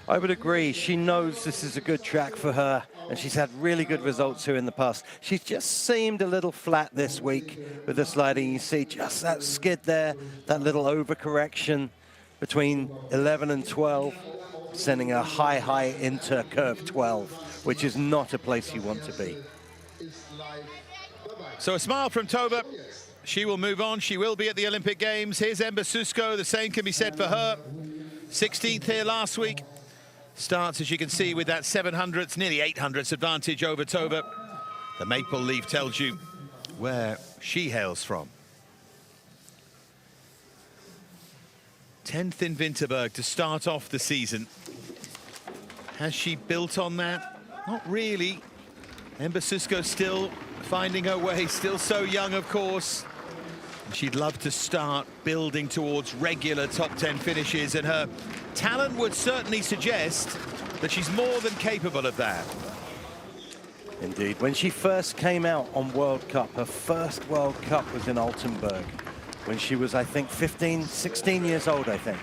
I would agree. She knows this is a good track for her, and she's had really good results here in the past. She's just seemed a little flat this week with the sliding. You see just that skid there, that little overcorrection between 11 and 12, sending her high into curve 12, which is not a place you want to be. So a smile from Tove. She will move on. She will be at the Olympic Games. Here's Ember Susko. The same can be said for her. 16th here last week. Starts, as you can see, with that 700ths, nearly 800ths advantage over Tove. The maple leaf tells you where she hails from. 10th in Winterberg to start off the season. Has she built on that? Not really. Ember Susko still finding her way, still so young, of course. She'd love to start building towards regular top 10 finishes, and her talent would certainly suggest that she's more than capable of that. Indeed. When she first came out on World Cup, her first World Cup was in Altenburg, when she was, I think, 15, 16 years old, I think.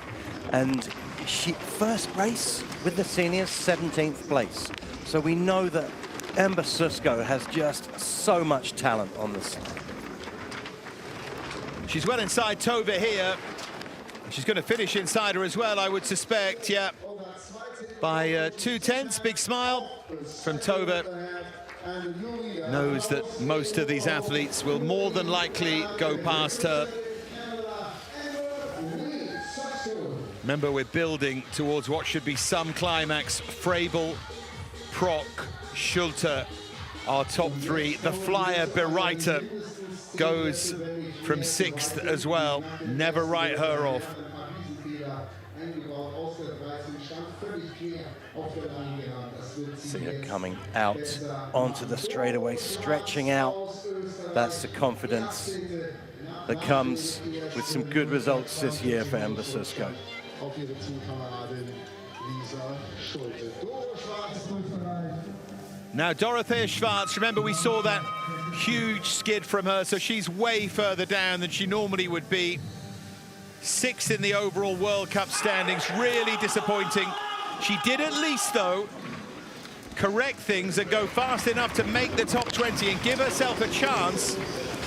And she first race with the seniors, 17th place. So we know that Ember Susko has just so much talent on the side. She's well inside Tove here. She's going to finish inside her as well, I would suspect, yeah. By 2/10, big smile from Tove. Knows that most of these athletes will more than likely go past her. Remember, we're building towards what should be some climax. Frabel, Proc, Schulte, our top three. The flyer, Bereiter, goes from 6th as well. Never write her off. See her coming out onto the straightaway, stretching out. That's the confidence that comes with some good results this year for Ember Susko. Now Dorothea Schwarz, remember we saw that huge skid from her, so she's way further down than she normally would be. 6th in the overall World Cup standings, really disappointing. She did at least, though, correct things and go fast enough to make the top 20 and give herself a chance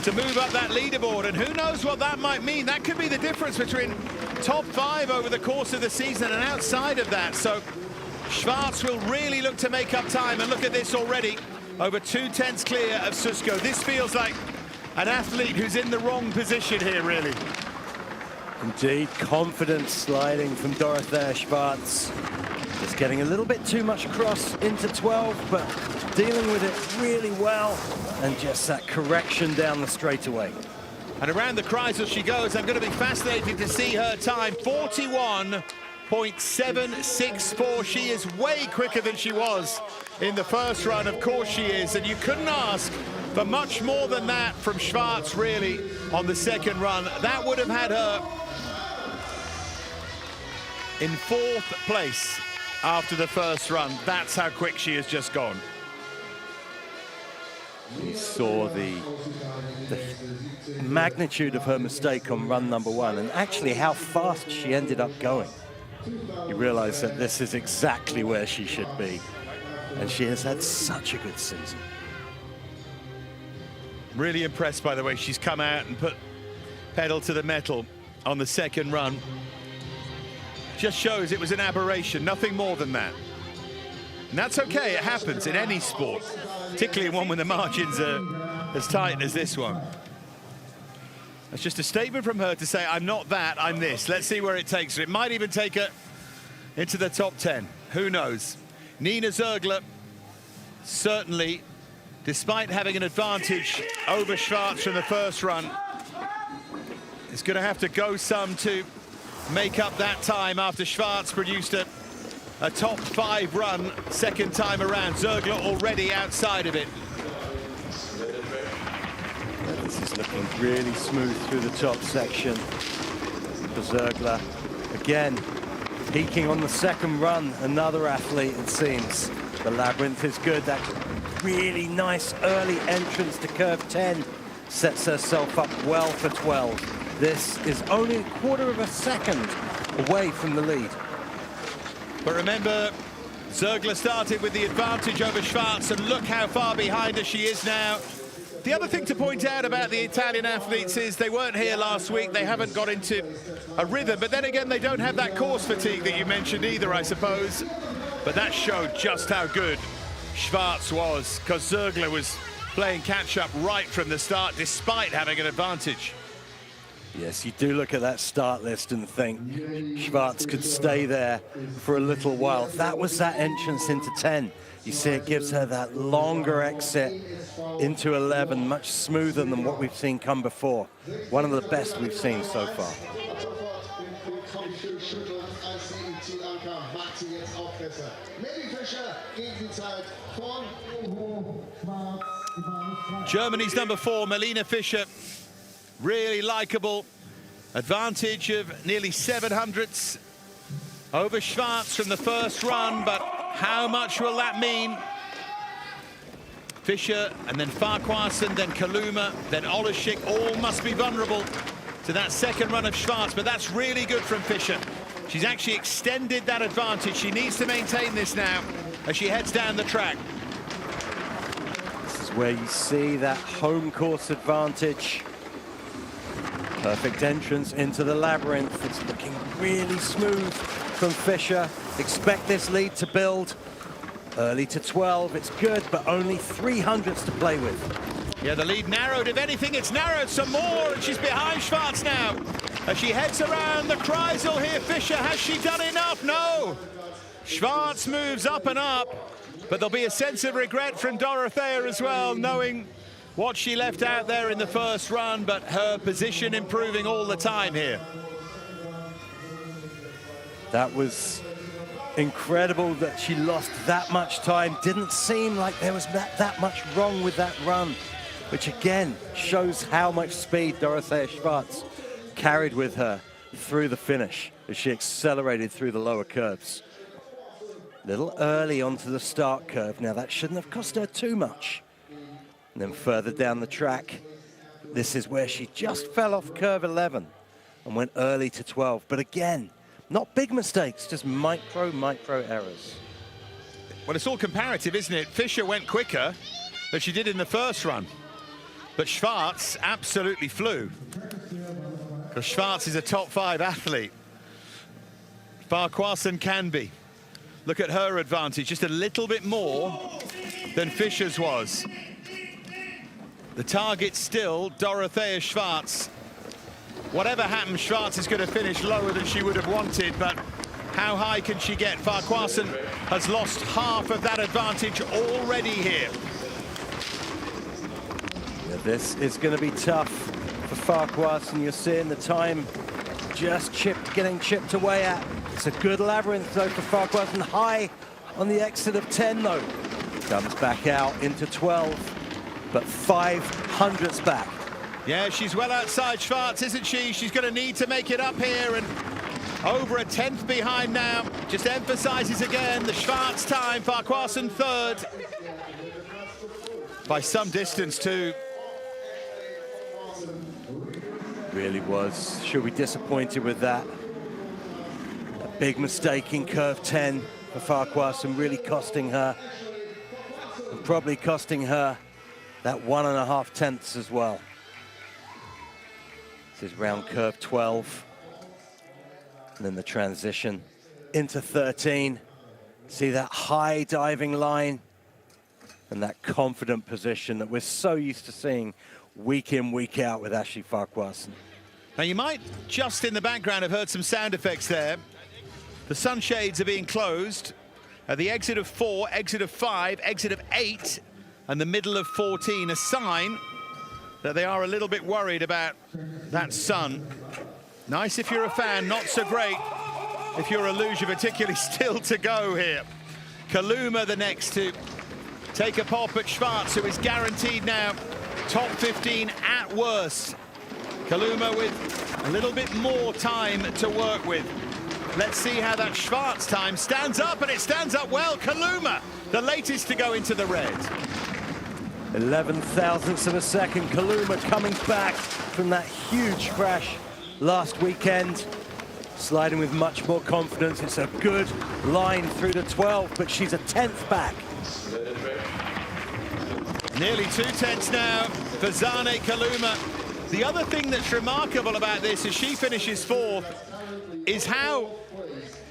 to move up that leaderboard, and who knows what that might mean. That could be the difference between top 5 over the course of the season and outside of that. So Schwarz will really look to make up time, and look at this already, over 2/10 clear of Susko. This feels like an athlete who's in the wrong position here, really. Indeed, confidence sliding from Dorothea Schwarz. Just getting a little bit too much cross into 12, but dealing with it really well, and just that correction down the straightaway. And around the Kreisel she goes. I'm going to be fascinated to see her time. 41.764. She is way quicker than she was in the first run. Of course she is. And you couldn't ask for much more than that from Schwarz, really, on the second run. That would have had her in 4th place after the first run. That's how quick she has just gone. You saw the magnitude of her mistake on run number 1 and actually how fast she ended up going. You realize that this is exactly where she should be. And she has had such a good season. Really impressed by the way she's come out and put pedal to the metal on the second run. Just shows it was an aberration, nothing more than that. And that's okay, it happens in any sport, particularly one when the margins are as tight as this one. That's just a statement from her to say, I'm not that, I'm this. Let's see where it takes her. It might even take her into the top 10. Who knows? Nina Zergler, certainly, despite having an advantage over Schwarz from the first run, is going to have to go some to make up that time after Schwarz produced a top 5 run second time around. Zergler already outside of it. This is looking really smooth through the top section for Zergler. Again, peaking on the second run, another athlete, it seems. The labyrinth is good. That really nice early entrance to curve 10 sets herself up well for 12. This is only a quarter of a second away from the lead. But remember, Zergler started with the advantage over Schwarz, and look how far behind her she is now. The other thing to point out about the Italian athletes is they weren't here last week. They haven't got into a rhythm. But then again, they don't have that course fatigue that you mentioned either, I suppose. But that showed just how good Schwarz was, because Zergler was playing catch-up right from the start, despite having an advantage. Yes, you do look at that start list and think Schwarz could stay there for a little while. That was that entrance into 10. You see it gives her that longer exit into 11, much smoother than what we've seen come before. One of the best we've seen so far. Germany's number 4, Melina Fischer, really likable. Advantage of nearly 700ths over Schwarz from the first run, but how much will that mean? Fischer and then Farquharson, then Kaluma, then Oleschik, all must be vulnerable to that second run of Schwarz, but that's really good from Fischer. She's actually extended that advantage. She needs to maintain this now as she heads down the track. This is where you see that home course advantage. Perfect entrance into the labyrinth. It's looking really smooth from Fischer. Expect this lead to build. Early to 12, it's good, but only 300ths to play with. Yeah, the lead narrowed. If anything, it's narrowed some more, and she's behind Schwarz now. As she heads around the Kreisel here, Fischer, has she done enough? No. Schwarz moves up and up, but there'll be a sense of regret from Dorothea as well, knowing what she left out there in the first run, but her position improving all the time here. That was incredible that she lost that much time. Didn't seem like there was that much wrong with that run, which again shows how much speed Dorothea Schwarz carried with her through the finish as she accelerated through the lower curves. A little early onto the start curve. Now that shouldn't have cost her too much. And then further down the track, this is where she just fell off curve 11 and went early to 12. But again, not big mistakes, just micro errors. Well, it's all comparative, isn't it? Fischer went quicker than she did in the first run. But Schwarz absolutely flew. Because Schwarz is a top 5 athlete. Farquharson can be. Look at her advantage, just a little bit more than Fischer's was. The target still Dorothea Schwarz. Whatever happens, Schwarz is going to finish lower than she would have wanted, but how high can she get? Farquharson has lost half of that advantage already here. Yeah, this is going to be tough for Farquharson. You're seeing the time just getting chipped away at. It's a good labyrinth though for Farquharson. High on the exit of 10 though. Comes back out into 12. But 500ths back. Yeah, she's well outside Schwarz, isn't she? She's going to need to make it up here, and over a tenth behind now. Just emphasizes again the Schwarz time. Farquharson third. By some distance too. Really was. She'll be disappointed with that. A big mistake in curve 10 for Farquharson, really costing her. And probably costing her that 1.5 tenths as well. This is round curve 12. And then the transition into 13. See that high diving line and that confident position that we're so used to seeing week in, week out with Ashley Farquharson. Now you might just in the background have heard some sound effects there. The sunshades are being closed at the exit of 4, exit of 5, exit of 8, and the middle of 14, a sign that they are a little bit worried about that sun. Nice if you're a fan, not so great if you're a luger, particularly still to go here. Kaluma the next to take a pop at Schwarz, who is guaranteed now top 15 at worst. Kaluma with a little bit more time to work with. Let's see how that Schwarz time stands up, and it stands up well. Kaluma, the latest to go into the red. 11 thousandths of a second. Kaluma coming back from that huge crash last weekend. Sliding with much more confidence. It's a good line through to 12, but she's a tenth back. Nearly 2 tenths now for Zane Kaluma. The other thing that's remarkable about this as she finishes 4th is how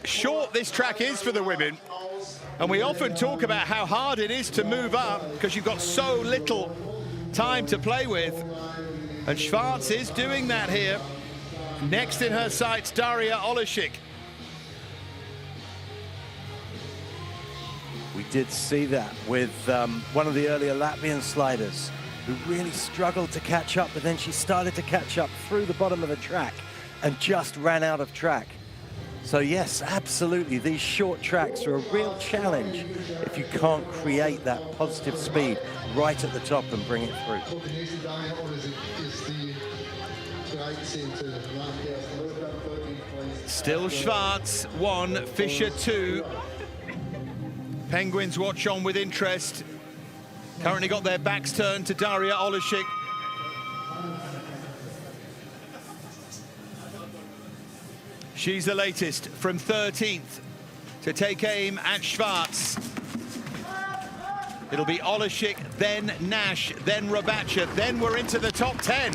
short this track is for the women. And we often talk about how hard it is to move up because you've got so little time to play with. And Schwarz is doing that here. Next in her sights, Daria Oleszczyk. We did see that with one of the earlier Latvian sliders who really struggled to catch up, but then she started to catch up through the bottom of the track and just ran out of track. So yes, absolutely, these short tracks are a real challenge if you can't create that positive speed right at the top and bring it through. Still Schwarz 1, Fischer 2. Penguins watch on with interest. Currently got their backs turned to Daria Oleszczyk. She's the latest from 13th to take aim at Schwarz. It'll be Oleszczyk, then Nash, then Robacha, then we're into the top 10.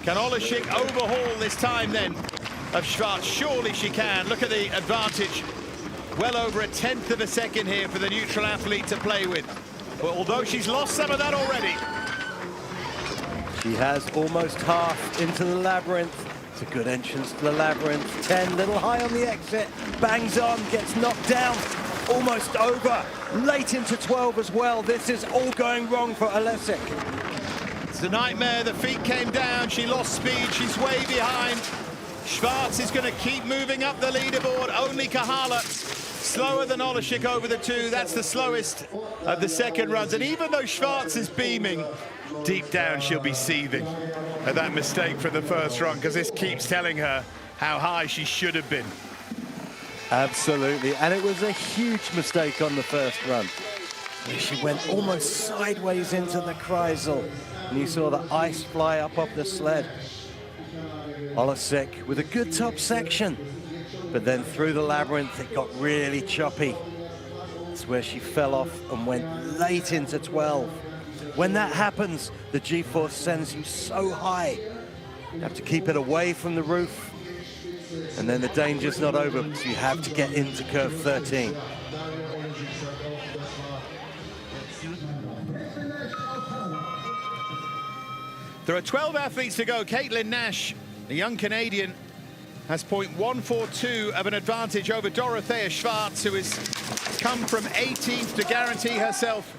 Can Oleszczyk overhaul this time then of Schwarz? Surely she can. Look at the advantage. Well over a tenth of a second here for the neutral athlete to play with. But although she's lost some of that already. She has almost half into the labyrinth. It's a good entrance to the labyrinth. 10, little high on the exit. Bangs on, gets knocked down. Almost over. Late into 12 as well. This is all going wrong for Oleszczyk. It's a nightmare. The feet came down. She lost speed. She's way behind. Schwarz is going to keep moving up the leaderboard. Only Kahala slower than Oleszczyk over the 2. That's the slowest of the second runs. And even though Schwarz is beaming, deep down she'll be seething at that mistake from the first run, because this keeps telling her how high she should have been. Absolutely, and it was a huge mistake on the first run. She went almost sideways into the Kreisel, and you saw the ice fly up off the sled. Oleszczyk with a good top section, but then through the labyrinth it got really choppy. It's where she fell off and went late into 12. When that happens, the G-force sends you so high. You have to keep it away from the roof, and then the danger's not over, so you have to get into curve 13. There are 12 athletes to go. Caitlin Nash, the young Canadian, has .142 of an advantage over Dorothea Schwarz, who has come from 18th to guarantee herself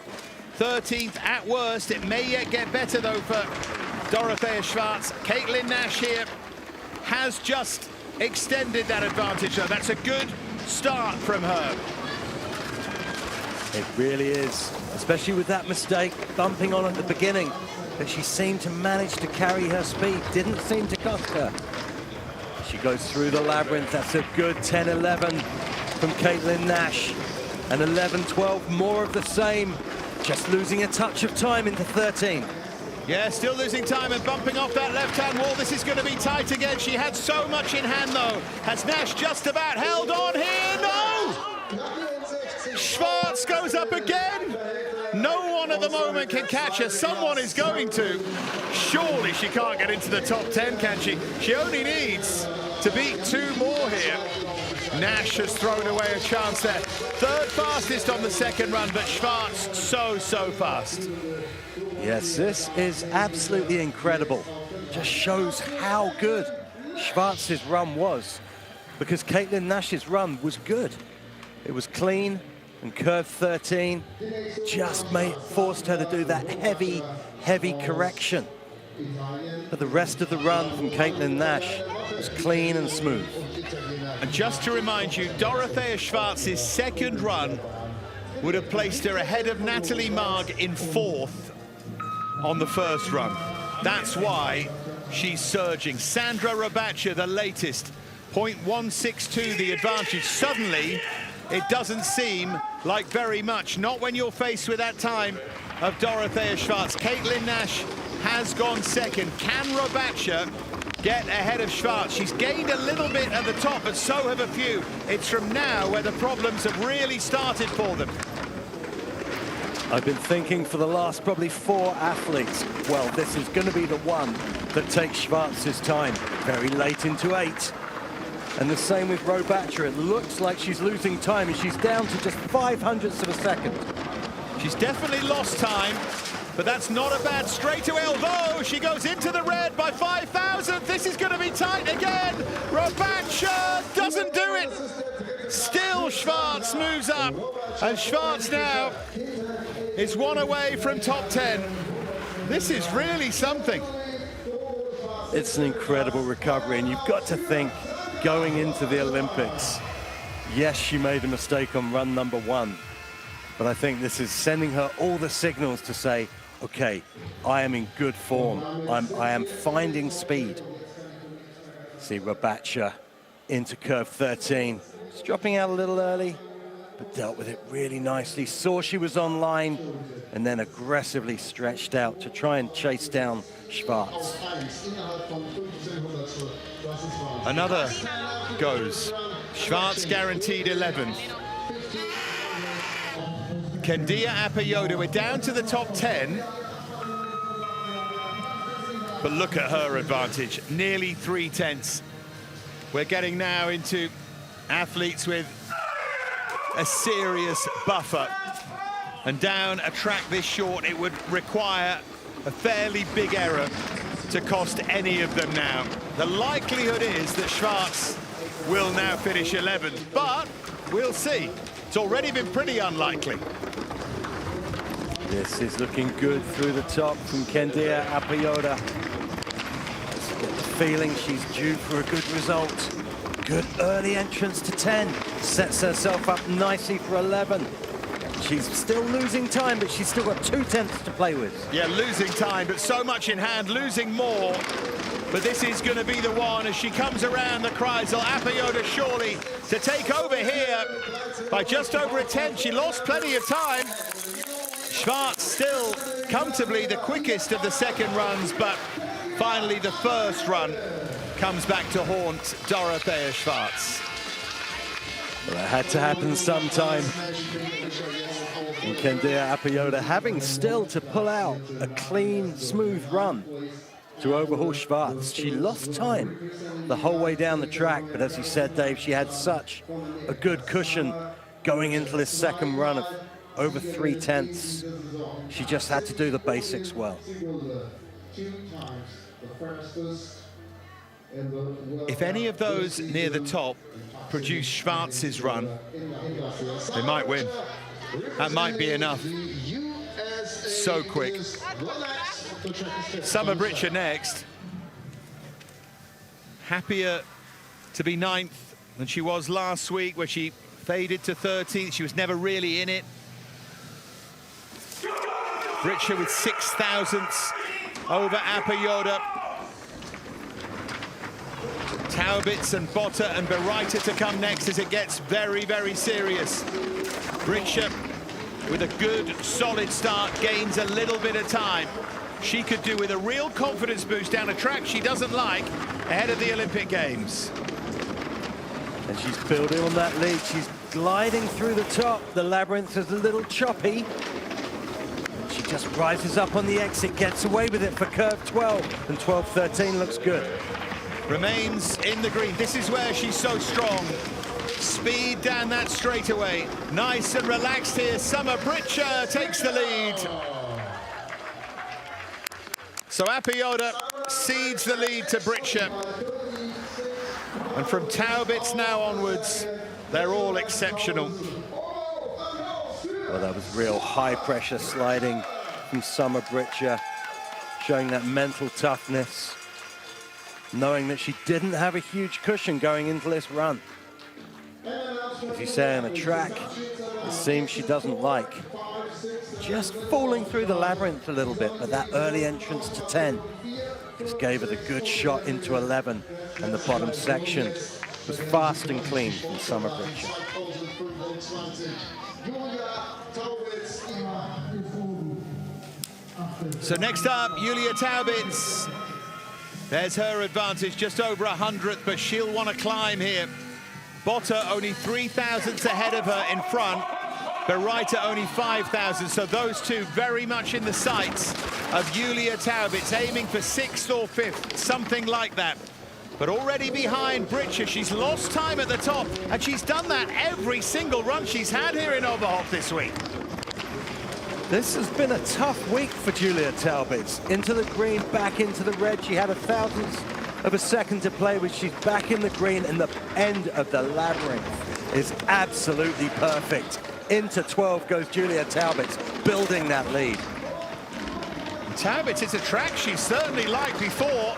13th at worst. It may yet get better though for Dorothea Schwarz. Caitlin Nash here has just extended that advantage though. That's a good start from her. It really is, especially with that mistake bumping on at the beginning, but she seemed to manage to carry her speed. Didn't seem to cost her. She goes through the labyrinth. That's a good 10-11 from Caitlin Nash. And 11-12, more of the same. Just losing a touch of time into 13. Yeah, still losing time and bumping off that left-hand wall. This is going to be tight again. She had so much in hand, though. Has Nash just about held on here? No! Schwarz goes up again. No one at the moment can catch her. Someone is going to. Surely she can't get into the top 10, can she? She only needs to beat 2 more here. Nash has thrown away a chance there. Third fastest on the second run, but Schwarz so fast. Yes, this is absolutely incredible. Just shows how good Schwarz's run was, because Caitlin Nash's run was good. It was clean, and curve 13 just forced her to do that heavy correction. But the rest of the run from Caitlin Nash was clean and smooth. And just to remind you, Dorothea Schwarz's second run would have placed her ahead of Natalie Marg in 4th on the first run. That's why she's surging. Sandra Robacha, the latest, 0.162 the advantage. Suddenly, it doesn't seem like very much, not when you're faced with that time of Dorothea Schwarz. Caitlin Nash has gone second. Can Robacha get ahead of Schwarz? She's gained a little bit at the top, but so have a few. It's from now where the problems have really started for them. I've been thinking for the last probably 4 athletes, well, this is going to be the one that takes Schwarz's time very late into 8. And the same with Robacha. It looks like she's losing time, and she's down to just 0.05 of a second. She's definitely lost time, but that's not a bad straightaway, although she goes into the red by 5,000. This is going to be tight again. Robacha doesn't do it. Still Schwarz moves up, and Schwarz now is 1 away from top 10. This is really something. It's an incredible recovery, and you've got to think, going into the Olympics, yes, she made a mistake on run number 1, but I think this is sending her all the signals to say, okay, I am in good form. I am finding speed. See Robacha into curve 13. It's dropping out a little early, but dealt with it really nicely. Saw she was on line, and then aggressively stretched out to try and chase down Schwarz. Another goes. Schwarz guaranteed 11th. Kendia Apayoda, we're down to the top 10. But look at her advantage, nearly 3/10. We're getting now into athletes with a serious buffer. And down a track this short, it would require a fairly big error to cost any of them now. The likelihood is that Schwarz will now finish 11th, but we'll see. It's already been pretty unlikely. This is looking good through the top from Kendia Apayoda. Just get the feeling she's due for a good result. Good early entrance to 10. Sets herself up nicely for 11. She's still losing time, but she's still got 0.2 to play with. Yeah, losing time, but so much in hand, losing more. But this is going to be the one as she comes around the Kreisel. Apayoda surely to take over here by just over a 10. She lost plenty of time. Schwarz still comfortably the quickest of the second runs, but finally the first run comes back to haunt Dorothea Schwarz. Well, it had to happen sometime. And Kendia Apayoda having still to pull out a clean, smooth run to Oberhof Schwarz. She lost time the whole way down the track, but as you said, Dave, she had such a good cushion going into this second run of over 3/10. She just had to do the basics well. If any of those near the top produce Schwarz's run, they might win. That might be enough. So quick. Summer Britcher next. Happier to be 9th than she was last week, where she faded to 13th. She was never really in it. Britcher with 6 thousandths over Apayoda. Taubitz and Botta and Bereiter to come next as it gets very, very serious. Britscher, with a good, solid start, gains a little bit of time. She could do with a real confidence boost down a track she doesn't like ahead of the Olympic Games. And she's building on that lead. She's gliding through the top. The labyrinth is a little choppy. And she just rises up on the exit, gets away with it for curve 12. And 12-13 looks good. Remains in the green. This is where she's so strong. Speed down that straightaway. Nice and relaxed here. Summer Britscher takes the lead. So Apioda cedes the lead to Britscher. And from Taubitz now onwards, they're all exceptional. Well, that was real high-pressure sliding from Summer Britscher, showing that mental toughness, knowing that she didn't have a huge cushion going into this run. As you say, on a track, it seems she doesn't like. Just falling through the labyrinth a little bit, but that early entrance to 10 just gave her the good shot into 11, and the bottom section was fast and clean from Summer Britscher. So next up, Julia Taubitz. There's her advantage, just over 100th, but she'll want to climb here. Botta only 3 thousandths ahead of her in front. Bereiter only 5,000, so those two very much in the sights of Julia Taubitz, aiming for 6th or 5th, something like that. But already behind Britscher, she's lost time at the top, and she's done that every single run she's had here in Oberhof this week. This has been a tough week for Julia Taubitz. Into the green, back into the red. She had a 1,000th of a second to play with. She's back in the green, and the end of the labyrinth is absolutely perfect. Into 12 goes Julia Taubitz, building that lead. Taubitz, it's a track she certainly liked before.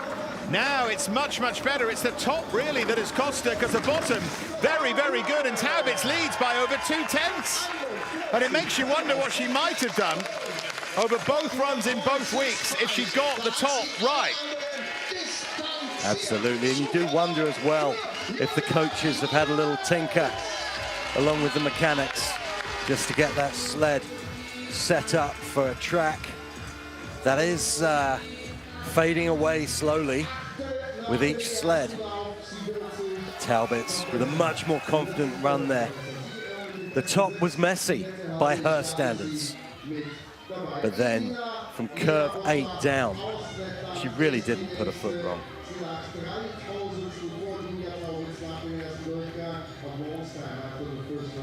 Now it's much, much better. It's the top, really, that has cost her, because the bottom, very, very good, and Taubitz leads by over 2/10. And it makes you wonder what she might have done over both runs in both weeks if she got the top right. Absolutely, and you do wonder as well if the coaches have had a little tinker along with the mechanics just to get that sled set up for a track that is fading away slowly with each sled. Taubitz with a much more confident run there. The top was messy by her standards, but then from curve 8 down, she really didn't put a foot wrong.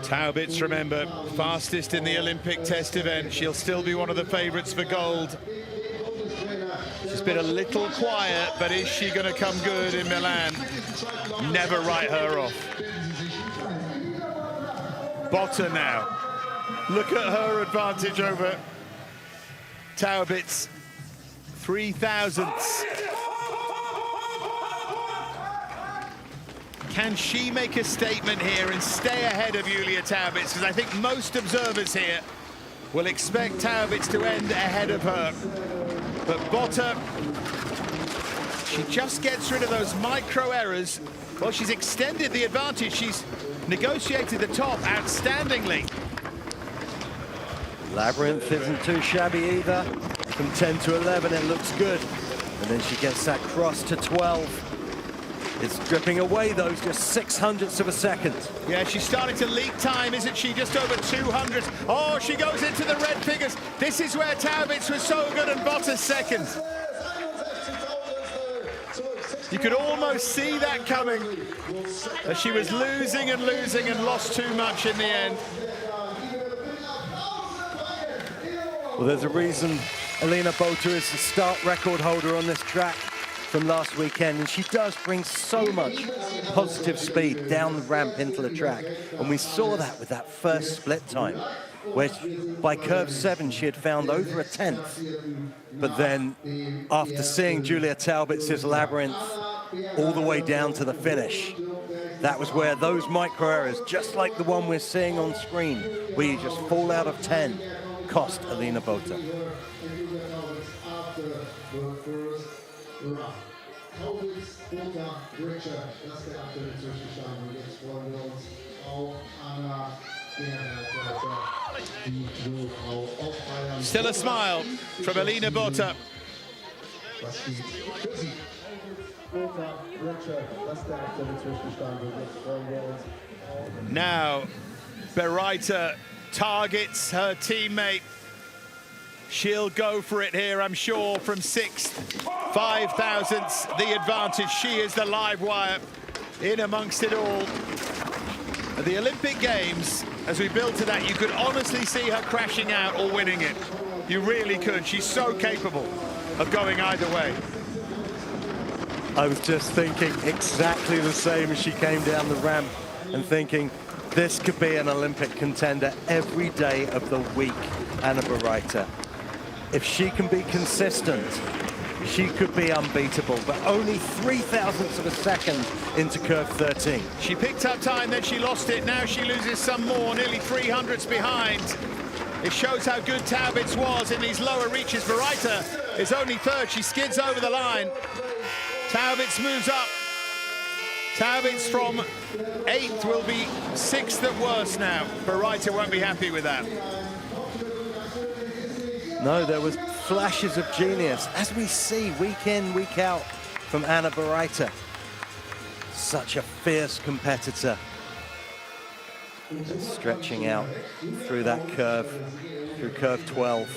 Taubitz, remember, fastest in the Olympic test event. She'll still be one of the favorites for gold. She's been a little quiet, but is she going to come good in Milan? Never write her off. Botta now. Look at her advantage over Taubitz. 3 thousandths. Can she make a statement here and stay ahead of Julia Taubitz? Because I think most observers here will expect Taubitz to end ahead of her. But Botta, she just gets rid of those micro errors. Well, she's extended the advantage. She's negotiated the top outstandingly. Labyrinth isn't too shabby either. From 10 to 11, it looks good. And then she gets that cross to 12. It's dripping away those just 600ths of a second. Yeah, she's starting to leak time, isn't she? Just over 200. Oh, she goes into the red figures. This is where Taubitz was so good and Botta's second. You could almost see that coming, as she was losing and losing and lost too much in the end. Well, there's a reason Elina Botta is the start record holder on this track from last weekend, and she does bring so much positive speed down the ramp into the track, and we saw that with that first split time, where by curve 7 she had found over a 10th, but then after seeing Julia Taubitz's labyrinth all the way down to the finish, that was where those micro errors, just like the one we're seeing on screen, where you just fall out of 10, cost Elina Botta. Taubitz, Bota, Richard, das ist der aktuelle Zwischenstand. Und jetzt freuen wir uns auf Anna Gerhardt, die Frau auf Bayern. Still a smile from Elina Bota. Was geht für sie? Bota, Richard, das ist der aktuelle Zwischenstand. Und jetzt freuen wir uns auf... Now, Bereiter targets her teammate. She'll go for it here, I'm sure, from 6th, 5 thousandths, the advantage. She is the live wire in amongst it all. At the Olympic Games, as we build to that, you could honestly see her crashing out or winning it. You really could. She's so capable of going either way. I was just thinking exactly the same as she came down the ramp and thinking, this could be an Olympic contender every day of the week, Anna Bereiter. If she can be consistent, she could be unbeatable, but only 3 thousandths of a second into curve 13. She picked up time, then she lost it. Now she loses some more, nearly 300ths behind. It shows how good Taubitz was in these lower reaches. Bereiter is only 3rd. She skids over the line. Taubitz moves up. Taubitz from 8th will be 6th at worst now. Bereiter won't be happy with that. No, there was flashes of genius, as we see week in, week out from Anna Bereiter. Such a fierce competitor. Stretching out through that curve, through curve 12.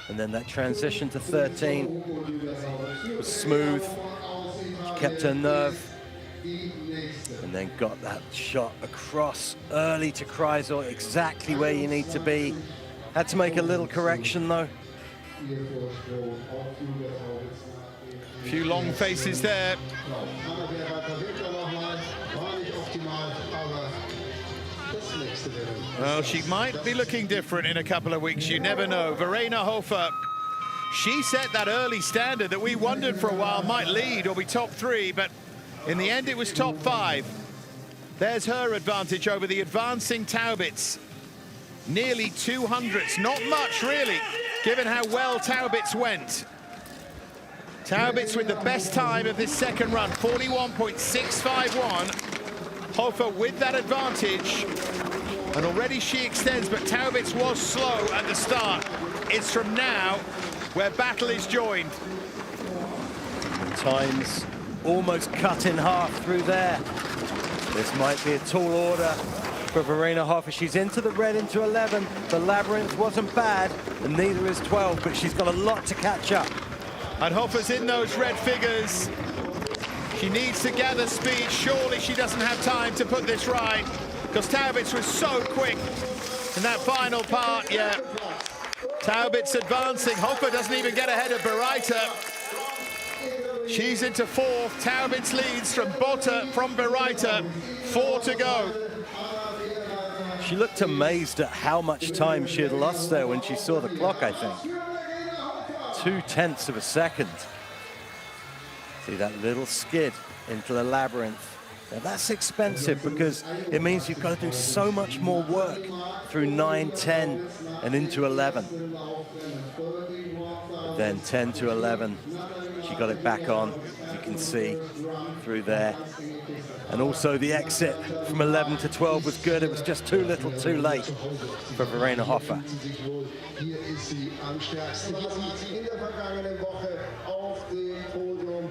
And then that transition to 13 was smooth. She kept her nerve. And then got that shot across early to Kreisel, exactly where you need to be. Had to make a little correction though. A few long faces there. Well, she might be looking different in a couple of weeks, you never know. Verena Hofer, she set that early standard that we wondered for a while might lead or be top 3, but in the end it was top 5. There's her advantage over the advancing Taubitz. Nearly 200ths, not much really, given how well Taubitz went. Taubitz with the best time of this second run, 41.651. Hofer with that advantage, and already she extends, but Taubitz was slow at the start. It's from now where battle is joined. Times almost cut in half through there. This might be a tall order for Verena Hofer. She's into the red, into 11. The labyrinth wasn't bad, and neither is 12, but she's got a lot to catch up. And Hofer's in those red figures. She needs to gather speed. Surely she doesn't have time to put this right, because Taubitz was so quick in that final part. Yeah, Taubitz advancing. Hofer doesn't even get ahead of Bereiter. She's into 4th. Taubitz leads from Bota, from Bereiter. 4 to go. She looked amazed at how much time she had lost there when she saw the clock, I think. 0.2 of a second. See that little skid into the labyrinth. Now that's expensive because it means you've got to do so much more work through 9, 10 and into 11. But then 10 to 11, she got it back on, you can see through there. And also the exit from 11 to 12 was good. It was just too little too late for Verena Hofer. Hier ist sie am stärksten. Hier war sie in der vergangenen Woche auf dem Podium.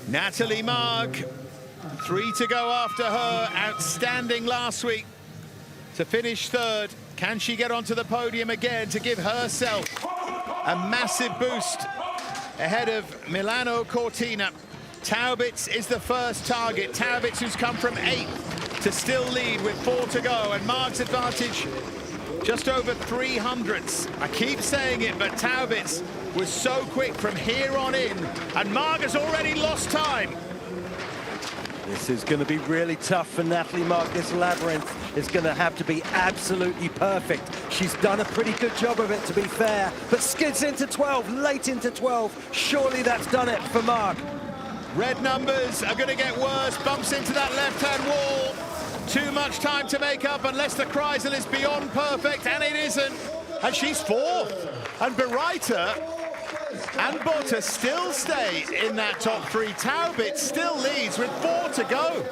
Natalie Marg, 3 to go after her. Outstanding last week to finish 3rd. Can she get onto the podium again to give herself a massive boost ahead of Milano Cortina? Taubitz is the first target. Taubitz, who's come from 8th to still lead with 4 to go, and Marg's advantage just over 300ths. I keep saying it, but Taubitz was so quick from here on in, and Marg has already lost time. This is going to be really tough for Natalie Marg. This labyrinth is going to have to be absolutely perfect. She's done a pretty good job of it, to be fair, but skids into 12, late into 12. Surely that's done it for Marg. Red numbers are going to get worse. Bumps into that left-hand wall. Too much time to make up unless the Kreisel is beyond perfect, and it isn't. And she's 4th. And Bereiter and Botta still stay in that top three. Taubitz still leads with 4 to go.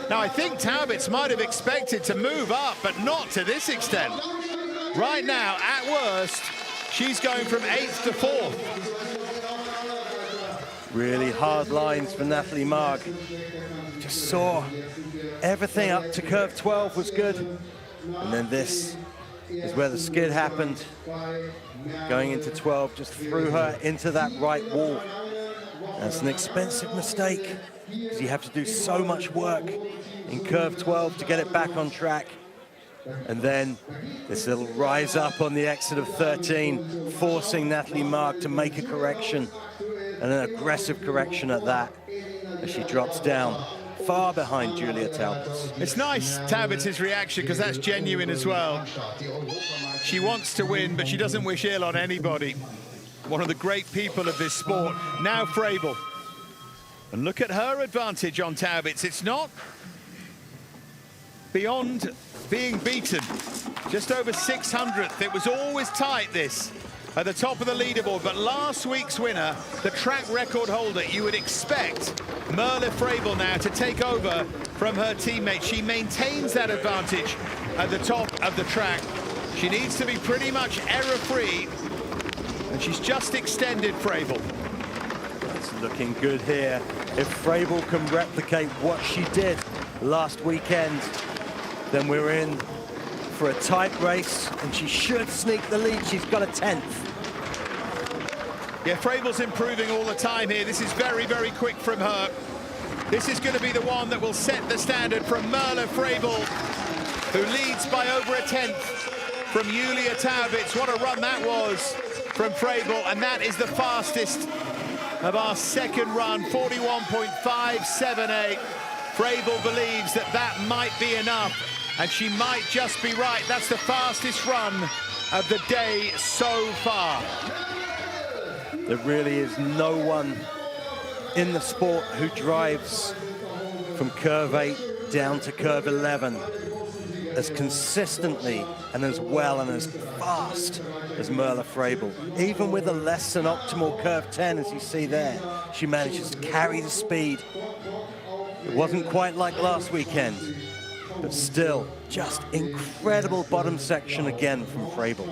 Now, I think Taubitz might have expected to move up, but not to this extent. Right now, at worst, she's going from 8th to 4th. Really hard lines for Natalie Marg. Just saw everything up to curve 12 was good. And then this is where the skid happened. Going into 12, just threw her into that right wall. That's an expensive mistake, because you have to do so much work in curve 12 to get it back on track. And then this little rise up on the exit of 13, forcing Natalie Marg to make a correction, and an aggressive correction at that, as she drops down far behind Julia Taubitz. It's nice, Taubitz's reaction, because that's genuine as well. She wants to win, but she doesn't wish ill on anybody. One of the great people of this sport. Now Fraebel. And look at her advantage on Taubitz. It's not beyond being beaten. Just over 600th. It was always tight, this, at the top of the leaderboard. But last week's winner, the track record holder, you would expect Merle Fraebel now to take over from her teammate. She maintains that advantage at the top of the track. She needs to be pretty much error-free, and she's just extended Fraebel. It's looking good here. If Fraebel can replicate what she did last weekend, then we're in for a tight race, and she should sneak the lead. She's got a 10th. Yeah, Fraebel's improving all the time here. This is very, very quick from her. This is going to be the one that will set the standard from Merle Fraebel, who leads by over a 10th from Julia Taubitz. What a run that was from Fraebel, and that is the fastest of our second run, 41.578. Fraebel believes that that might be enough, and she might just be right. That's the fastest run of the day so far. There really is no one in the sport who drives from curve 8 down to curve 11 as consistently and as well and as fast as Merle Fraebel. Even with a less than optimal curve 10, as you see there, she manages to carry the speed. It wasn't quite like last weekend, but still, just incredible bottom section again from Fraebel.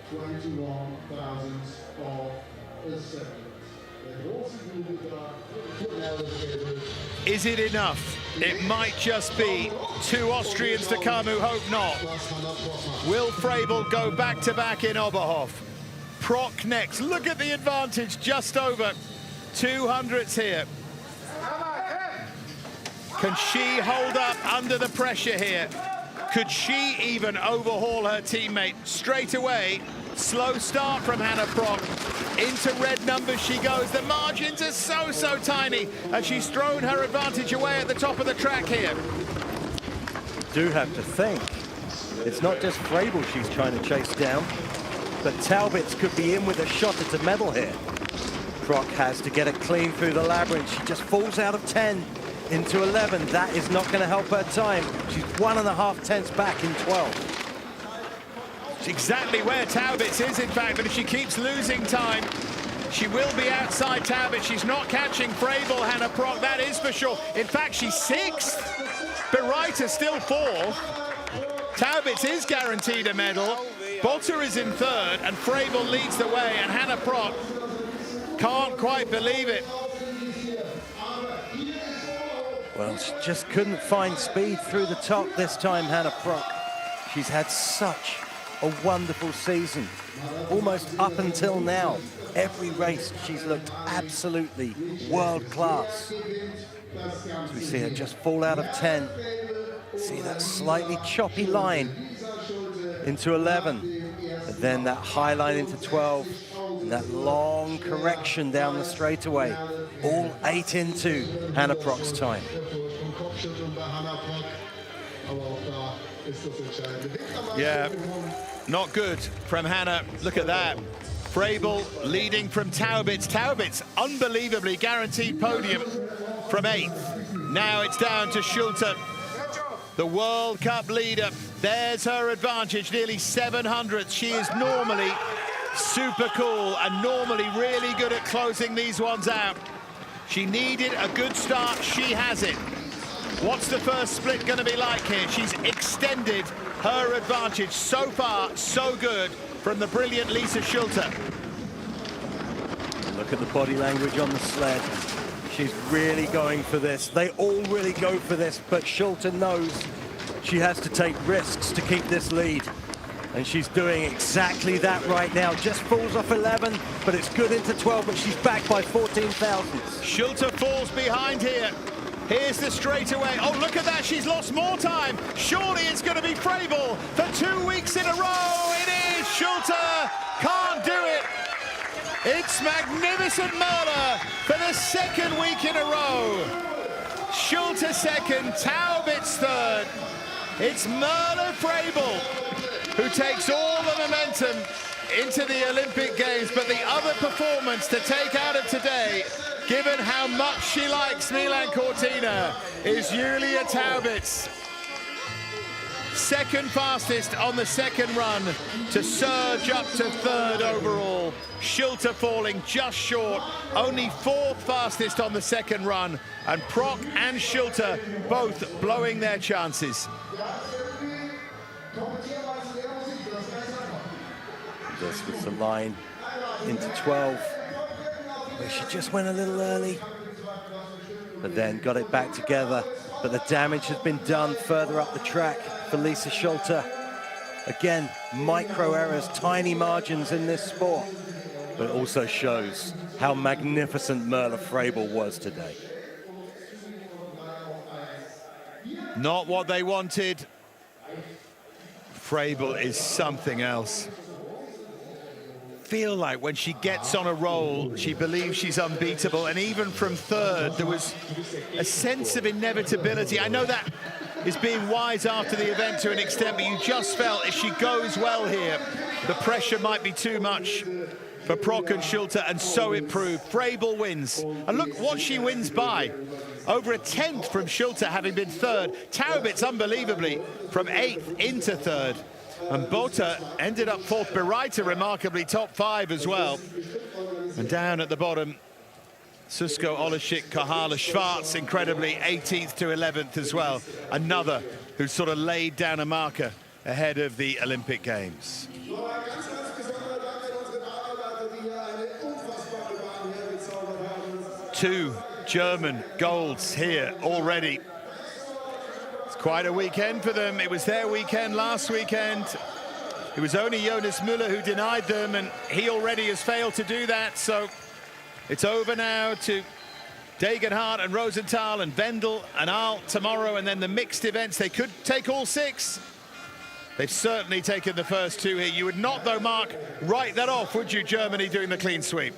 21 thousandths of a second. Is it enough? It might just be. 2 Austrians to come who hope not. Will Fraebel go back-to-back in Oberhof? Proc next. Look at the advantage, just over 200ths here. Can she hold up under the pressure here? Could she even overhaul her teammate straight away? Slow start from Hannah Proc. Into red numbers she goes. The margins are so tiny, and she's thrown her advantage away at the top of the track here. Do have to think, it's not just Fraebel she's trying to chase down, but Taubitz could be in with a shot at a medal here. Proc has to get it clean through the labyrinth. She just falls out of 10 into 11. That is not going to help her time. She's 1.5 tenths back in 12. It's exactly where Taubitz is, in fact, but if she keeps losing time, she will be outside Taubitz. She's not catching Fraebel, Hannah Proc, that is for sure. In fact, she's 6th. Bereiter still 4th. Taubitz is guaranteed a medal. Botta is in 3rd, and Fraebel leads the way, and Hannah Proc can't quite believe it. Well, she just couldn't find speed through the top this time, Hannah Proc. She's had such a wonderful season, almost up until now. Every race she's looked absolutely world class. As we see her just fall out of 10. See that slightly choppy line into 11, but then that high line into 12, and that long correction down the straightaway, all 8 into Hannah Proc's time. Yeah, not good from Hannah. Look at that. Fraebel leading from Taubitz. Taubitz, unbelievably guaranteed podium from 8th. Now it's down to Schulte, the World Cup leader. There's her advantage, nearly 700. She is normally super cool and normally really good at closing these ones out. She needed a good start, she has it. What's the first split going to be like here? She's extended her advantage. So far, so good from the brilliant Lisa Schulte. Look at the body language on the sled. She's really going for this. They all really go for this, but Schulte knows she has to take risks to keep this lead. And she's doing exactly that right now. Just falls off 11, but it's good into 12, but she's back by 14 thousandths. Schulte falls behind here. Here's the straightaway. Oh, look at that. She's lost more time. Surely it's going to be Fraebel for 2 weeks in a row. It is. Schulte can't do it. It's magnificent Merle for the second week in a row. Schulte second, Taubitz third. It's Merle Fraebel who takes all the momentum into the Olympic Games, but the other performance to take out of today, given how much she likes Milan Cortina, is Julia Taubitz. Second fastest on the second run to surge up to third overall. Schulte falling just short, only fourth fastest on the second run, and Prock and Schulte both blowing their chances. Just with the line into 12, where she just went a little early, but then got it back together. But the damage has been done further up the track for Lisa Schulte. Again, micro errors, tiny margins in this sport, but it also shows how magnificent Merle Fraebel was today. Not what they wanted. Fraebel is something else. Feel like when she gets on a roll, she believes she's unbeatable, and even from third, there was a sense of inevitability. I know that is being wise after the event to an extent, but you just felt if she goes well here, the pressure might be too much for Prock and Schulte, and so it proved. Fraebel wins, and look what she wins by. Over a tenth from Schulte, having been third. Taubitz, unbelievably, from 8th into third. And Botha ended up fourth. Bereiter, remarkably, top 5 as well. And down at the bottom, Susko, Oleschik, Kohala, Schwarz, incredibly, 18th to 11th as well. Another who sort of laid down a marker ahead of the Olympic Games. 2 German golds here already. It's quite a weekend for them. It was their weekend last weekend. It was only Jonas Müller who denied them, and he already has failed to do that. So it's over now to Degenhardt and Rosenthal and Wendel and Aal tomorrow, and then the mixed events. They could take all 6. They've certainly taken the first 2 here. You would not, though, Mark, write that off, would you, Germany doing the clean sweep?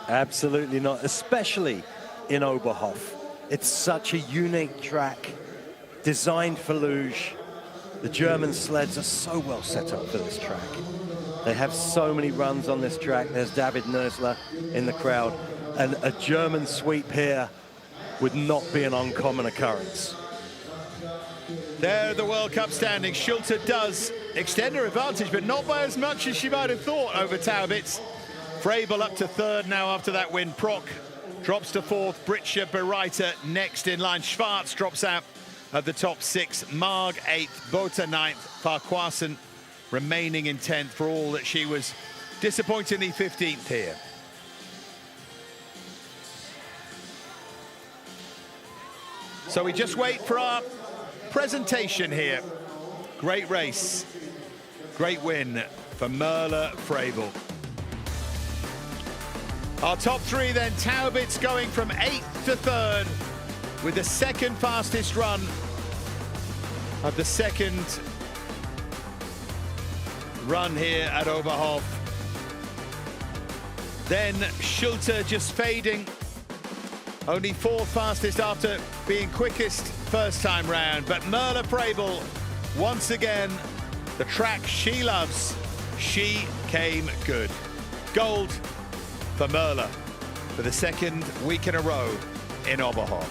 Absolutely not, especially in Oberhof. It's such a unique track, designed for luge. The German sleds are so well set up for this track. They have so many runs on this track. There's David Nersler in the crowd, and a German sweep here would not be an uncommon occurrence. There are the World Cup standings. Schulte does extend her advantage, but not by as much as she might have thought over Taubitz. Fraebel up to third now after that win. Prock drops to fourth. Britscher, Bereiter next in line. Schwarz drops out of the top 6. Marg 8th, Botha 9th, Farquharson remaining in 10th for all that she was disappointingly 15th here. So we just wait for our presentation here. Great race, great win for Merle Fraebel. Our top 3 then, Taubitz going from 8th to 3rd with the second fastest run of the second run here at Oberhof. Then Schulte just fading, only 4th fastest after being quickest first time round. But Merle Fraebel, once again, the track she loves, she came good. Gold for Merle for the second week in a row in Oberhof.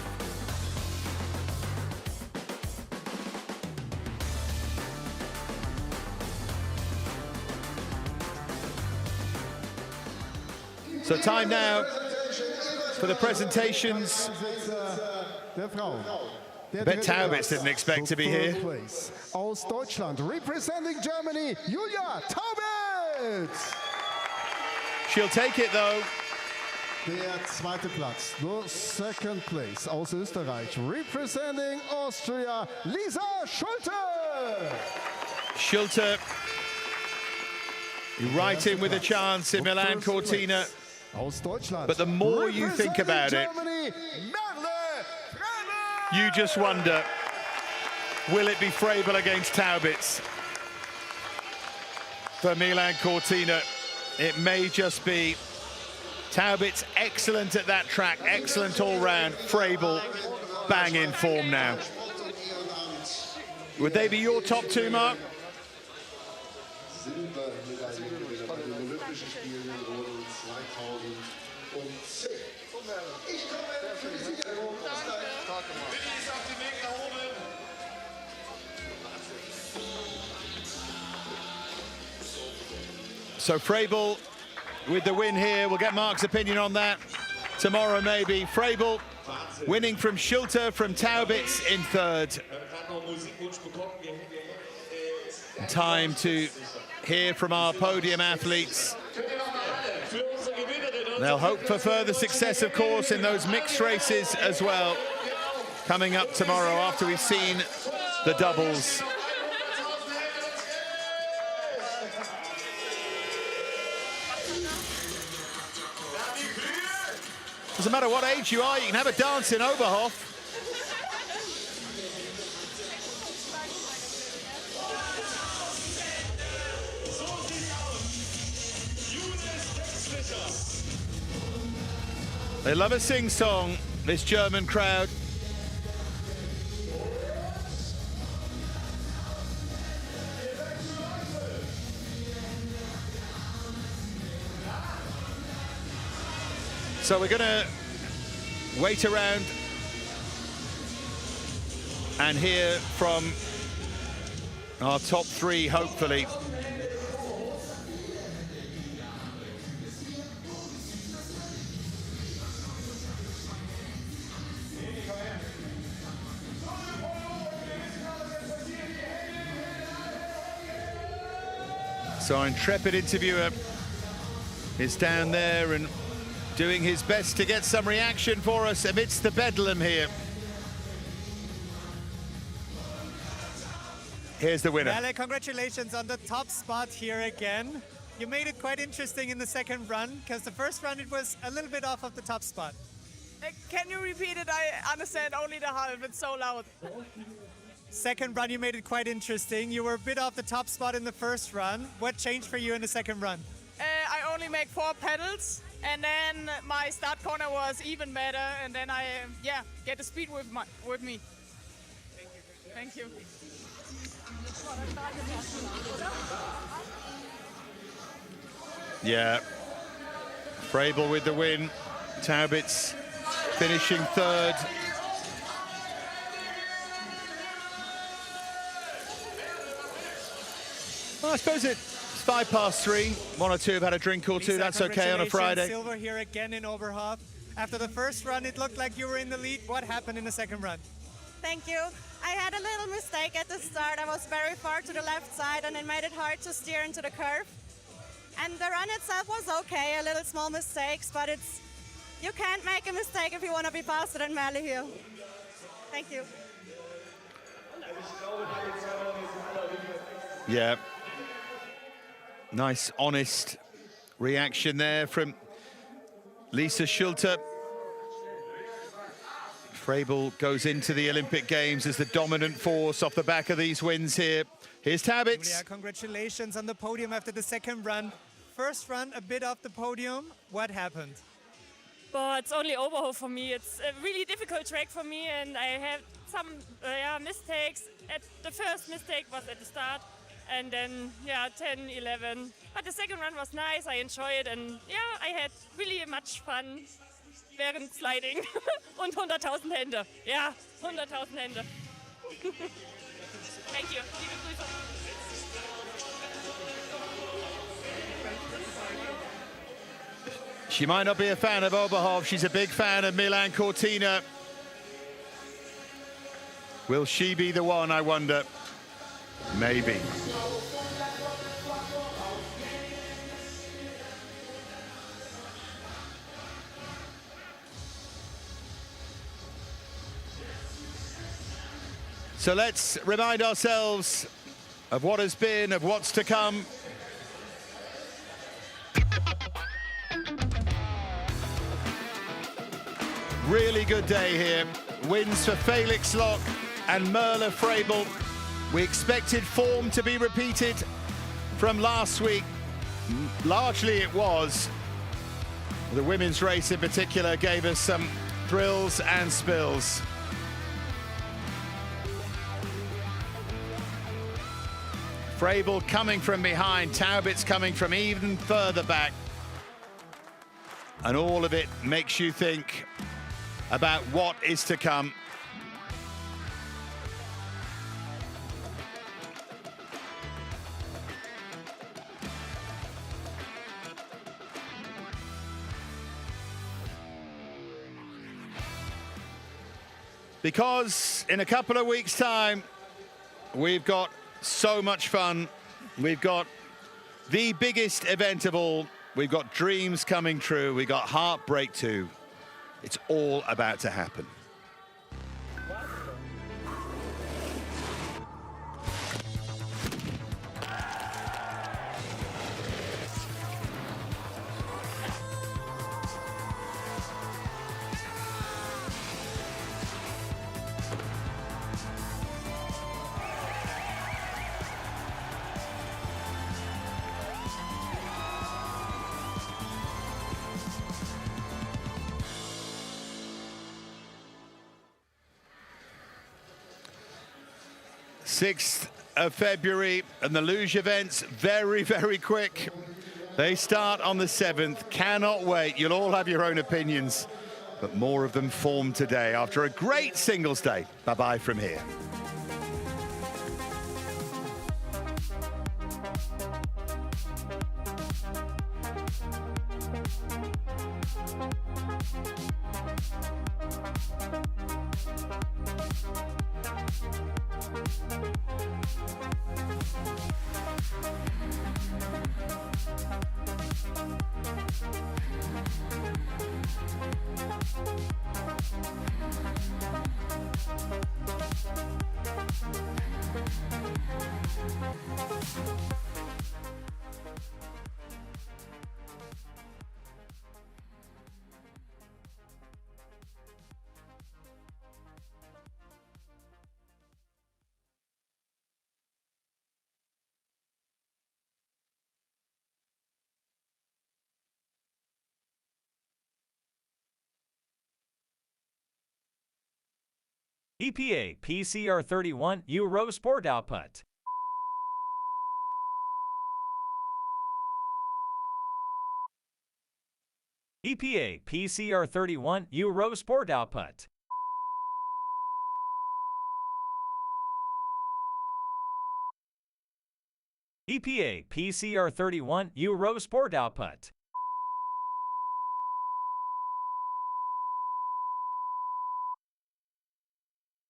So time now for the presentations. Der Frauen. I bet Taubitz didn't expect to be here. Aus Deutschland, representing Germany, Julia Taubitz. She'll take it though. Der zweite Platz, the second place, aus Österreich, representing Austria, Lisa Schulte. Schulte right in with a chance in Milan Cortina. Aus Deutschland, but the more you think about it, you just wonder, will it be Frebel against Taubitz? For Milan Cortina, it may just be Taubitz excellent at that track, excellent all round. Frebel bang in form now. Would they be your top two, Mark? So Frebel with the win here. We'll get Mark's opinion on that tomorrow maybe. Frebel winning from Schulte, from Taubitz in third. Time to hear from our podium athletes. They'll hope for further success, of course, in those mixed races as well, coming up tomorrow after we've seen the doubles. Doesn't matter what age you are, you can have a dance in Oberhof. They love a sing-song, this German crowd. So we're gonna wait around and hear from our top three, hopefully. So our intrepid interviewer is down there and doing his best to get some reaction for us amidst the bedlam here. Here's the winner. Melle, congratulations on the top spot here again. You made it quite interesting in the second run, because the first run it was a little bit off of the top spot. Can you repeat it? I understand only the half, it's so loud. Second run you made it quite interesting. You were a bit off the top spot in the first run. What changed for you in the second run? I only make 4 pedals, and then my start corner was even better, and then I get the speed with me. Thank you. Yeah, Frebel with the win. Taubitz finishing third. Well, I suppose it's 3:05. 1 or 2 have had a drink or two. Lisa, that's okay on a Friday. Silver here again in Oberhof. After the first run, it looked like you were in the lead. What happened in the second run? Thank you. I had a little mistake at the start. I was very far to the left side, and it made it hard to steer into the curve. And the run itself was okay, a little small mistakes, but you can't make a mistake if you want to be faster than Melle here. Thank you. Yeah. Nice, honest reaction there from Lisa Schulte. Frebel goes into the Olympic Games as the dominant force off the back of these wins here. Here's Taubitz. Julia, congratulations on the podium after the second run. First run, a bit off the podium. What happened? But it's only Oberhof for me. It's a really difficult track for me, and I have some mistakes. The first mistake was at the start, and then 10, 11. But the second run was nice. I enjoyed it, and I had really much fun während Sliding und 100.000 Hände. Ja, 100.000 Hände. Thank you. Liebe Grüße. She might not be a fan of Oberhof. She's a big fan of Milan Cortina. Will she be the one, I wonder? Maybe. So let's remind ourselves of what has been, of what's to come. Really good day here. Wins for Felix Locke and Merle Frabel. We expected form to be repeated from last week. Largely it was. The women's race in particular gave us some thrills and spills. Frabel coming from behind, Taubitz coming from even further back. And all of it makes you think about what is to come. Because in a couple of weeks' time, we've got so much fun. We've got the biggest event of all. We've got dreams coming true. We've got heartbreak too. It's all about to happen. February 6th, and the luge events very, very quick. They start on the 7th. Cannot wait. You'll all have your own opinions, but more of them formed today after a great singles day. Bye-bye from here. EPA PCR 31 Euro Sport Output. EPA PCR 31 Euro Sport Output. EPA PCR 31 Euro Sport Output.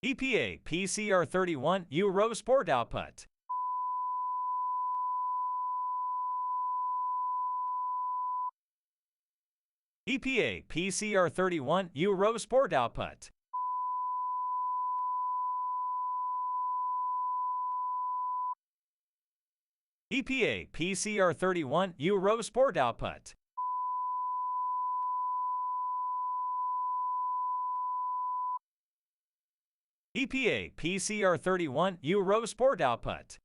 EPA PCR 31 Euro Sport Output. EPA PCR 31 Euro Sport Output. EPA PCR 31 Euro Sport Output. EPA PCR 31 Euro Sport Output.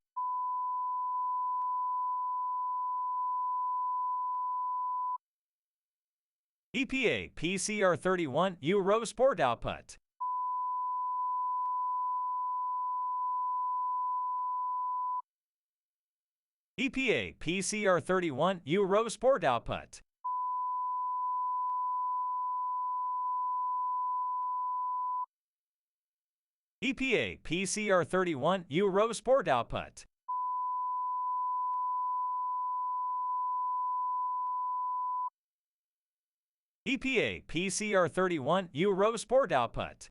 EPA PCR 31 Euro Sport Output. EPA PCR 31 Euro Sport Output. EPA PCR 31 Euro Sport Output. EPA PCR 31 Eurosport output.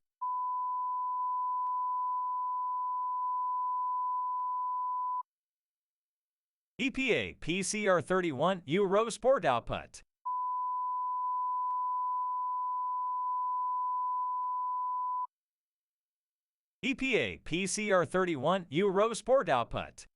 EPA PCR 31 Eurosport output. EPA PCR 31 Eurosport output.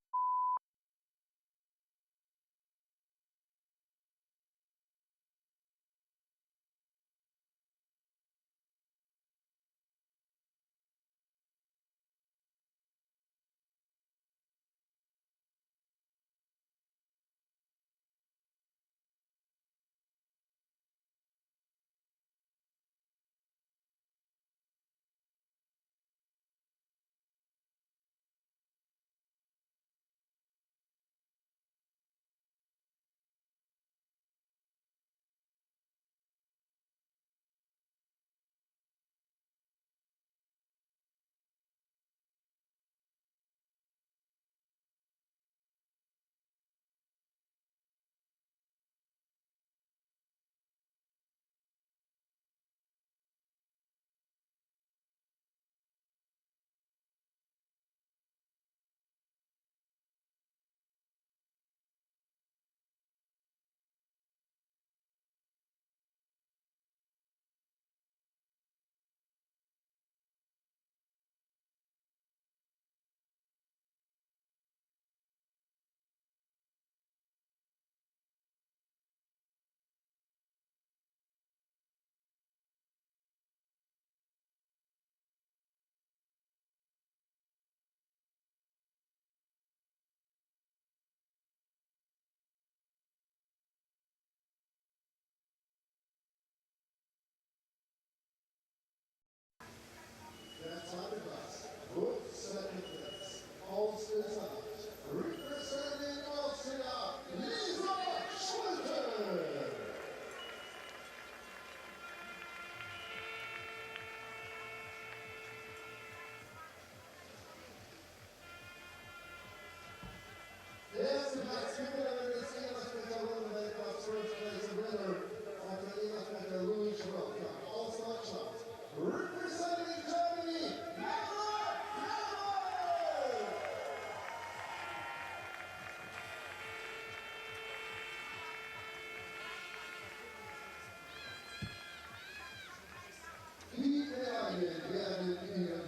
Der zweite Platz und second place. Ausgesagt. Representing Austria, Lisa Schulte. Der erste Platz Gewinnerin des EBERSPAECHER Luge World Cup, first place winner of the EBERSPAECHER Luge World Cup. Aus Deutschland. Representing Germany, die Medaillen werden Ihnen